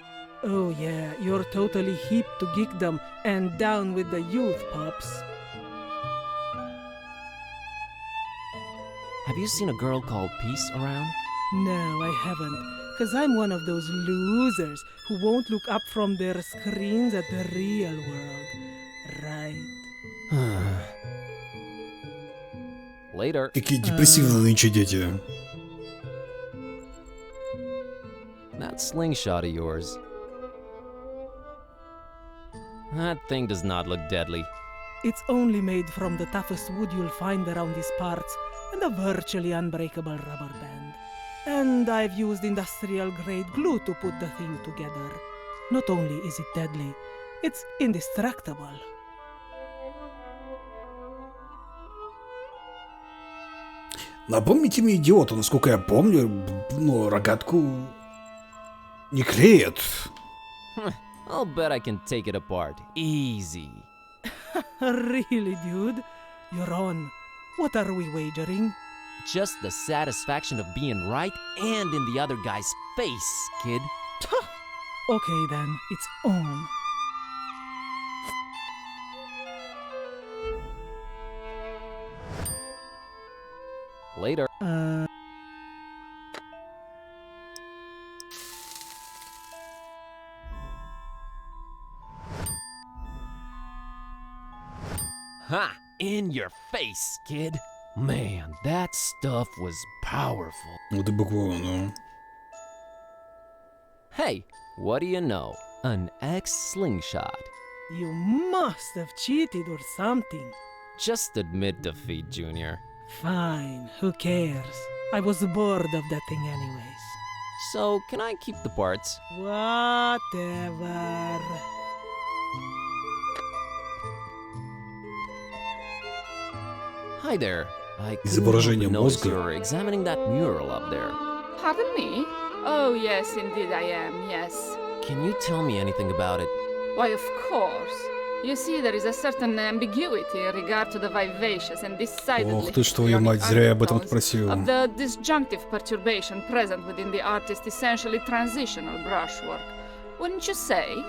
Oh yeah, you're totally hip to geekdom and down with the youth, pops. Have you seen a girl called Peace around? No, I haven't. Because I'm one of those losers who won't look up from their screens at the real world. Right? Later. Какие депрессивные нынче дети. That slingshot of yours. That thing does not look deadly. It's only made from the toughest wood you'll find around these parts and a virtually unbreakable rubber band. And I've used industrial-grade glue to put the thing together. Not only is it deadly, it's indestructible. Напомните мне идиота, насколько я помню, ну, рогатку не клеят. I'll bet I can take it apart. Easy. Really, dude? You're on. What are we wagering? Just the satisfaction of being right and in the other guy's face, kid. Okay then, it's on. Later. Ha! In your face, kid. Man, that stuff was powerful. Вот и буквально, ну. Hey, what do you know? An ex-slingshot. You must have cheated or something. Just admit defeat, Junior. Fine, who cares? I was bored of that thing anyways. So, can I keep the parts? Whatever. Hi there. I Изображение мозга. you're examining that mural up there. Pardon me? Oh, yes, indeed I am, yes. Can you tell me anything about it? Why, of course. You see, there is a certain ambiguity in regard to the vivacious and decidedly Ох ты ж твою мать, зря я об этом спросил. of the disjunctive perturbation present within the artist's essentially transitional brushwork. Wouldn't you say?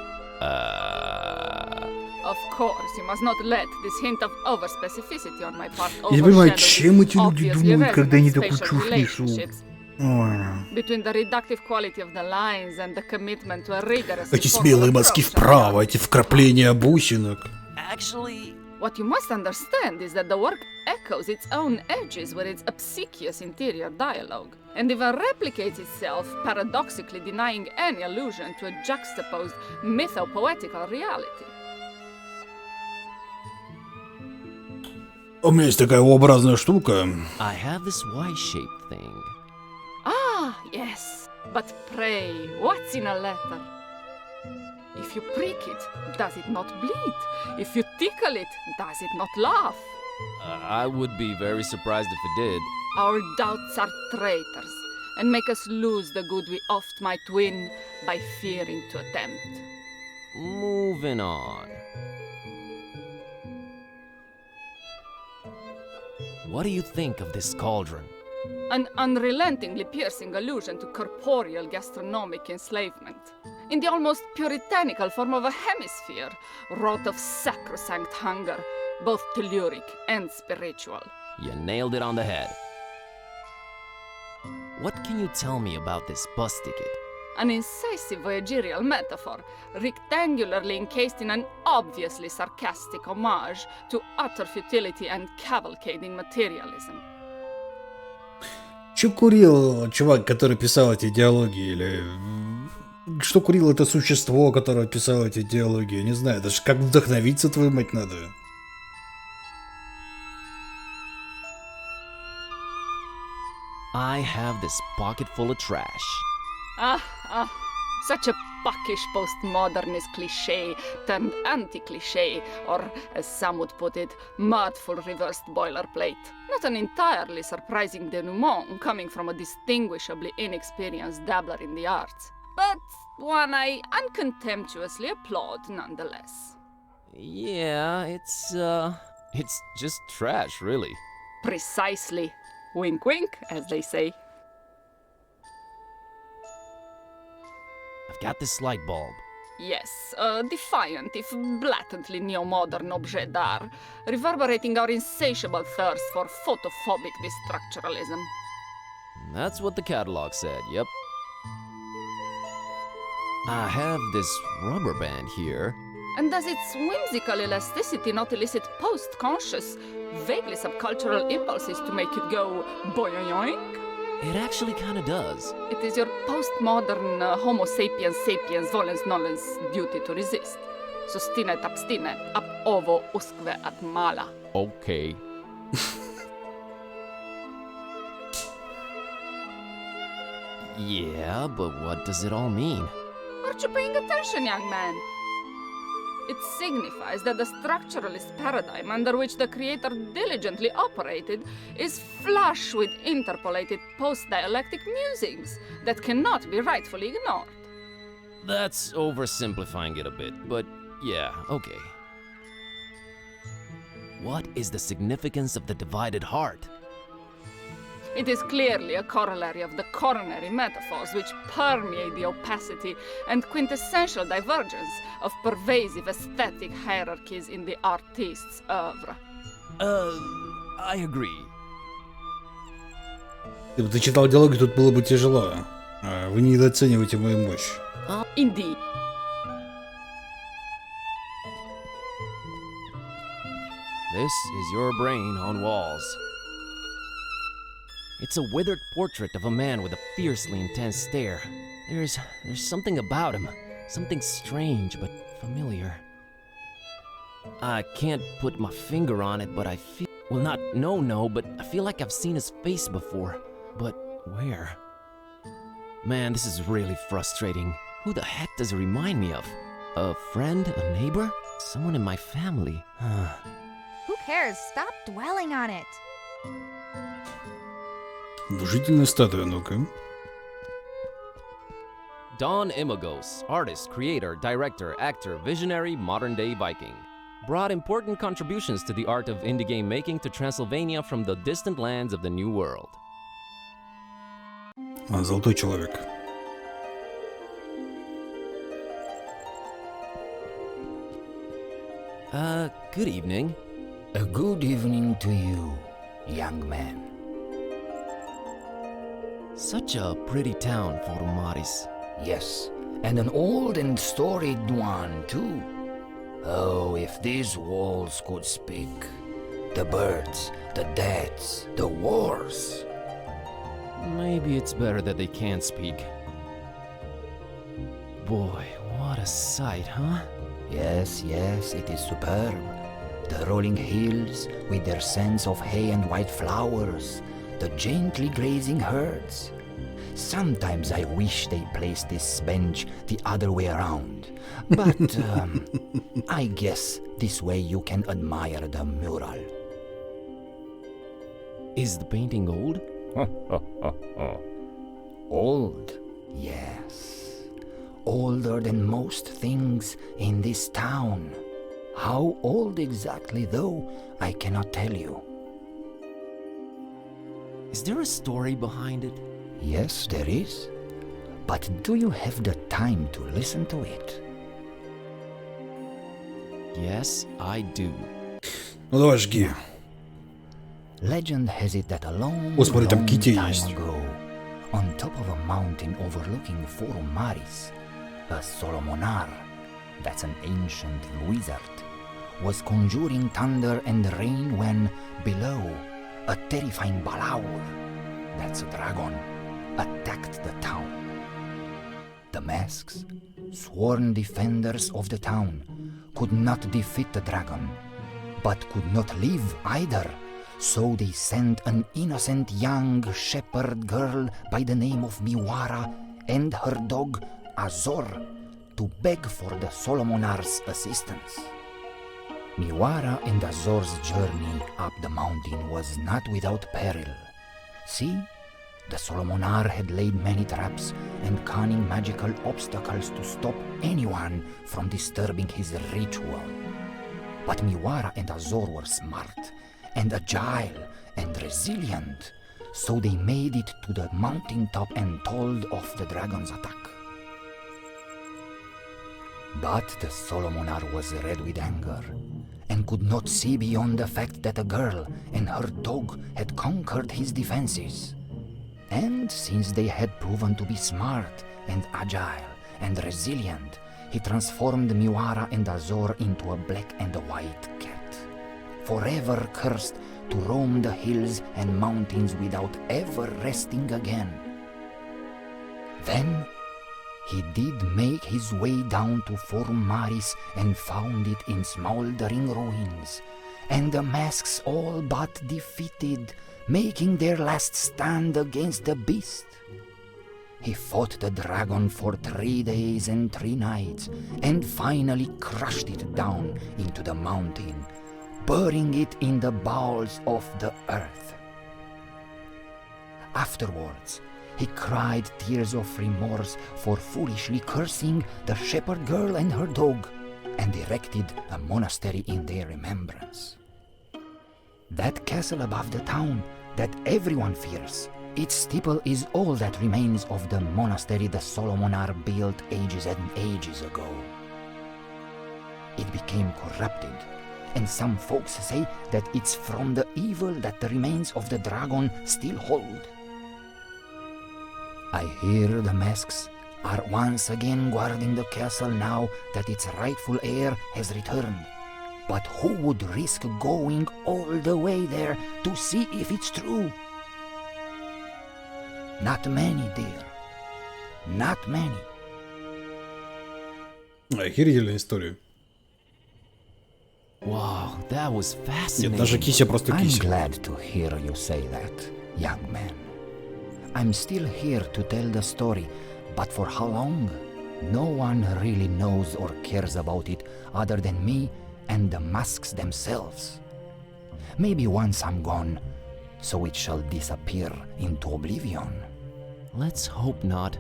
Of course, you must not let this hint of overspecificity on my part Я не понимаю, overshadow чем эти люди obviously думают, когда они resonant такую spatial чушь несут. relationships Ой. between the reductive quality of the lines and the commitment to a rigorous Эти informal смелые мазки approach. вправо, эти вкрапления бусинок. Actually, what you must understand is that the work echoes its own edges with its obsequious interior dialogue, and even replicates itself, paradoxically denying any allusion to a juxtaposed mythopoetical reality. У меня есть такая O-образная штука. I have this Y-shaped thing. Ah, yes. But pray, what's in a letter? If you prick it, does it not bleed? If you tickle it, does it not laugh? I would be very surprised if it did. Our doubts are traitors, and make us lose the good we oft might win by fearing to attempt. Moving on. What do you think of this cauldron? An unrelentingly piercing allusion to corporeal gastronomic enslavement, in the almost puritanical form of a hemisphere, wrought of sacrosanct hunger, both telluric and spiritual. You nailed it on the head. What can you tell me about this bus ticket? An incisive voyagerial metaphor, rectangularly encased in an obviously sarcastic homage to utter futility and cavalcading materialism. Что курил чувак, который писал эти диалоги, или... Что курило это существо, которое писало эти диалоги? Я не знаю, даже как вдохновиться, твою мать, надо. I have this pocket full of trash. Such a buckish postmodernist cliché turned anti-cliché, or as some would put it, mudful reversed boilerplate. Not an entirely surprising denouement coming from a distinguishably inexperienced dabbler in the arts, but one I uncontemptuously applaud nonetheless. Yeah, it's just trash, really. Precisely. Wink wink, as they say. I've got this light bulb. Yes, a defiant, if blatantly neo-modern objet d'art, reverberating our insatiable thirst for photophobic destructuralism. That's what the catalog said, yep. I have this rubber band here. And does its whimsical elasticity not elicit post-conscious, vaguely subcultural impulses to make it go boing? It actually kinda does. It is your postmodern homo sapiens sapiens volens nolens duty to resist. Sustine et abstine, ab ovo usque at mala. Okay. Yeah, but what does it all mean? Aren't you paying attention, young man? It signifies that the structuralist paradigm under which the creator diligently operated is flush with interpolated post-dialectic musings that cannot be rightfully ignored. That's oversimplifying it a bit, but yeah, okay. What is the significance of the divided heart? It is clearly a corollary of the coronary metaphors which permeate the opacity and quintessential divergence of pervasive aesthetic hierarchies in the artist's oeuvre. I agree. Если бы ты читал диалоги, тут было бы тяжело. Вы недооцениваете мою мощь. Indeed. This is your brain on walls. It's a withered portrait of a man with a fiercely intense stare. There's something about him, something strange but familiar. I can't put my finger on it, but I feel... Well, but I feel like I've seen his face before. But where? Man, this is really frustrating. Who the heck does it remind me of? A friend? A neighbor? Someone in my family? Who cares? Stop dwelling on it. Внушительная статуя, ну-ка. Don Imagos, artist, creator, director, actor, visionary, modern-day Viking. Brought important contributions to the art of indie game making to Transylvania from the distant lands of the New World. Золотой человек. Good evening. A good evening to you, young man. Such a pretty town, Maris. Yes, and an old and storied one, too. Oh, if these walls could speak. The birds, the deaths, the wars. Maybe it's better that they can't speak. Boy, what a sight, huh? Yes, it is superb. The rolling hills with their scents of hay and white flowers. The gently grazing herds. Sometimes I wish they placed this bench the other way around. But I guess this way you can admire the mural. Is the painting old? Old, yes. Older than most things in this town. How old exactly, though, I cannot tell you. Is there a story behind it? Yes, there is. But do you have the time to listen to it? Yes, I do. Ну давай жги. Legend has it that a long там Кити time есть. ago, on top of a mountain overlooking Forum Maris, a Solomonar, that's an ancient wizard, was conjuring thunder and rain when, below, a terrifying Balaur, that's a dragon, attacked the town. The masks, sworn defenders of the town, could not defeat the dragon, but could not live either. So they sent an innocent young shepherd girl by the name of Miwara and her dog Azor to beg for the Solomonar's assistance. Miwara and Azor's journey up the mountain was not without peril. See, the Solomonar had laid many traps and cunning magical obstacles to stop anyone from disturbing his ritual. But Miwara and Azor were smart and agile and resilient, so they made it to the mountaintop and told off the dragon's attack. But the Solomonar was red with anger and could not see beyond the fact that a girl and her dog had conquered his defenses. And since they had proven to be smart and agile and resilient, he transformed Miwara and Azor into a black and a white cat, forever cursed to roam the hills and mountains without ever resting again. Then he did make his way down to Forum Maris and found it in smoldering ruins, and the masks all but defeated, making their last stand against the beast. He fought the dragon for 3 days and 3 nights, and finally crushed it down into the mountain, burying it in the bowels of the earth. Afterwards, he cried tears of remorse for foolishly cursing the shepherd girl and her dog, and erected a monastery in their remembrance. That castle above the town that everyone fears, its steeple is all that remains of the monastery the Solomonar built ages and ages ago. It became corrupted, and some folks say that it's from the evil that the remains of the dragon still hold. I hear the masks are once again guarding the castle now that its rightful heir has returned. But who would risk going all the way there to see if it's true? Not many, dear. Not many. Охерительная история. Wow, that was fascinating. Нет, даже Кися просто Кися. I'm glad to hear you say that, young man. I'm still here to tell the story, but for how long? No one really knows or cares about it other than me and the masks themselves. Maybe once I'm gone, so it shall disappear into oblivion. Let's hope not.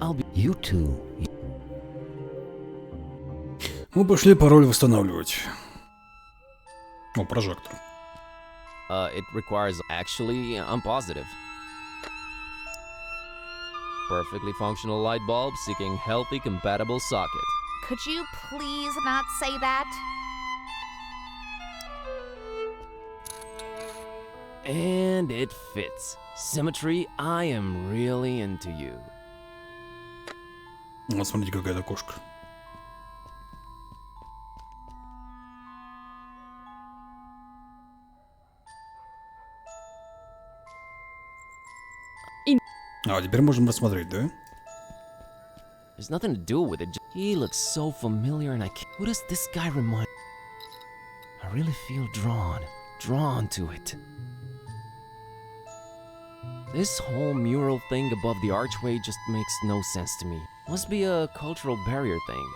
I'll be... You too. Мы пошли пароль восстанавливать. О, прожектор. It requires... Actually, I'm positive. Perfectly functional light bulb seeking healthy compatible socket. Could you please not say that? And it fits. Symmetry, I am really into you. Вот смотрите, какая-то кошка. А, теперь можем рассмотреть, да? There's nothing to do with it. He looks so familiar and I can't... Who does this guy remind... I really feel drawn to it. This whole mural thing above the archway just makes no sense to me. Must be a cultural barrier thing.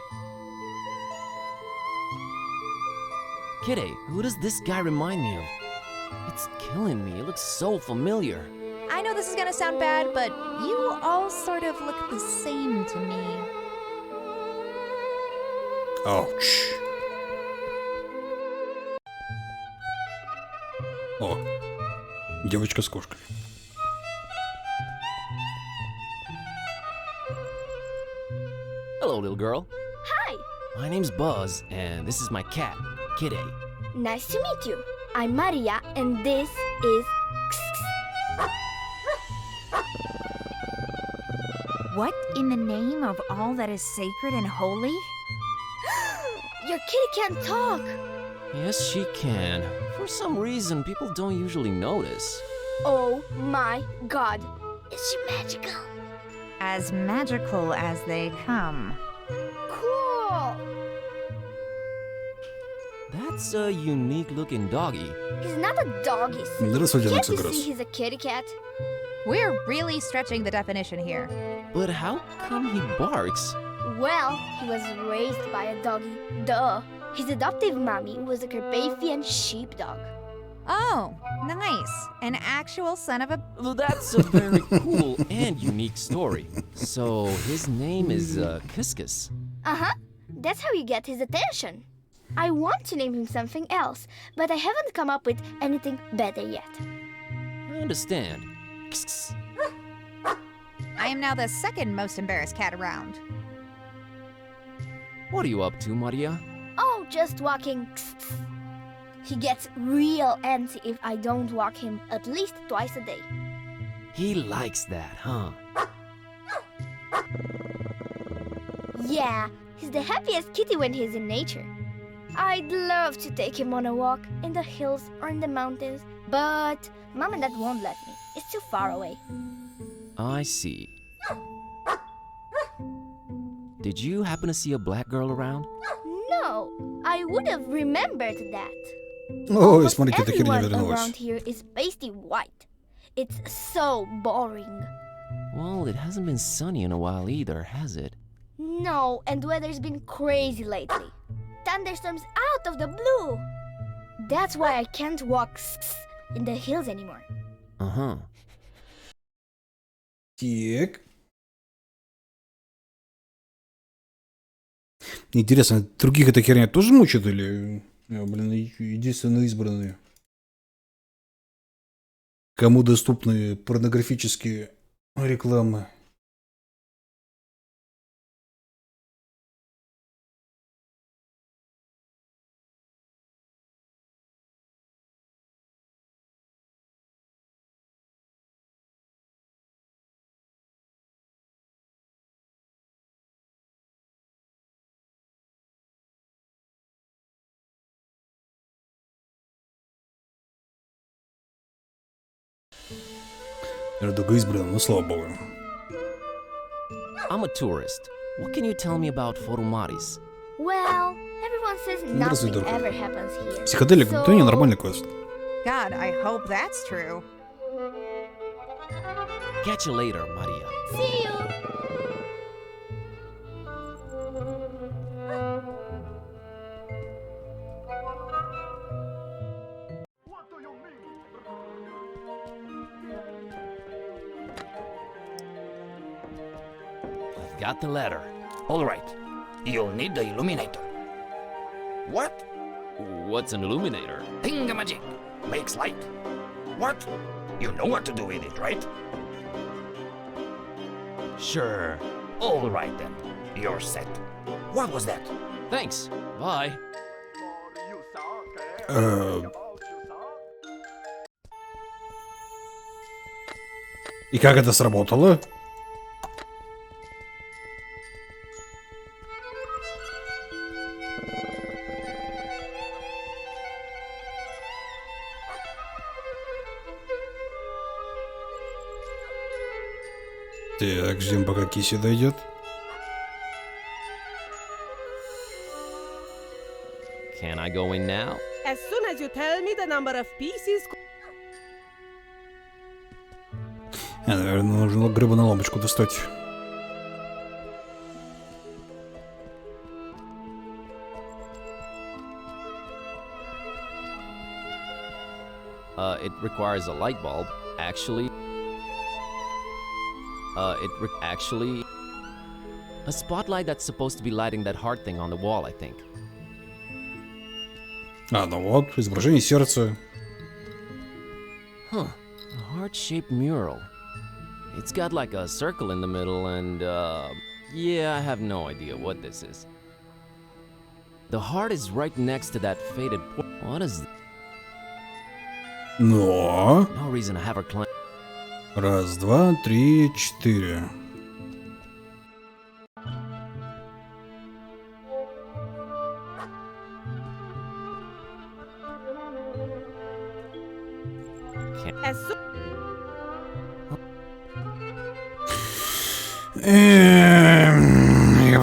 Kitty, who does this guy remind me of? It's killing me. It looks so familiar. I know this is gonna sound bad, but you all sort of look the same to me. Ouch. О, девочка с кошкой. Hello, little girl. Hi. My name's Buzz, and this is my cat, Kitty. Nice to meet you. I'm Maria, and this is... What in the name of all that is sacred and holy? Your kitty can't talk. Yes, she can. For some reason, people don't usually notice. Oh my god. Is she magical? As magical as they come. Cool. That's a unique-looking doggy. He's not a doggy. Здравствуйте, Can't you Александр. see he's a kitty cat? We're really stretching the definition here. But how come he barks? Well, he was raised by a doggy. Duh. His adoptive mommy was a Carpathian sheepdog. Oh, nice. An actual son of a... That's a very cool and unique story. So, his name is Kiskus. Uh-huh. That's how you get his attention. I want to name him something else, but I haven't come up with anything better yet. I understand. I am now the second most embarrassed cat around. What are you up to, Maria? Oh, just walking. He gets real antsy if I don't walk him at least twice a day. He likes that, huh? Yeah, he's the happiest kitty when he's in nature. I'd love to take him on a walk in the hills or in the mountains, but Mom and Dad won't let me. It's too far away. I see. Did you happen to see a black girl around? No, I would have remembered that. Ой, смотрите, эта херня Everyone вернулась. around here is pasty white. It's so boring. Well, it hasn't been sunny in a while either, has it? No, and weather's been crazy lately. Thunderstorms out of the blue. That's why I can't walk in the hills anymore. Uh-huh. Так. Интересно, других эта херня тоже мучит или... Блин, единственно избранные. Кому доступны порнографические рекламы? Только избранным, но слава богу. I'm a tourist. What can you tell me about Forumaris? Well, everyone says nothing ever happens here. Психоделик, да не, нормальный квест. God, I hope that's true. Catch you later, Maria. See you. Got the letter. All right. You'll need the illuminator. What? What's an illuminator? Thingamajig. Makes light. What? You know what to do with it, right? Sure. All right then. You're set. What was that? Thanks. Bye. И как это сработало? Так, ждем, пока Киси дойдет. Can I go in now? As soon as you tell me the number of pieces... Наверное, нужно гребаную лампочку достать. It requires a light bulb. Actually... actually... A spotlight that's supposed to be lighting that heart thing on the wall, I think. А, ну вот, изображение сердца. Huh. A heart-shaped mural. It's got like a circle in the middle and, yeah, I have no idea what this is. The heart is right next to that faded... What is... Но... No reason to have her climb... Раз, два, три, четыре.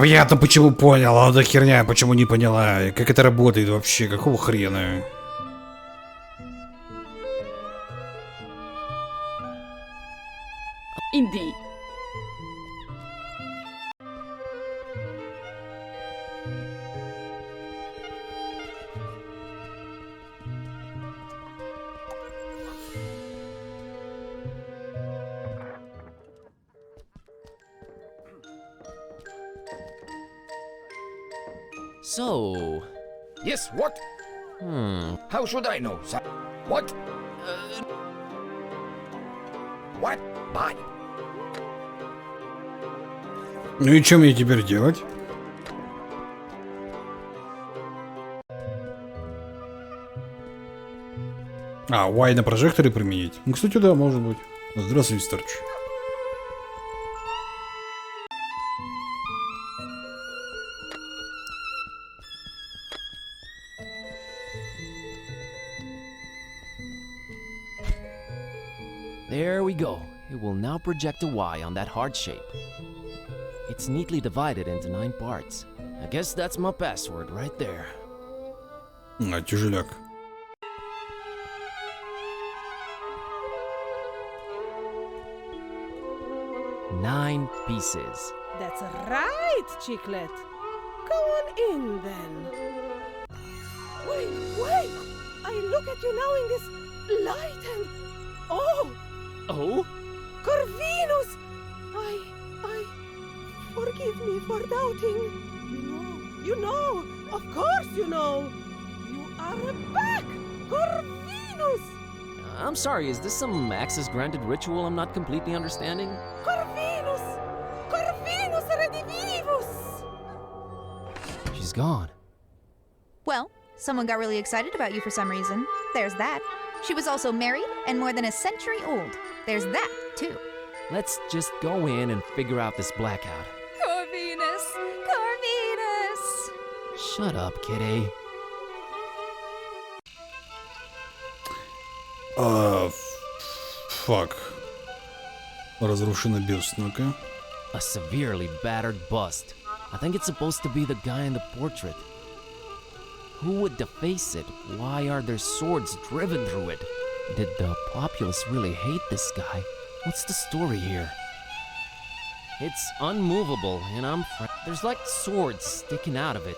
Я-то почему понял, а эта херня почему не поняла? Как это работает вообще? Какого хрена? Indeed. So... Yes, what? How should I know, sir? What? What? Bye. Ну и что мне теперь делать? А, Y на прожекторе применить? Ну, кстати, да, может быть. Здравствуй, Старч. There we go. It will now project a Y on that heart shape. It's neatly divided into 9 parts. I guess that's my password right there. А, тяжеляк. Nine pieces. That's right, Chiclet. Go on in then. Wait, wait! I look at you now in this light and... Oh! Oh? Corvinus! Forgive me for doubting. You know, of course you know. You are back, Corvinus! I'm sorry, is this some access granted ritual I'm not completely understanding? Corvinus! Corvinus redivivus! She's gone. Well, someone got really excited about you for some reason. There's that. She was also married and more than a century old. There's that, too. Let's just go in and figure out this blackout. Corvinus! Corvinus! Shut up, kitty. Fuck. Разрушенный бюст, ну-ка. A severely battered bust. I think it's supposed to be the guy in the portrait. Who would deface it? Why are there swords driven through it? Did the populace really hate this guy? What's the story here? It's unmovable, and there's like swords sticking out of it.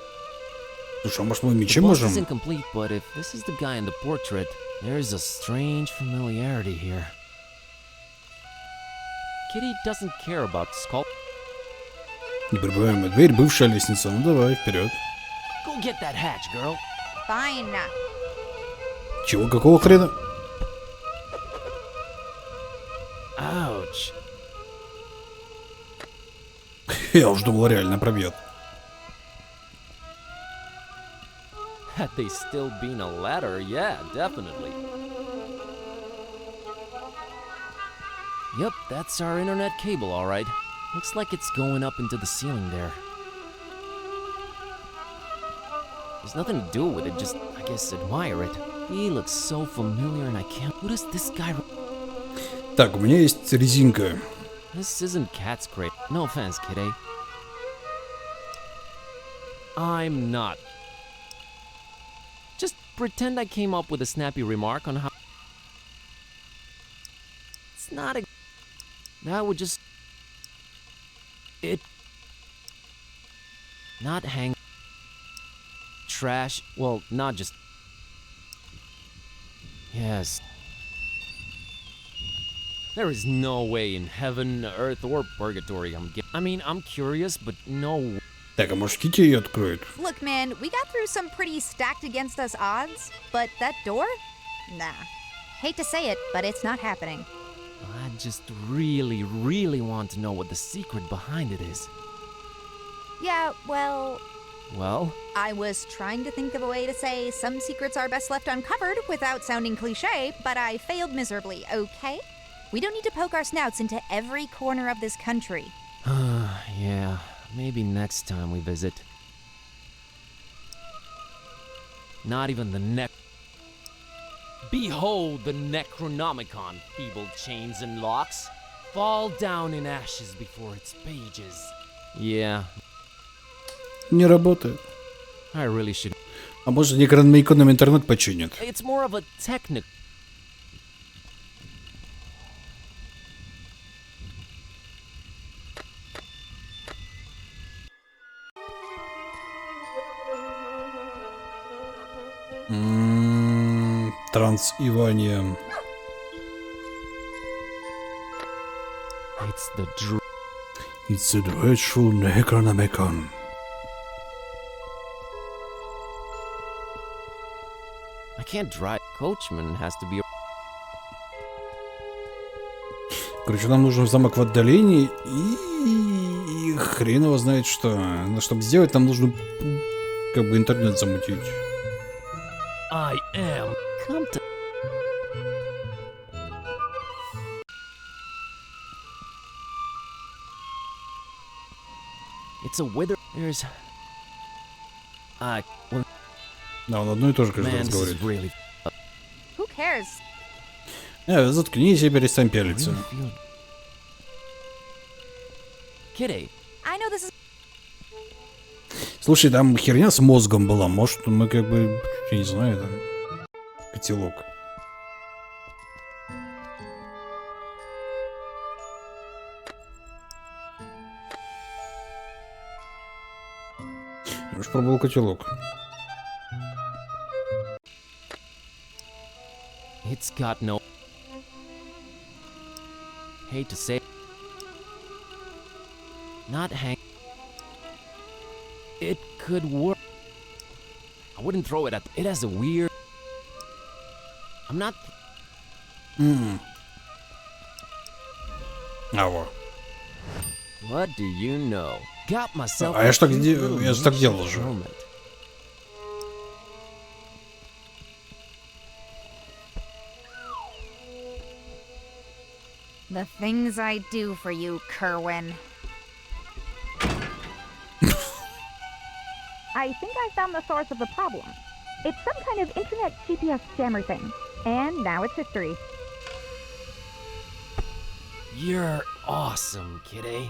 Слушай, а может мы мечи The bust можем? is incomplete, but if this is the guy in the portrait, there's a strange familiarity here. Kitty doesn't care about sculpt. Непробиваемая дверь, бывшая лестница. Ну давай, вперед. Go get that hatch, girl. Fine. Чего, какого хрена? Ouch. Я уж думал, реально пробьет. Had they still been a ladder, yeah, definitely. Yep, that's our internet cable, all right. Looks like it's going up into the ceiling there. There's nothing to do with it, just, I guess, admire it. He looks so familiar and I can't... Who does this guy... Так, у меня есть резинка. This isn't cat's crate. No offense, kiddy. I'm not. Just pretend I came up with a snappy remark on how... It's not a... That would just... It... Not hang... Trash... Well, not just... Yes. There is no way in heaven, earth, or purgatory I'm curious, but no... Так, а может Кити ее откроет? Look, man, we got through some pretty stacked against us odds, but that door? Nah. Hate to say it, but it's not happening. I just really, really want to know what the secret behind it is. Yeah, well... Well? I was trying to think of a way to say some secrets are best left uncovered without sounding cliche, but I failed miserably, okay? We don't need to poke our snouts into every corner of this country. Yeah, maybe next time we visit. Not even the Behold the Necronomicon, feeble chains and locks. Fall down in ashes before its pages. Yeah. Не работает. I really should... А может Некрономикон нам интернет починит? It's more of a technical... Трансивание. It's the dreadful Necronomicon. I can't drive. Coachman has to be... Короче, нам нужен замок в отдалении и хрен его знает что. Но чтобы сделать, нам нужно как бы интернет замутить. I am... Come to... It's a wither. There's... well... Да, он одно и то же каждый раз говорит. Really... Who cares? Заткнись и перестань пялиться. Kitty. I know this is... Слушай, там херня с мозгом была. Может, мы как бы, я не знаю, там... Котелок. Я уж пробовал котелок. It's got no... Hate to say... Not hang... It could work. I wouldn't throw it at... It has a weird... I'm not... Ава. What do you know? Got myself... А я ж так делал же. The things I do for you, Kerwin. I think I found the source of the problem. It's some kind of internet GPS jammer thing. And now it's history. You're awesome, Kitty.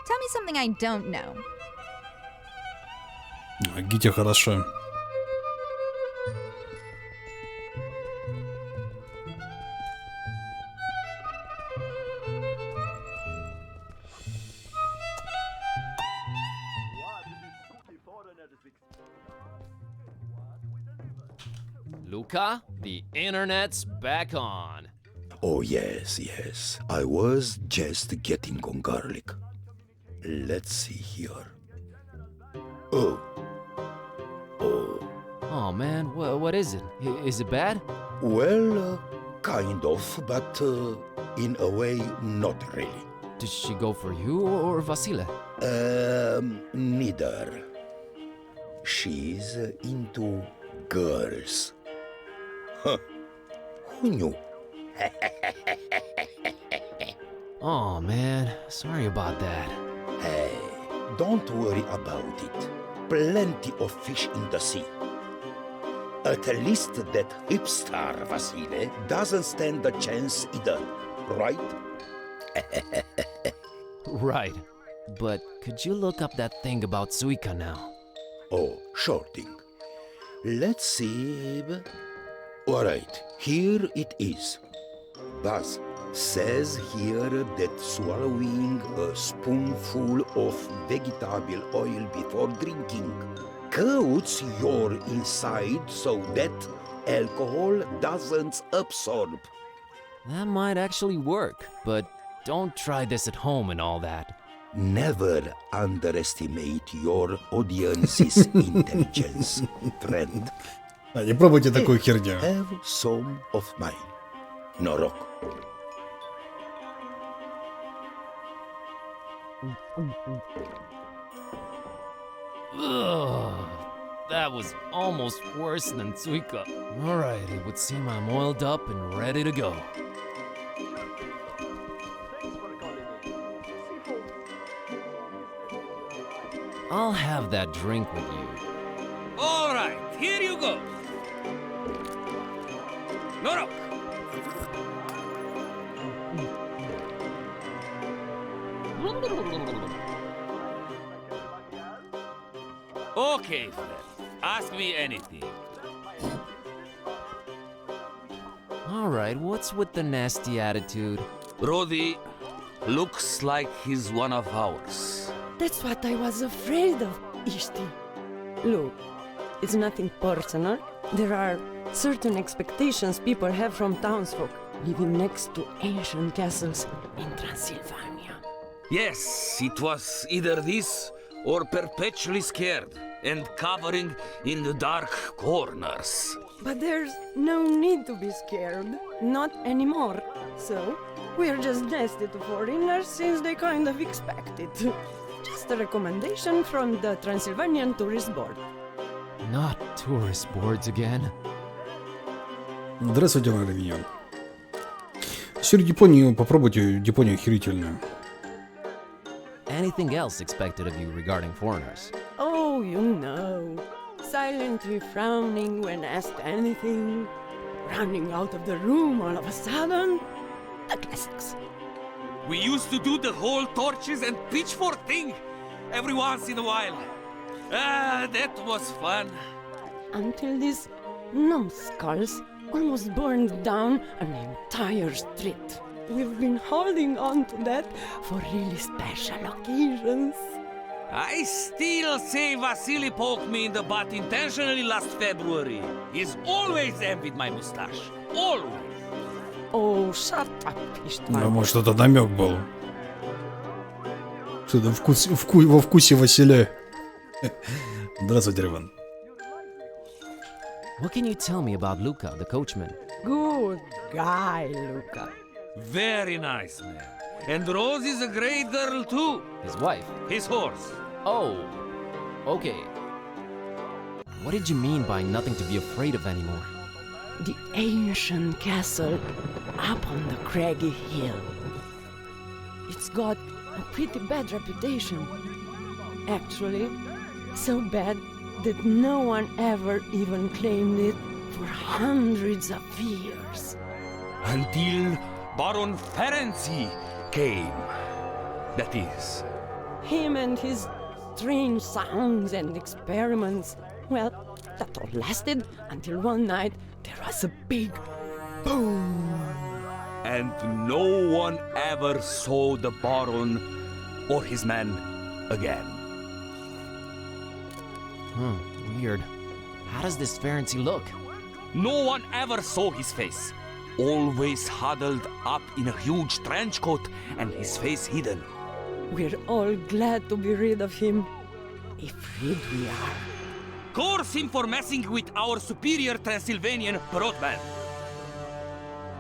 Tell me something I don't know. Гитя хорошо. Luca, the internet's back on. Oh, yes, yes. I was just getting on garlic. Let's see here. Oh. Oh, man, what is it? Is it bad? Well, kind of, but in a way, not really. Did she go for you or Vasile? Neither. She's into girls. Huh. Who knew? Oh, man, sorry about that. Hey, don't worry about it. Plenty of fish in the sea. At least that hipster Vasile doesn't stand a chance either, right? Right. But could you look up that thing about Suika now? Oh, sure thing. Let's see. Alright, here it is. Buzz says here that swallowing a spoonful of vegetable oil before drinking coats your inside so that alcohol doesn't absorb. That might actually work, but don't try this at home and all that. Never underestimate your audience's intelligence, friend. Не пробуйте такую херню. Have some of mine. No rock. Ugh, that was almost worse than Suika. Alright, it would seem I'm oiled up and ready to go. I'll have that drink with you. Alright, here you go. No. Okay, friend. Ask me anything. Alright, what's with the nasty attitude? Rodi looks like he's one of ours. That's what I was afraid of, Ishti. Look, it's nothing personal. There are certain expectations people have from townsfolk living next to ancient castles in Transylvania. Yes, it was either this or perpetually scared and covering in the dark corners. But there's no need to be scared. Not anymore. So, we're just nasty to foreigners since they kind of expect it. Just a recommendation from the Transylvanian Tourist Board. Not tourist boards again. Здравствуйте, Мария. Сыр Японию попробуйте, Япония охерительная. anything else expected of you regarding foreigners? Oh, you know. Silently frowning when asked anything. Running out of the room all of a sudden. The classics. We used to do the whole torches and pitchfork thing every once in a while. That was fun. Until these numbskulls almost burned down an entire street. We've been holding on to that for really special occasions. I still say Vasily poked me in the butt intentionally last February. He's always envied my mustache. Always. Oh, shut up, Istvan. Ну, может, это намек был. Что-то во вкусе Василия. Здравствуйте, Иван. What can you tell me about Luca, the coachman? Good guy, Luca. Very nice man. And Rose is a great girl too. His wife? His horse. Oh, okay. What did you mean by nothing to be afraid of anymore? The ancient castle up on the craggy hill. It's got a pretty bad reputation. Actually, so bad that no one ever even claimed it for hundreds of years. Until Baron Ferenczi came. That is. Him and his strange sounds and experiments. Well, that all lasted until one night there was a big boom. And no one ever saw the Baron or his men again. Weird. How does this Ferenczi look? No one ever saw his face. Always huddled up in a huge trench coat and his face hidden. We're all glad to be rid of him. If rid we are. Curse him for messing with our superior Transylvanian broadman.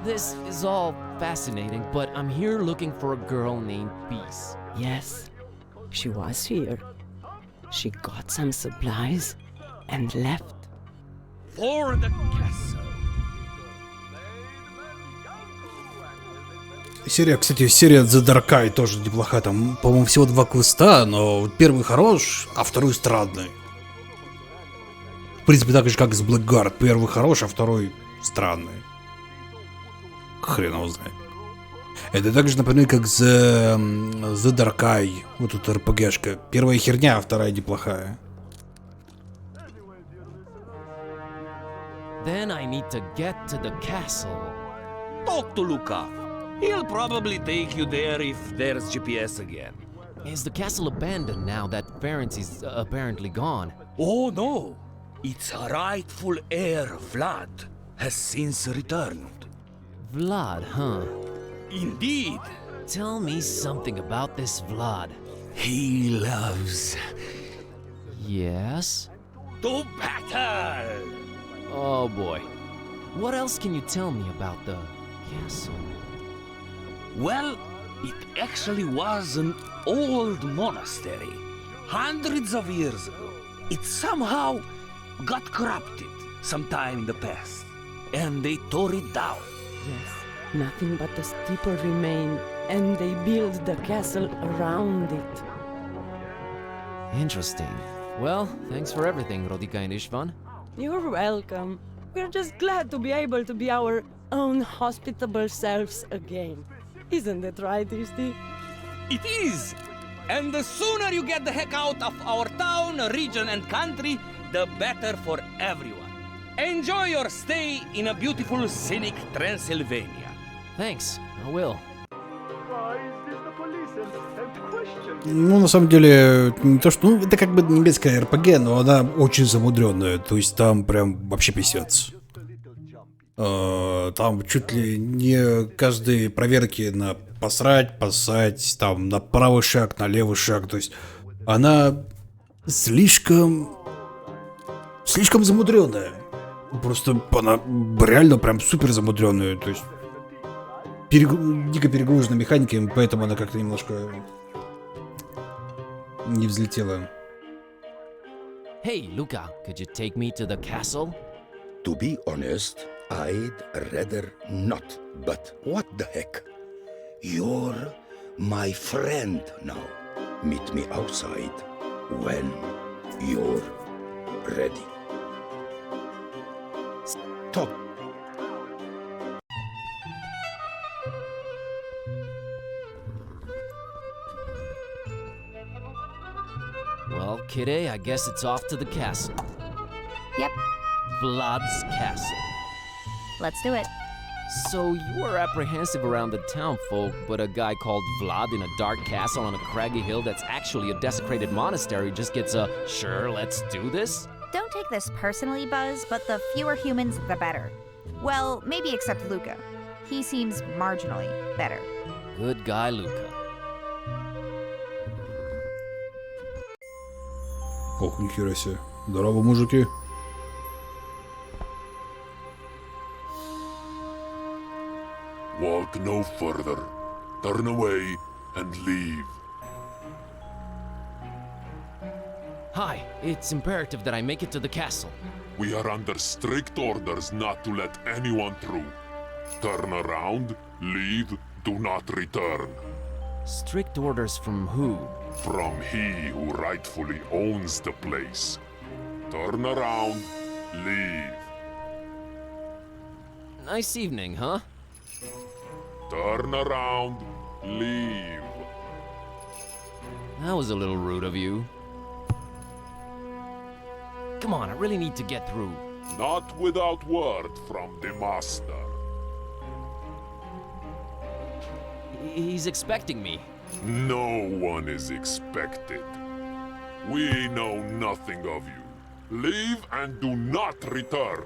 This is all fascinating, but I'm here looking for a girl named Peace. Yes, she was here. She got some supplies and left. For the castle. Серия The Dark Eye тоже неплохая. Там, по-моему, всего 2 квеста, но первый хорош, а второй странный. В принципе, так же, как с Blackguard. Первый хорош, а второй странный. Хрен его знает. Это так же, например, как The Dark Eye. Вот тут РПГшка. Первая херня, а вторая неплохая. Then I need to get to the castle. Talk to Luca. He'll probably take you there if there's GPS again. Is the castle abandoned now that Ferenczi's apparently gone? Oh no! Its rightful heir, Vlad, has since returned. Vlad, huh? Indeed. Tell me something about this Vlad. He loves... Yes? To battle! Oh boy. What else can you tell me about the castle? Well, it actually was an old monastery. Hundreds of years ago. It somehow got corrupted sometime in the past. And they tore it down. Yes, nothing but the steeple remained, and they built the castle around it. Interesting. Well, thanks for everything, Rodika and Istvan. You're welcome. We're just glad to be able to be our own hospitable selves again. Isn't it right, Isti? It is! And the sooner you get the heck out of our town, region, and country, the better for everyone. Enjoy your stay in a beautiful, scenic Transylvania. Thanks, I will. Ну, на самом деле, не то что... Ну, это как бы немецкая РПГ, но она очень замудренная. То есть там прям вообще писец. Там чуть ли не каждой проверки на посрать, поссать, там на правый шаг, на левый шаг. То есть она слишком замудренная. Просто она реально прям супер замудренная. То есть дико перегружена механиками, поэтому она как-то немножко не взлетела. Hey, Luca, could you take me to the castle? To be honest, I'd rather not, but what the heck? You're my friend now. Meet me outside when you're ready. Stop. Well, Kitty, I guess it's off to the castle. Yep, Vlad's castle. let's do it. So you were apprehensive around the town folk, but a guy called Vlad in a dark castle on a craggy hill that's actually a desecrated monastery just gets a, sure, let's do this? Don't take this personally, Buzz, but the fewer humans, the better. Well, maybe except Luca. He seems marginally better. Good guy, Luca. Ох, нихера себе. Здорово, мужики. Walk no further. Turn away and leave. Hi, it's imperative that I make it to the castle. We are under strict orders not to let anyone through. Turn around, leave, do not return. Strict orders from who? From he who rightfully owns the place. Turn around, leave. Nice evening, huh? Turn around, leave. That was a little rude of you. Come on, I really need to get through. Not without word from the master. He's expecting me. No one is expected. We know nothing of you. Leave and do not return.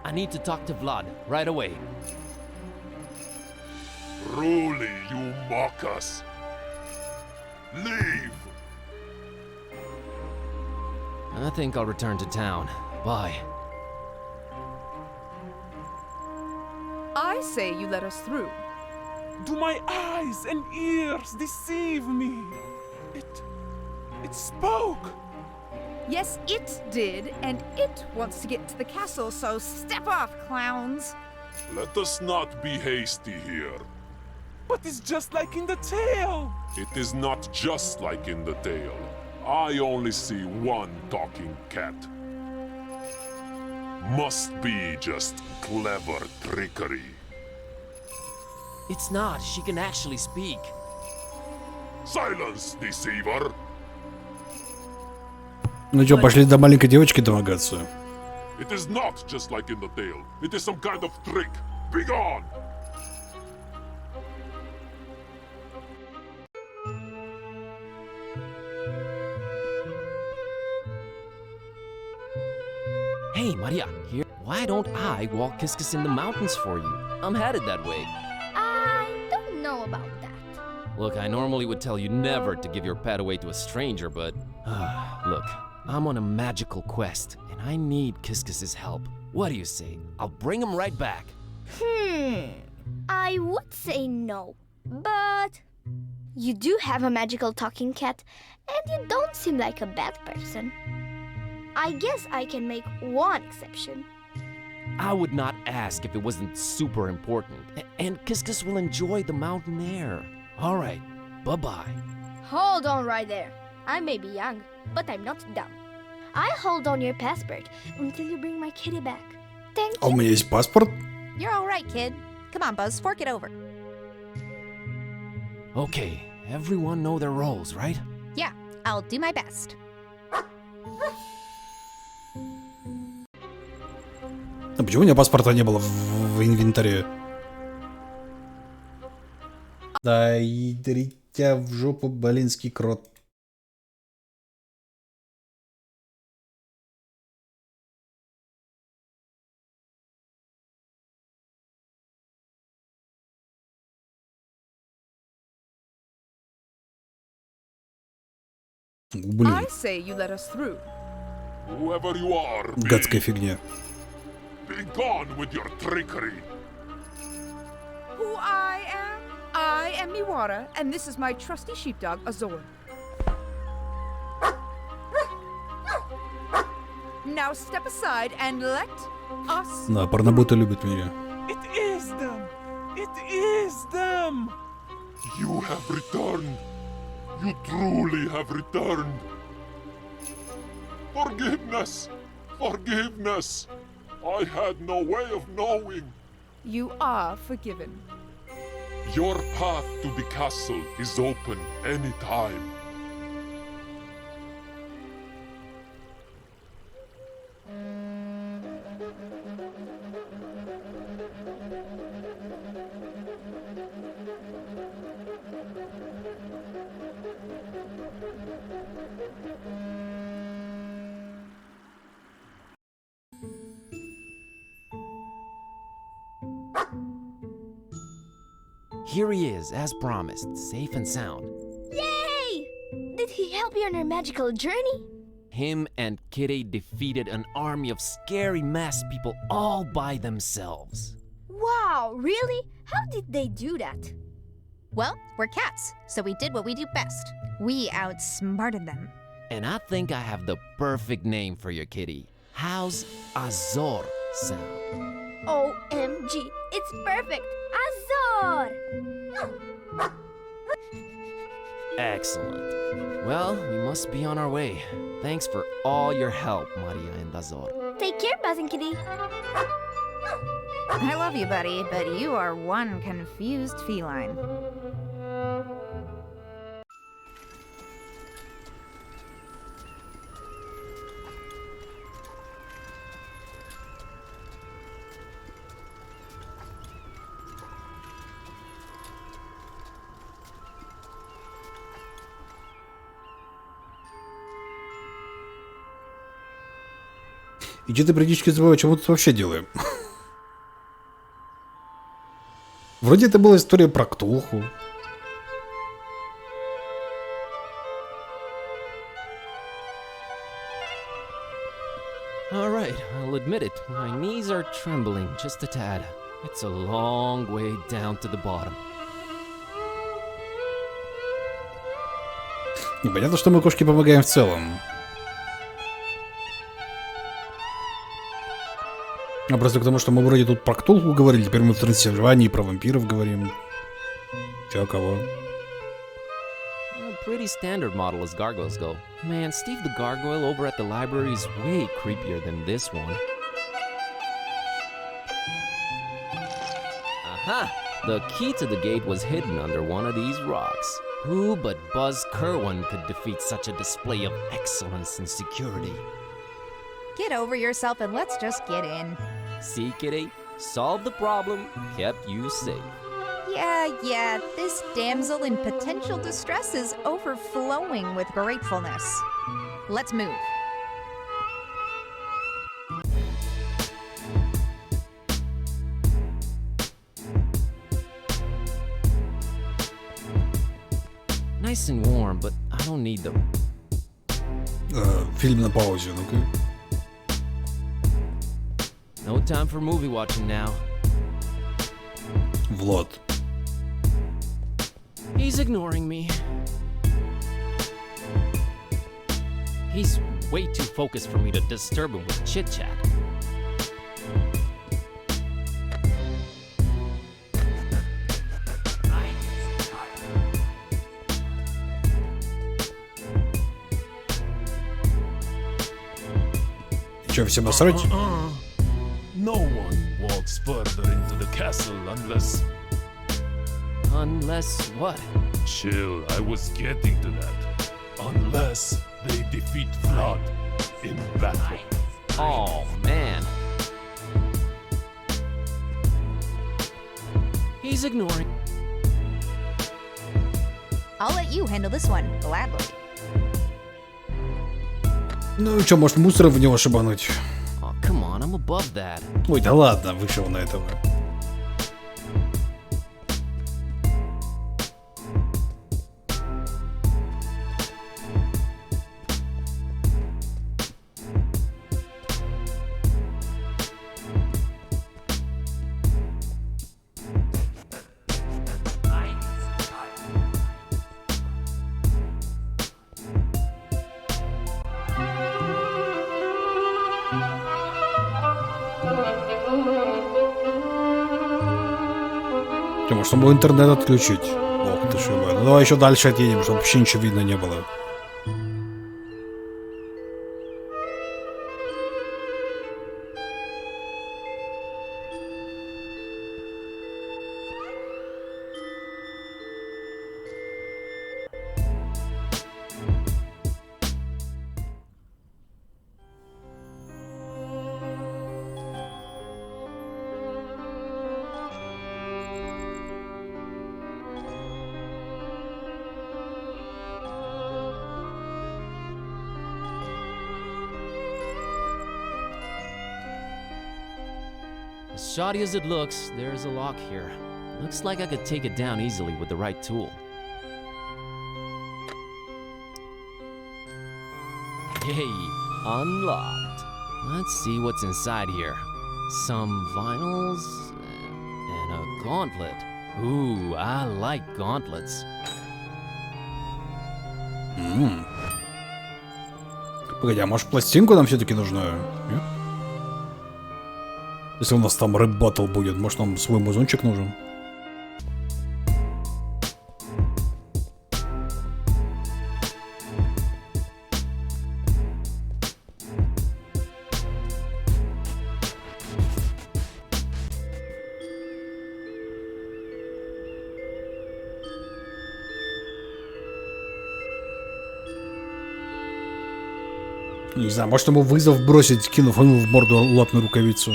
I need to talk to Vlad right away. Truly, you mock us. Leave! I think I'll return to town. Bye. I say you let us through. Do my eyes and ears deceive me? It spoke. Yes, it did, and it wants to get to the castle, so step off, clowns. Let us not be hasty here. But it's just like in the tale. It is not just like in the tale. I only see one talking cat. Must be just clever trickery. It's not. She can actually speak. Silence, deceiver! Ну чё, пошли до маленькой девочки домогаться? It is not just like in the tale. It is some kind of trick. Be gone! Hey, Maria, here. Why don't I walk Kiskus in the mountains for you? I'm headed that way. I don't know about that. Look, I normally would tell you never to give your pet away to a stranger, but... look, I'm on a magical quest, and I need Kiskus's help. What do you say? I'll bring him right back. I would say no, but... You do have a magical talking cat, and you don't seem like a bad person. I guess I can make one exception. I would not ask if it wasn't super important, and Kiskus will enjoy the mountain air. All right, bye-bye. Hold on right there. I may be young, but I'm not dumb. I'll hold on your passport until you bring my kitty back. Thank А у меня есть паспорт? You're all right, kid. Come on, Buzz, fork it over. Okay, everyone know their roles, right? Yeah, I'll do my best. А почему у меня паспорта не было в инвентаре? Да и тебя в жопу, балинский крот. Блин, I say you let us through. Whoever you are, гадская фигня. be gone with your trickery. Who I am? I am Miwara, and this is my trusty sheepdog, Azor. Now step aside and let us... Да, порноботы любят меня. It is them. It is them. You have returned. You truly have returned. Forgiveness! Forgiveness! I had no way of knowing. You are forgiven. Your path to the castle is open any time. Here he is, as promised, safe and sound. Yay! Did he help you on your magical journey? Him and Kitty defeated an army of scary masked people all by themselves. Wow, really? How did they do that? Well, we're cats, so we did what we do best. We outsmarted them. And I think I have the perfect name for your kitty. How's Azor sound? OMG, it's perfect! Azor! Excellent. Well, we must be on our way. Thanks for all your help, Maria and Azor. Take care, Buzzing Kitty. I love you, buddy, but you are one confused feline. И где-то периодически забываю, что мы тут вообще делаем. Вроде это была история про Ктулху. All right, I'll admit it. My knees are trembling just a tad. It's a long way down to the bottom. Непонятно, что мы кошке помогаем в целом. А просто потому, что мы вроде тут про Ктулху говорили, теперь мы в Трансильвании про вампиров говорим. Чё, кого? Pretty standard model as gargoyles go. Man, Steve the Gargoyle over at the library is way creepier than this one. Aha! The key to the gate was hidden under one of these rocks. Who but Buzz Kerwin could defeat such a display of excellence and security? Get over yourself and let's just get in. See, Kitty? Solved the problem, kept you safe. Yeah, this damsel in potential distress is overflowing with gratefulness. Let's move. Nice and warm, but I don't need them. Фильм на паузе, ну-ка. No time for movie watching now. Влад. He's ignoring me. He's way too focused for me to disturb him with chit-chat. Чё, всем насрать? No one walks further into the castle unless... Unless what? Chill, I was getting to that. Unless they defeat Vlad in battle. Oh, man. He's ignoring. I'll let you handle this one, gladly. Ну чё, может мусором в него шибануть? Oh, come on, I'm above that. Ой, да ладно, вышел на этого. Может, чтобы интернет отключить? Ох ты ж, ну давай еще дальше отъедем, чтобы вообще ничего видно не было. As shoddy as it looks, there's a lock here. Looks like I could take it down easily with the right tool. Yay, unlocked. Let's see what's inside here. Some vinyls and a gauntlet. Ooh, I like gauntlets. Погоди, а может пластинку нам все-таки нужно? Нет? Если у нас там рэп-баттл будет, может нам свой музончик нужен? Не знаю, может ему вызов бросить, кинув ему в морду латную рукавицу.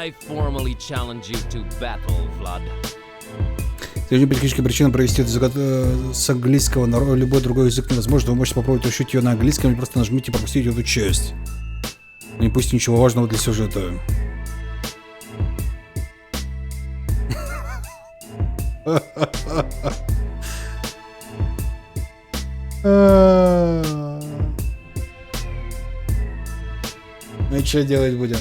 I formally challenge you to battle, Vlad. Сегодня политическая причина провести это с английского на любой другой язык невозможно. Вы можете попробовать решить ее на английском, или просто нажмите пропустить эту часть. Не пусть ничего важного для сюжета. Ну и что делать будем?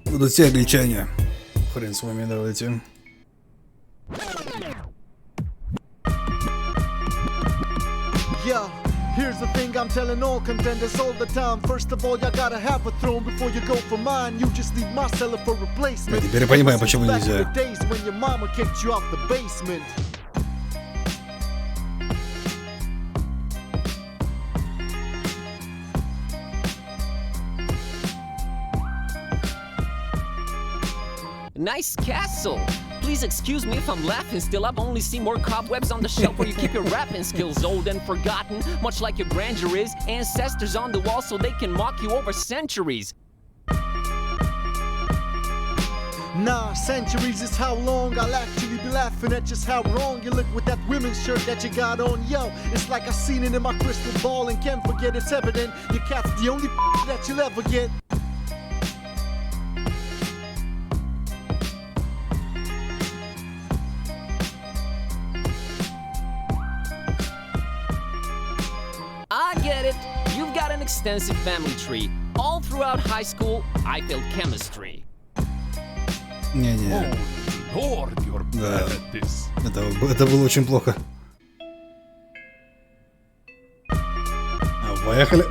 Будут все англичане. Хрен с вами, давайте. Yeah, here's the thing I'm telling all contenders all the time. First of all, you gotta have a throne before you go for mine. You just need my seller for replacement. Теперь я понимаю, почему нельзя. Days when your mama kicked you out the basement. Nice castle! Please excuse me if I'm laughing still. I've only seen more cobwebs on the shelf where you keep your rapping skills. Old and forgotten, much like your grandeur is. Ancestors on the wall so they can mock you over centuries. Nah, centuries is how long I'll actually be laughing at just how wrong you look with that women's shirt that you got on. Yo, it's like I seen it in my crystal ball and can't forget it's evident. Your cat's the only that you'll ever get. I get it. You've got an extensive family tree. All throughout high school, I failed chemistry. Не-не. Lord, you're Да. bad at this. Это было очень плохо. Поехали.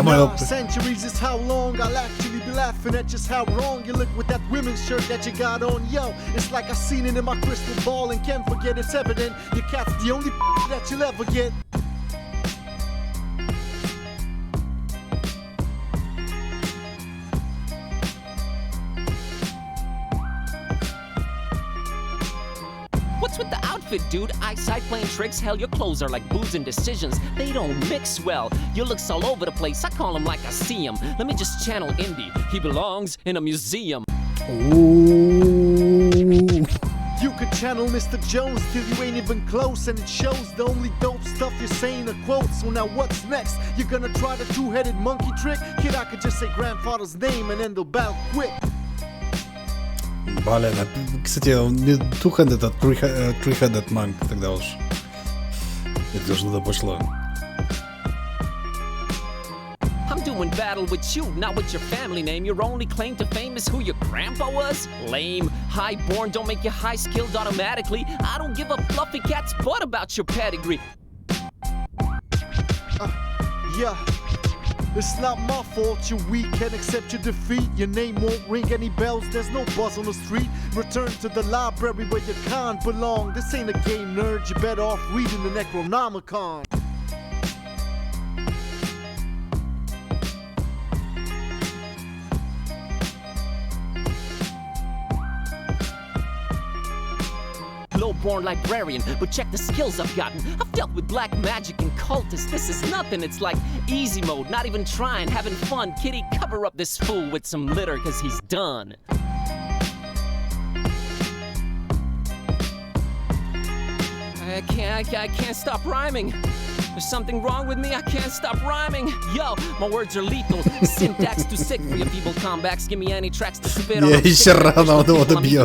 Nah, centuries is how long I'll actually be laughing at just how wrong you look with that women's shirt that you got on. Yo, it's like I seen it in my crystal ball and can't forget it's evident. Your cat's the only that you'll ever get. What's with the outfit outfit, dude. Eyesight playing tricks. Hell, your clothes are like booze and decisions. They don't mix well. Your looks all over the place. I call him like I see him. Let me just channel Indy. He belongs in a museum. Ooh. You could channel Mr. Jones till you ain't even close, and it shows the only dope stuff you're saying are quotes. So now what's next? You're gonna try the two-headed monkey trick? Kid, I could just say grandfather's name and then they'll battle quick. Блин, кстати, он не two-headed, а three-headed monk тогда уж. Это уже туда пошло. I'm doing battle with you, not with your family name. Your only claim to fame is who your grandpa was? Lame. Highborn don't make you high-skilled automatically. I don't give a fluffy cat's butt about your pedigree. Yeah. It's not my fault you're weak, can't accept your defeat. Your name won't ring any bells, there's no buzz on the street. Return to the library where you can't belong. This ain't a game, nerd, you're better off reading the Necronomicon. Low-born librarian, but check the skills I've gotten. I've dealt with black magic and cultists. This is nothing, it's like easy mode, not even trying, having fun. Kitty, cover up this fool with some litter, cause he's done. I can't stop rhyming. There's something wrong with me, I can't stop rhyming. Yo, my words are lethal. Syntax too sick for your feeble comebacks. Give me any tracks to spit on. I'm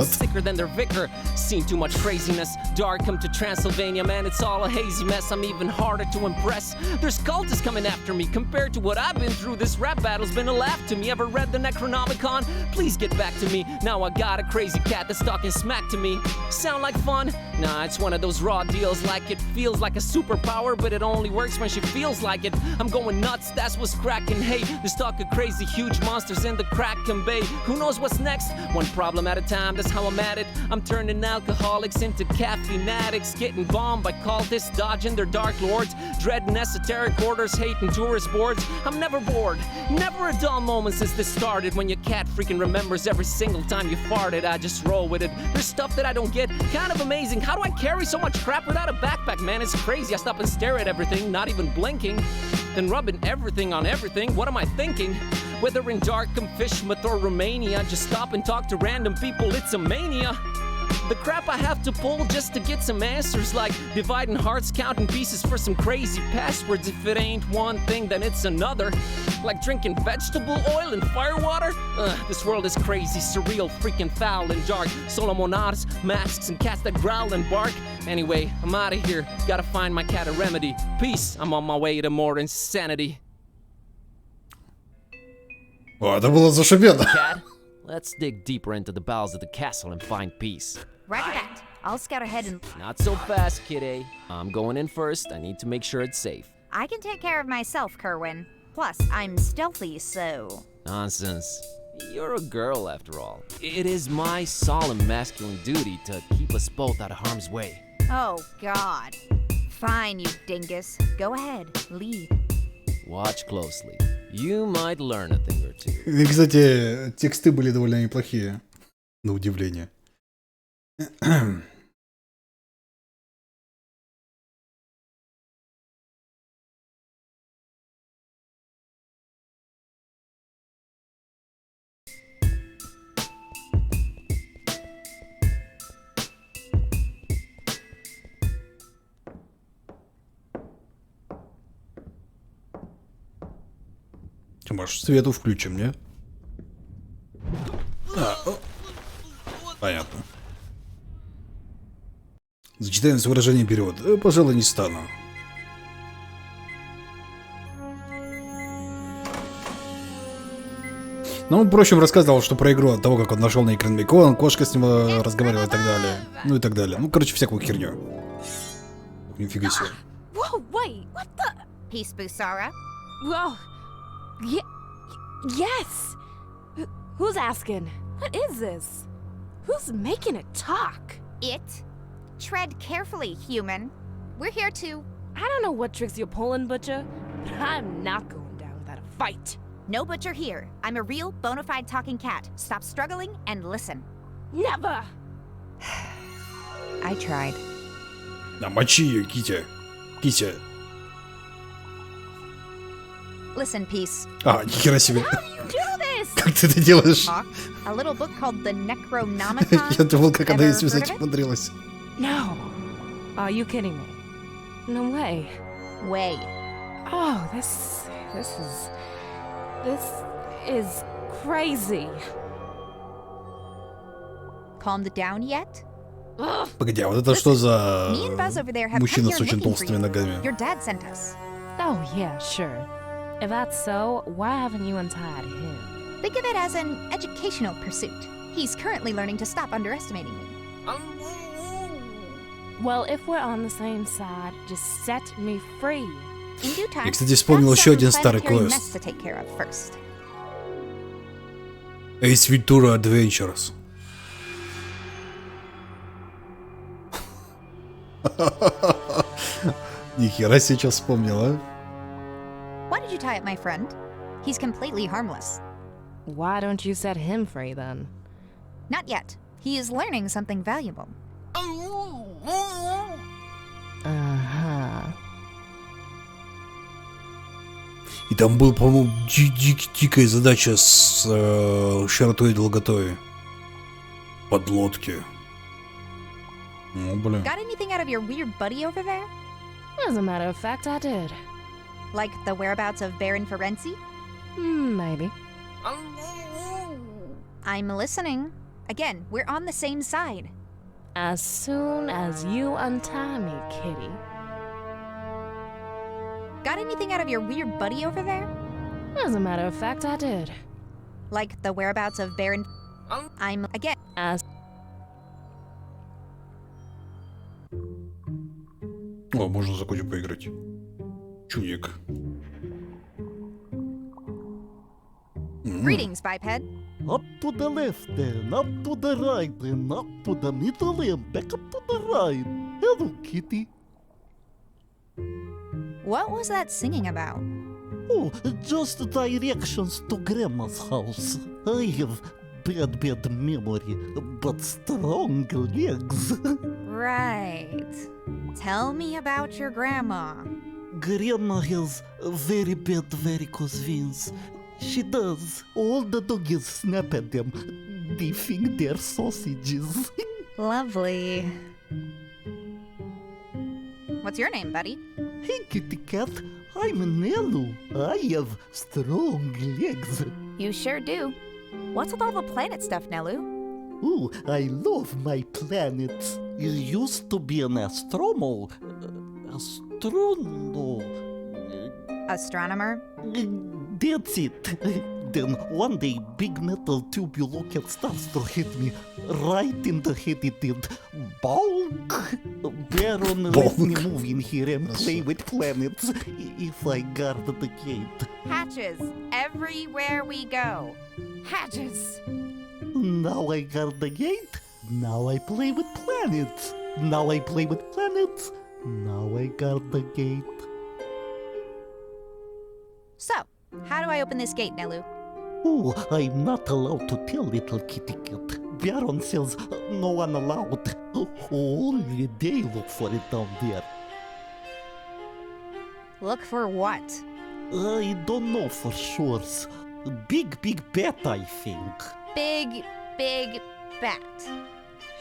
sicker than their vicar. Seen too much craziness. Dark come to Transylvania, man, it's all a hazy mess. I'm even harder to impress. There's cultists coming after me. Compared to what I've been through, this rap battle's been a laugh to me. Ever read the Necronomicon? Please get back to me. Now I got a crazy cat that's talking smack to me. Sound like fun? Nah, it's one of those raw deals. Like it feels like a superpower, but it only works when she feels like it. I'm going nuts, that's what's cracking. Hey, there's talk of crazy huge monsters in the Kraken Bay. Who knows what's next? One problem at a time, that's how I'm at it. I'm turning alcoholics into caffeine addicts, getting bombed by cultists, dodging their dark lords, dreading esoteric orders, hating tourist boards. I'm never bored, never a dull moment since this started. When your cat freaking remembers every single time you farted, I just roll with it. There's stuff that I don't get, kind of amazing. How do I carry so much crap without a backpack, man? It's crazy. I stop and stare at everything, not even blinking, then rubbing everything on everything. What am I thinking? Whether in Darkham, Fishmouth, or Romania, just stop and talk to random people, it's a mania. The crap I have to pull just to get some answers, like dividing hearts, counting pieces for some crazy passwords. If it ain't one thing, then it's another. Like drinking vegetable oil and firewater? This world is crazy, surreal, freaking foul and dark. Solomonars, masks, and cats that growl and bark. Anyway, I'm out of here. Gotta find my cat a remedy. Peace, I'm on my way to more insanity. О, это было зашибенно. Cat, let's dig deeper into the bowels of the castle and find peace. Roger that. I'll scout ahead and... Not so fast, kiddo. I'm going in first. I need to make sure it's safe. I can take care of myself, Kerwin. Plus, I'm stealthy, so... Nonsense. You're a girl, after all. It is my solemn masculine duty to keep us both out of harm's way. Oh, God. Fine, you dingus. Go ahead. Lead. Watch closely. You might learn a thing or two. И, кстати, тексты были довольно неплохие, на удивление. Может, свету включим, не? Понятно. Зачитаем с выражением перевод. Пожалуй, не стану. Ну, он, впрочем, рассказывал, что про игру от того, как он нашел на Икранмикон, кошка с ним разговаривала и так далее. Ну и так далее. Ну, короче, всякую херню. Нифига себе. Whoa, wait, what the? Peace, Busara. Whoa. Yes. Who's asking? What is this? Who's making it talk? It? Tread carefully, human. We're here to... I don't know what tricks you're pulling, Butcher, but I'm not going down without a fight. No Butcher here. I'm a real, bona fide talking cat. Stop struggling and listen. Never! I tried. Да мочи ее, Китя. Китя. Listen, Peace. А, нихера себе. Do this! Как ты это делаешь? A little book called The Necronomicon. Я думал, как она Ever из heard of связать it? умудрилась. No. Are you kidding me? No way. Way. Oh, this is crazy. Calmed down yet? Погоди, а вот это что за Me and Buzz over there have come мужчина here с очень looking for толстыми you. ногами? Your dad sent us. Oh, yeah, sure. If that's so, why haven't you untied him? Think of it as an educational pursuit. He's currently learning to stop underestimating me. Well, if we're on the same side, just set me free. In due time, Я, кстати, вспомнил еще один старый planetary квест. mess to take care of first. Ace Ventura Adventures. Нихера себе сейчас вспомнил, а? Why did you tie up my friend? He's completely harmless. Why don't you set him free then? Not yet. He is learning something valuable. Uh-huh. И там был, по-моему, дикая задача с широтой и долготой подлодки. Ну, блин. Got anything out of your weird buddy over there? As a matter of fact, I did. Like the whereabouts of Baron Ferenzi? Maybe. I'm listening. Again, we're on the same side. As soon as you untie me, kitty. Got anything out of your weird buddy over there? As a matter of fact, I did. Like the whereabouts of Baron... I'm... Again... As... О, можно за Кодю поиграть. Чудик. Greetings, biped. Up to the left then, up to the right then, up to the middle and back up to the right. Hello, kitty. What was that singing about? Oh, just directions to Grandma's house. I have bad memory, but strong legs. Right. Tell me about your grandma. Grandma has very bad varicose veins. She does. All the doggies snap at them. They think they're sausages. Lovely. What's your name, buddy? Hey, kitty cat. I'm Nelu. I have strong legs. You sure do. What's with all the planet stuff, Nelu? Ooh, I love my planets. You used to be an astronomer. Astronomer? That's it. Then one day, big metal tubular starts to hit me right in the head. It did. Bonk! Baron let me move in here and play with planets if I guard the gate. Hatches. Everywhere we go. Hatches. Now I guard the gate. Now I play with planets. Now I play with planets. Now I guard the gate. So, how do I open this gate, Nelu? Oh, I'm not allowed to tell little kitty cat. Baron says no one allowed. Only they look for it down there. Look for what? I don't know for sure. Big bat, I think. Big bat.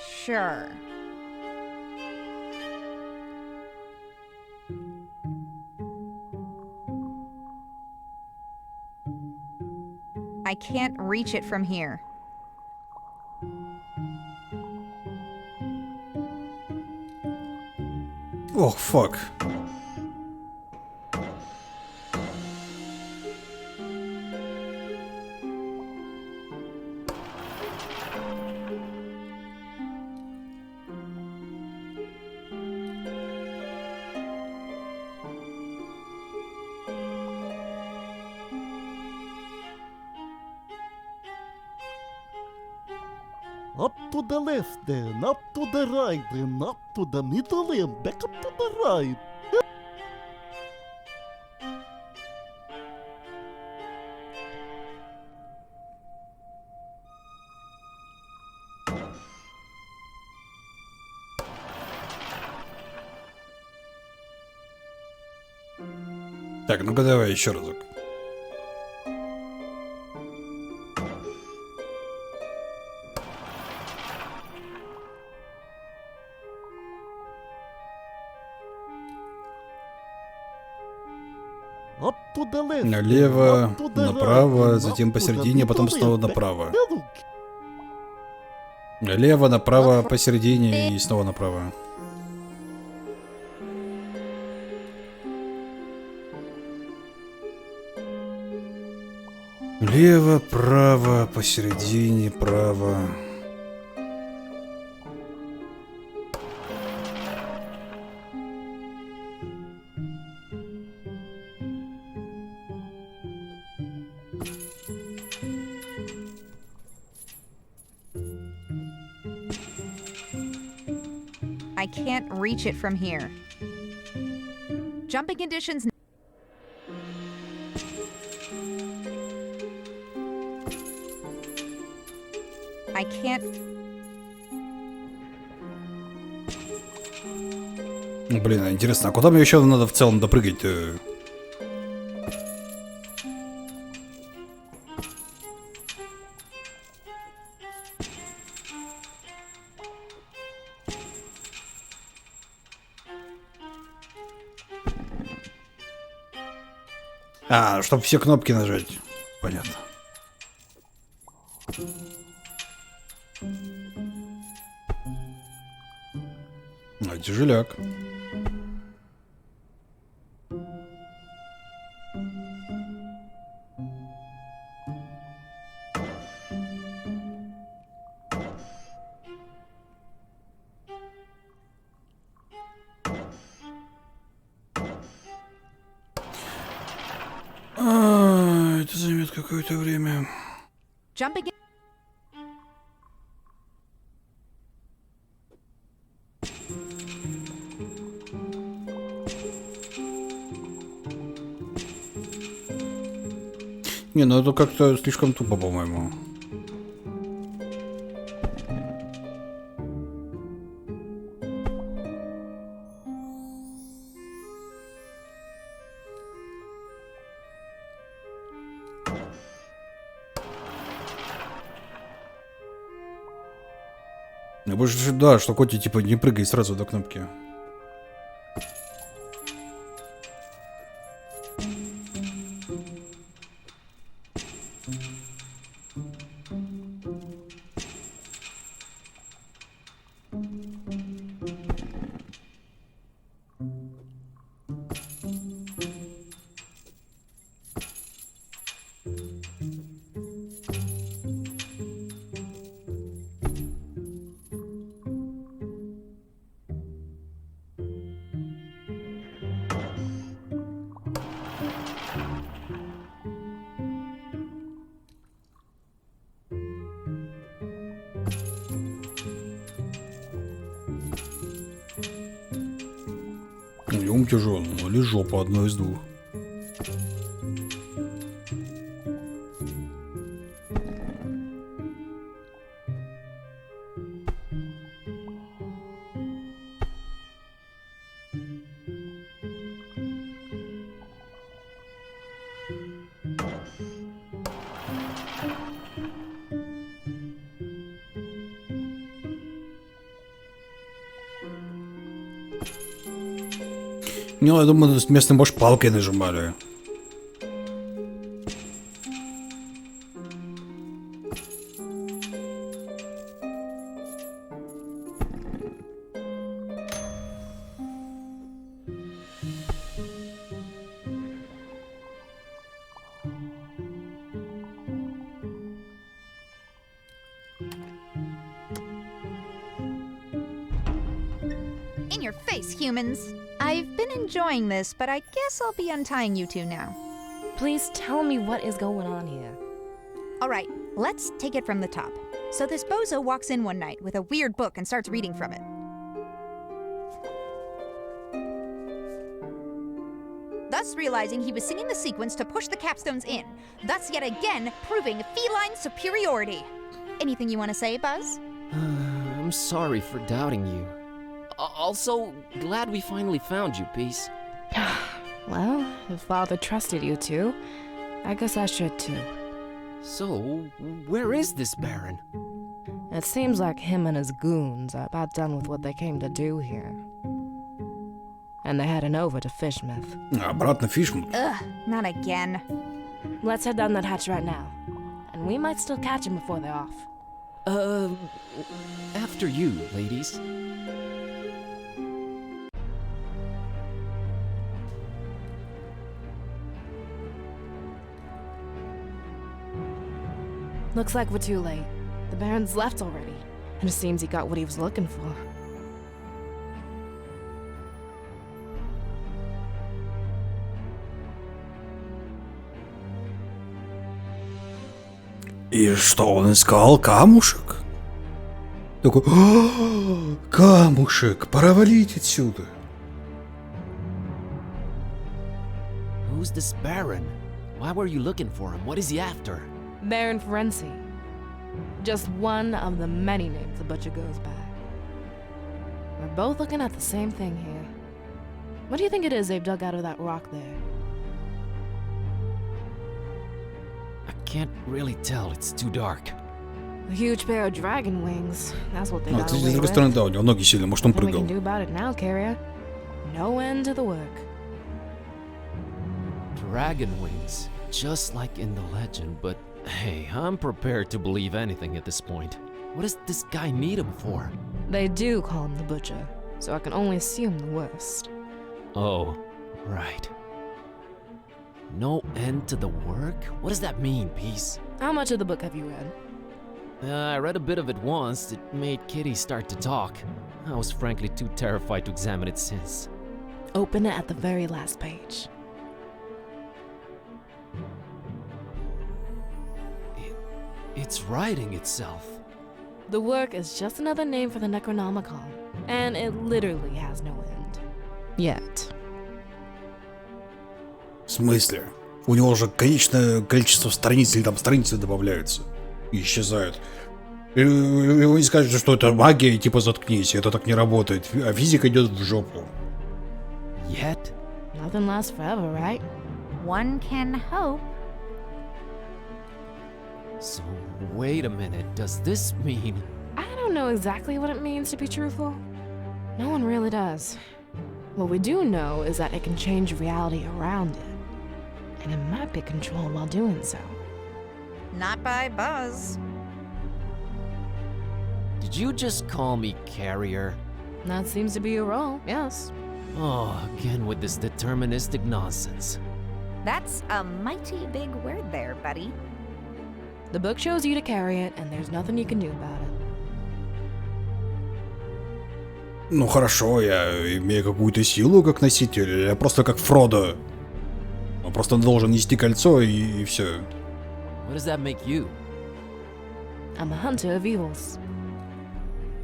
Sure. I can't reach it from here. Oh, fuck. Up to the left then, up to the right then, up to the middle and back up to the right. Так, ну-ка давай еще разок. Налево, направо, затем посередине, потом снова направо. Налево, направо, посередине и снова направо. Лево, право, посередине, право. I can't reach it from here. Jumping conditions. I can't. Блин, интересно, а куда мне еще надо в целом допрыгать-то? А, чтобы все кнопки нажать. Понятно. А, тяжеляк. Это займет какое-то время. Jumping. Не, ну это как-то слишком тупо, по-моему. Я больше, да, что Коти типа не прыгай сразу до кнопки. Ум тяжелый, или жопа, одно из двух. Ну, я думаю, с местным, может, палкой нажимали. In your face, humans. I've been enjoying this, but I guess I'll be untying you two now. Please tell me what is going on here. All right, let's take it from the top. So this bozo walks in one night with a weird book and starts reading from it. Thus realizing he was singing the sequence to push the capstones in, thus yet again proving feline superiority. Anything you want to say, Buzz? I'm sorry for doubting you. Also, glad we finally found you, Peace. Well, if Father trusted you two, I guess I should too. So, where is this Baron? It seems like him and his goons are about done with what they came to do here. And they're heading over to Fishmouth. Обратно Фишмут. Ugh, not again. Let's head down that hatch right now. And we might still catch him before they're off. After you, ladies. Looks like we're too late. The Baron's left already, and it seems he got what he was looking for. И что он искал? Камушек? Такой, камушек, пора валить отсюда. Who's this Baron? Why were you looking for him? What is he after? Baron Ferenci. Just one of the many names the butcher goes by. We're both looking at the same thing here. What do you think it is they've dug out of that rock there? I can't really tell, it's too dark. A huge pair of dragon wings. That's what they got С away другой with. стороны, да, у него ноги сильные, может он Nothing we прыгал. can do about it now, carrier. No end to the work. Dragon wings, just like in the legend, but hey, I'm prepared to believe anything at this point. What does this guy need him for? They do call him the butcher, so I can only assume the worst. Oh, right. No end to the work? What does that mean, Peace? How much of the book have you read? I read a bit of it once. It made Kitty start to talk. I was frankly too terrified to examine it since. Open it at the very last page. It's writing itself. The work is just another name for the Necronomicon, and it literally has no end. Yet. В смысле? У него уже конечное количество страниц, или там страницы добавляются и исчезают. И вы не скажете, что это магия, и типа заткнись, это так не работает, а физика идет в жопу. Yet? Nothing lasts forever, right? One can hope. So, wait a minute, does this mean... I don't know exactly what it means to be truthful. No one really does. What we do know is that it can change reality around it. And it might be controlled while doing so. Not by Buzz. Did you just call me carrier? That seems to be your role, yes. Oh, again with this deterministic nonsense. That's a mighty big word there, buddy. The book shows you to carry it, and there's nothing you can do about it. Ну хорошо, я имею какую-то силу как носитель, я просто как Фродо. Он просто должен нести кольцо и все. What does that make you? I'm a hunter of evils.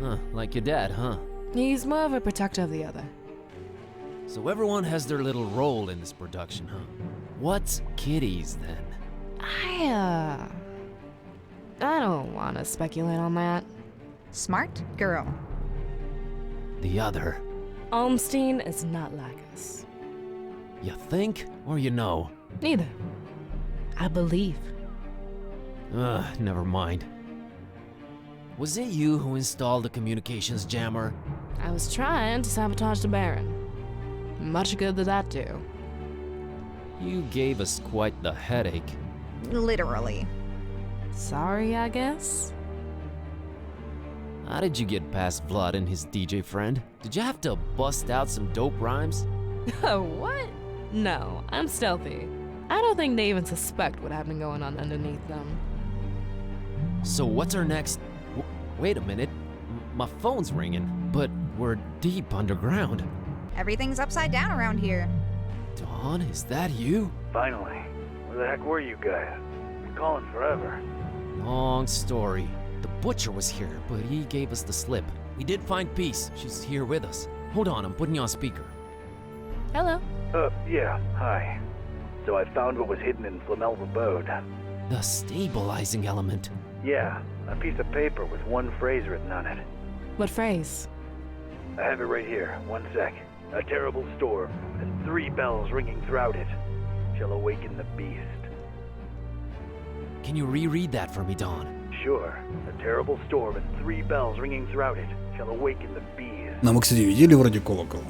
Huh, like your dad, huh? He's more of a protector of the other. So everyone has their little role in this production, huh? What's Kitty's then? I don't want to speculate on that. Smart girl. The other. Olmstein is not like us. You think, or you know? Neither. I believe. Never mind. Was it you who installed the communications jammer? I was trying to sabotage the Baron. Much good did that do. You gave us quite the headache. Literally. Sorry, I guess? How did you get past Vlad and his DJ friend? Did you have to bust out some dope rhymes? What? No, I'm stealthy. I don't think they even suspect what I've been going on underneath them. So what's our next... wait a minute. My phone's ringing, but we're deep underground. Everything's upside down around here. Dawn, is that you? Finally. Where the heck were you guys? Been calling forever. Long story. The butcher was here, but he gave us the slip. We did find Peace. She's here with us. Hold on, I'm putting you on speaker. Hello. Yeah, hi. So I found what was hidden in Flamel's abode. The stabilizing element. Yeah, a piece of paper with one phrase written on it. What phrase? I have it right here. One sec. A terrible storm, and 3 bells ringing throughout it, shall awaken the beast. Can you reread that for me, Don? Sure. A terrible storm and 3 bells ringing throughout it shall awaken the beast. Но мы, кстати, видели вроде колокол.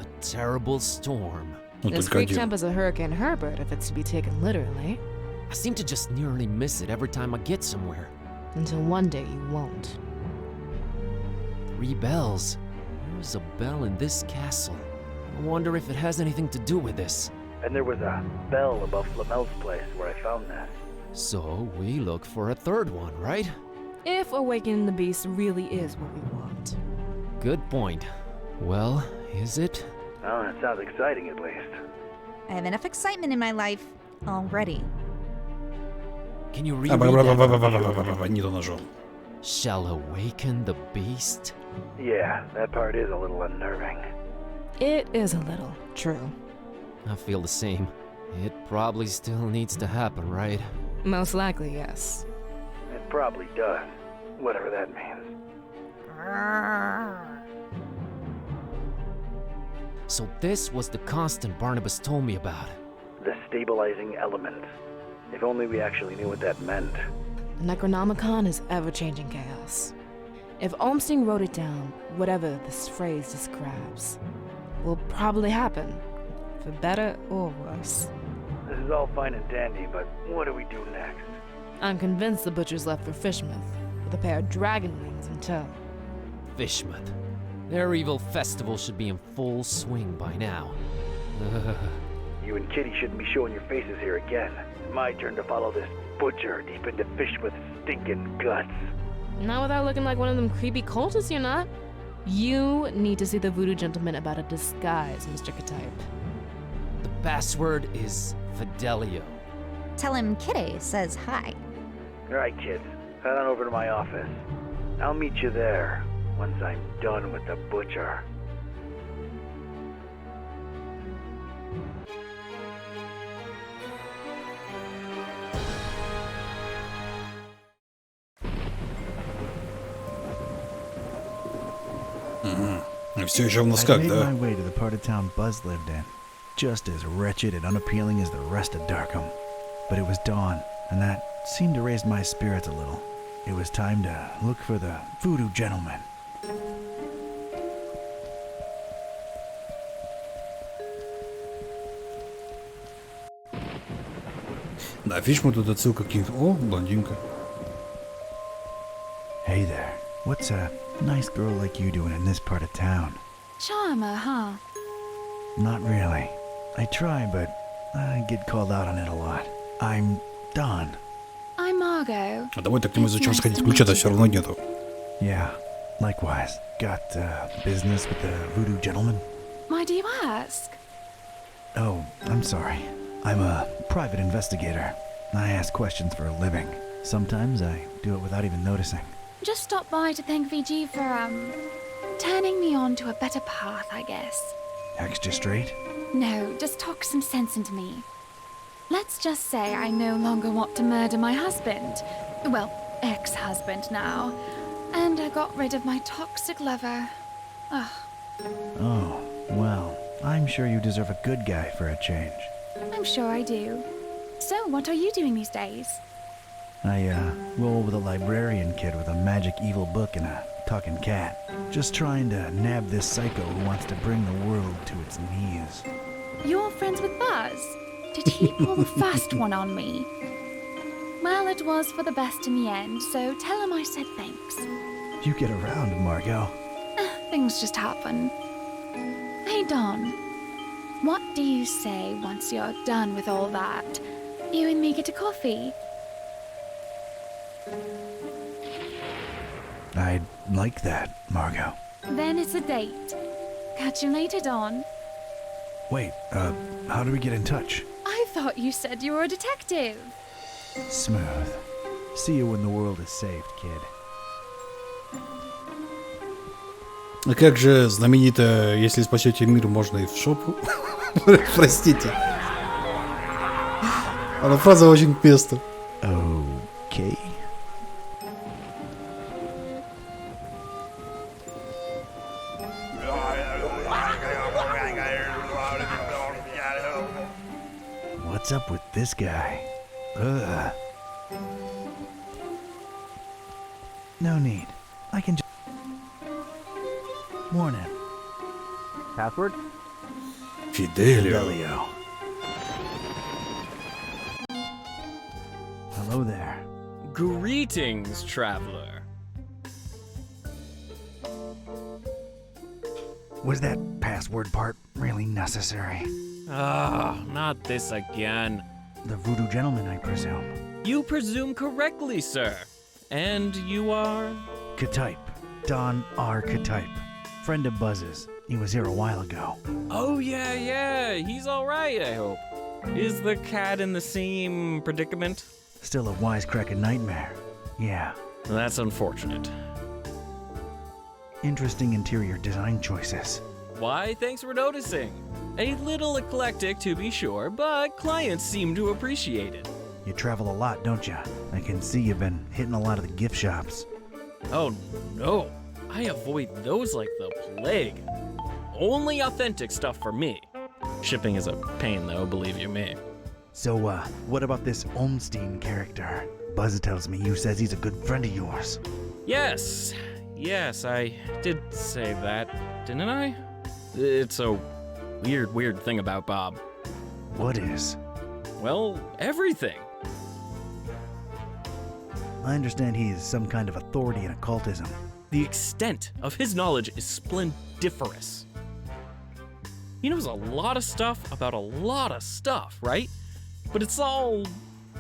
A terrible storm. This Greek temp is a Hurricane Herbert, if it's to be taken literally. I seem to just nearly miss it every time I get somewhere. Until one day you won't. 3 bells. There's a bell in this castle. I wonder if it has anything to do with this. And there was a bell above Flamel's place where I found this. So we look for a 3rd one, right? If awakening the beast really is what we want. Good point. Well, is it? Oh, that sounds exciting at least. I have enough excitement in my life already. Can you reread that? Не то нажал. Shall awaken the beast? Yeah, that part is a little unnerving. It is a little, true. I feel the same. It probably still needs to happen, right? Most likely, yes. It probably does, whatever that means. So this was the constant Barnabas told me about. The stabilizing element. If only we actually knew what that meant. The Necronomicon is ever-changing chaos. If Olmsting wrote it down, whatever this phrase describes will probably happen, for better or worse. This is all fine and dandy, but what do we do next? I'm convinced the butcher's left for Fishmouth, with a pair of dragon wings in tow. Fishmouth. Their evil festival should be in full swing by now. You and Kitty shouldn't be showing your faces here again. My turn to follow this butcher deep into Fishmouth's stinking guts. Not without looking like one of them creepy cultists, you're not. You need to see the voodoo gentleman about a disguise, Mr. Katipe. The password is Fidelio. Tell him Kitty says hi. Alright, kids. Head on over to my office. I'll meet you there once I'm done with the butcher. Все еще в носках, I made да? my way to the part of town Buzz lived in, just as wretched and unappealing as the rest of Darkham. But it was dawn, and that seemed to raise my spirits a little. It was time to look for the voodoo gentleman. Да, Фишму тут отсылка каких-то. О, блондинка. Hey there, what's a nice girl like you doing in this part of town? Charmer, huh? Not really. I try, but I get called out on it a lot. I'm Don. I'm Margot. А давай так к нему зачем сходить? Ключа-то все равно нету. Yeah, likewise. Got business with the voodoo gentleman? Why do you ask? Oh, I'm sorry. I'm a private investigator. I ask questions for a living. Sometimes I do it without even noticing. Just stopped by to thank VG for, turning me on to a better path, I guess. Extra straight? No, just talk some sense into me. Let's just say I no longer want to murder my husband. Well, ex-husband now. And I got rid of my toxic lover. Ugh. Oh, well, I'm sure you deserve a good guy for a change. I'm sure I do. So, what are you doing these days? I, roll with a librarian kid with a magic evil book and a talking cat. Just trying to nab this psycho who wants to bring the world to its knees. You're friends with Buzz? Did he pull the fast one on me? Well, it was for the best in the end, so tell him I said thanks. You get around, Margot. Things just happen. Hey, Don. What do you say once you're done with all that? You and me get a coffee? I'd like that, Margot. Then it's a date. Catch you later, Don. Wait, how do we get in touch? I thought you said you were a detective. Smooth. See you when the world is saved, kid. А как же знаменитое «Если спасете мир, можно и в шопу»? Простите. Эта фраза очень к месту. Окей. What's up with this guy? Ugh. No need. I can just... Morning. Password? Fidelio. Hello there. Greetings, traveler. Was that password part really necessary? Ah, not this again. The voodoo gentleman, I presume. You presume correctly, sir. And you are? Ktype. Don R. Ktype. Friend of Buzz's. He was here a while ago. Oh, yeah. He's alright, I hope. Is the cat in the same predicament? Still a wisecracking nightmare. Yeah. That's unfortunate. Interesting interior design choices. Why, thanks for noticing. A little eclectic, to be sure, but clients seem to appreciate it. You travel a lot, don't you? I can see you've been hitting a lot of the gift shops. Oh, no. I avoid those like the plague. Only authentic stuff for me. Shipping is a pain, though, believe you me. So, what about this Olmstein character? Buzz tells me you says he's a good friend of yours. Yes, I did say that, didn't I? It's a weird thing about Bob. What is? Well, everything. I understand he's some kind of authority in occultism. The extent of his knowledge is splendiferous. He knows a lot of stuff about a lot of stuff, right? But it's all...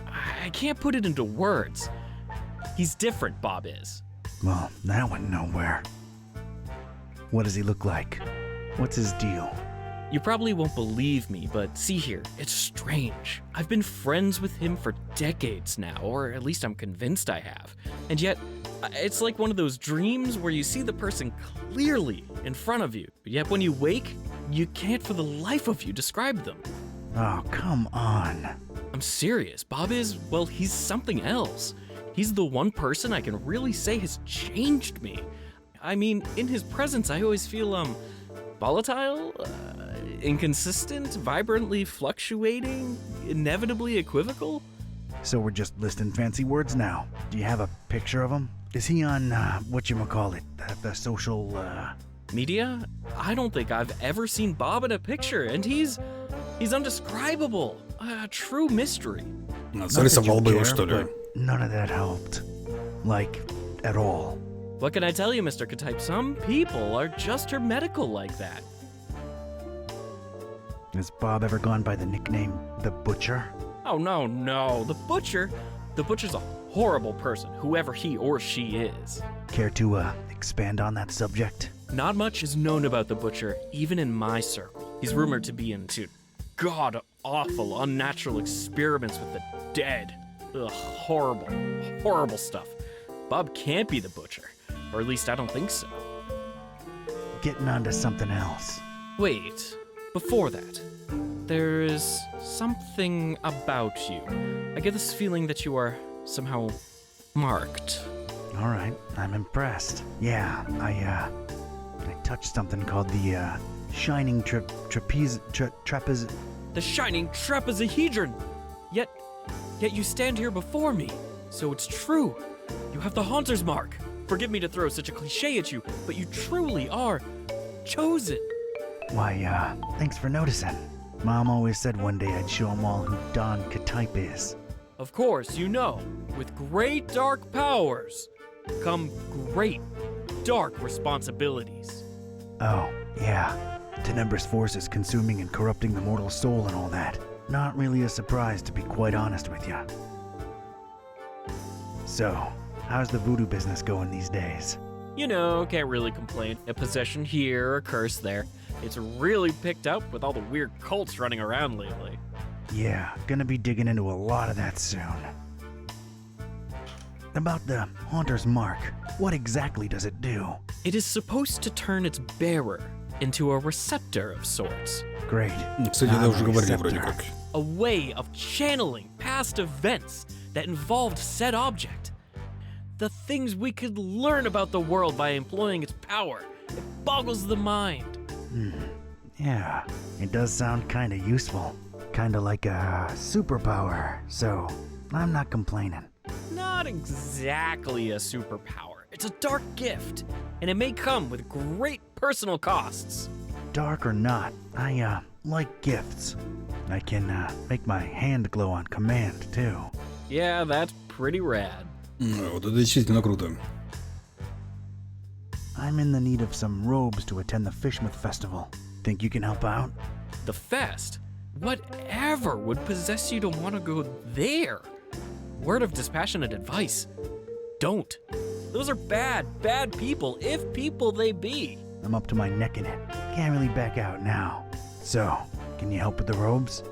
I can't put it into words. He's different, Bob is. Well, that went nowhere. What does he look like? What's his deal? You probably won't believe me, but see here, it's strange. I've been friends with him for decades now, or at least I'm convinced I have. And yet, it's like one of those dreams where you see the person clearly in front of you, yet when you wake, you can't for the life of you describe them. Oh, come on. I'm serious. Bob is, well, he's something else. He's the one person I can really say has changed me. I mean, in his presence, I always feel, volatile, inconsistent, vibrantly fluctuating, inevitably equivocal. So we're just listing fancy words now. Do you have a picture of him? Is he on, whatchamacallit, the social, Media? I don't think I've ever seen Bob in a picture, and he's undescribable. A true mystery. Зарисовал бы его, что ли? None of that helped. Like, at all. What can I tell you, Mr. Ktype? Some people are just hermetical like that. Has Bob ever gone by the nickname The Butcher? Oh, no. The Butcher's a horrible person, whoever he or she is. Care to, expand on that subject? Not much is known about the Butcher, even in my circle. He's rumored to be into god-awful, unnatural experiments with the dead. Ugh, horrible stuff. Bob can't be the Butcher, or at least I don't think so. Getting on to something else. Wait, before that, there is something about you. I get this feeling that you are somehow marked. All right, I'm impressed. Yeah, I touched something called the, Shining Trapeze... The Shining Trapezohedron! Yet you stand here before me, so it's true. You have the Haunter's Mark. Forgive me to throw such a cliche at you, but you truly are chosen. Why, thanks for noticing. Mom always said one day I'd show 'em all who Don Ktype is. Of course, you know, with great dark powers come great dark responsibilities. Oh, yeah. Tenebrous forces consuming and corrupting the mortal soul and all that. Not really a surprise, to be quite honest with you. So, how's the voodoo business going these days? You know, can't really complain. A possession here, a curse there. It's really picked up with all the weird cults running around lately. Yeah, gonna be digging into a lot of that soon. About the Haunter's Mark, what exactly does it do? It is supposed to turn its bearer into a receptor of sorts. Great. Кстати, это уже говорили вроде как. A way of channeling past events that involved said object. The things we could learn about the world by employing its power. It boggles the mind. Yeah, it does sound kinda useful. kinda like a superpower, so I'm not complaining. Not exactly a superpower. It's a dark gift, and it may come with great personal costs. Dark or not, I like gifts. I can make my hand glow on command, too. Yeah, that's pretty rad. Вот это действительно круто. I'm in the need of some robes to attend the Fishmouth Festival. Think you can help out? The fest? Whatever would possess you to want to go there? Word of dispassionate advice. Don't. Those are bad people, if people they be. I'm up to my neck in it. Can't really back out now. So, can you help with the robes?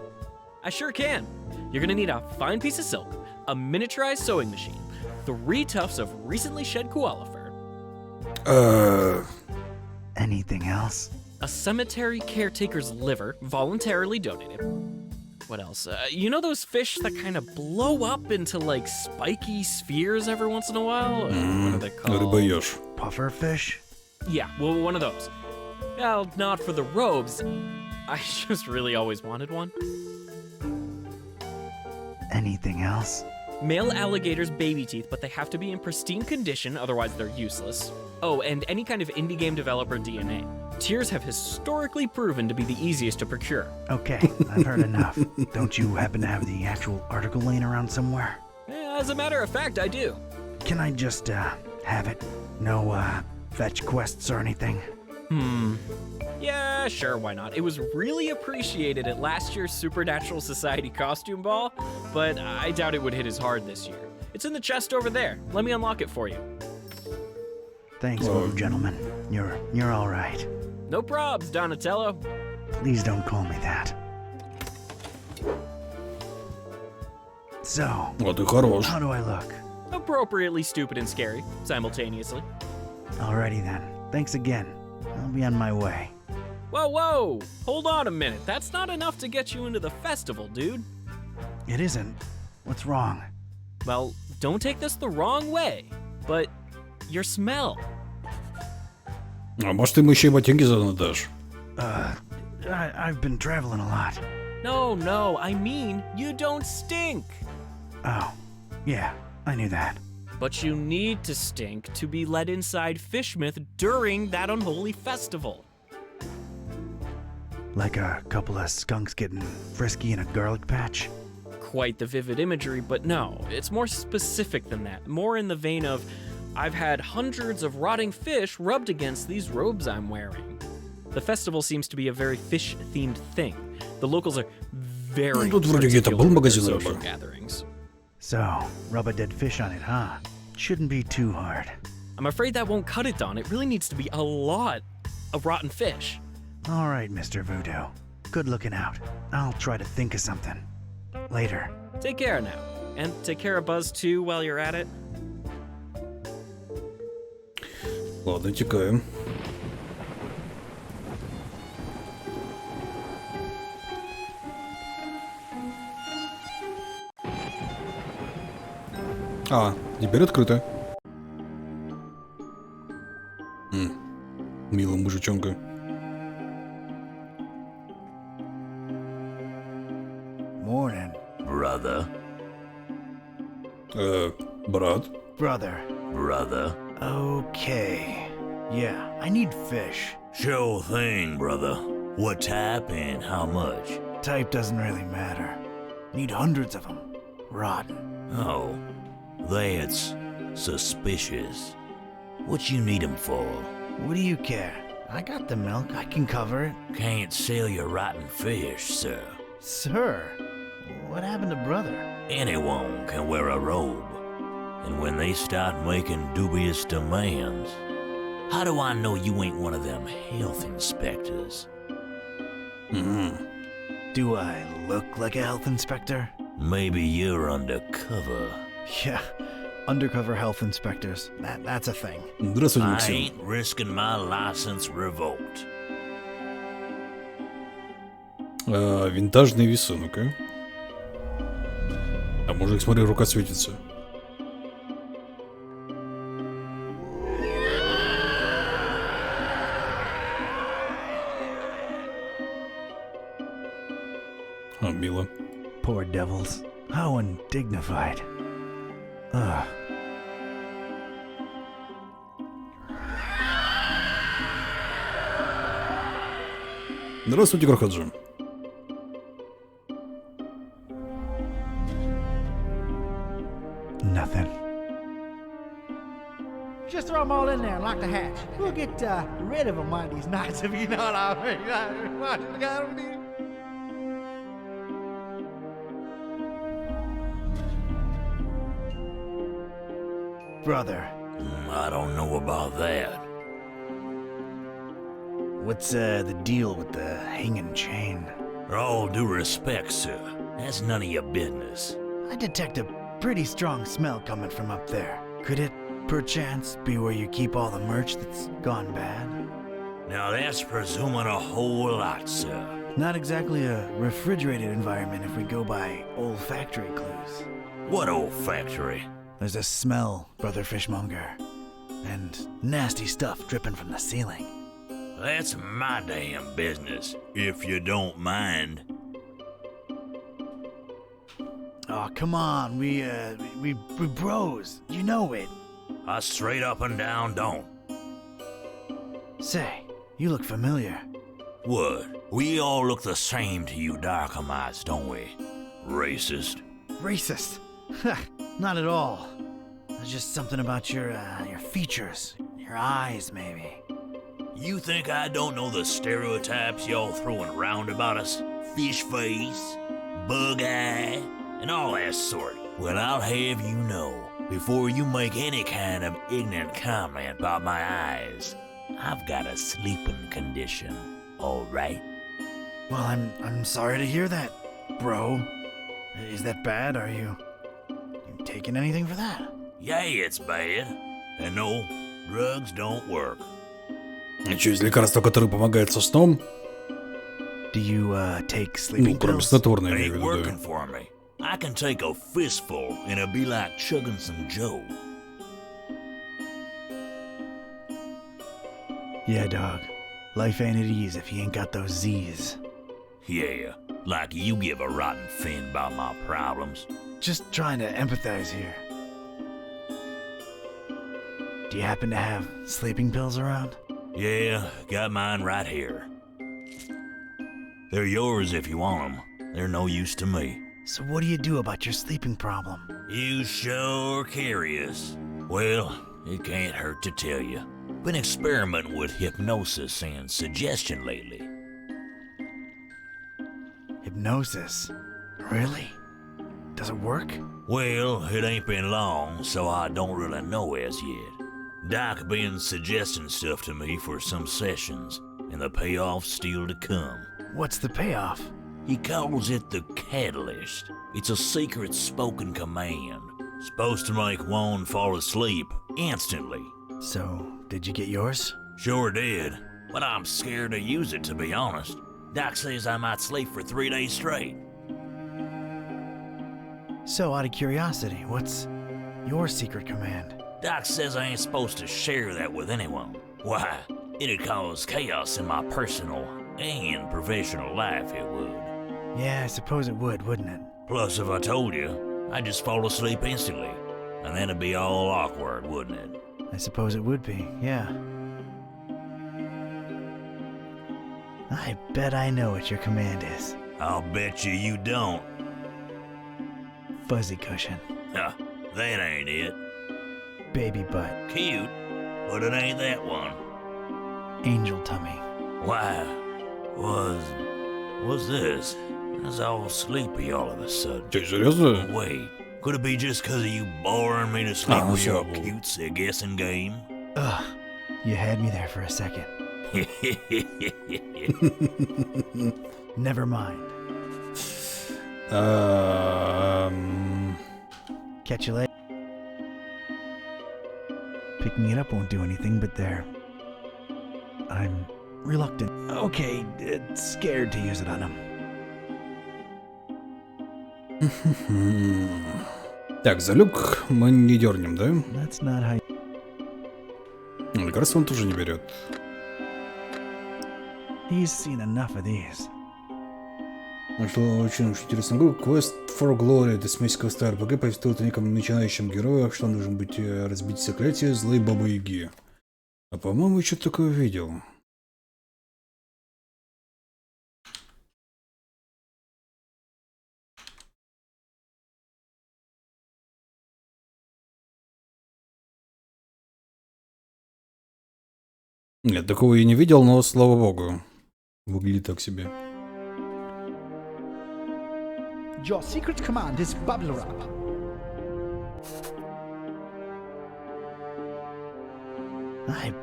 I sure can. You're gonna need a fine piece of silk, a miniaturized sewing machine, 3 tufts of recently shed koala fur. Anything else? A cemetery caretaker's liver, voluntarily donated. What else? You know those fish that kind of blow up into like spiky spheres every once in a while? What are they called? Рыбоёж. Puffer fish? Yeah, well, one of those. Well, not for the robes. I just really always wanted one. Anything else? Male alligators' baby teeth, but they have to be in pristine condition, otherwise they're useless. Oh, and any kind of indie game developer DNA. Tears have historically proven to be the easiest to procure. Okay, I've heard enough. Don't you happen to have the actual article laying around somewhere? As a matter of fact, I do. Can I just, have it? No, fetch quests or anything? Yeah, sure, why not? It was really appreciated at last year's Supernatural Society costume ball, but I doubt it would hit as hard this year. It's in the chest over there. Let me unlock it for you. Thanks, old gentleman. You're all right. No probs, Donatello. Please don't call me that. So, Вот и хорош. how do I look? Appropriately stupid and scary, simultaneously. Alrighty then. Thanks again. I'll be on my way. Whoa! Hold on a minute. That's not enough to get you into the festival, dude. It isn't. What's wrong? Well, don't take this the wrong way, but your smell. А может, ты ему еще и ботинки заодно дашь? I've been traveling a lot. No, I mean, you don't stink. Oh, yeah, I knew that. But you need to stink to be let inside Fishmouth during that unholy festival. Like a couple of skunks getting frisky in a garlic patch? Quite the vivid imagery, but no, it's more specific than that. More in the vein of, I've had hundreds of rotting fish rubbed against these robes I'm wearing. The festival seems to be a very fish-themed thing. The locals are very Тут вроде где-то был магазин social рыбы. gatherings. So, rub a dead fish on it, huh? Shouldn't be too hard. I'm afraid that won't cut it, Don. It really needs to be a lot of rotten fish. Alright, Mr. Voodoo. Good looking out. I'll try to think of something. Later. Take care now. And take care of Buzz too while you're at it. Ладно, текаем. Теперь открыто. Милый мужичонка. Morning. Brother. Брат. Brother. Brother. Okay. Yeah, I need fish. Sure thing, brother. What type and how much? Type doesn't really matter. Need hundreds of them. Rotten. Oh, that's suspicious. What you need 'em for? What do you care? I got the milk. I can cover it. Can't sell your rotten fish, sir. Sir? What happened to brother? Anyone can wear a robe. And when they start making dubious demands, how do I know you ain't one of them health inspectors? Do I look like a health inspector? Maybe you're undercover. Yeah, undercover health inspectors. That's a thing. Здравствуйте, I Максим. ain't risking my license revoked. Винтажные весы, ну-ка. А мужик, смотри, рука светится. Мило. Poor devils. How undignified. Ugh. Здравствуйте, Прохождение. Nothing. Just throw them all in there and lock the hatch. We'll get rid of them one of these nights if you know what I mean. Brother. I don't know about that. What's the deal with the hanging chain? For all due respect, sir, that's none of your business. I detect a pretty strong smell coming from up there. Could it, perchance, be where you keep all the merch that's gone bad? Now that's presuming a whole lot, sir. Not exactly a refrigerated environment if we go by olfactory clues. What olfactory? There's a smell, Brother Fishmonger. And nasty stuff dripping from the ceiling. That's my damn business, if you don't mind. Oh, come on, we bros. You know it. I straight up and down don't. Say, you look familiar. What? We all look the same to you Darkhamites, don't we? Racist. Racist? Not at all. There's just something about your features. Your eyes, maybe. You think I don't know the stereotypes y'all throwing around about us? Fish face, bug eye, and all that sort. Well, I'll have you know, before you make any kind of ignorant comment about my eyes, I've got a sleeping condition, all right? Well, I'm sorry to hear that, bro. Is that bad? Are you taking anything for that? Yeah, it's bad. And no, drugs don't work. А что, из лекарства, которое помогает со сном? Do you take sleeping pills? Кроме снотворной, я Ain't имею в working виду. for me. I can take a fistful and it'll be like chugging some Joe. Yeah, dog. Life ain't at ease if you ain't got those Z's. Yeah, like you give a rotten fin about my problems. Just trying to empathize here. Do you happen to have sleeping pills around? Yeah, got mine right here. They're yours if you want them. They're no use to me. So what do you do about your sleeping problem? You sure curious. Well, it can't hurt to tell you. Been experimenting with hypnosis and suggestion lately. Hypnosis? Really? Does it work? Well, it ain't been long, so I don't really know as yet. Doc been suggesting stuff to me for some sessions, and the payoff's still to come. What's the payoff? He calls it the catalyst. It's a secret spoken command. Supposed to make one fall asleep instantly. So, did you get yours? Sure did, but I'm scared to use it, to be honest. Doc says I might sleep for 3 days straight. So, out of curiosity, what's your secret command? Doc says I ain't supposed to share that with anyone. Why? It'd cause chaos in my personal and professional life, it would. Yeah, I suppose it would, wouldn't it? Plus, if I told you, I'd just fall asleep instantly. And then it'd be all awkward, wouldn't it? I suppose it would be, yeah. I bet I know what your command is. I'll bet you don't. Fuzzy cushion. Huh, that ain't it. Baby butt. Cute, but it ain't that one. Angel tummy. Why? What's this? I was all sleepy all of a sudden. Ты серьезно? Wait, could it be just 'cause of you boring me to sleep with your cutesy guessing game? Ugh, you had me there for a second. Never mind. Catch you later. Picking it up won't do anything, but there. I'm reluctant. Okay, scared to use it on him. Так, за люк мы не дернем, да? That's not how... Лекарство он тоже не берет. He's seen enough of these. Что очень интересно было. Quest for Glory. Это смесь квеста РПГ повествует о неком начинающем герое, что нужно быть разбить заклятие злой бабы-яги. А по-моему, я что-то такое видел. Нет, такого я не видел, но слава богу. Выглядит так себе. Your secret command is bubble wrap.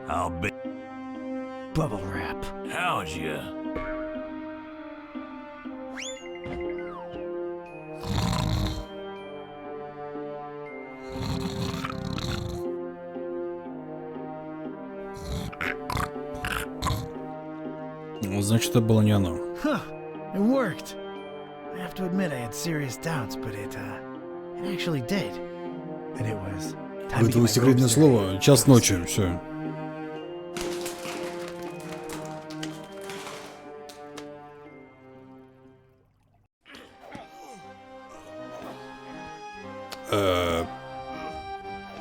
I'll be bubble wrap. How'd ya? Значит, это было не оно. Huh, it worked. I have to admit I had serious doubts, but it actually did. And it was time to get Это my секретное ropes слово. Час ночи. Все.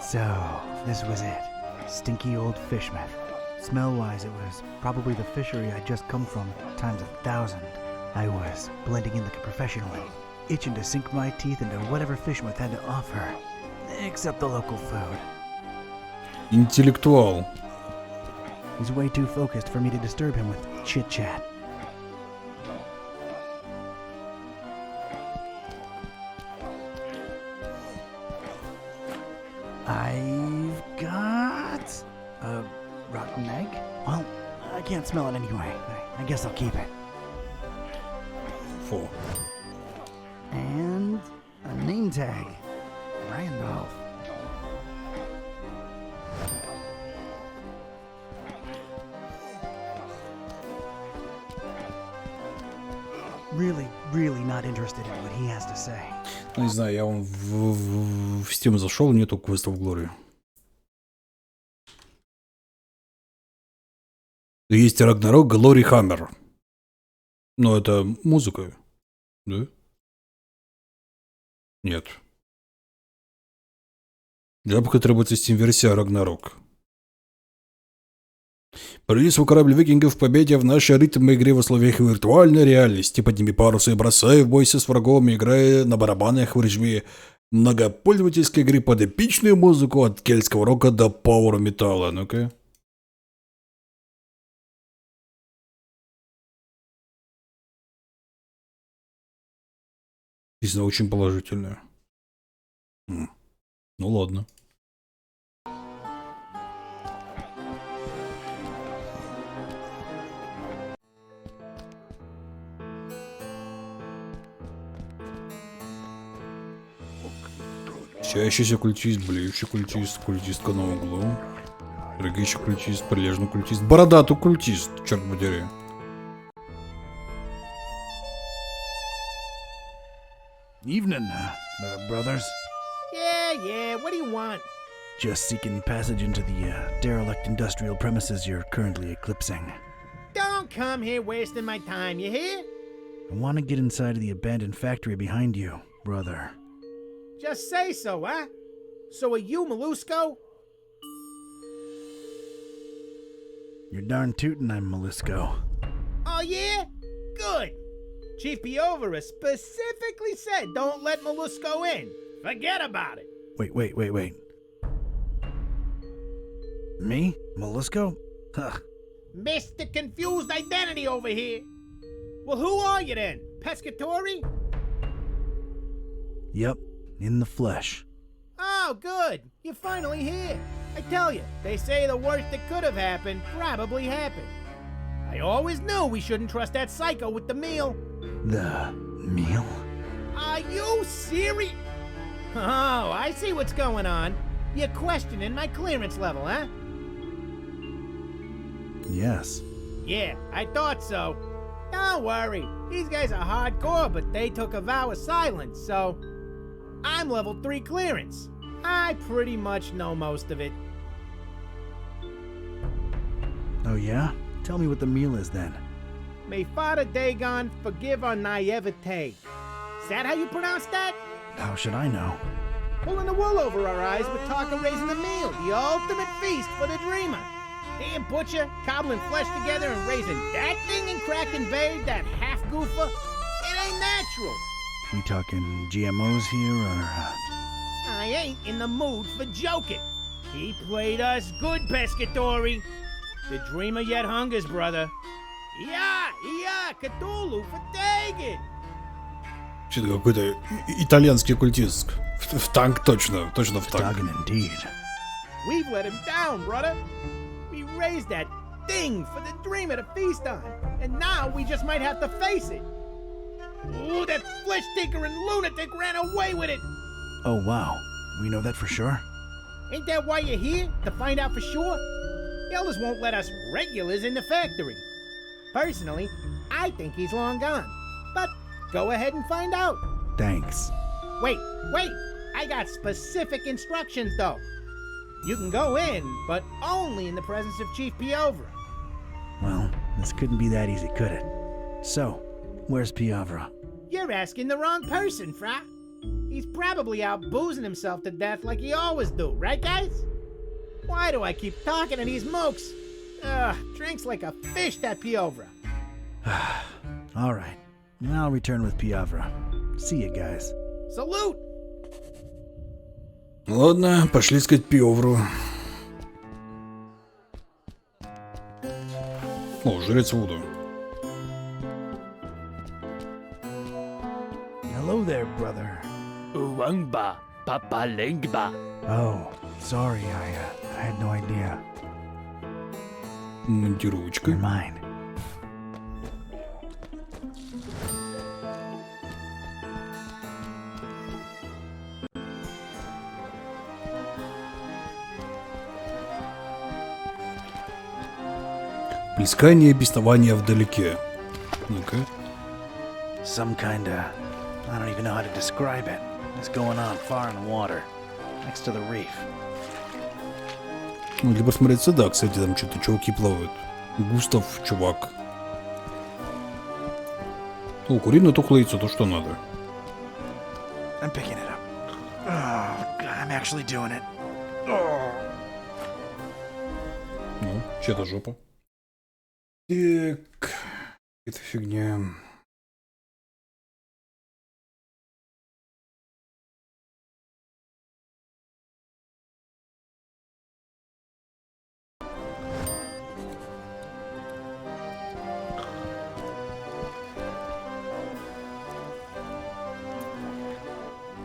So, this was it. Stinky old fish meth. Smell-wise, it was probably the fishery I'd just come from, times 1,000. I was blending in like a professional, itching to sink my teeth into whatever Fishmouth had to offer, except the local food. Интеллектуал. He's way too focused for me to disturb him with chit-chat. I've got a rotten egg. Well, I can't smell it anyway. I guess I'll keep it. 4. And a name tag. Randolph. Really not interested in what he has to say. Ну, не знаю, я вон в Steam зашел, нету квеста в Glory. Есть Рагнарок, Glory Hammer. Но это музыка, да? Нет. Для пока требуется Steam-версия Рагнарок. Проведи свой корабль викингов в победе в нашей ритмой игре в условиях виртуальной реальности. Подними парусы и бросай в бойся с врагом, играя на барабанах в режиме многопользовательской игры под эпичную музыку от кельтского рока до пауэр-металла. Ну-ка. Песня очень положительная. Ну ладно. Чащийся культист, блеющий культист, культистка на углу. Рыгающий культист, прилежный культист, бородатый культист, черт подери. Evening, brothers. Yeah, what do you want? Just seeking passage into the derelict industrial premises you're currently eclipsing. Don't come here wasting my time, you hear? I want to get inside of the abandoned factory behind you, brother. Just say so, huh? So are you Mollusco? You're darn tootin' I'm Mollusco. Oh, yeah? Good. Chief Piovera specifically said don't let Mollusco in. Forget about it. Wait. Me? Mollusco? Huh. Mr. Confused Identity over here. Well, who are you then? Pescatori? Yep, in the flesh. Oh, good. You're finally here. I tell you, they say the worst that could have happened probably happened. I always knew we shouldn't trust that psycho with the meal. The meal? Are you serious? Oh, I see what's going on. You're questioning my clearance level, huh? Yes. Yeah, I thought so. Don't worry. These guys are hardcore, but they took a vow of silence, so... I'm level 3 clearance. I pretty much know most of it. Oh yeah? Tell me what the meal is then. May Father Dagon forgive our naivete. Is that how you pronounce that? How should I know? Pulling the wool over our eyes with talk of raising the meal, the ultimate feast for the dreamer. Damn butcher, cobbling flesh together and raising that thing in Kraken Bay, that half goofer. It ain't natural. We talking GMOs here, or...? I ain't in the mood for joking. He played us good, Pescatori. The dreamer yet hungers, brother. Yeah, Cthulhu for Dagon. Что-то какой-то итальянский культист. В танк точно в танк. We've let him down, brother. We raised that thing for the dreamer to feast on, and now we just might have to face it. Ooh, that flesh-tinkering lunatic ran away with it. Oh, wow. We know that for sure? Ain't that why you're here? To find out for sure? The elders won't let us regulars in the factory. Personally, I think he's long gone. But go ahead and find out. Thanks. Wait. I got specific instructions, though. You can go in, but only in the presence of Chief Piovra. Well, this couldn't be that easy, could it? So, where's Piovra? You're asking the wrong person, Fra. He's probably out boozing himself to death like he always do, right, guys? Why do I keep talking to these mooks? Drinks like a fish, that Piovra. All right. I'll return with Piovra. See you guys. Salute! Ладно, пошли искать Пиовру. О, жрец Вуду. Hello there, brother. Uwangba, papalengba. Oh, sorry, I had no idea. Монтировочка. You're mine. Плескание бестования вдалеке. Ну-ка. Some kinda... I don't even know how to describe it. It's going on far in the water, next to the reef. Ну, для посмотреться, да, кстати, там что-то чуваки плавают. Густав, чувак. О, куриное тухлое яйцо, то что надо. I'm picking it up. Oh, God, I'm actually doing it. Oh. Ну, чья-то жопа. Так, это фигня.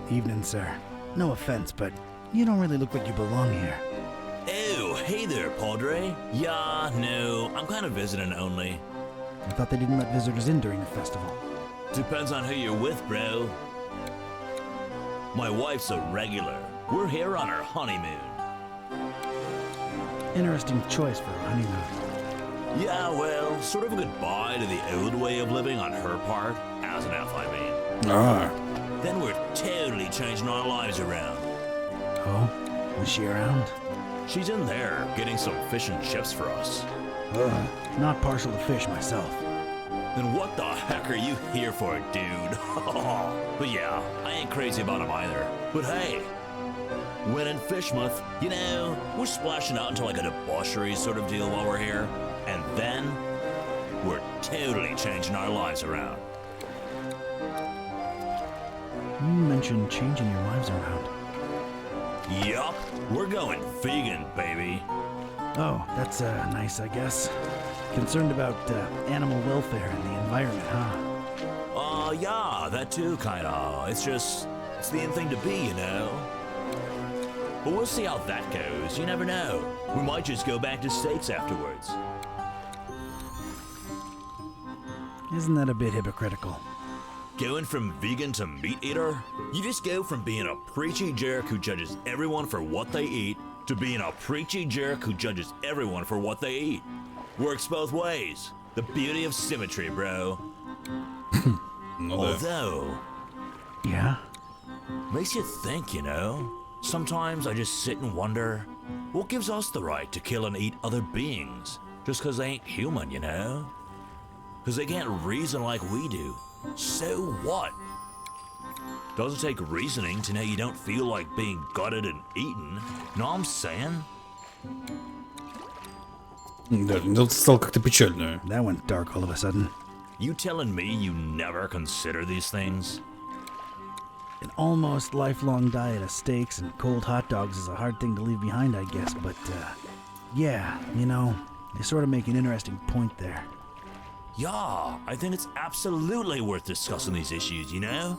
Evening, sir. No offense, but you don't really look like you belong here. Oh, hey there, Padre. Yeah, no, I'm kind of visiting only. I thought they didn't let visitors in during the festival. Depends on who you're with, bro. My wife's a regular. We're here on our honeymoon. Interesting choice for a honeymoon. Yeah, well, sort of a goodbye to the old way of living on her part, as an elf, I mean. Then we're totally changing our lives around. Oh? Was she around? She's in there, getting some fish and chips for us. Not partial to fish myself. Then what the heck are you here for, dude? But yeah, I ain't crazy about him either. But hey, when in Fishmouth, you know, we're splashing out into like a debauchery sort of deal while we're here. And then, we're totally changing our lives around. You mentioned changing your lives around. Yup, we're going vegan, baby. Oh, that's nice, I guess. Concerned about animal welfare and the environment, huh? Yeah, that too, kinda. It's the in thing to be, you know? But we'll see how that goes. You never know. We might just go back to steaks afterwards. Isn't that a bit hypocritical? Going from vegan to meat eater? You just go from being a preachy jerk who judges everyone for what they eat to being a preachy jerk who judges everyone for what they eat. Works both ways. The beauty of symmetry, bro. Although... Yeah? Makes you think, you know? Sometimes I just sit and wonder, what gives us the right to kill and eat other beings? Just 'cause they ain't human, you know? because they can't reason like we do. So what? Doesn't take reasoning to know you don't feel like being gutted and eaten. Know what I'm saying? Да, это стало как-то печально. That went dark all of a sudden. You telling me you never consider these things? An almost lifelong diet of steaks and cold hot dogs is a hard thing to leave behind, I guess, but, yeah, you know, they sort of make an interesting point there. Yeah, I think it's absolutely worth discussing these issues, you know?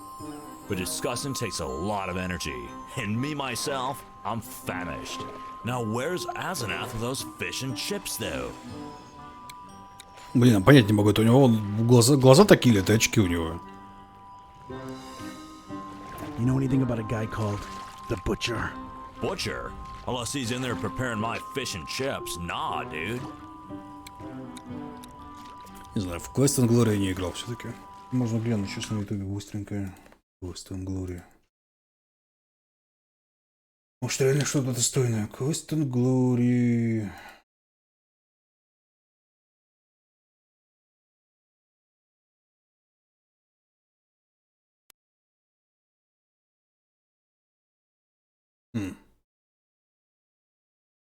But discussing takes a lot of energy, and me, myself, I'm famished. Now where's Asenath with those fish and chips, though? Блин, понять не могу, это у него глаза такие, это очки у него. You know anything about a guy called the Butcher? Butcher? Unless he's in there preparing my fish and chips. Nah, dude. Не знаю, в Quest and Glory я не играл все-таки. Можно глянуть сейчас на ютубе быстренько. Quest and Glory. Может, реально что-то достойное. Quest and Glory.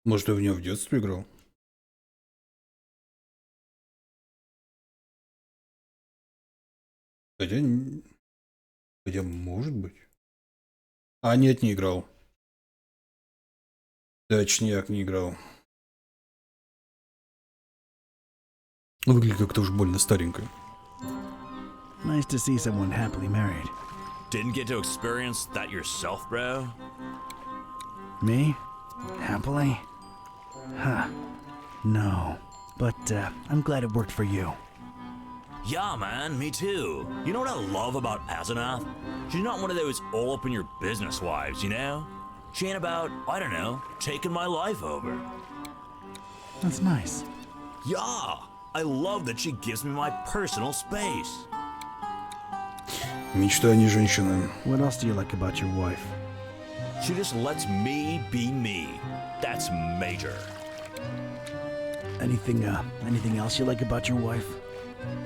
Может, я в нее в детстве играл? Хотя может быть. А, нет, не играл. Точняк, не играл. Выглядит как-то уж больно старенько. Nice to see someone happily married. Didn't get to experience that yourself, bro? Me? Happily? Huh. No. But, I'm glad it worked for you. Yeah, man, me too. You know what I love about Asenath? She's not one of those all-up-in-your-business wives, you know? She ain't about, I don't know, taking my life over. That's nice. Yeah, I love that she gives me my personal space. Мечта, а не женщина. What else do you like about your wife? She just lets me be me. That's major. Anything else you like about your wife?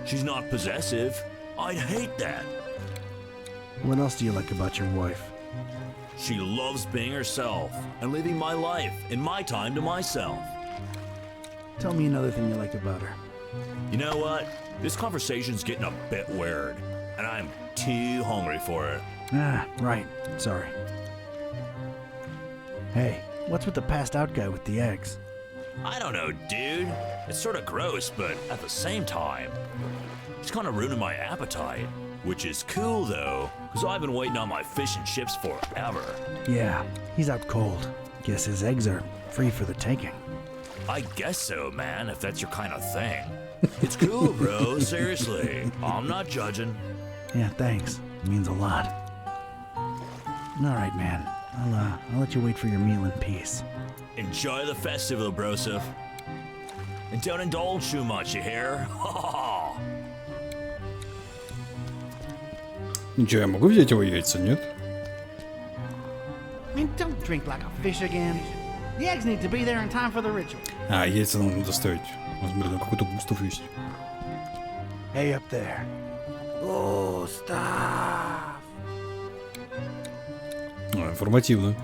She's not possessive. I'd hate that. What else do you like about your wife? She loves being herself and living my life and my time to myself. Tell me another thing you like about her. You know what? This conversation's getting a bit weird, and I'm too hungry for it. Ah, right. Sorry. Hey, what's with the passed out guy with the eggs? I don't know, dude. It's sort of gross, but at the same time, it's kind of ruining my appetite. Which is cool, though, because I've been waiting on my fish and chips forever. Yeah, he's out cold. Guess his eggs are free for the taking. I guess so, man, if that's your kind of thing. It's cool, bro, seriously. I'm not judging. Yeah, thanks. It means a lot. Alright, man. I'll let you wait for your meal in peace. Enjoy the festival, brosif. And don't indulge too much, you hear? Ничего, я могу взять его яйца, нет? I mean, don't drink like a fish again. The eggs need to be there in time for the ritual. А, яйца нужно доставить. Возможно, там какой-то Густав есть. Hey, up there. Gustav. Информативно.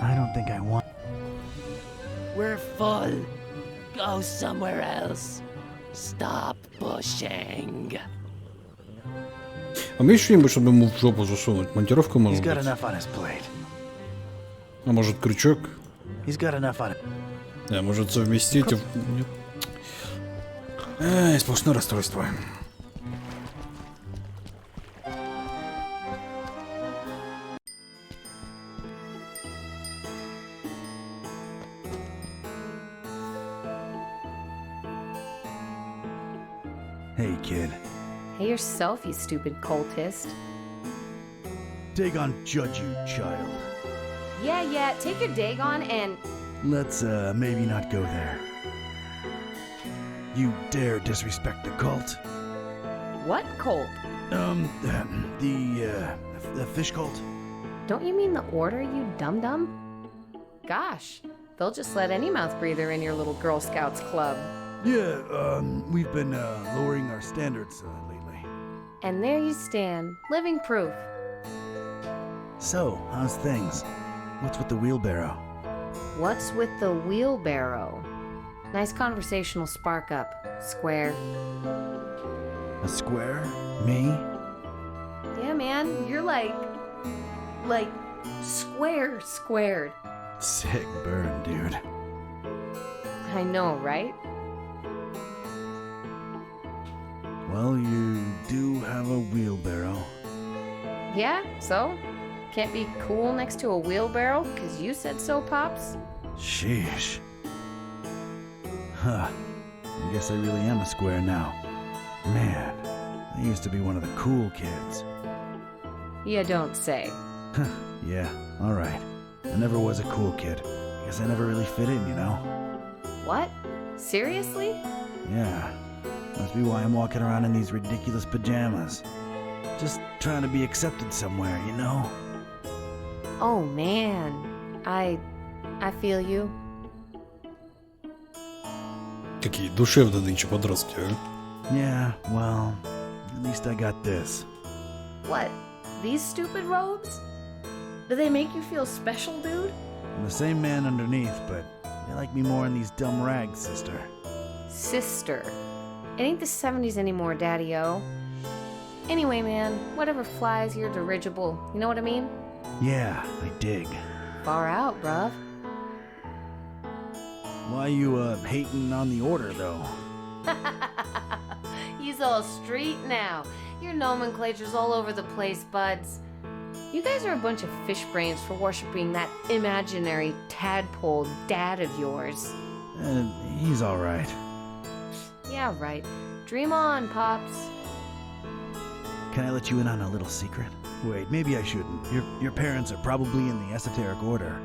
I don't think I want... We're full. Go somewhere else. Stop pushing. А мы еще что-нибудь, чтобы ему в жопу засунуть? Монтировка может He's got быть? enough on his plate. А может крючок? He's got enough on it. А может совместить? Нет. Эй, сплошное расстройство. Hey, kid. Hey yourself, you stupid cultist. Dagon judge you, child. Yeah, take your Dagon and... Let's, maybe not go there. You dare disrespect the cult? What cult? The fish cult. Don't you mean the order, you dum-dum? Gosh, they'll just let any mouth breather in your little Girl Scouts club. Yeah, we've been lowering our standards lately. And there you stand, living proof. So, how's things? What's with the wheelbarrow? What's with the wheelbarrow? Nice conversational spark up, square. A square? Me? Yeah, man, you're like squared. Sick burn, dude. I know, right? Well, you do have a wheelbarrow. Yeah, so? Can't be cool next to a wheelbarrow, 'cause you said so, Pops? Sheesh. Huh. I guess I really am a square now. Man, I used to be one of the cool kids. You don't say. Yeah, alright. I never was a cool kid. Guess I never really fit in, you know? What? Seriously? Yeah. Must be why I'm walking around in these ridiculous pajamas. Just trying to be accepted somewhere, you know? Oh man, I feel you. Какие душевные нынче подростки, а? Yeah, well, at least I got this. What? These stupid robes? Do they make you feel special, dude? I'm the same man underneath, but they like me more in these dumb rags, sister. Sister. It ain't the 70s anymore, Daddy-O. Anyway, man, whatever flies your dirigible, you know what I mean? Yeah, I dig. Far out, bruv. Why you, hating on the order, though? He's all street now. Your nomenclature's all over the place, buds. You guys are a bunch of fish brains for worshipping that imaginary tadpole dad of yours. He's alright. Yeah, right. Dream on, Pops. Can I let you in on a little secret? Wait, maybe I shouldn't. Your parents are probably in the esoteric order.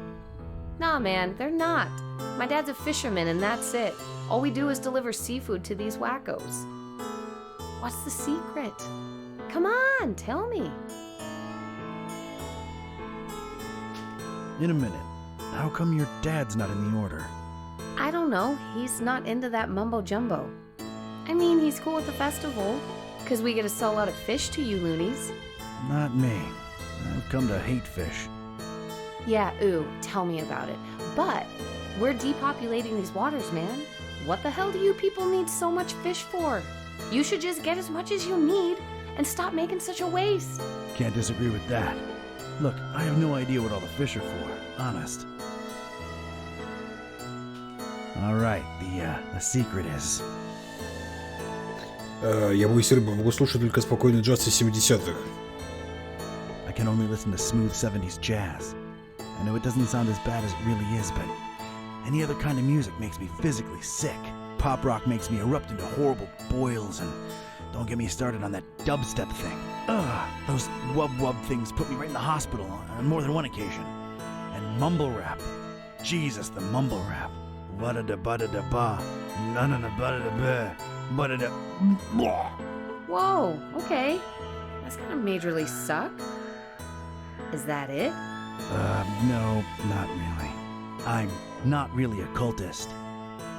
Nah, man, they're not. My dad's a fisherman and that's it. All we do is deliver seafood to these wackos. What's the secret? Come on, tell me. In a minute. How come your dad's not in the order? I don't know. He's not into that mumbo-jumbo. I mean, he's cool at the festival, 'cause we get to sell a lot of fish to you loonies. Not me. I've come to hate fish. Yeah, ooh, tell me about it. But we're depopulating these waters, man. What the hell do you people need so much fish for? You should just get as much as you need and stop making such a waste. Can't disagree with that. Look, I have no idea what all the fish are for, honest. Alright, the secret is... Я боюсь, рыба, могу слушать только спокойный джаз из 70-х. I can only listen to smooth 70s jazz. I know it doesn't sound as bad as it really is, but any other kind of music makes me physically sick. Pop rock makes me erupt into horrible boils, and don't get me started on that dubstep thing. Ugh, those wub-wub things put me right in the hospital on more than one occasion. And mumble rap. Jesus, the mumble rap. Ba-da-da-ba-da-da-ba. Na-na-na-ba-da-da-ba. Ba-da-da... Whoa, okay. That's gonna majorly suck. Is that it? No, not really. I'm not really a cultist.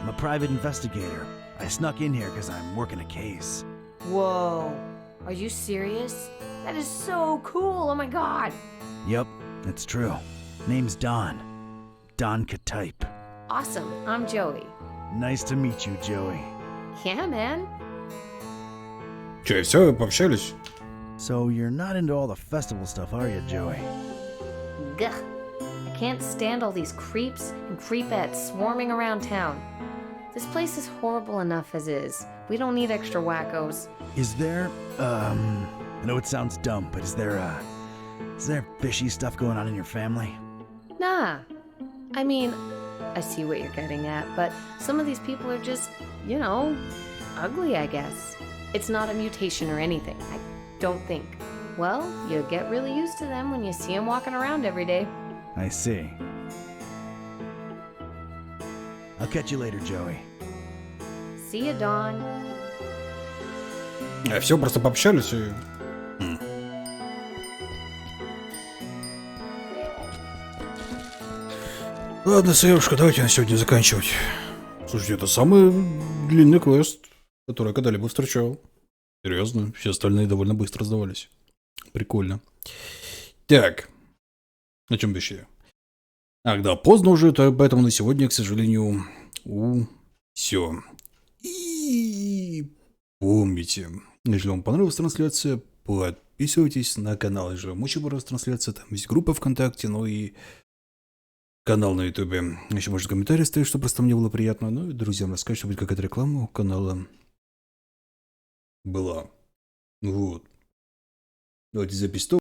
I'm a private investigator. I snuck in here because I'm working a case. Whoa, are you serious? That is so cool, oh my god. Yep, it's true. Name's Don. Don Katype. Awesome, I'm Joey. Nice to meet you, Joey. Yeah, man. Че, и все, пообщались? So you're not into all the festival stuff, are you, Joey? Gah. I can't stand all these creeps and creepettes swarming around town. This place is horrible enough as is. We don't need extra wackos. Is there, I know it sounds dumb, but is there fishy stuff going on in your family? Nah. I mean, I see what you're getting at, but some of these people are just, you know, ugly, I guess. It's not a mutation or anything, I don't think. Well, you get really used to them when you see them walking around every day. I see. I'll catch you later, Joey. See you, Dawn. Все, просто пообщались и... Ладно, Севушка, давайте на сегодня заканчивать. Слушайте, это самый длинный квест, который я когда-либо встречал. Серьезно, все остальные довольно быстро сдавались. Прикольно. Так, на чем еще? Ах, да, поздно уже, поэтому на сегодня, к сожалению, все. И помните, если вам понравилась трансляция, подписывайтесь на канал, если вам очень понравилась трансляция, там есть группа ВКонтакте, ну и канал на Ютубе. Еще можно комментарий ставить, чтобы просто мне было приятно. Ну и друзьям рассказать, чтобы какая-то реклама у канала была. Вот. Давайте запись.